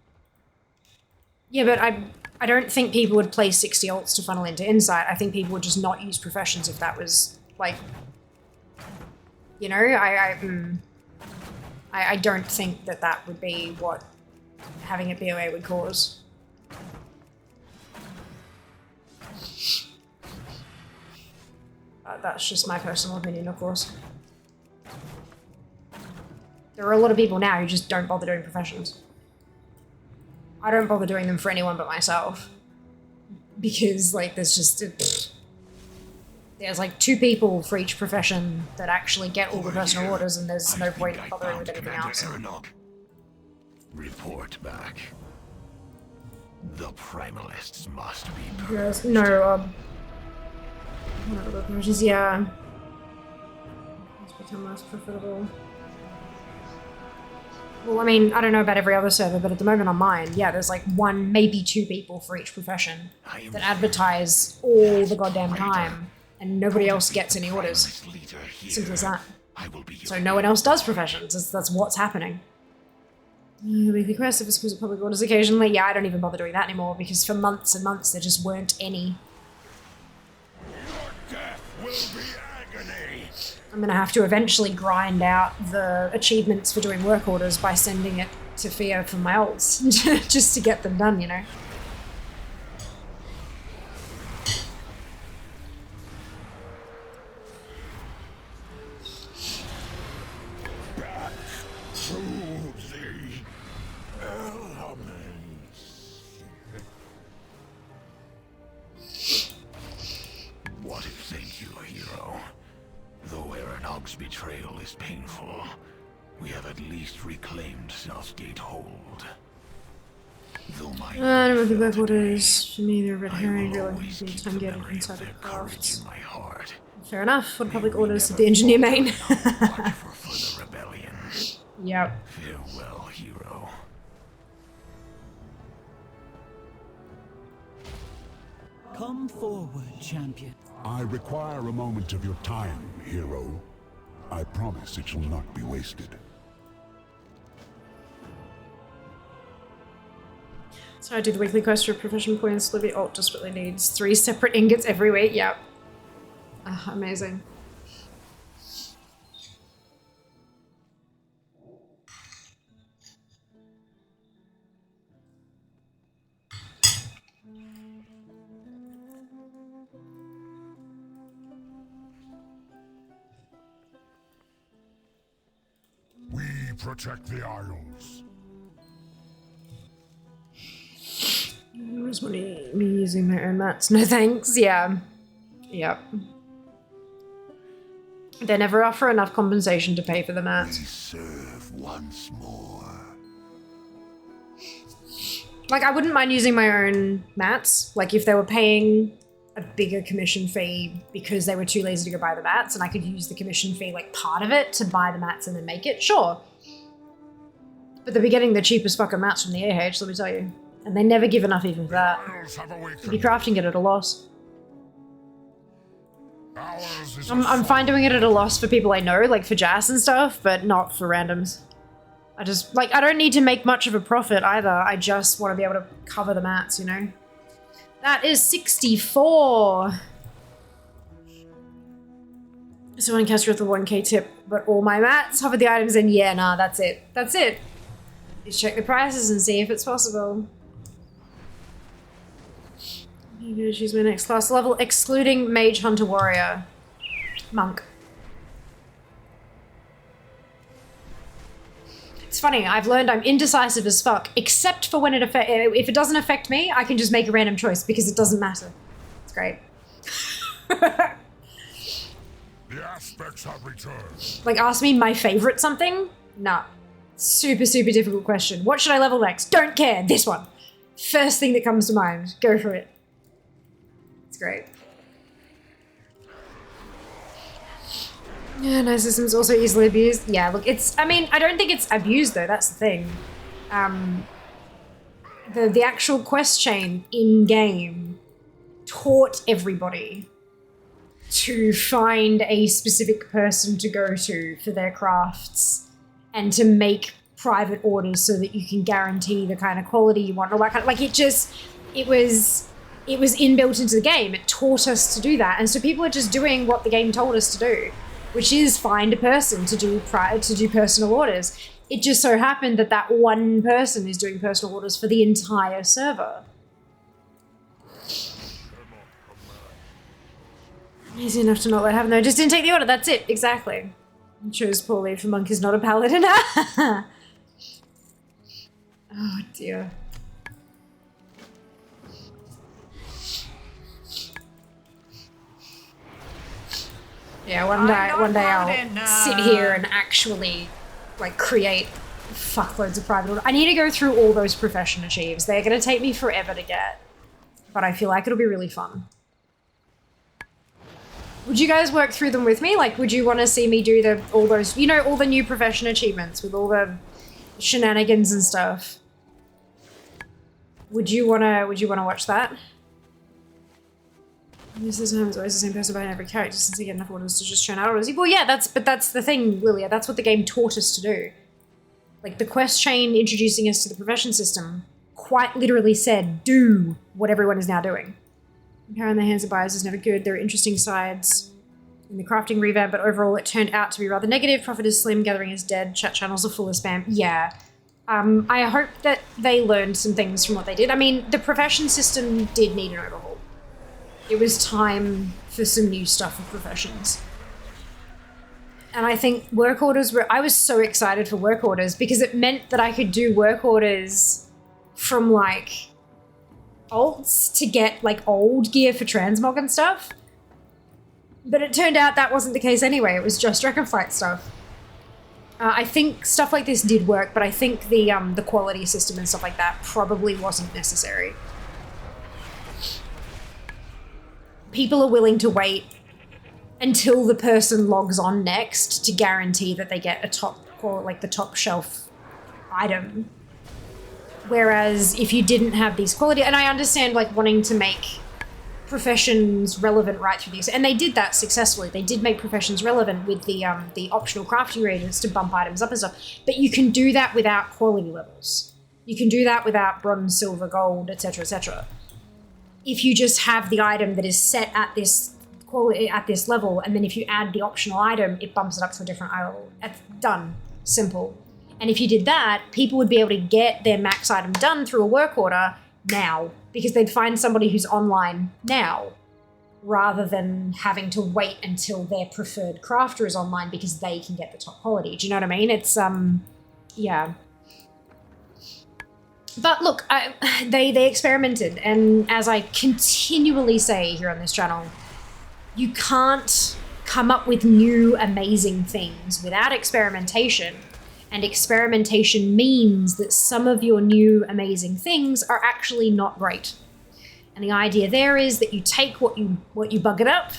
Yeah, but I don't think people would play 60 ults to funnel into Insight. I think people would just not use professions if that was, like... You know, I don't think that that would be what having it BOA would cause. That's just my personal opinion, of course. There are a lot of people now who just don't bother doing professions. I don't bother doing them for anyone but myself. Because, like, there's just... There's like 2 people for each profession that actually get all the personal orders, and there's no point bothering with anything else. Report back. The Primalists must be Yes, no, one of the professions, yeah. It's become less profitable. Well, I mean, I don't know about every other server, but at the moment on mine, yeah, there's like 1, maybe 2 people for each profession that advertise all the goddamn time. And nobody else gets any orders. Simple as that. So no one else does professions. That's what's happening. Weekly quest, if it's because of public orders occasionally. Yeah, I don't even bother doing that anymore because for months and months there just weren't any. Your death will be agony. I'm gonna have to eventually grind out the achievements for doing work orders by sending it to Fia from my ults just to get them done, you know. dog's betrayal is painful, we have at least reclaimed Southgate Hold. Though my I don't know the both orders. For me, they're red herring. Really, always the keep time the getting memory inside of the their courage crafts. in my heart. Fair enough. What public May we orders did never the engineer main? watch for further rebellion. Yep. Farewell, hero. Come forward, champion. I require a moment of your time, hero. I promise it shall not be wasted. So I do the weekly quest for profession points. Libby Alt desperately needs 3 separate ingots every week. Yep. Amazing. We protect the Isles. Where's me using my own mats? No thanks. Yeah. Yep. They never offer enough compensation to pay for the We mats. serve once more. Like, I wouldn't mind using my own mats. Like, if they were paying a bigger commission fee because they were too lazy to go buy the mats, and I could use the commission fee, like, part of it to buy the mats and then make it, sure. But they'll be getting the cheapest fucking mats from the AH, let me tell you. And they never give enough even for that. Isles have You'd be awakened. crafting it at a loss. Ours is I'm fine doing it at a loss for people I know, like for Jas and stuff, but not for randoms. I just, like, I don't need to make much of a profit either. I just want to be able to cover the mats, you know? That is 64. Someone cast with the 1k tip, but all my mats, hover the items, and yeah, nah, that's it. That's it. Just check the prices and see if it's possible. I'm gonna choose my next class level, excluding Mage, Hunter, Warrior, Monk. It's funny, I've learned I'm indecisive as fuck, except for when it if it doesn't affect me, I can just make a random choice because it doesn't matter. It's great. The aspects have returned. Like, ask me my favorite something? Nah. Super, super difficult question. What should I level next? Don't care. This one. First thing that comes to mind. Go for it. It's great. Yeah, no, system's also easily abused. Yeah, look, it's, I mean, I don't think it's abused though, that's the thing. The actual quest chain in-game taught everybody to find a specific person to go to for their crafts and to make private orders so that you can guarantee the kind of quality you want. All that kind of, like, it was inbuilt into the game. It taught us to do that. And so people are just doing what the game told us to do, which is find a person to do personal orders. It just so happened that that one person is doing personal orders for the entire server. Easy enough to not let happen though. Just didn't take the order, that's it, exactly. I chose poorly for Monk is not a paladin. Oh dear. Yeah, one day I'll sit here and actually, like, create fuckloads of private order. I need to go through all those profession achieves. They're gonna take me forever to get, but I feel like it'll be really fun. Would you guys work through them with me? Like, would you want to see me do all those, you know, all the new profession achievements with all the shenanigans and stuff? Would you wanna watch that? Most of the time it's always the same person behind every character since they get enough orders to just churn out orders. Well, yeah, that's the thing, Lilia. That's what the game taught us to do. Like, the quest chain introducing us to the profession system quite literally said, do what everyone is now doing. Power in the hands of buyers is never good. There are interesting sides in the crafting revamp, but overall it turned out to be rather negative. Profit is slim, gathering is dead, chat channels are full of spam. Yeah. I hope that they learned some things from what they did. I mean, the profession system did need an overhaul. It was time for some new stuff with professions. And I think work orders I was so excited for work orders because it meant that I could do work orders from, like, alts to get, like, old gear for transmog and stuff. But it turned out that wasn't the case anyway. It was just Dragonflight stuff. I think stuff like this did work, but I think the quality system and stuff like that probably wasn't necessary. People are willing to wait until the person logs on next to guarantee that they get a top, or like the top shelf item. Whereas if you didn't have these quality, and I understand like wanting to make professions relevant right through this, and they did that successfully. They did make professions relevant with the optional crafting reagents to bump items up and stuff. But you can do that without quality levels. You can do that without bronze, silver, gold, etc., etc. If you just have the item that is set at this quality at this level, and then if you add the optional item, it bumps it up to a different level. It's done. Simple. And if you did that, people would be able to get their max item done through a work order now, because they'd find somebody who's online now, rather than having to wait until their preferred crafter is online because they can get the top quality. Do you know what I mean? It's, yeah. But look, they experimented, and as I continually say here on this channel, you can't come up with new amazing things without experimentation. And experimentation means that some of your new amazing things are actually not great. And the idea there is that you take what you buggered up,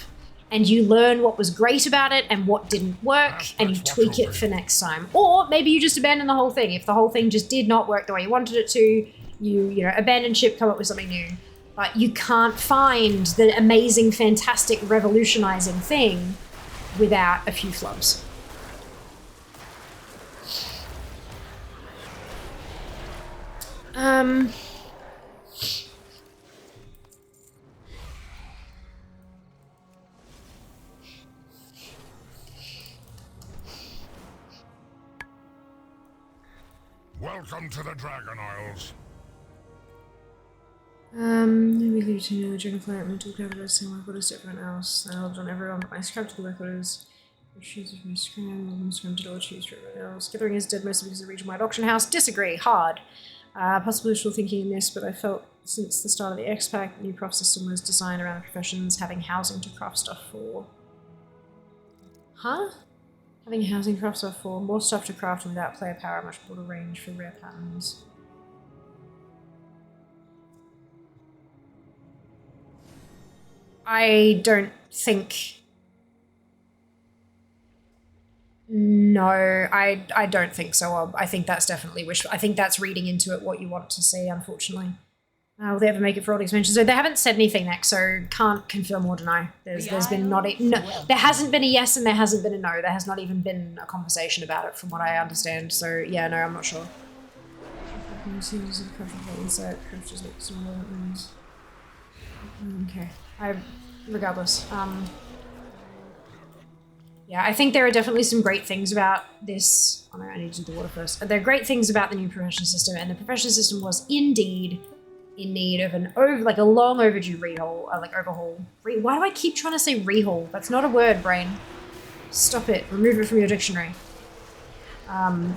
and you learn what was great about it and what didn't work, and you tweak it for next time. Or maybe you just abandon the whole thing. If the whole thing just did not work the way you wanted it to, you know, abandon ship, come up with something new. But you can't find the amazing, fantastic, revolutionizing thing without a few flubs. Welcome to the Dragon Isles. We leave to know the Dragonflight mental capitalist and what is everyone else. I loved on everyone, but my scrap to the workers. Choose of my scram to all choose for everyone else. Gathering is dead mostly because of the region-wide auction house. Disagree, hard. Possibly wishful thinking in this, but I felt since the start of the X-Pack, the new craft system was designed around professions having housing to craft stuff for. Huh? Having housing to craft stuff for. More stuff to craft and without player power, much broader range for rare patterns. I don't think... No, I don't think so. I think that's definitely wishful. I think that's reading into it what you want to see, unfortunately. Will they ever make it for all the expansions? So they haven't said anything next, so can't confirm or deny. There's been not a, no, there hasn't been a yes and there hasn't been a no. There has not even been a conversation about it from what I understand. So yeah, no, I'm not sure. Okay. Regardless. Yeah, I think there are definitely some great things about this. Oh no, I need to do the water first. There are great things about the new profession system, and the profession system was indeed in need of a long overdue overhaul. Why do I keep trying to say rehaul? That's not a word, brain. Stop it. Remove it from your dictionary. And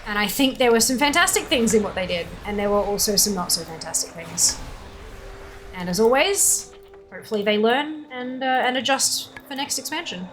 I think there were some fantastic things in what they did, and there were also some not so fantastic things. And as always, hopefully they learn and adjust for next expansion.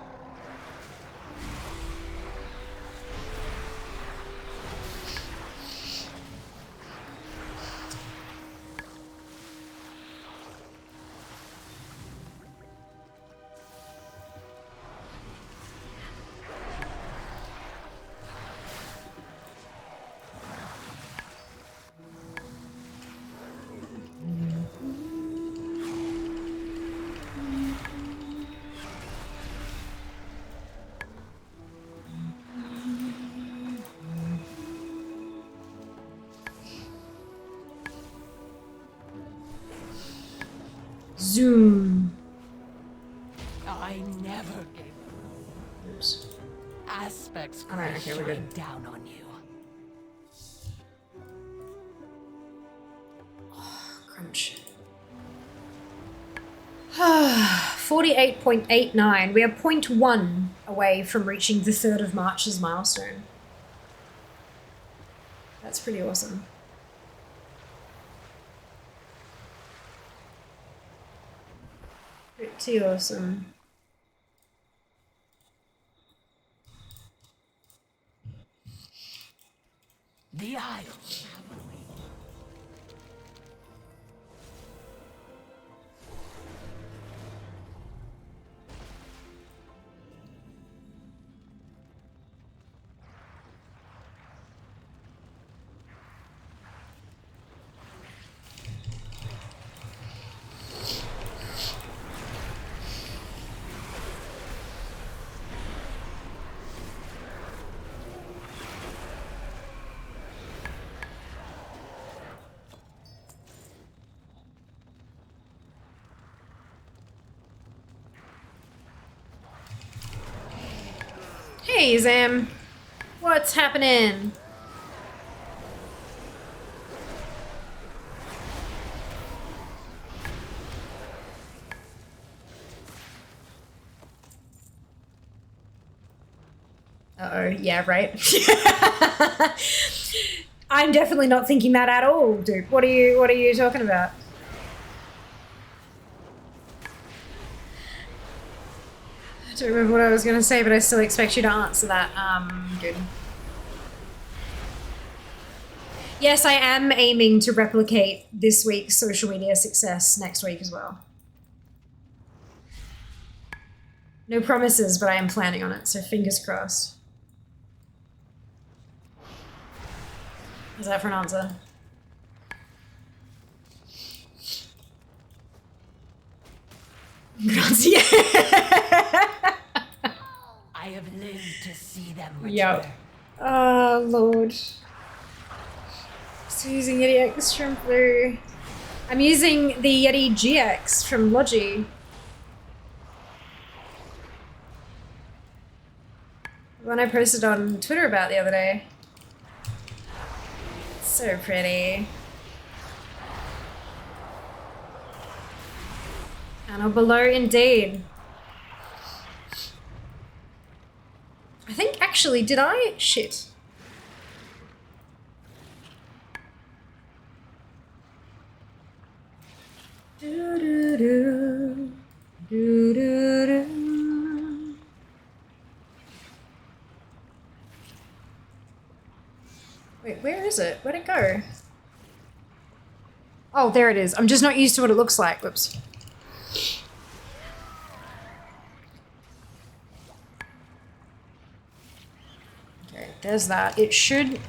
Zoom. I never gave up. Oops. Aspects Alright, okay, we're good. down on you. Crunch. 48.89. We are 0.1 away from reaching the 3rd of March's milestone. That's pretty awesome. Pretty awesome. The Isles. Hey, Zam. What's happening? Uh-oh, yeah, right. I'm definitely not thinking that at all, dude. What are you talking about? I don't remember what I was gonna say, but I still expect you to answer that. Good. Yes, I am aiming to replicate this week's social media success next week as well. No promises, but I am planning on it, so fingers crossed. Is that for an answer? Good answer, yeah. I have lived to see them return. Yep. Oh, Lord. So using Yeti X from Blue. I'm using the Yeti GX from Logi. The one I posted on Twitter about the other day. So pretty. Panel below indeed. I think actually, did I? Shit. Do-do-do. Do-do-do. Wait, where is it? Where'd it go? Oh, there it is. I'm just not used to what it looks like. Whoops. Okay, there's that. It should...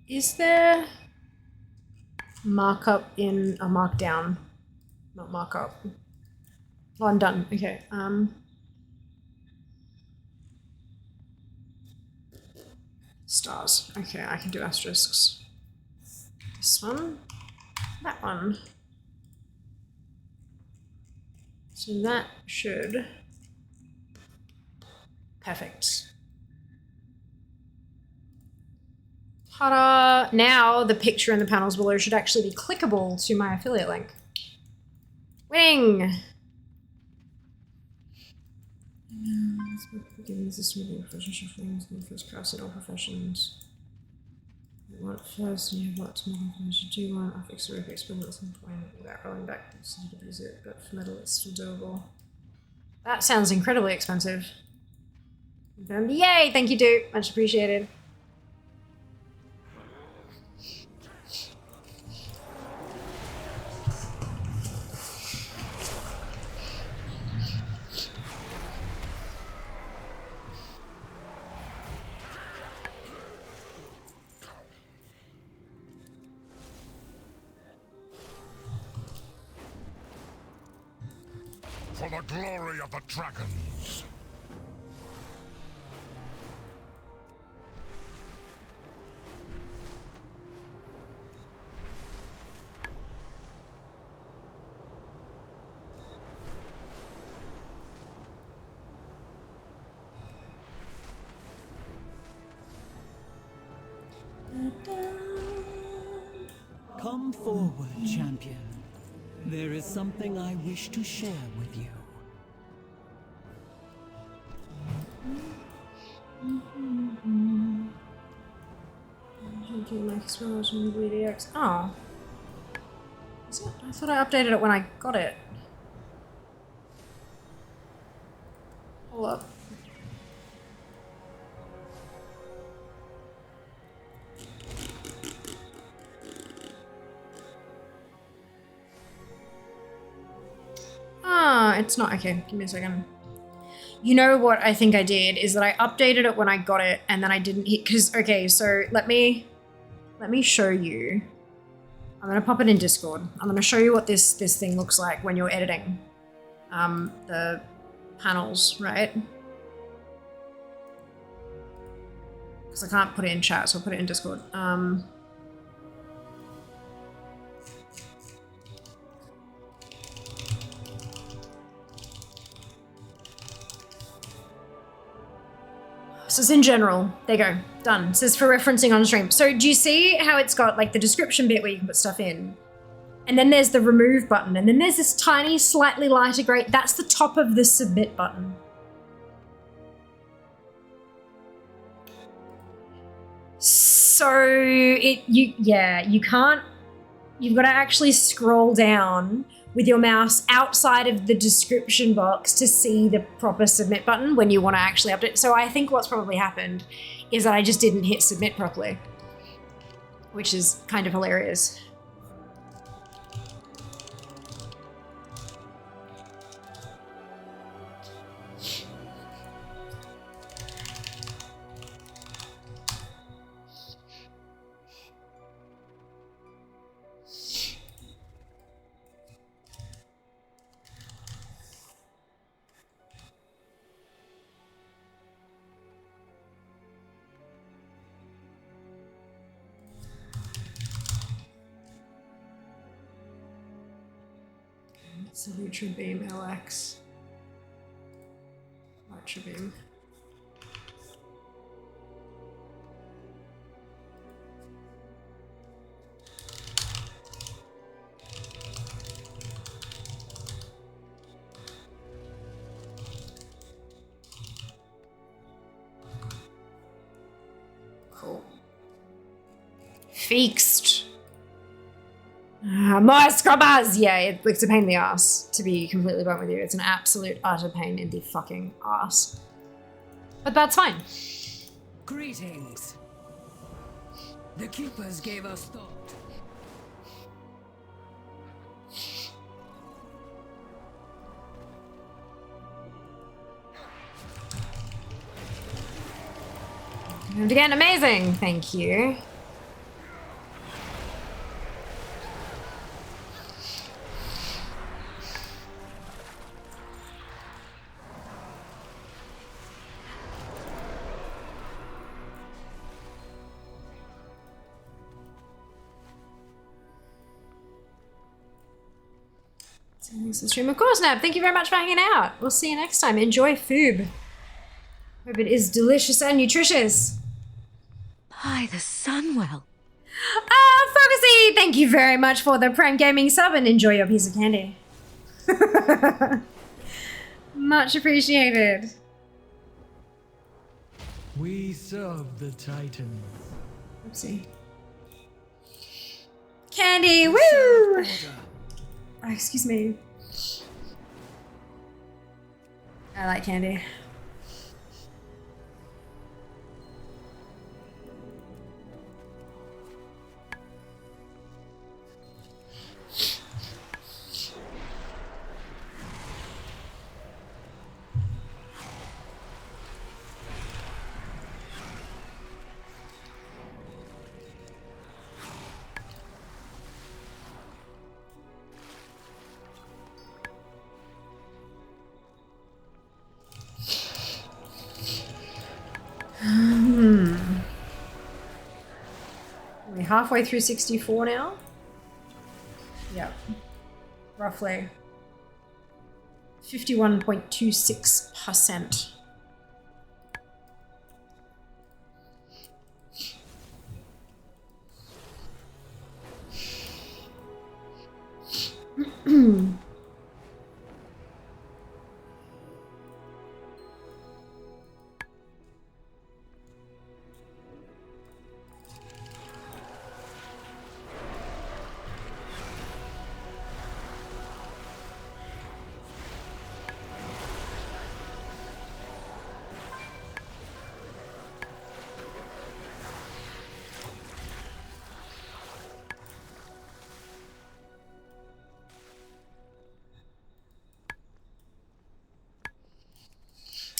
Is there markup in a markdown? Not markup. Oh, I'm done. Okay. Stars. Okay, I can do asterisks. This one. That one. So that should... Perfect. Ta-da! Now the picture in the panels below should actually be clickable to my affiliate link. Winning! Given the system of the profession things in the first class in all professions. What first, and you have lots more information to do one. I'll fix the refix build at some point without rolling back to use it, but for metal it's still doable. That sounds incredibly expensive. Yay! Thank you, Duke. Much appreciated. for the glory of the dragons. Come forward, champion. There is something I wish to share with you. Oh. Is it? I thought I updated it when I got it. Hold up. Ah, it's not. Okay, give me a second. You know what I think I did is that I updated it when I got it and then I didn't hit, because, okay, so let me show you. I'm gonna pop it in Discord. I'm gonna show you what this thing looks like when you're editing the panels, right? Because I can't put it in chat, so I'll put it in Discord. So it's in general. There you go. Done. It says for referencing on stream. So do you see how it's got like the description bit where you can put stuff in? And then there's the remove button. And then there's this tiny, slightly lighter gray. That's the top of the submit button. So you can't, you've got to actually scroll down with your mouse outside of the description box to see the proper submit button when you want to actually update. So I think what's probably happened is that I just didn't hit submit properly, which is kind of hilarious. So Ultra Beam LX. Ultra Beam. Cool. Fixed. More scrubbers! Yeah, it's a pain in the ass, to be completely blunt with you. It's an absolute utter pain in the fucking ass. But that's fine. Greetings. The Keepers gave us thought. And again, amazing. Thank you. Thanks for the stream. Of course, Nab. Thank you very much for hanging out. We'll see you next time. Enjoy food. Hope it is delicious and nutritious. By the Sunwell. Foxy, thank you very much for the Prime Gaming sub and enjoy your piece of candy. Much appreciated. We serve the Titans. Oopsie. Candy, woo! Oh, excuse me. I like candy. halfway through 64 now? Yeah, roughly. 51.26%.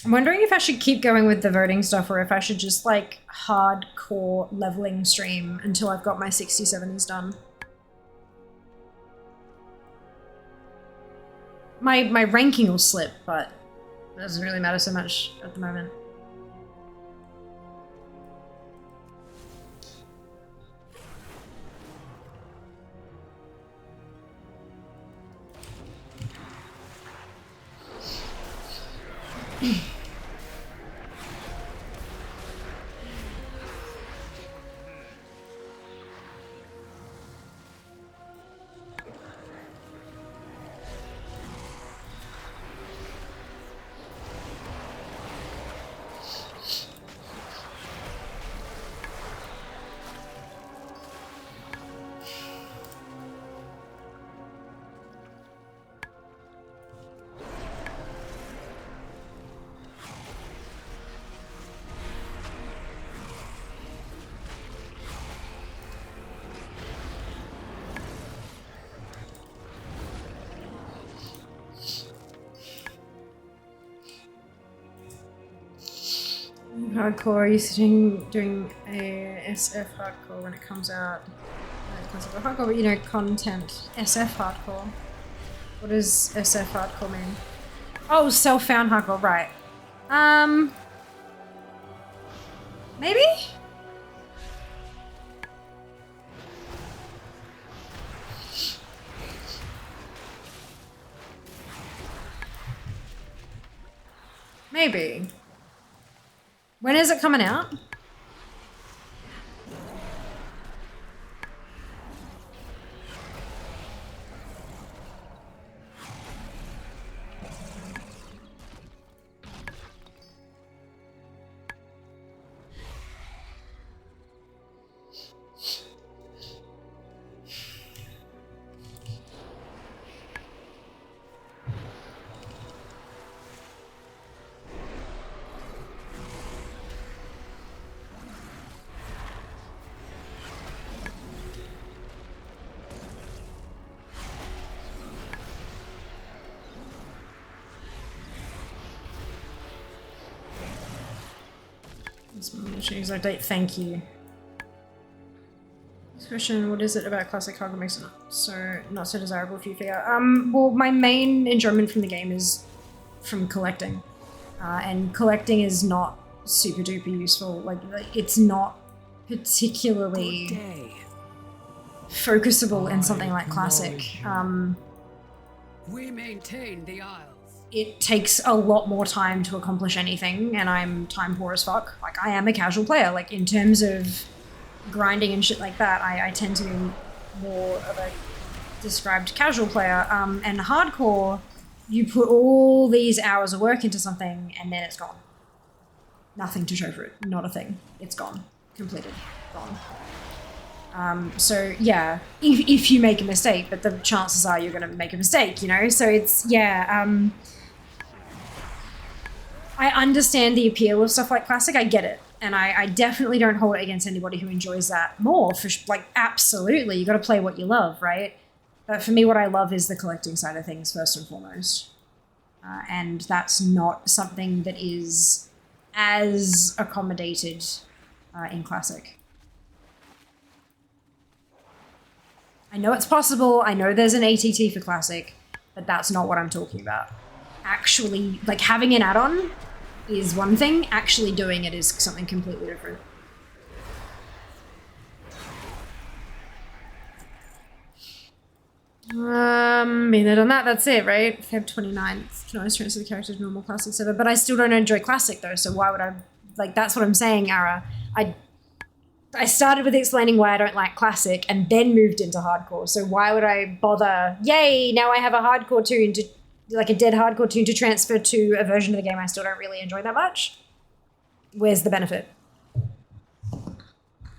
I'm wondering if I should keep going with the voting stuff or if I should just like hardcore leveling stream until I've got my 60/70s done. My ranking will slip, but it doesn't really matter so much at the moment. Hardcore, used to doing a SF hardcore when it comes out. Hardcore, but you know, content. SF hardcore. What does SF hardcore mean? Oh, self-found hardcore, right. Maybe? Maybe. When is it coming out? Change date. Thank you. This question: what is it about classic hardcore makes it not so desirable for you to figure out? Well, my main enjoyment from the game is from collecting, and collecting is not super duper useful. Like it's not particularly focusable in something like classic. We maintain the Isles. It takes a lot more time to accomplish anything, and I'm time poor as fuck. Like, I am a casual player. Like, in terms of grinding and shit like that, I tend to be more of a described casual player. And hardcore, you put all these hours of work into something, and then it's gone. Nothing to show for it. Not a thing. It's gone. Completed. Gone. So, yeah, if you make a mistake, but the chances are you're going to make a mistake, you know? So it's, yeah, I understand the appeal of stuff like classic. I get it. And I definitely don't hold it against anybody who enjoys that more. Like, absolutely. You got to play what you love, right? But for me, what I love is the collecting side of things, first and foremost. And that's not something that is as accommodated in classic. I know it's possible. I know there's an ATT for classic, but that's not what I'm talking about. Actually, like, having an add-on is one thing, actually doing it is something completely different. Been there, done that, that's it, right? Feb 29th. Can always transfer the character to normal classic server, but I still don't enjoy classic though, so why would I, like, that's what I'm saying, Ara. I started with explaining why I don't like classic and then moved into hardcore, so why would I bother? Yay, now I have a hardcore tune to, like a dead hardcore tune to transfer to a version of the game I still don't really enjoy that much. Where's the benefit?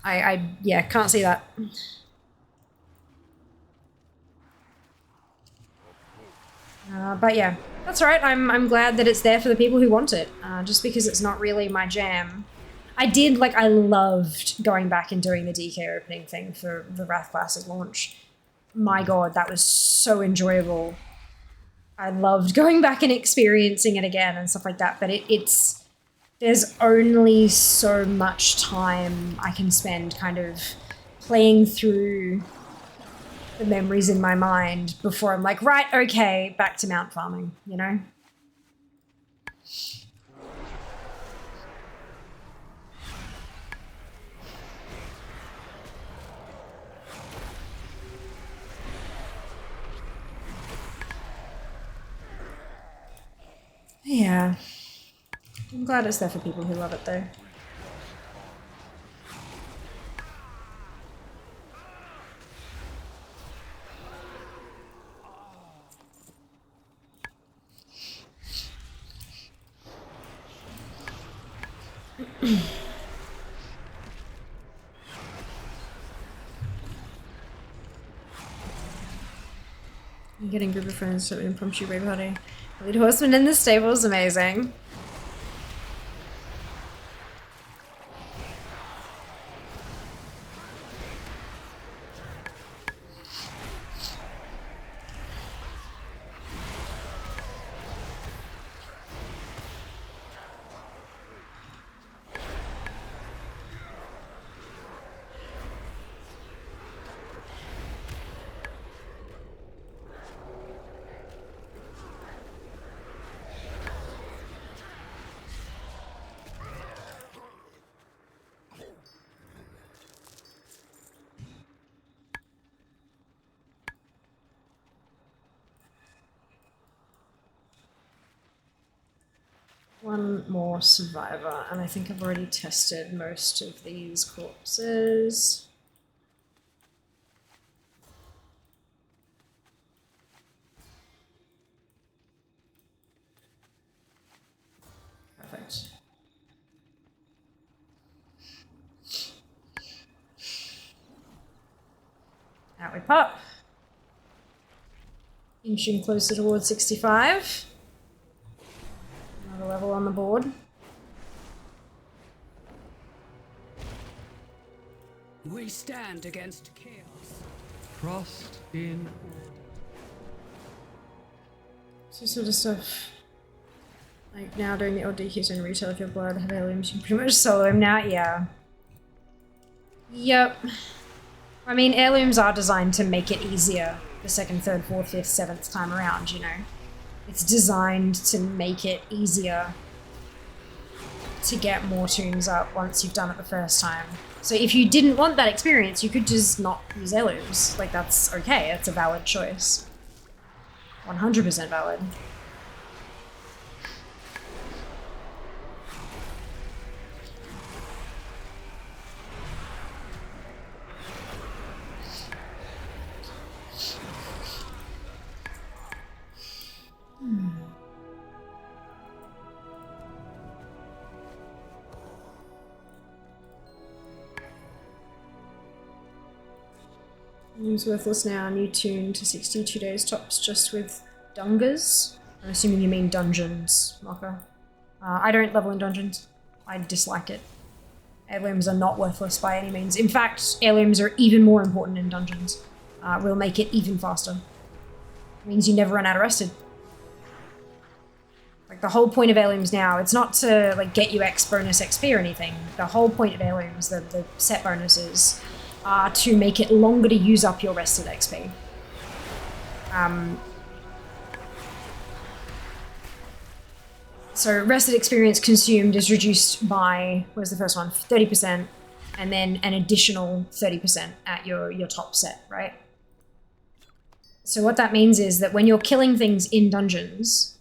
Yeah, can't see that. But yeah, that's all right. I'm glad that it's there for the people who want it, just because it's not really my jam. I loved going back and doing the DK opening thing for the Wrath Classic launch. My god, that was so enjoyable. I loved going back and experiencing it again and stuff like that, but there's only so much time I can spend kind of playing through the memories in my mind before I'm like, right, okay, back to mount farming, you know? Yeah. I'm glad it's there for people who love it though. You're getting a group of friends to an impromptu raid party. Lead horseman in the stable is amazing. One more survivor, and I think I've already tested most of these corpses. Perfect. Out we pop. Inching closer towards 65. Another level on the board. We stand against chaos. Trust in order. So sort of stuff. Like now doing the odd DQs in retail if your blood have heirlooms, you can pretty much solo him now, yeah. Yep. I mean, heirlooms are designed to make it easier the second, third, fourth, fifth, seventh time around, you know? It's designed to make it easier to get more tombs up once you've done it the first time. So if you didn't want that experience, you could just not use heirlooms. Like, that's okay, it's a valid choice. 100% valid. Name's worthless now. New tune to 62 days tops just with dungas. I'm assuming you mean dungeons, Mocha. I don't level in dungeons. I dislike it. Heirlooms are not worthless by any means. In fact, heirlooms are even more important in dungeons. Will make it even faster. It means you never run out of rested. Like, the whole point of heirlooms now, it's not to like get you X bonus XP or anything. The whole point of heirlooms, the set bonuses, are to make it longer to use up your rested XP. So rested experience consumed is reduced by, what was the first one, 30%, and then an additional 30% at your top set, right? So what that means is that when you're killing things in dungeons,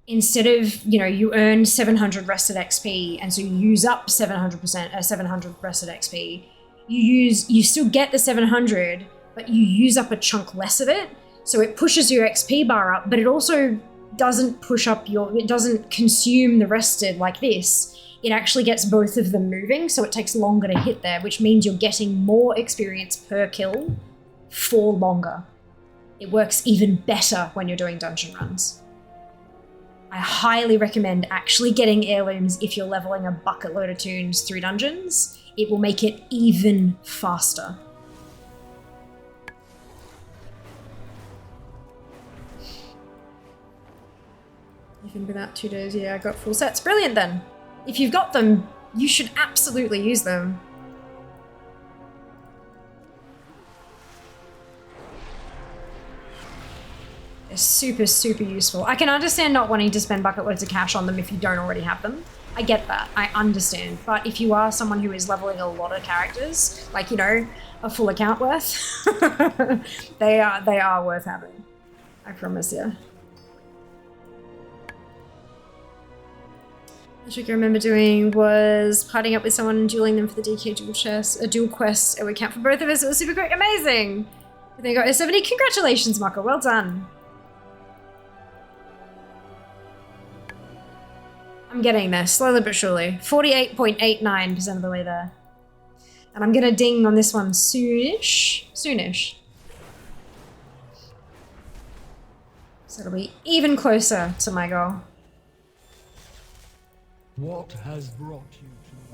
instead of, you know, you earn 700 rested XP, and so you use up 700%, 700 rested XP, you still get the 700, but you use up a chunk less of it. So it pushes your XP bar up, but it also doesn't push up it doesn't consume the rested like this. It actually gets both of them moving, so it takes longer to hit there, which means you're getting more experience per kill for longer. It works even better when you're doing dungeon runs. I highly recommend actually getting heirlooms if you're leveling a bucket load of tunes through dungeons. It will make it even faster. Even without 2 days, yeah, I got full sets. Brilliant then. If you've got them, you should absolutely use them. They're super, super useful. I can understand not wanting to spend bucket loads of cash on them if you don't already have them. I get that. I understand. But if you are someone who is leveling a lot of characters, like, you know, a full account worth, they are worth having. I promise you. The trick I remember doing was partying up with someone and dueling them for the DK dual quest. It would count for both of us. It was super quick. Amazing! I think I got a 70. Congratulations, Mako. Well done. I'm getting there, slowly but surely. 48.89% of the way there. And I'm gonna ding on this one soonish. Soonish. So it'll be even closer to my goal. What has brought you to me?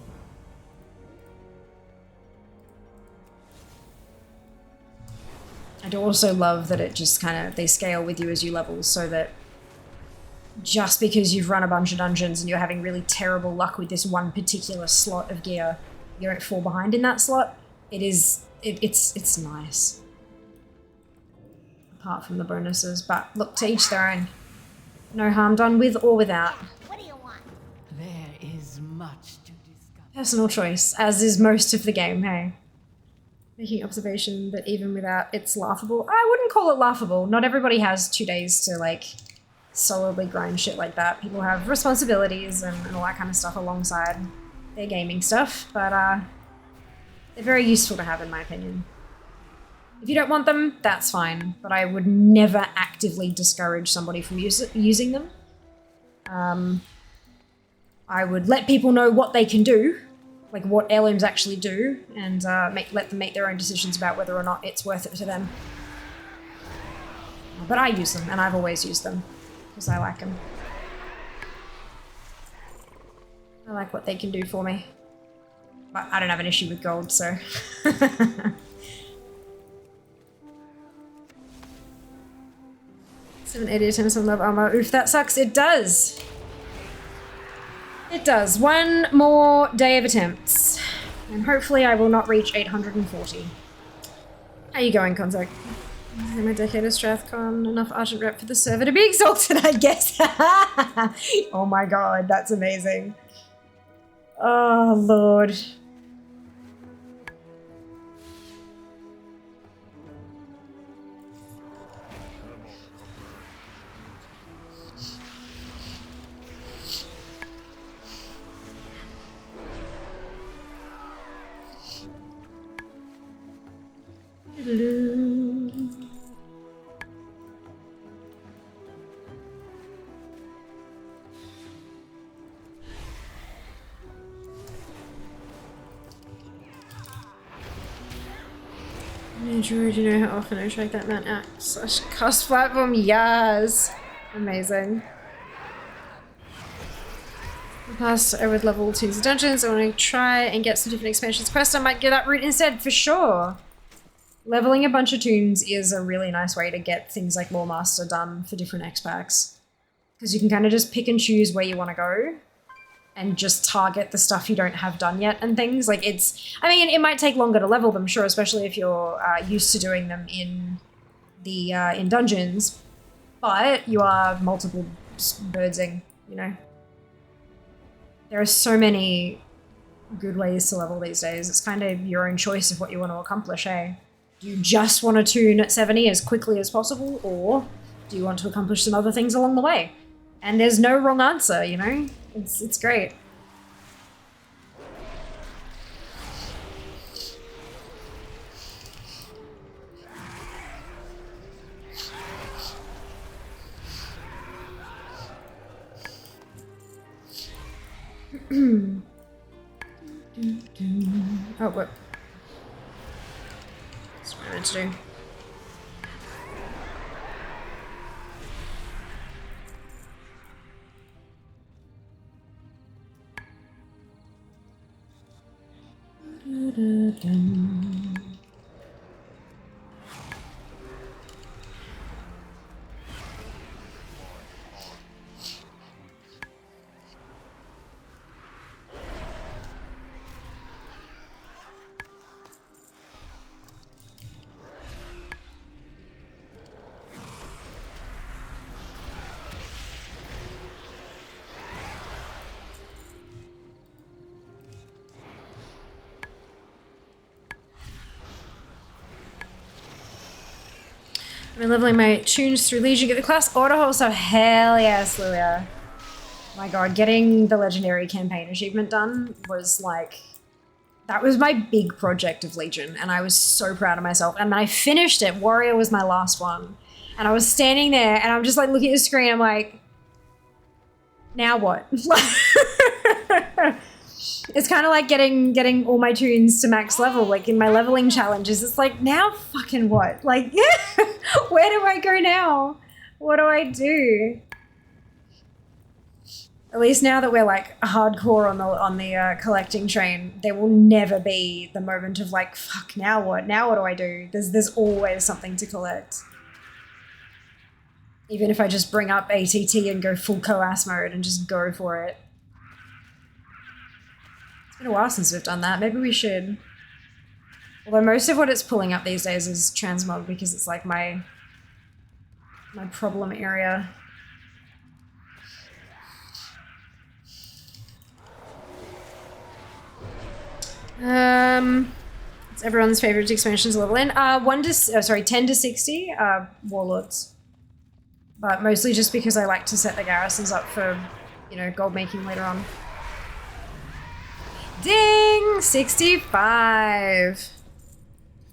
I do also love that it just kind of, they scale with you as you level, so that just because you've run a bunch of dungeons and you're having really terrible luck with this one particular slot of gear, you don't fall behind in that slot. It's nice. Apart from the bonuses, but look, to each their own. No harm done with or without. What do you want? There is much to discuss. Personal choice, as is most of the game, hey. Making observation that even without, it's laughable. I wouldn't call it laughable. Not everybody has 2 days to, like, solidly grind shit like that. People have responsibilities and all that kind of stuff alongside their gaming stuff, but they're very useful to have in my opinion. If you don't want them, that's fine, but I would never actively discourage somebody from using them. I would let people know what they can do, like what heirlooms actually do, and let them make their own decisions about whether or not it's worth it to them. But I use them, and I've always used them, because I like them. I like what they can do for me. But I don't have an issue with gold, so... 780 attempts on love armor. Oof, that sucks. It does. It does. One more day of attempts. And hopefully I will not reach 840. How you going, Contact? I'm a decade of Strathcon, enough Argent rep for the server to be exalted, I guess. Oh my god, that's amazing. Oh, Lord. Hello. Andrew, do you know how often I track that man out? / cost platform? Yes. Amazing. In the past, I would level 2 dungeons. I want to try and get some different expansions quest. I might go that route instead, for sure. Leveling a bunch of tunes is a really nice way to get things like Lore Master done for different X-Packs. Because you can kind of just pick and choose where you want to go and just target the stuff you don't have done yet and things. Like it's, I mean, it might take longer to level them, sure, especially if you're used to doing them in the in dungeons, but you are multiple birdsing, you know. There are so many good ways to level these days. It's kind of your own choice of what you want to accomplish, eh? Do you just want to tune at 70 as quickly as possible, or do you want to accomplish some other things along the way? And there's no wrong answer, you know? It's great. Oh, what? That's what I meant to do. I've been leveling my tunes through Legion, get the class order hole, so hell yes, Luia. My god, getting the legendary campaign achievement done was like, that was my big project of Legion, and I was so proud of myself. And I finished it, Warrior was my last one. And I was standing there, and I'm just like looking at the screen, I'm like, now what? It's kind of like getting all my tunes to max level, like in my leveling challenges. It's like, now fucking what? Like, where do I go now? What do I do? At least now that we're like hardcore on the collecting train, there will never be the moment of like, fuck, now what? Now what do I do? There's always something to collect. Even if I just bring up ATT and go full coas mode and just go for it. It's been a while since we've done that. Maybe we should. Although most of what it's pulling up these days is transmog because it's like my problem area. It's everyone's favorite expansions level in. 10 to 60 warlords. But mostly just because I like to set the garrisons up for, you know, gold making later on. Ding! 65.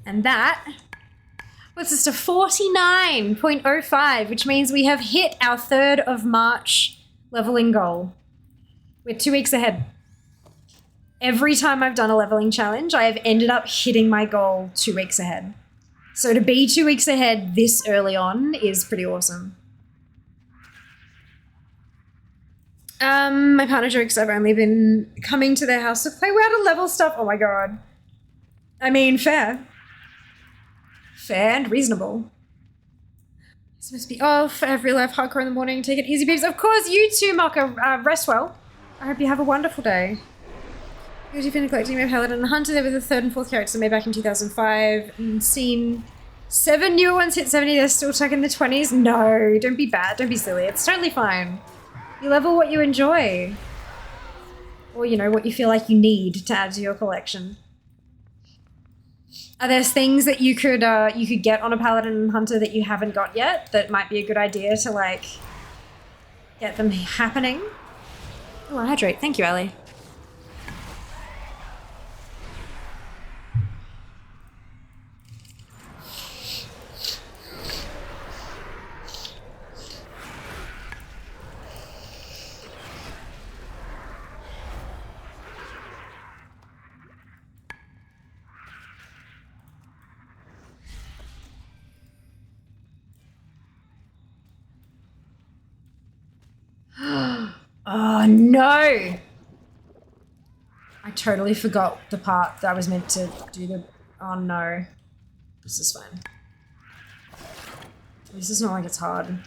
And that puts us to 49.05, which means we have hit our 3rd of March leveling goal. We're 2 weeks ahead. Every time I've done a leveling challenge, I have ended up hitting my goal 2 weeks ahead. So to be 2 weeks ahead this early on is pretty awesome. My partner jokes I've only been coming to their house to play WoW to level stuff. Oh my god. I mean, fair. Fair and reasonable. It's supposed to be off. I have real life hardcore in the morning. Take it easy, babes. Of course, you too, Maka. Rest well. I hope you have a wonderful day. You've been collecting my Paladin and Hunter. They were the 3rd and 4th characters I made back in 2005. And seen 7 newer ones hit 70. They're still stuck in the 20s. No, don't be bad. Don't be silly. It's totally fine. You level what you enjoy. Or, you know, what you feel like you need to add to your collection. Are there things that you could get on a Paladin and Hunter that you haven't got yet that might be a good idea to, like, get them happening? Oh, hydrate. Thank you, Ali. Oh no! I totally forgot the part that I was meant to do the... Oh no. This is fine. This is not like it's hard.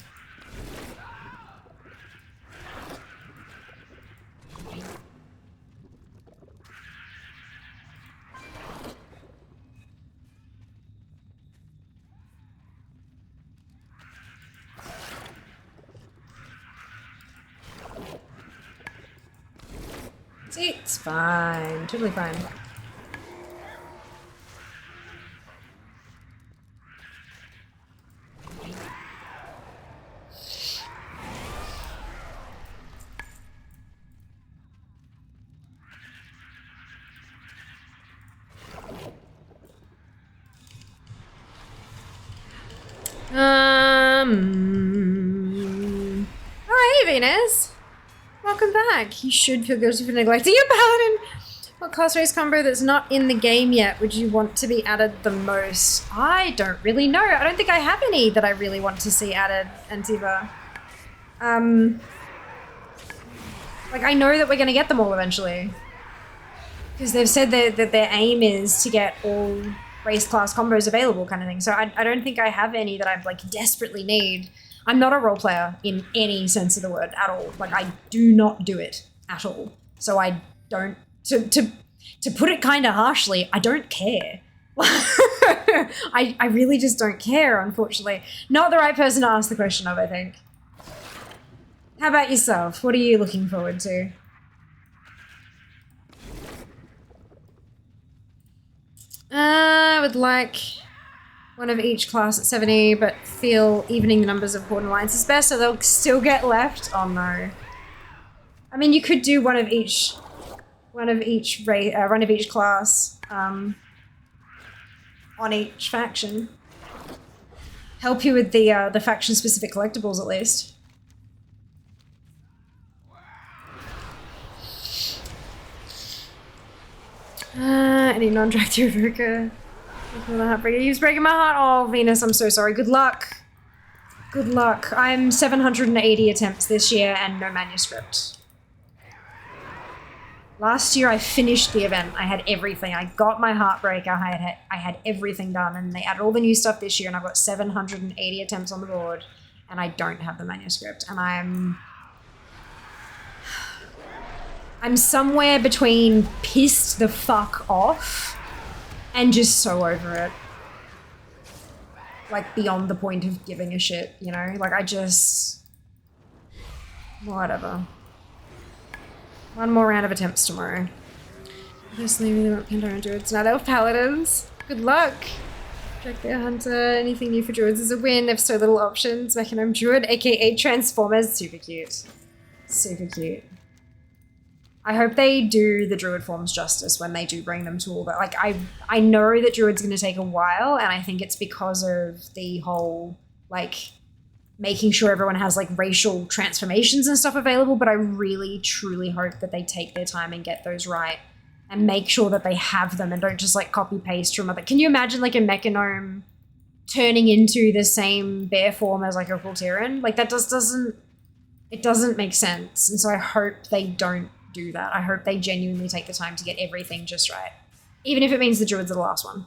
See, it's fine. Totally fine. Oh, hey, Venus. Welcome back. You should feel guilty for neglecting your paladin. What class race combo that's not in the game yet would you want to be added the most? I don't really know. I don't think I have any that I really want to see added, Antiva. Like, I know that we're going to get them all eventually. Because they've said that their aim is to get all race class combos available kind of thing. So I don't think I have any that I like desperately need. I'm not a role player in any sense of the word at all. Like, I do not do it at all. So I don't, to put it kind of harshly, I don't care. I really just don't care, unfortunately. Not the right person to ask the question of, I think. How about yourself? What are you looking forward to? I would like one of each class at 70, but feel evening the numbers of Horde and Alliance is best, so they'll still get left. Oh no. I mean, you could do one of each class on each faction. Help you with the faction-specific collectibles, at least. Any non-tracked evoker. He was breaking my heart. Oh, Venus, I'm so sorry. Good luck. Good luck. I'm 780 attempts this year and no manuscript. Last year I finished the event. I had everything. I got my Heartbreaker. I had everything done, and they added all the new stuff this year, and I've got 780 attempts on the board, and I don't have the manuscript, and I'm somewhere between pissed the fuck off and just so over it. Like, beyond the point of giving a shit, you know? Like, I just... whatever. One more round of attempts tomorrow. Personally, really want Pandora Druids, not Elf Paladins. Good luck! Track their Hunter, anything new for Druids is a win. They have so little options. Mechanome Druid, aka Transformers, super cute. Super cute. I hope they do the Druid forms justice when they do bring them to all that. Like, I know that Druid's going to take a while, and I think it's because of the whole, like, making sure everyone has, like, racial transformations and stuff available, but I really, truly hope that they take their time and get those right and make sure that they have them and don't just, like, copy-paste from other... Can you imagine, like, a Mechanome turning into the same bear form as, like, a Voltairean? Like, that just doesn't... It doesn't make sense, and so I hope they don't do that. I hope they genuinely take the time to get everything just right. Even if it means the Druids are the last one.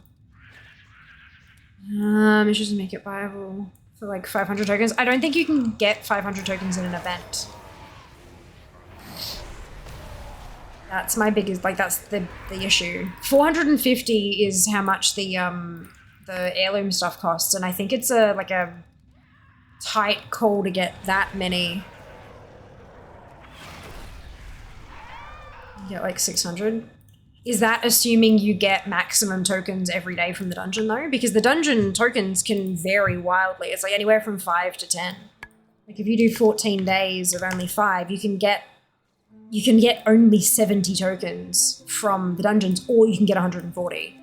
It's just to make it viable for like 500 tokens. I don't think you can get 500 tokens in an event. That's my biggest, like, that's the issue. 450 is how much the heirloom stuff costs, and I think it's like a tight call to get that many. Get like 600. Is that assuming you get maximum tokens every day from the dungeon though? Because the dungeon tokens can vary wildly. It's like anywhere from 5 to 10. Like if you do 14 days of only 5, you can get only 70 tokens from the dungeons, or you can get 140.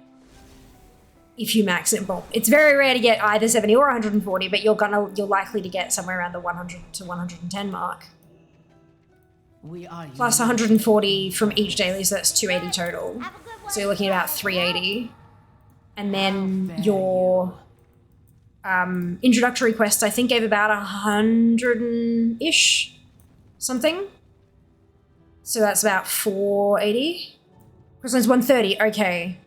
If you max it. Well, it's very rare to get either 70 or 140, but you're likely to get somewhere around the 100 to 110 mark. Plus 140 from each daily, so that's 280 total. So you're looking at about 380. And then your introductory quests, I think, gave about 100-ish something. So that's about 480. Questline's 130, okay.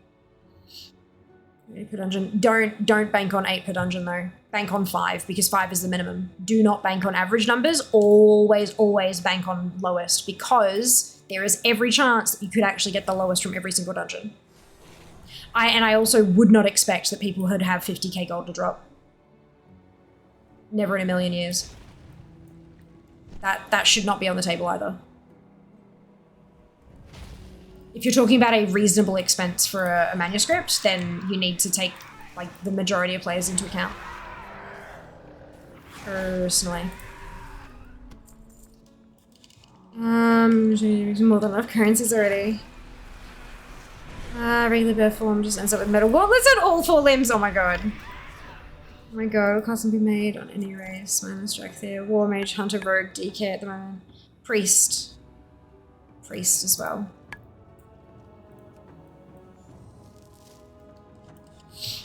8 per dungeon. Don't bank on 8 per dungeon though. Bank on 5, because 5 is the minimum. Do not bank on average numbers. Always, always bank on lowest, because there is every chance that you could actually get the lowest from every single dungeon. I also would not expect that people would have 50k gold to drop. Never in a million years. That should not be on the table either. If you're talking about a reasonable expense for a manuscript, then you need to take like the majority of players into account. Personally. More than enough currencies already. Regular birth form just ends up with metal gauntlets on all 4 limbs. Oh my god. Oh my god, custom be made on any race. Minus Jack there. War Mage, Hunter, Rogue, DK at the moment. Priest. Priest as well.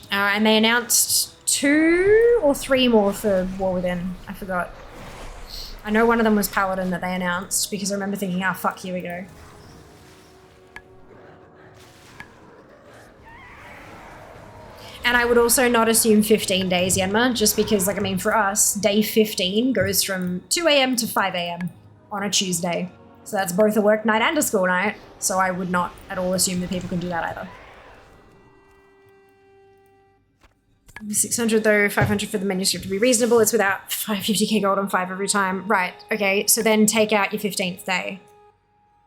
And they announced 2 or 3 more for War Within. I forgot. I know one of them was Paladin that they announced because I remember thinking, ah, fuck, here we go. And I would also not assume 15 days, Yenma, just because, like, I mean, for us, day 15 goes from 2 a.m. to 5 a.m. on a Tuesday. So that's both a work night and a school night. So I would not at all assume that people can do that either. 600 though, 500 for the manuscript to be reasonable. It's without 550k gold on 5 every time. Right, okay, so then take out your 15th day.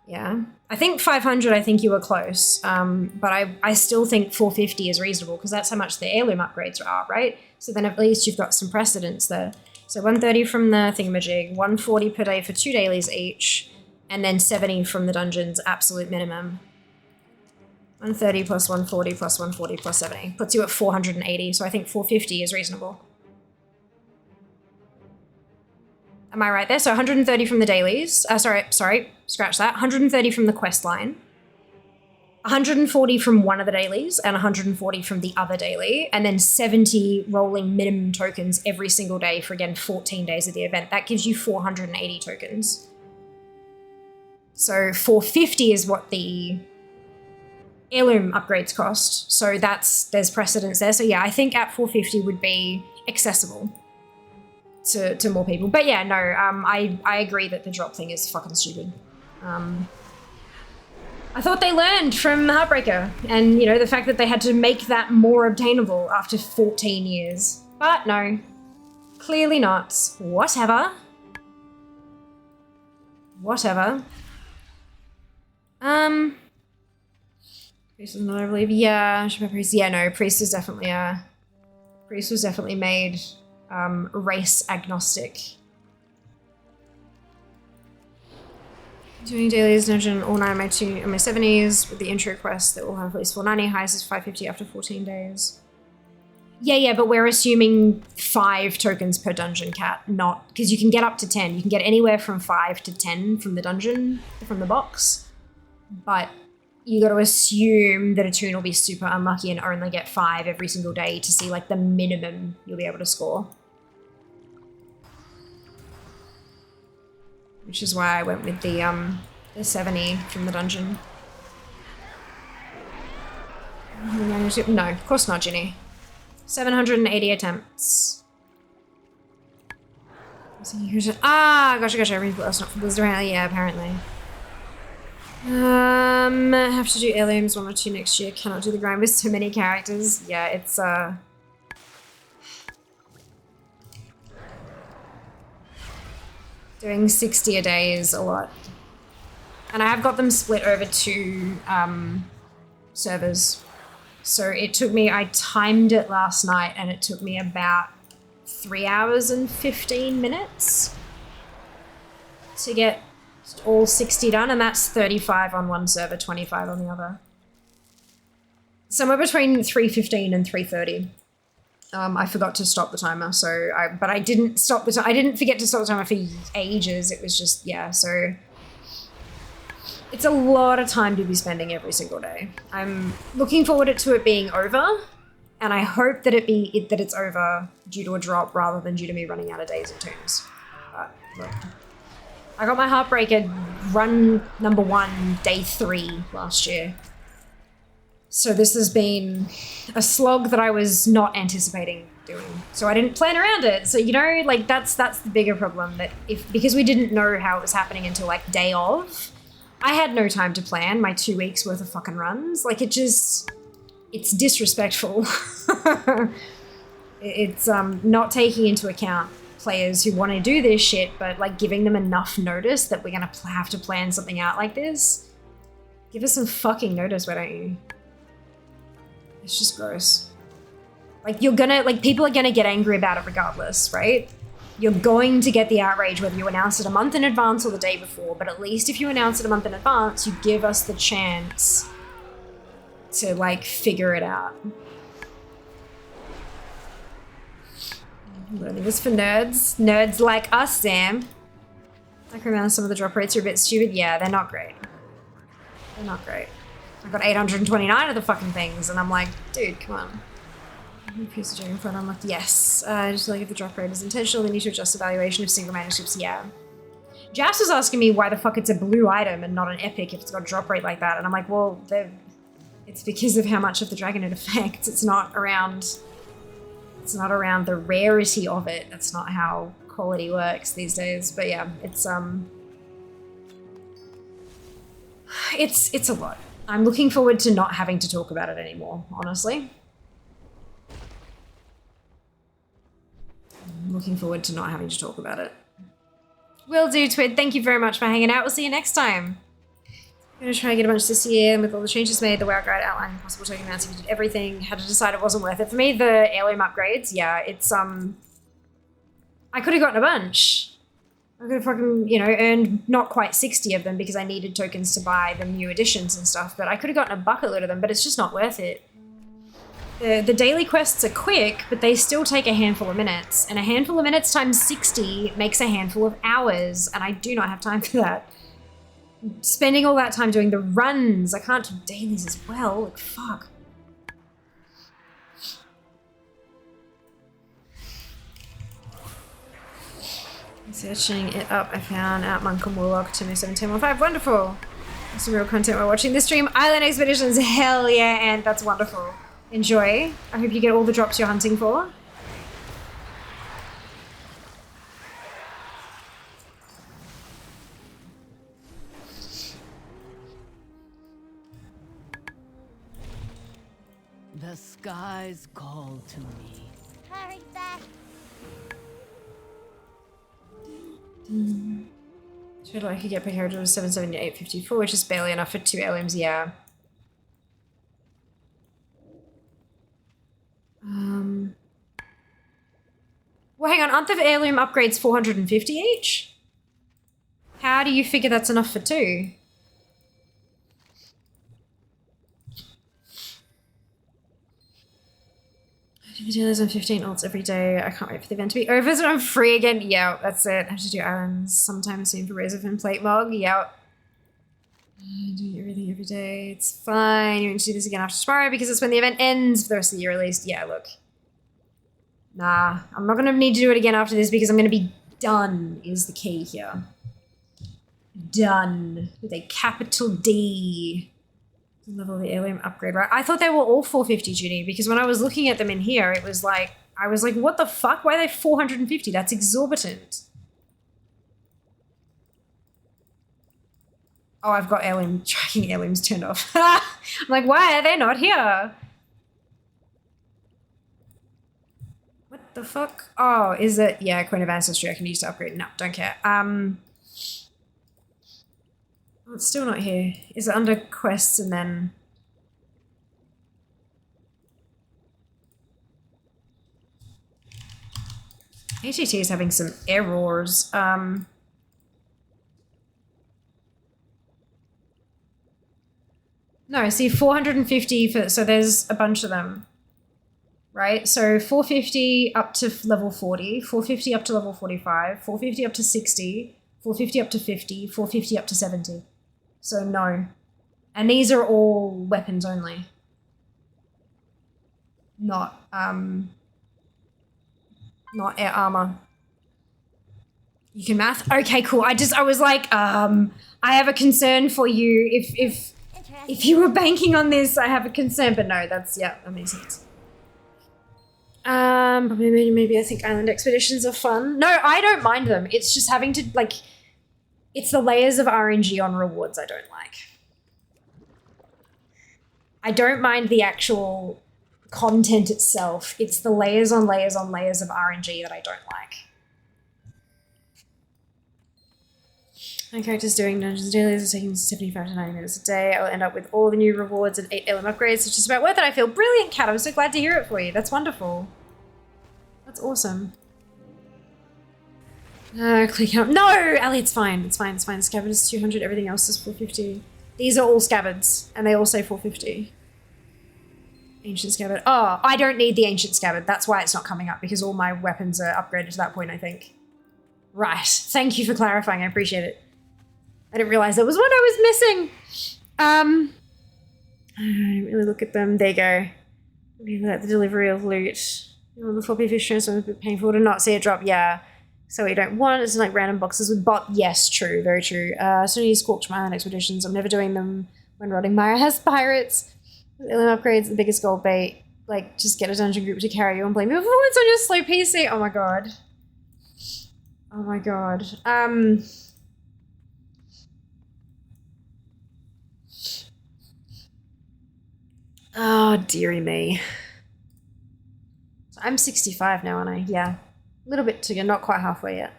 Yeah. I think 500, I think you were close. But I still think 450 is reasonable because that's how much the heirloom upgrades are, right? So then at least you've got some precedence there. So 130 from the thingamajig, 140 per day for 2 dailies each, and then 70 from the dungeons, absolute minimum. 130 plus 140 plus 140 plus 70 puts you at 480, so I think 450 is reasonable. Am I right there? So 130 from the dailies. Sorry, scratch that. 130 from the quest line. 140 from one of the dailies and 140 from the other daily, and then 70 rolling minimum tokens every single day for, again, 14 days of the event. That gives you 480 tokens. So 450 is what the heirloom upgrades cost. So there's precedence there. So yeah, I think at 450 would be accessible to more people. But yeah, no, I agree that the drop thing is fucking stupid. I thought they learned from Heartbreaker and, you know, the fact that they had to make that more obtainable after 14 years. But no, clearly not. Whatever. Priest was not, I believe. Yeah, Priest. Yeah, no, Priest was definitely made race agnostic. Doing dailies dungeon all night on my 70s with the intro quest that will have at least 490. Highest is 550 after 14 days. Yeah, but we're assuming 5 tokens per dungeon, Cat, not because you can get up to 10. You can get anywhere from 5 to 10 from the dungeon, from the box, but you got to assume that a toon will be super unlucky and only get 5 every single day to see like the minimum you'll be able to score. Which is why I went with the 70 from the dungeon. No, of course not, Ginny. 780 attempts. Gotcha. Everything else not for Blizzard apparently. Yeah, apparently. Have to do heirlooms 1 or 2 next year. Cannot do the grind with so many characters. Yeah, it's doing 60 a day is a lot. And I have got them split over 2 servers. So it took me, I timed it last night and it took me about 3 hours and 15 minutes to get all 60 done, and that's 35 on one server, 25 on the other. Somewhere between 3:15 and 3:30. I forgot to stop the timer, but I didn't stop the I didn't forget to stop the timer for ages. It was just, yeah, so it's a lot of time to be spending every single day. I'm looking forward to it being over, and I hope that it's over due to a drop rather than due to me running out of days of toons. But look, I got my Heartbreaker run number 1, day 3 last year. So this has been a slog that I was not anticipating doing. So I didn't plan around it. So, you know, like that's the bigger problem, that because we didn't know how it was happening until like day of, I had no time to plan my 2 weeks worth of fucking runs. Like it's disrespectful. It's not taking into account players who want to do this shit, but like giving them enough notice that we're gonna have to plan something out like this. Give us some fucking notice, why don't you? It's just gross. Like people are gonna get angry about it regardless, right? You're going to get the outrage whether you announce it a month in advance or the day before, but at least if you announce it a month in advance, you give us the chance to like figure it out. Learning is for nerds. Nerds like us, Sam. Like, remember some of the drop rates are a bit stupid. Yeah, they're not great. They're not great. I got 829 of the fucking things, and I'm like, dude, come on. Piece of dragon I'm like, yes. I just feel like if the drop rate is intentional, they need to adjust the valuation of single manuscripts. Yeah. Jas was asking me why the fuck it's a blue item and not an epic if it's got a drop rate like that, and I'm like, well, it's because of how much of the dragon it affects. It's not around the rarity of it. That's not how quality works these days. But yeah, it's a lot. I'm looking forward to not having to talk about it anymore, honestly. I'm looking forward to not having to talk about it. Will do, Twid. Thank you very much for hanging out. We'll see you next time. I'm going to try and get a bunch this year, and with all the changes made, the WoW guide outlined possible token amounts, if you did everything, had to decide it wasn't worth it. For me, the heirloom upgrades, yeah, it's, I could have gotten a bunch. I could have fucking, earned not quite 60 of them because I needed tokens to buy the new editions and stuff, but I could have gotten a bucket load of them, but it's just not worth it. The daily quests are quick, but they still take a handful of minutes, and a handful of minutes times 60 makes a handful of hours, and I do not have time for that. Spending all that time doing the runs, I can't do dailies as well, like fuck. Searching it up, I found out Monk and Warlock 207-1015. Wonderful! Some real content while watching this stream. Island Expeditions, hell yeah, and that's wonderful. Enjoy. I hope you get all the drops you're hunting for. The skies call to me. Hurry back. Should I could get per character to 778.54, which is barely enough for 2 heirlooms, yeah. Well, hang on, aren't the heirloom upgrades 450 each? How do you figure that's enough for 2? Videos and 15 ults every day. I can't wait for the event to be over so I'm free again. Yeah, that's it. I have to do errands sometime soon for Razor and Plate Mog. Yeah. Doing everything every day. It's fine. You need to do this again after tomorrow because it's when the event ends for the rest of the year at least. Yeah, look. Nah, I'm not going to need to do it again after this because I'm going to be done is the key here. Done. With a capital D. Level of the heirloom upgrade, right? I thought they were all 450, Judy, because when I was looking at them in here, it was like, I was like, what the fuck? Why are they 450? That's exorbitant. Oh, I've got tracking heirlooms turned off. I'm like, why are they not here? What the fuck? Oh, is it? Yeah, Queen of Ancestry I can use to upgrade. No, don't care. Oh, it's still not here. Is it under quests and then... ATT is having some errors. No, see 450 for... So there's a bunch of them. Right? So 450 up to level 40, 450 up to level 45, 450 up to 60, 450 up to 50, 450 up to 70. So no. And these are all weapons only. Not air armor. You can math? Okay, cool. I was like, I have a concern for you. If you were banking on this, I have a concern, but no, that makes sense. Maybe I think island expeditions are fun. No, I don't mind them. It's just having to, like, it's the layers of RNG on rewards I don't like. I don't mind the actual content itself. It's the layers on layers on layers of RNG that I don't like. My character's doing dungeons daily. It's taking 75 to 90 minutes a day. I will end up with all the new rewards and 8 LM upgrades. It's just about worth it. I feel brilliant, Kat. I'm so glad to hear it for you. That's wonderful. That's awesome. Click up. No, Ali, it's fine. It's fine. It's fine. Scabbard is 200. Everything else is 450. These are all scabbards, and they all say 450. Ancient Scabbard. Oh, I don't need the Ancient Scabbard. That's why it's not coming up, because all my weapons are upgraded to that point, I think. Right. Thank you for clarifying. I appreciate it. I didn't realize that was what I was missing. I didn't really look at them. There you go. Maybe like the delivery of loot. The floppy fish is a bit painful to not see it drop. Yeah. So we don't want it's like random boxes with bot. Yes, true. Very true. So you squawked my own expeditions. I'm never doing them when Rotting Mire has pirates. Alien upgrades, the biggest gold bait. Like, just get a dungeon group to carry you and blame your performance on your slow PC. Oh my god. Oh my god. Oh, dearie me. So I'm 65 now, aren't I? Yeah. A little bit to go, not quite halfway yet.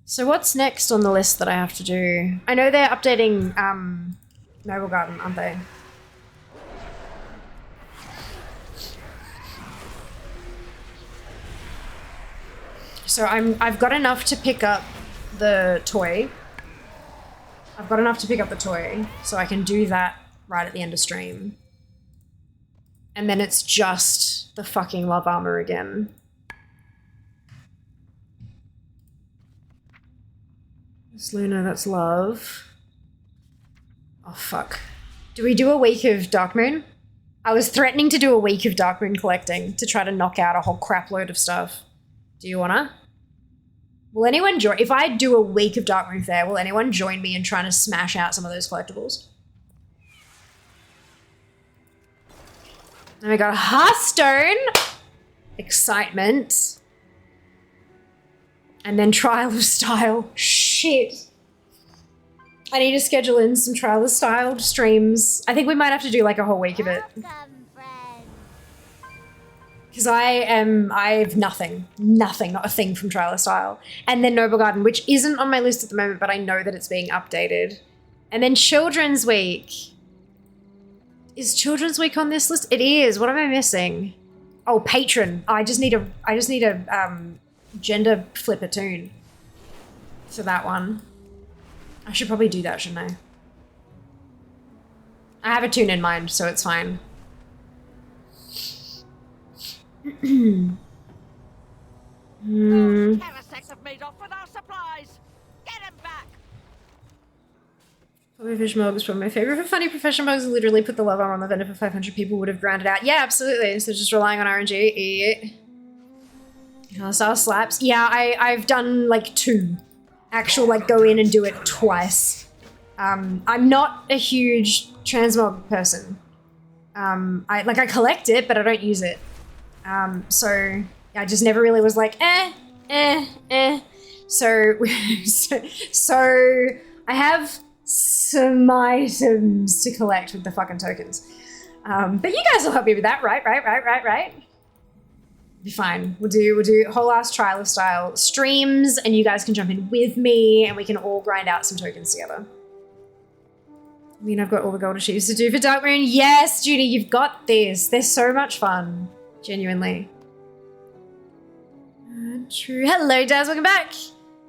So what's next on the list that I have to do? I know they're updating Noble Garden, aren't they? So I've got enough to pick up the toy. I've got enough to pick up the toy, so I can do that right at the end of stream. And then it's just the fucking love armor again. That's Luna, that's love. Oh, fuck. Do we do a week of Darkmoon? I was threatening to do a week of Darkmoon collecting to try to knock out a whole crap load of stuff. Do you wanna? Will anyone join? If I do a week of Darkmoon Fair, will anyone join me in trying to smash out some of those collectibles? And we got a Hearthstone. Excitement. And then Trial of Style. Shit. I need to schedule in some Trial of Style streams. I think we might have to do like a whole week of it. Because I've nothing, not a thing from Trial of Style. And then Noble Garden, which isn't on my list at the moment, but I know that it's being updated. And then Children's Week. Is Children's Week on this list? It is. What am I missing? Oh, Patron. I just need a gender flipper tune for that one. I should probably do that, shouldn't I? I have a tune in mind, so it's fine. Parasites have made off with our supplies. Get him back. Probably Fish Mug is probably my favorite. For funny professional mugs, literally put the love armor on the vendor for 500 people would have ground it out. Yeah, absolutely. So just relying on RNG. Style slaps. Yeah, I've done like 2. Actual like go in and do it twice. I'm not a huge transmog person. I collect it, but I don't use it. So I just never really was like, So I have some items to collect with the fucking tokens. But you guys will help me with that, right? Be fine. We'll do whole ass Trial of Style streams, and you guys can jump in with me, and we can all grind out some tokens together. I mean, I've got all the gold achieves to do for Darkmoon. Yes, Judy, you've got this. They're so much fun. Genuinely. True. Hello, Daz. Welcome back.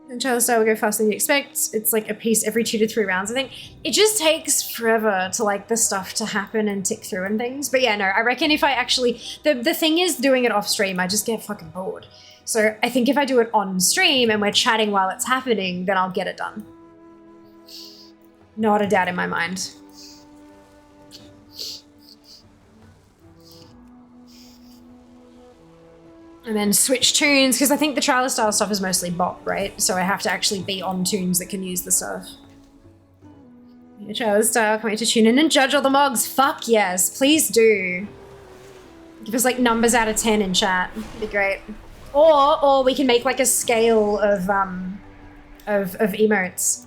And Trial of Style will go faster than you expect. It's like a piece every 2 to 3 rounds, I think. It just takes forever to like the stuff to happen and tick through and things. But yeah, no, I reckon if I actually... The thing is doing it off stream, I just get fucking bored. So I think if I do it on stream and we're chatting while it's happening, then I'll get it done. Not a doubt in my mind. And then switch tunes, because I think the Trial of Style stuff is mostly bot, right? So I have to actually be on tunes that can use the stuff. Yeah, Trial of Style, can't wait to tune in and judge all the mogs. Fuck yes, please do. Give us like numbers out of 10 in chat. That'd be great. Or we can make like a scale of emotes.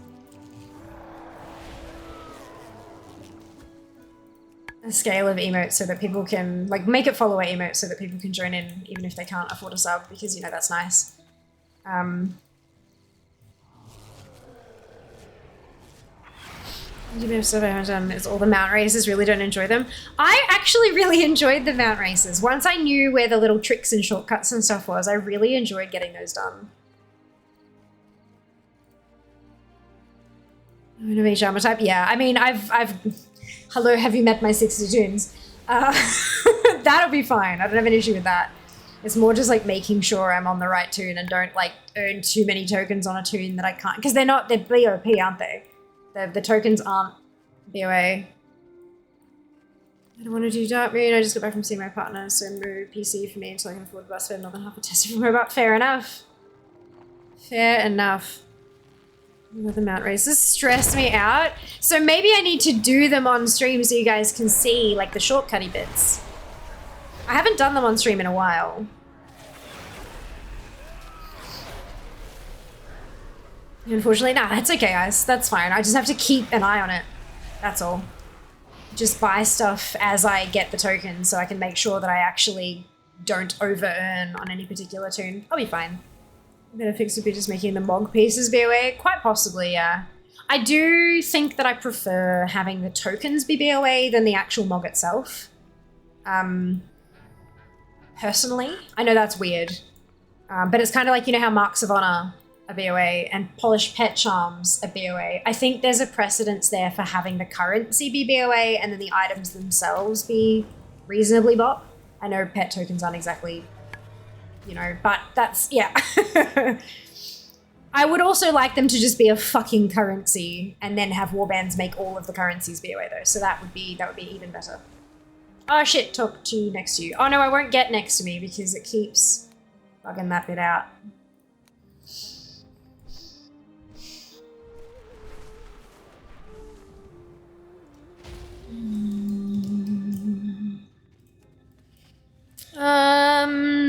A scale of emotes so that people can, like, make it follower emotes so that people can join in even if they can't afford a sub, because, you know, that's nice. It's all the mount races, really don't enjoy them. I actually really enjoyed the mount races. Once I knew where the little tricks and shortcuts and stuff was, I really enjoyed getting those done. I'm gonna be armor type. Yeah, I mean, I've hello, have you met my 60 tunes? That'll be fine. I don't have an issue with that. It's more just like making sure I'm on the right tune and don't like earn too many tokens on a tune that I can't, because they're BOP, aren't they? The tokens aren't BOA. I don't want to do Dark Moon. I just got back from seeing my partner, so move PC for me until I can afford the bus fare another half a test from her. But fair enough. Fair enough. The mount races stress me out. So maybe I need to do them on stream so you guys can see like the shortcutty bits. I haven't done them on stream in a while. Unfortunately, nah, that's okay, guys. That's fine. I just have to keep an eye on it. That's all. Just buy stuff as I get the tokens so I can make sure that I actually don't over-earn on any particular tune. I'll be fine. A better fix would be just making the MOG pieces BOA. Quite possibly, yeah. I do think that I prefer having the tokens be BOA than the actual MOG itself. Personally. I know that's weird. But it's kind of like, you know how Marks of Honor are BOA and Polished Pet Charms are BOA. I think there's a precedence there for having the currency be BOA and then the items themselves be reasonably bop. I know pet tokens aren't exactly, you know, but that's, yeah. I would also like them to just be a fucking currency and then have warbands make all of the currencies BOA though. So that would be even better. Oh shit, talk to you next to you. Oh no, I won't get next to me because it keeps bugging that bit out.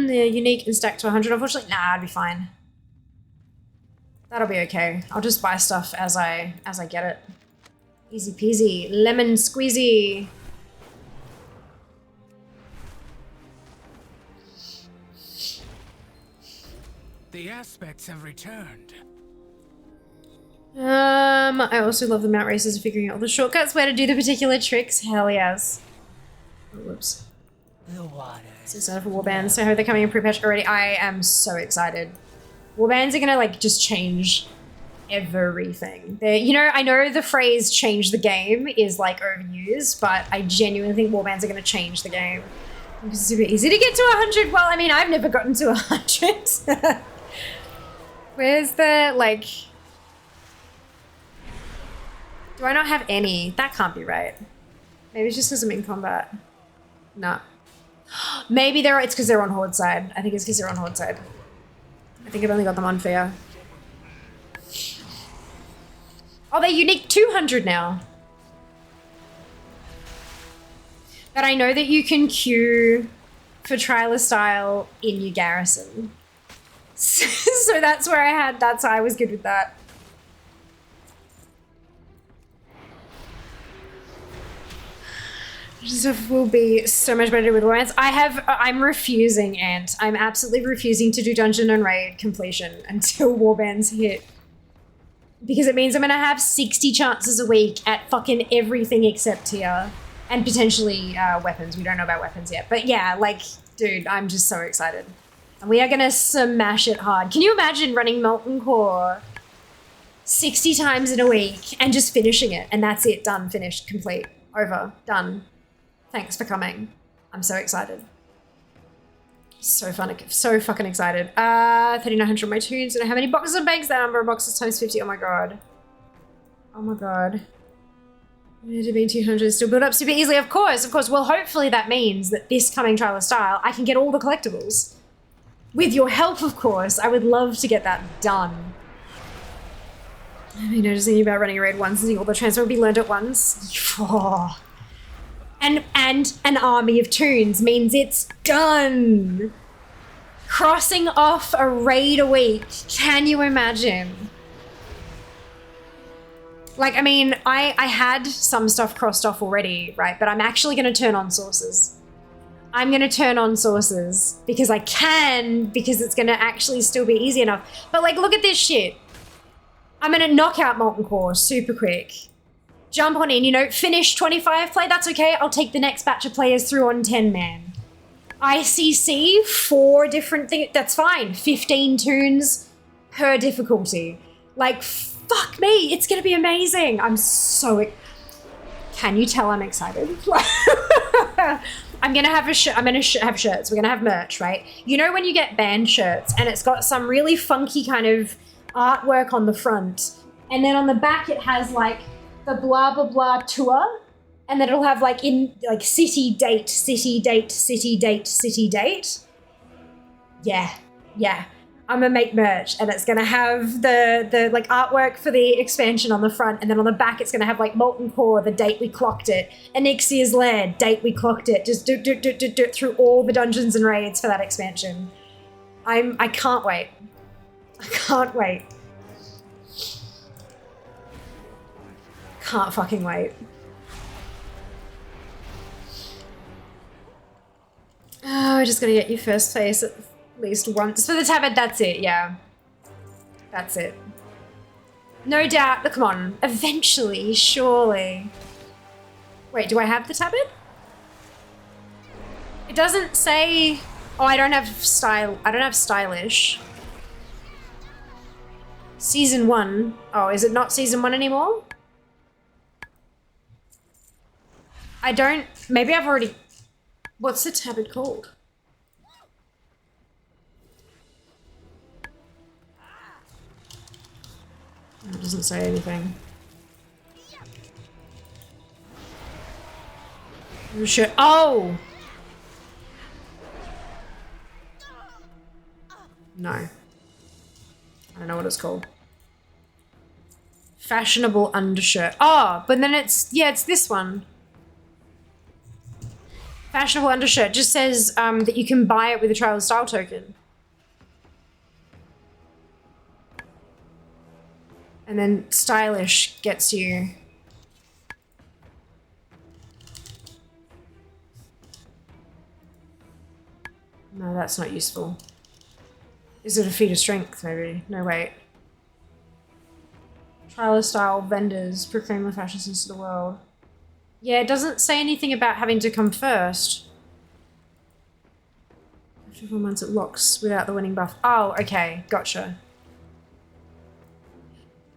The unique and stacked to 100. Unfortunately, nah, I'd be fine. That'll be okay. I'll just buy stuff as I get it. Easy peasy, lemon squeezy. The aspects have returned. I also love the mount races and figuring out all the shortcuts, where to do the particular tricks. Hell yes. Oh, whoops. The water. So excited for warbands. So I hope they're coming in pre-patch already. I am so excited. Warbands are gonna like just change everything. You know, I know the phrase "change the game" is like overused, but I genuinely think warbands are gonna change the game. It's super easy to get to 100. Well, I mean, I've never gotten to 100. Where's the like? Do I not have any? That can't be right. Maybe it's just because I'm in combat. No. Maybe it's because they're on Horde side. I think it's because they're on Horde side. I think I've only got them on fair. Oh, they're unique 200 now. But I know that you can queue for Trialer style in your garrison. So that's where I was good with that. Stuff will be so much better with warbands. I'm refusing, Ant. I'm absolutely refusing to do dungeon and raid completion until warbands hit. Because it means I'm gonna have 60 chances a week at fucking everything except tier. And potentially weapons. We don't know about weapons yet. But yeah, like, dude, I'm just so excited. And we are gonna smash it hard. Can you imagine running Molten Core 60 times in a week and just finishing it? And that's it, done, finished, complete, over, done. Thanks for coming. I'm so excited. So fun, so fucking excited. 3,900 on my tunes. Don't know how many boxes of banks. That number of boxes times 50. Oh my god. Oh my god. It had been 200. Still build up super easily. Of course, of course. Well, hopefully that means that this coming trial of style, I can get all the collectibles. With your help, of course. I would love to get that done. I mean, noticing about running a raid once and seeing all the transfer will be learned at once. Oh. And an army of tunes means it's done. Crossing off a raid a week. Can you imagine? Like, I mean, I had some stuff crossed off already, right? But I'm actually going to turn on sources. I'm going to turn on sources because I can, because it's going to actually still be easy enough. But like, look at this shit. I'm going to knock out Molten Core super quick. Jump on in, you know, finish 25 play, that's okay. I'll take the next batch of players through on 10 man. ICC, 4 different things, that's fine. 15 tunes per difficulty. Like, fuck me, it's gonna be amazing. I'm so, Can you tell I'm excited? I'm gonna have have shirts. We're gonna have merch, right? You know when you get band shirts and it's got some really funky kind of artwork on the front, and then on the back it has like the blah blah blah tour, and then it'll have like in like city date, city date, city date, city date. Yeah. I'm gonna make merch, and it's gonna have the like artwork for the expansion on the front, and then on the back it's gonna have like Molten Core, the date we clocked it, Onyxia's Lair, date we clocked it, just do it through all the dungeons and raids for that expansion. I can't wait. I can't wait. Can't fucking wait. Oh, I just gotta get you first place at least once for the tabard. That's it, yeah. That's it. No doubt. Come on. Eventually, surely. Wait, do I have the tabard? It doesn't say... Oh, I don't have style. I don't have stylish. Season 1. Oh, is it not season 1 anymore? I don't... Maybe I've already... What's the tabard called? It doesn't say anything. Oh shit. Oh! No. I don't know what it's called. Fashionable undershirt. Oh, but then it's this one. Fashionable undershirt just says that you can buy it with a trial style token. And then stylish gets you... No, that's not useful. Is it a feat of strength, maybe? No, wait. Trial style vendors proclaim the fashion sense of the world. Yeah, it doesn't say anything about having to come first. After 4 months it locks without the winning buff. Oh, okay, gotcha.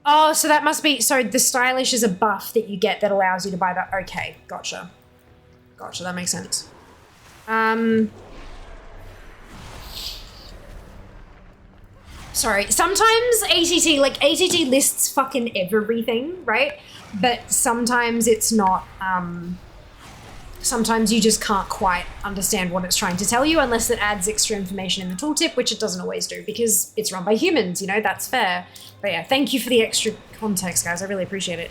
Oh, so that must be, so the stylish is a buff that you get that allows you to buy that. Okay, gotcha. Gotcha, that makes sense. Sorry, sometimes ATT lists fucking everything, right? But sometimes it's not, sometimes you just can't quite understand what it's trying to tell you unless it adds extra information in the tooltip, which it doesn't always do because it's run by humans, you know, that's fair. But yeah, thank you for the extra context, guys. I really appreciate it.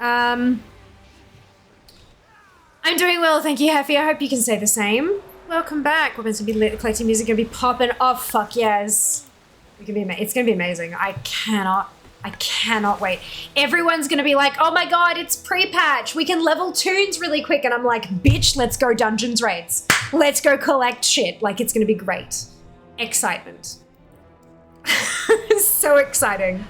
I'm doing well, thank you, Heffy. I hope you can say the same. Welcome back. We're going to be collecting music, going to be popping. Oh, fuck yes. It's going to be amazing. I cannot wait. Everyone's going to be like, oh my god, it's pre-patch. We can level tunes really quick. And I'm like, bitch, let's go dungeons raids. Let's go collect shit. Like, it's going to be great. Excitement. So exciting.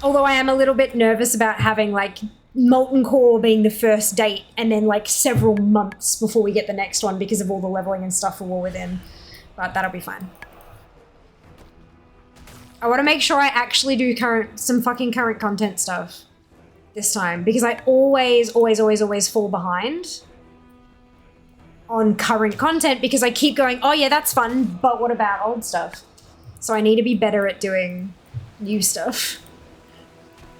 Although I am a little bit nervous about having like Molten Core being the first date and then like several months before we get the next one because of all the leveling and stuff for War Within. But that'll be fine. I want to make sure I actually do some fucking current content stuff this time because I always fall behind on current content because I keep going, oh yeah, that's fun, but what about old stuff? So I need to be better at doing new stuff.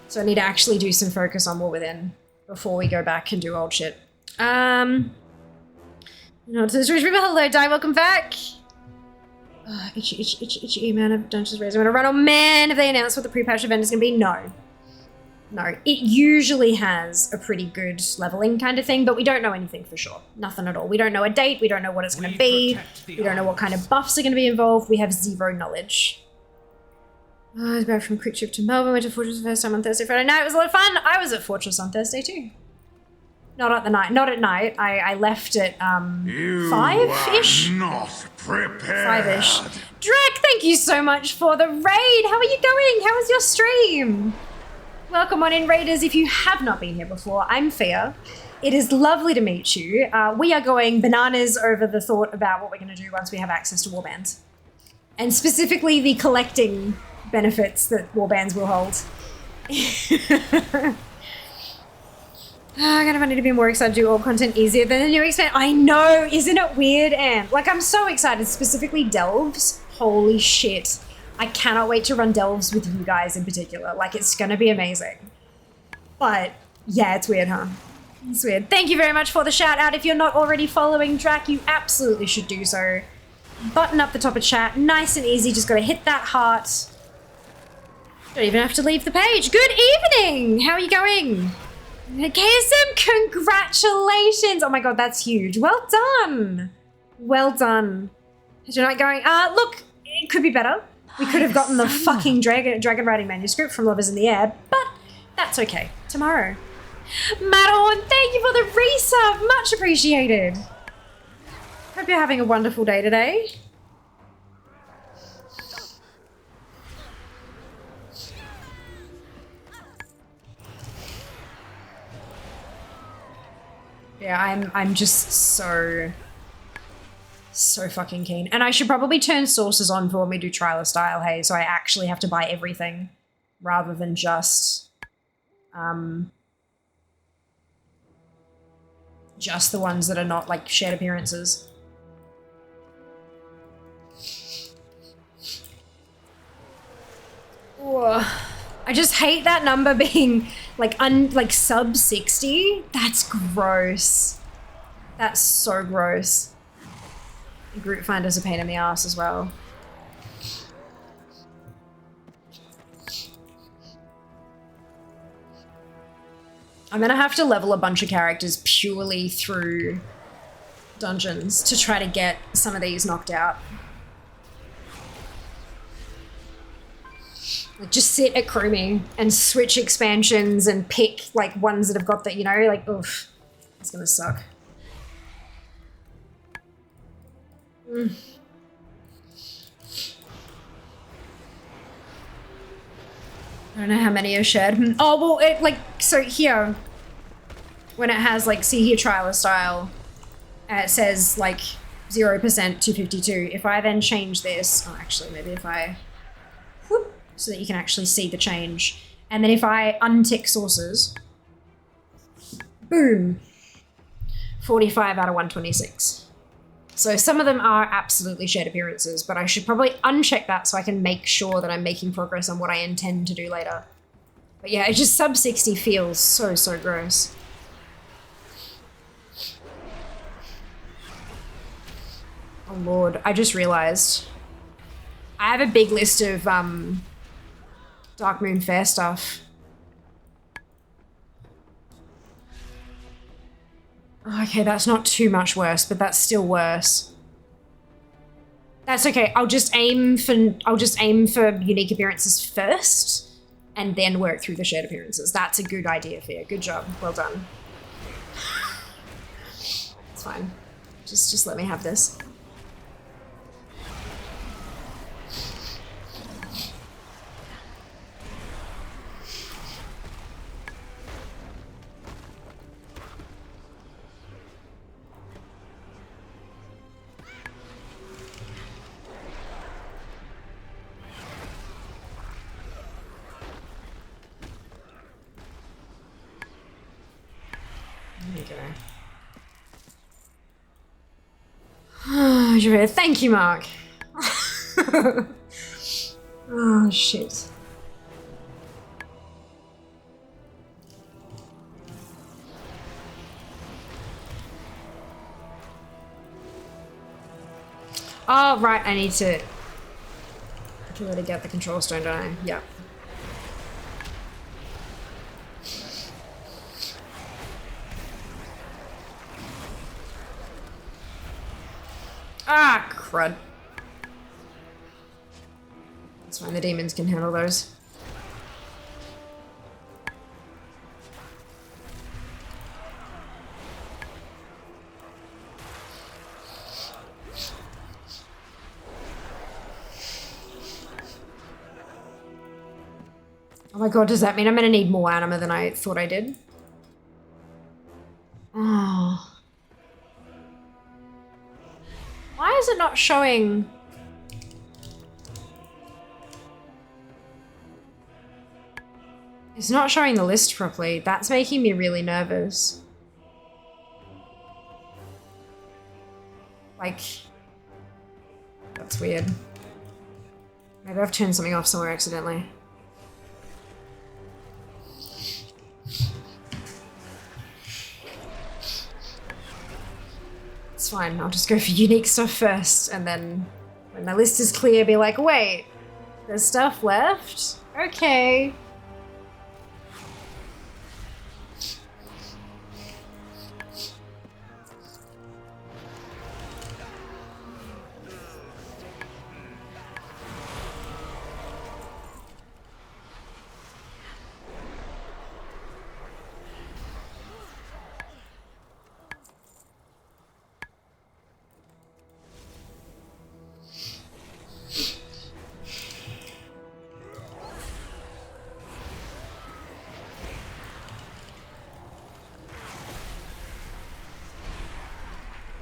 So I need to actually do some focus on War Within before we go back and do old shit. No, to the Switch people, hello, Die, welcome back. Itchy amount of Dungeons Raised. I'm gonna run. Oh man, if they announce what the pre-patch event is gonna be, no. It usually has a pretty good leveling kind of thing, but we don't know anything for sure. Nothing at all. We don't know a date. We don't know what it's gonna be. We don't know what kind of buffs are gonna be involved. We have zero knowledge. I was back from quick trip to Melbourne. Went to Fortress the first time on Thursday, Friday night. It was a lot of fun. I was at Fortress on Thursday too. Not at night. I left at 5-ish. Not prepared. 5-ish. Drek, thank you so much for the raid. How are you going? How was your stream? Welcome on in, raiders. If you have not been here before, I'm Fia. It is lovely to meet you. We are going bananas over the thought about what we're going to do once we have access to warbands, and specifically the collecting benefits that warbands will hold. I'm gonna need to be more excited to do all content easier than the new expansion. I know, isn't it weird, Am? Like, I'm so excited, specifically Delves. Holy shit. I cannot wait to run Delves with you guys in particular. Like, it's gonna be amazing. But, yeah, it's weird, huh? It's weird. Thank you very much for the shout out. If you're not already following Drac, you absolutely should do so. Button up the top of chat, nice and easy, just gotta hit that heart. Don't even have to leave the page. Good evening! How are you going? KSM, congratulations! Oh my god, that's huge. Well done! Well done. You're not going, look, it could be better. We could have gotten the fucking dragon riding manuscript from Lovers in the Air, but that's okay. Tomorrow. Madeline, thank you for the resub! Much appreciated. Hope you're having a wonderful day today. Yeah, I'm just so fucking keen. And I should probably turn sources on for when we do Trial Style, hey, so I actually have to buy everything rather than just the ones that are not like shared appearances. Ooh. I just hate that number being like sub 60. That's gross. That's so gross. The group finder's a pain in the ass as well. I'm gonna have to level a bunch of characters purely through dungeons to try to get some of these knocked out. Like, just sit at Chromie and switch expansions and pick like ones that have got that, you know, like, oof, it's gonna suck. I don't know how many are shared. Oh, well, it like, so here, when it has like, see here, Trial of Style, it says like 0% 252. If I then change this, oh, actually, maybe if I, whoop, so that you can actually see the change. And then if I untick sources, boom, 45 out of 126. So some of them are absolutely shared appearances, but I should probably uncheck that so I can make sure that I'm making progress on what I intend to do later. But yeah, it just sub 60 feels so, so gross. Oh Lord, I just realized I have a big list of Dark Moon Fair stuff. Okay, that's not too much worse, but that's still worse. That's okay. I'll just aim for unique appearances first, and then work through the shared appearances. That's a good idea, Fia. Good job. Well done. It's fine. Just let me have this. Oh, thank you, Mark. Oh, shit. Oh, right, I need to really get the control stone, don't I? Yep. Ah, crud. That's fine, the demons can handle those. Oh my god, does that mean I'm gonna need more anima than I thought I did? Oh. Why is it not showing? It's not showing the list properly. That's making me really nervous. Like, that's weird. Maybe I've turned something off somewhere accidentally. It's fine, I'll just go for unique stuff first, and then when my list is clear, be like, wait, there's stuff left? Okay.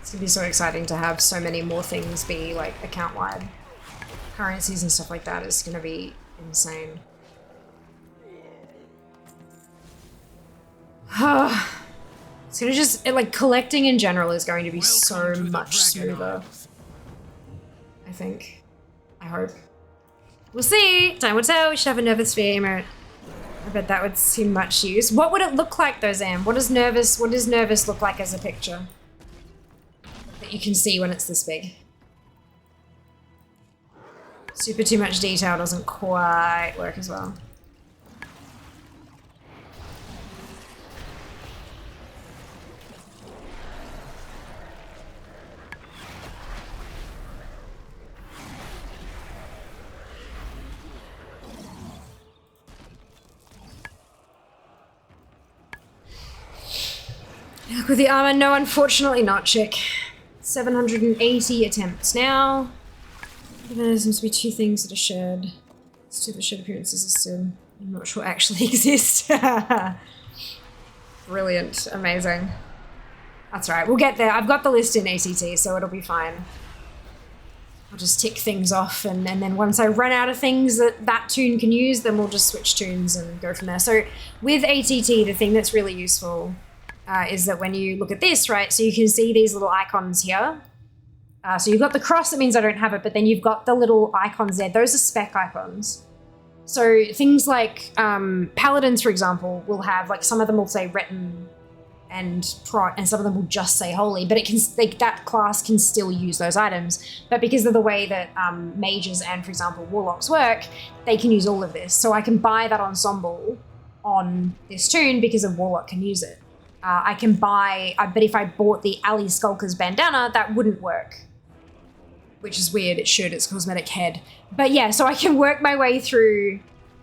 It's gonna be so exciting to have so many more things be like account-wide. Currencies and stuff like that is gonna be insane. It's gonna just, like, collecting in general is going to be so much smoother. I think. I hope. We'll see! Time will tell. We should have a nervous sphere emote. I bet that would seem much use. What would it look like though, Zam? What does nervous look like as a picture? That you can see when it's this big. Super too much detail doesn't quite work as well. Look with the armor, no, unfortunately not, chick. 780 attempts now. There seems to be two things that are shared. It's two that shared appearances are still, I'm not sure actually exist. Brilliant, amazing. That's right, we'll get there. I've got the list in ACT, so it'll be fine. I'll just tick things off, and then once I run out of things that toon can use, then we'll just switch toons and go from there. So with ATT, the thing that's really useful is that when you look at this, right, so you can see these little icons here. So you've got the cross, that means I don't have it, but then you've got the little icons there. Those are spec icons. So things like paladins, for example, will have, like, some of them will say retin and prot, and some of them will just say holy, but it can, like, that class can still use those items. But because of the way that mages and, for example, warlocks work, they can use all of this. So I can buy that ensemble on this toon because a warlock can use it. I can buy, but if I bought the Alley Skulker's bandana, that wouldn't work. Which is weird, it should, it's cosmetic head. But yeah, so I can work my way through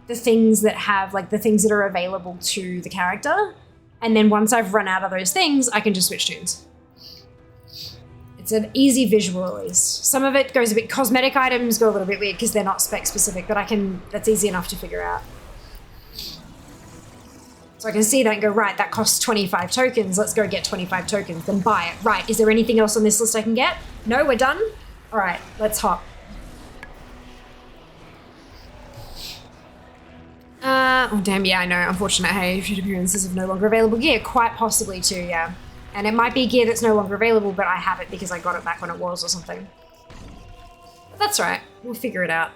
the things that have, like, the things that are available to the character. And then once I've run out of those things, I can just switch tunes. It's an easy visual, at least. Some of it goes a bit, cosmetic items go a little bit weird because they're not spec specific, but that's easy enough to figure out. So I can see that and go, right, that costs 25 tokens. Let's go get 25 tokens, then buy it. Right, is there anything else on this list I can get? No, we're done? All right, let's hop. Oh, damn, yeah, I know. Unfortunate, hey, featured appearances of no longer available gear. Quite possibly too, yeah. And it might be gear that's no longer available, but I have it because I got it back when it was or something. But that's right. We'll figure it out.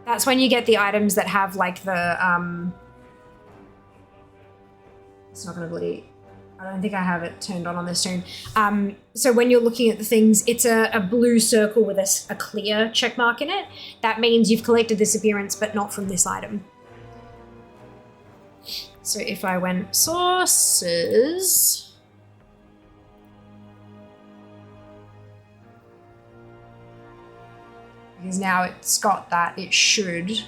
That's when you get the items that have, like, the, it's not gonna bloody... I don't think I have it turned on this toon. So when you're looking at the things, it's a blue circle with a clear check mark in it. That means you've collected this appearance, but not from this item. So if I went sources... Because now it's got that, it should...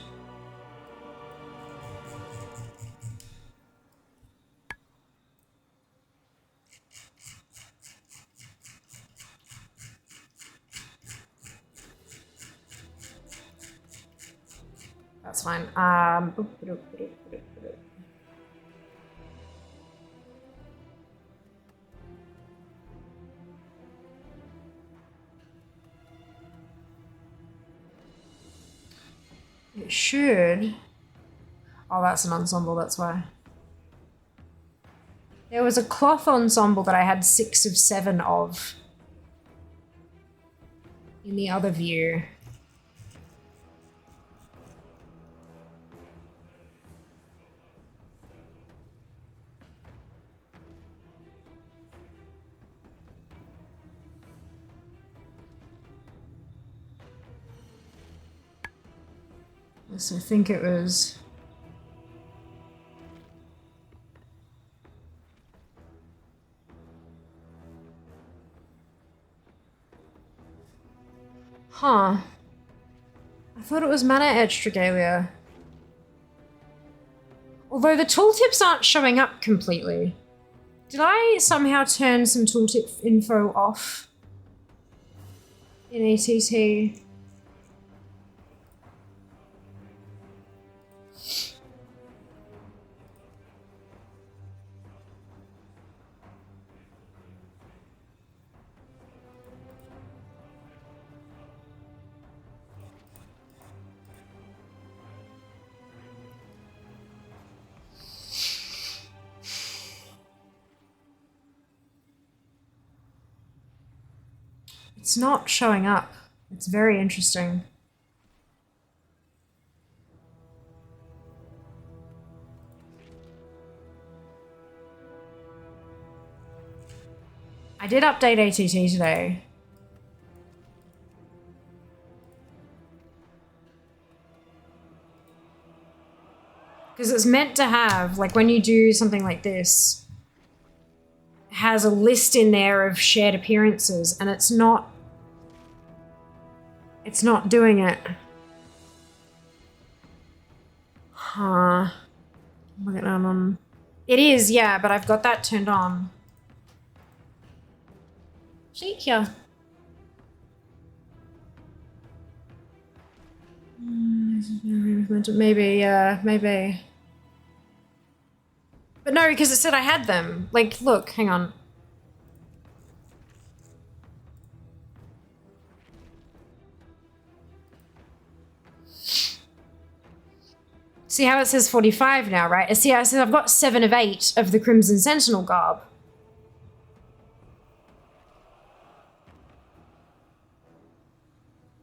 That's fine. It should. Oh, that's an ensemble, that's why. There was a cloth ensemble that I had 6 of 7 of in the other view. So I think it was... Huh. I thought it was Mana Edge Regalia. Although the tooltips aren't showing up completely. Did I somehow turn some tooltip info off in ATT? It's not showing up. It's very interesting. I did update ATT today. Because it's meant to have, like when you do something like this, it has a list in there of shared appearances, and it's not doing it. Huh. Look at that. It is, yeah, but I've got that turned on. Shake ya. Maybe, yeah, maybe. But no, because it said I had them. Like, look, hang on. See how it says 45 now, right? See how it says I've got 7 of 8 of the Crimson Sentinel garb.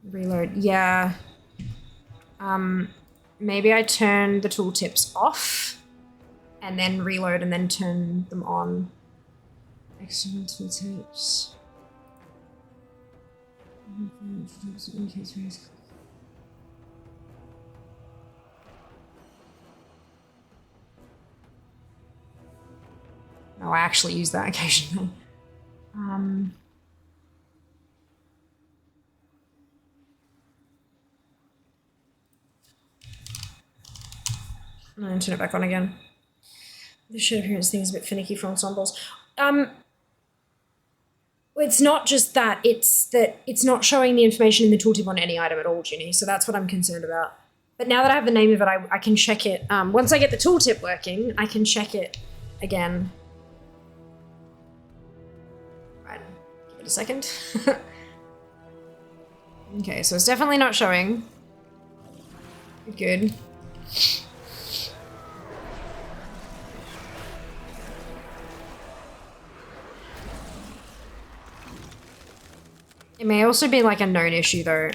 Reload, yeah. Maybe I turn the tooltips off and then reload and then turn them on. External tooltips. No, I actually use that occasionally. I'm gonna turn it back on again. The shared appearance thing is a bit finicky for ensembles. It's not just that, it's not showing the information in the tooltip on any item at all, Ginny, so that's what I'm concerned about. But now that I have the name of it, I can check it. Once I get the tooltip working, I can check it again. Right, give it a second. Okay, so it's definitely not showing. Good. It may also be like a known issue though.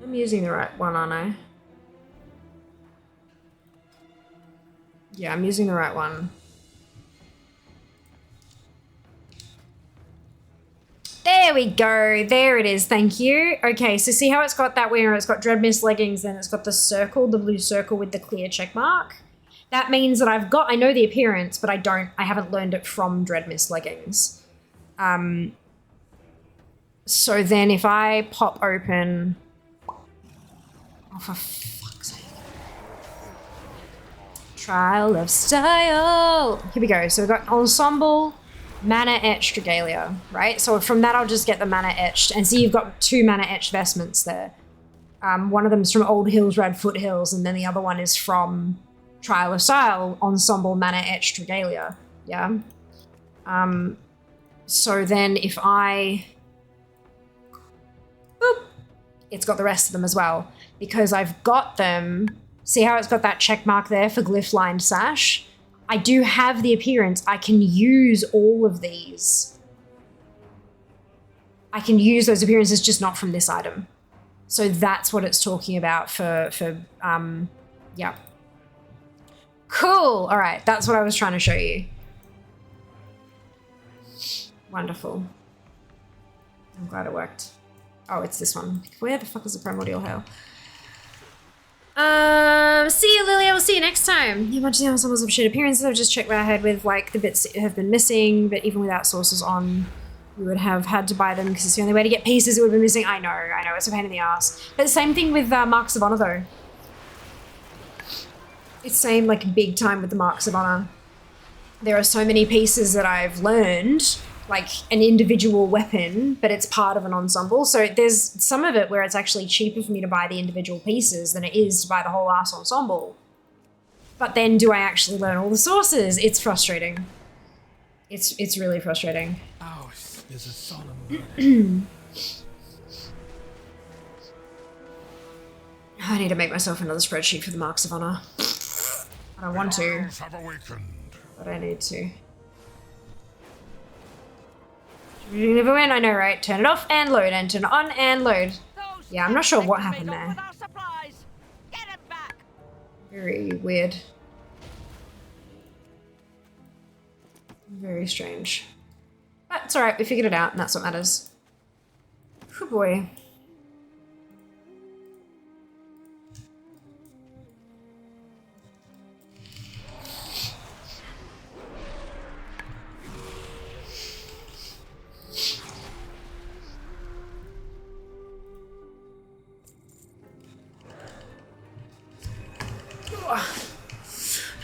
I'm using the right one, aren't I? Yeah, I'm using the right one. There we go. There it is. Thank you. Okay, so see how it's got that where it's got Dreadmist leggings, then it's got the circle, the blue circle with the clear check mark. that means that I know the appearance, but I haven't learned it from Dreadmist leggings. So then if I pop open, oh, for fuck's sake. Trial of Style. Here we go. So we've got Ensemble, Mana Etched Regalia, right? So from that, I'll just get the Mana Etched. And see, you've got 2 Mana Etched vestments there. One of them is from Old Hills, Red Foothills, and then the other one is from Trial of Style, Ensemble, Mana Etched Regalia. Yeah. So then if I... Boop, it's got the rest of them as well. Because I've got them... See how it's got that check mark there for Glyph Lined Sash? I do have the appearance. I can use all of these. I can use those appearances, just not from this item. So that's what it's talking about for yeah. Cool. All right. That's what I was trying to show you. Wonderful. I'm glad it worked. Oh, it's this one. Where the fuck is the Primordial Hail? See you, Lily. I will see you next time. You mentioned the ensembles of shared appearances. I've just checked what I had with like the bits that have been missing, but even without sources on, we would have had to buy them because it's the only way to get pieces that would be missing. I know, it's a pain in the ass. But the same thing with Marks of Honor though. It's same like big time with the Marks of Honor. There are so many pieces that I've learned, like an individual weapon, but it's part of an ensemble. So there's some of it where it's actually cheaper for me to buy the individual pieces than it is to buy the whole ass ensemble. But then do I actually learn all the sources? It's frustrating. It's really frustrating. Ours is a solemn burden. I need to make myself another spreadsheet for the Marks of Honor. I don't want to, but I need to. You never win, I know, right? Turn it off and load, and turn it on and load. Yeah, I'm not sure what happened there. Very weird. Very strange. But it's alright, we figured it out, and that's what matters. Oh boy.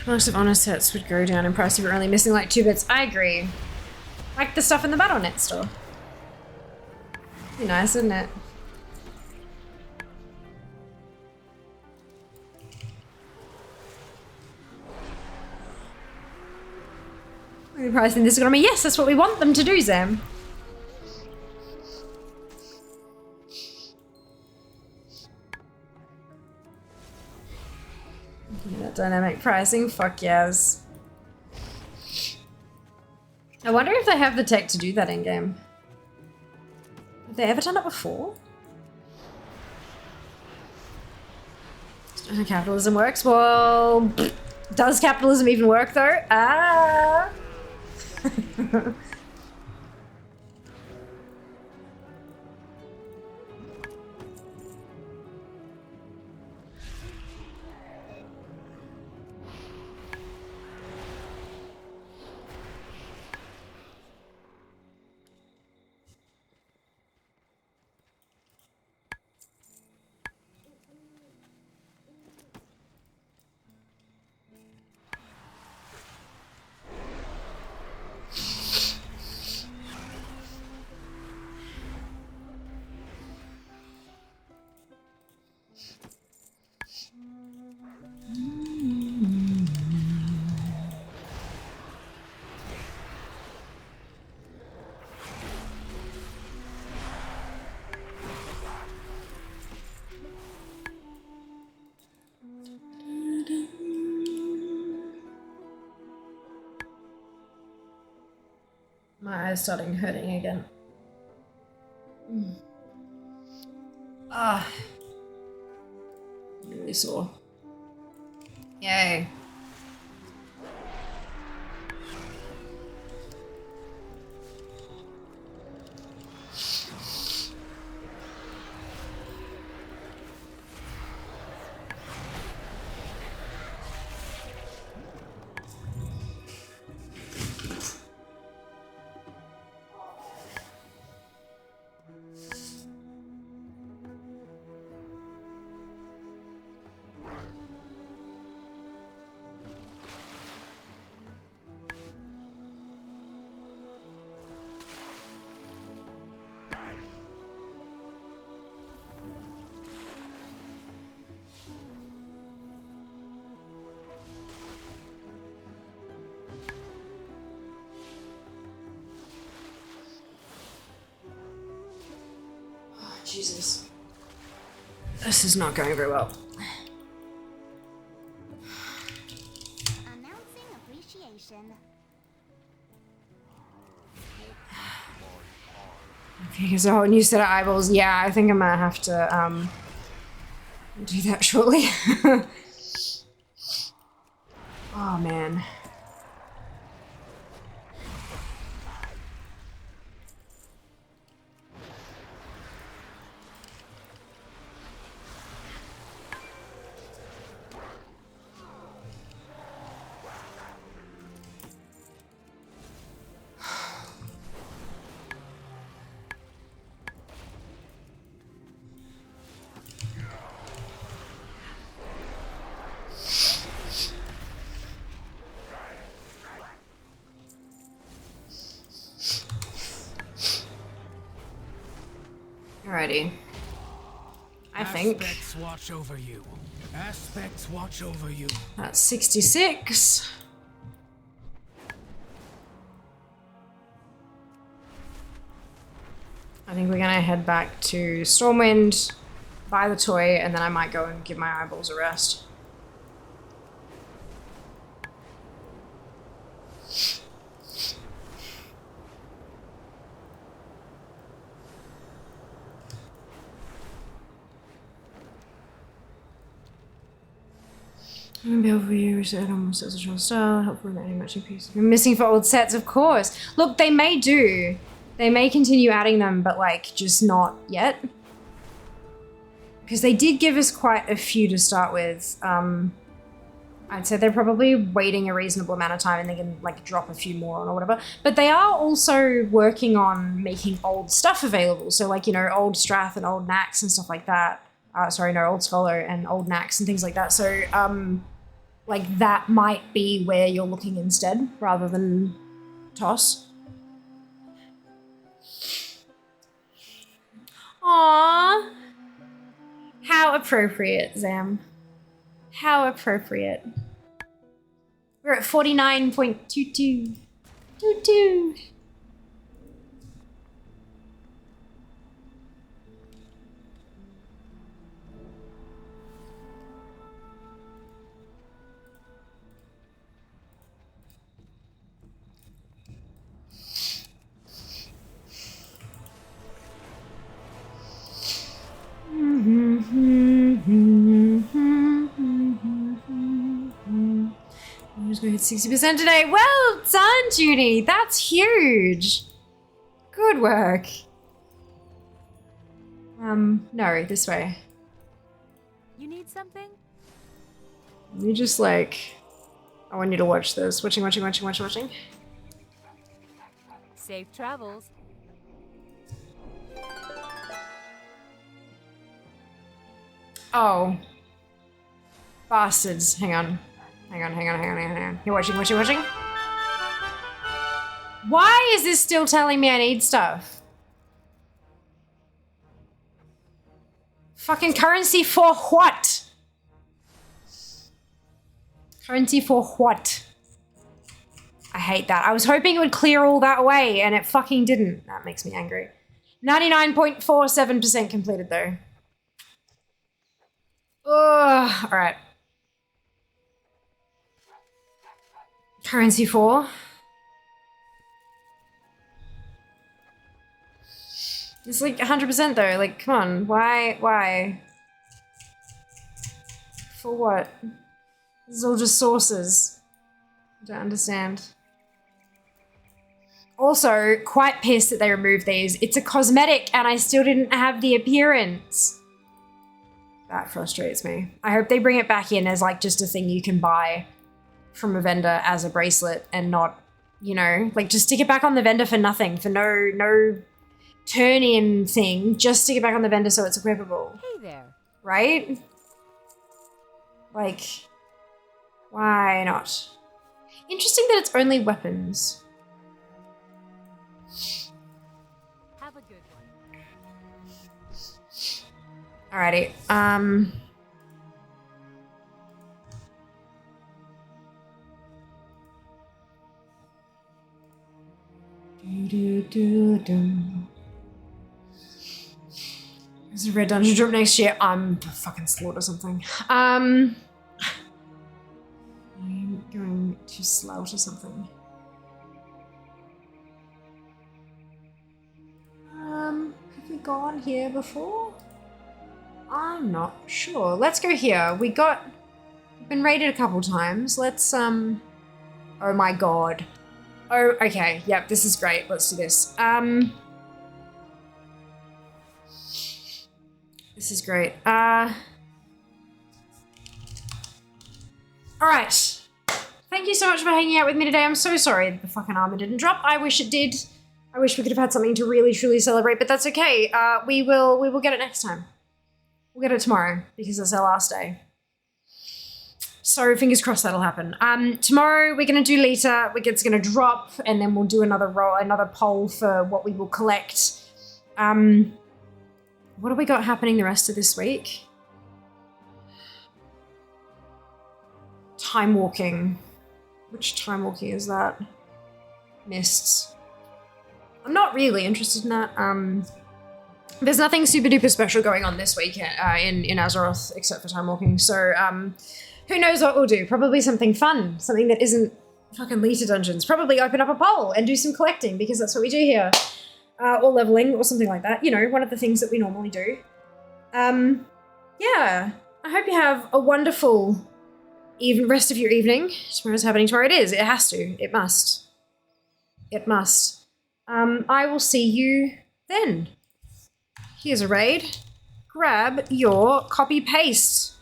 Most of Honor sets would go down in price if you're only missing like 2 bits. I agree. Like the stuff in the Battle.net store. Be nice, isn't it? We're pricing this economy. Yes, that's what we want them to do, Zam. Yeah, dynamic pricing, fuck yes. I wonder if they have the tech to do that in game. Have they ever done it before? Capitalism works. Well, does capitalism even work though? Ah. My eyes starting hurting again. Ah. Really sore. Yay. Jesus. This is not going very well. Announcing appreciation. Okay, there's a whole new set of eyeballs. Yeah, I think I'm gonna have to do that shortly. Oh man. Alrighty. I think Aspects watch over you. Aspects watch over you. that's 66. I think we're gonna head back to Stormwind, buy the toy, and then I might go and give my eyeballs a rest. Build for you, reset almost as a strong style, helpful in adding matching pieces. We're missing for old sets, of course. Look, they may do. They may continue adding them, but like, just not yet. Because they did give us quite a few to start with. I'd say they're probably waiting a reasonable amount of time and they can like drop a few more on or whatever. But they are also working on making old stuff available. So like, you know, old Strath and old Nax and stuff like that. Sorry, no, old Scholar and old Nax and things like that. So, like that might be where you're looking instead, rather than Toss. Aww. How appropriate, Zam. How appropriate. We're at 49.22. 22. I'm just gonna hit 60% today. Well done, Judy. That's huge. Good work. No, this way. You need something? You just like, I want you to watch this. Watching. Safe travels. Oh. Bastards. Hang on. You're watching. Why is this still telling me I need stuff? Fucking currency for what? Currency for what? I hate that. I was hoping it would clear all that away and it fucking didn't. That makes me angry. 99.47% completed though. Ugh, all right. Currency 4. It's like 100% though. Like, come on. Why? For what? This is all just sources. I don't understand. Also, quite pissed that they removed these. It's a cosmetic and I still didn't have the appearance. That frustrates me. I hope they bring it back in as like just a thing you can buy from a vendor as a bracelet and not You know, like just stick it back on the vendor for nothing, for no turn-in thing. Just stick it back on the vendor so it's equipable. Hey there. Right? Like, why not? Interesting that it's only weapons. Have a good one. Alrighty. There's a red dungeon drop next year. I'm fucking slaughter something. I'm going to slaughter something. Have we gone here before? I'm not sure. Let's go here. We've been raided a couple times. Let's, oh my god. Oh, okay. Yep, this is great. Let's do this. This is great. All right. Thank you so much for hanging out with me today. I'm so sorry that the fucking armor didn't drop. I wish it did. I wish we could have had something to really, truly celebrate, but that's okay. We will get it next time. We'll get it tomorrow because it's our last day. So fingers crossed that'll happen. Tomorrow we're gonna do Lita. It's gonna drop, and then we'll do another poll for what we will collect. What have we got happening the rest of this week? Time walking. Which time walking is that? Mists. I'm not really interested in that. There's nothing super duper special going on this week in Azeroth except for time walking. So who knows what we'll do? Probably something fun, something that isn't fucking Lita dungeons. Probably open up a poll and do some collecting because that's what we do here. Or leveling or something like that. You know, one of the things that we normally do. Yeah, I hope you have a wonderful rest of your evening. Tomorrow's happening tomorrow. It is. It has to. It must. It must. I will see you then. Here's a raid. Grab your copy paste.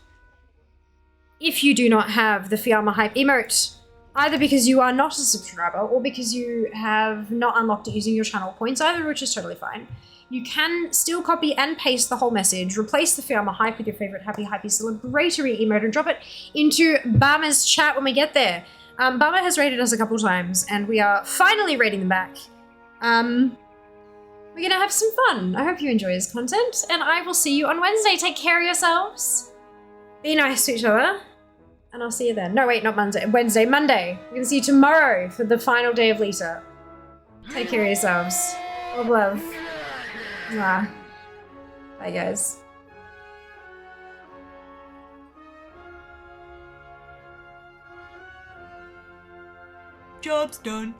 If you do not have the Fiamma Hype emote, either because you are not a subscriber or because you have not unlocked it using your channel points, either of which is totally fine, you can still copy and paste the whole message, replace the Fiamma Hype with your favorite Happy Hypey celebratory emote and drop it into Bama's chat when we get there. Bama has raided us a couple times and we are finally raiding them back. We're gonna have some fun. I hope you enjoy his content and I will see you on Wednesday. Take care of yourselves. Be nice to each other. And I'll see you then. No, wait, not Monday. Wednesday, Monday. We're gonna see you tomorrow for the final day of Lita. Take care of yourselves. All love. Mwah. Bye, guys. Job's done.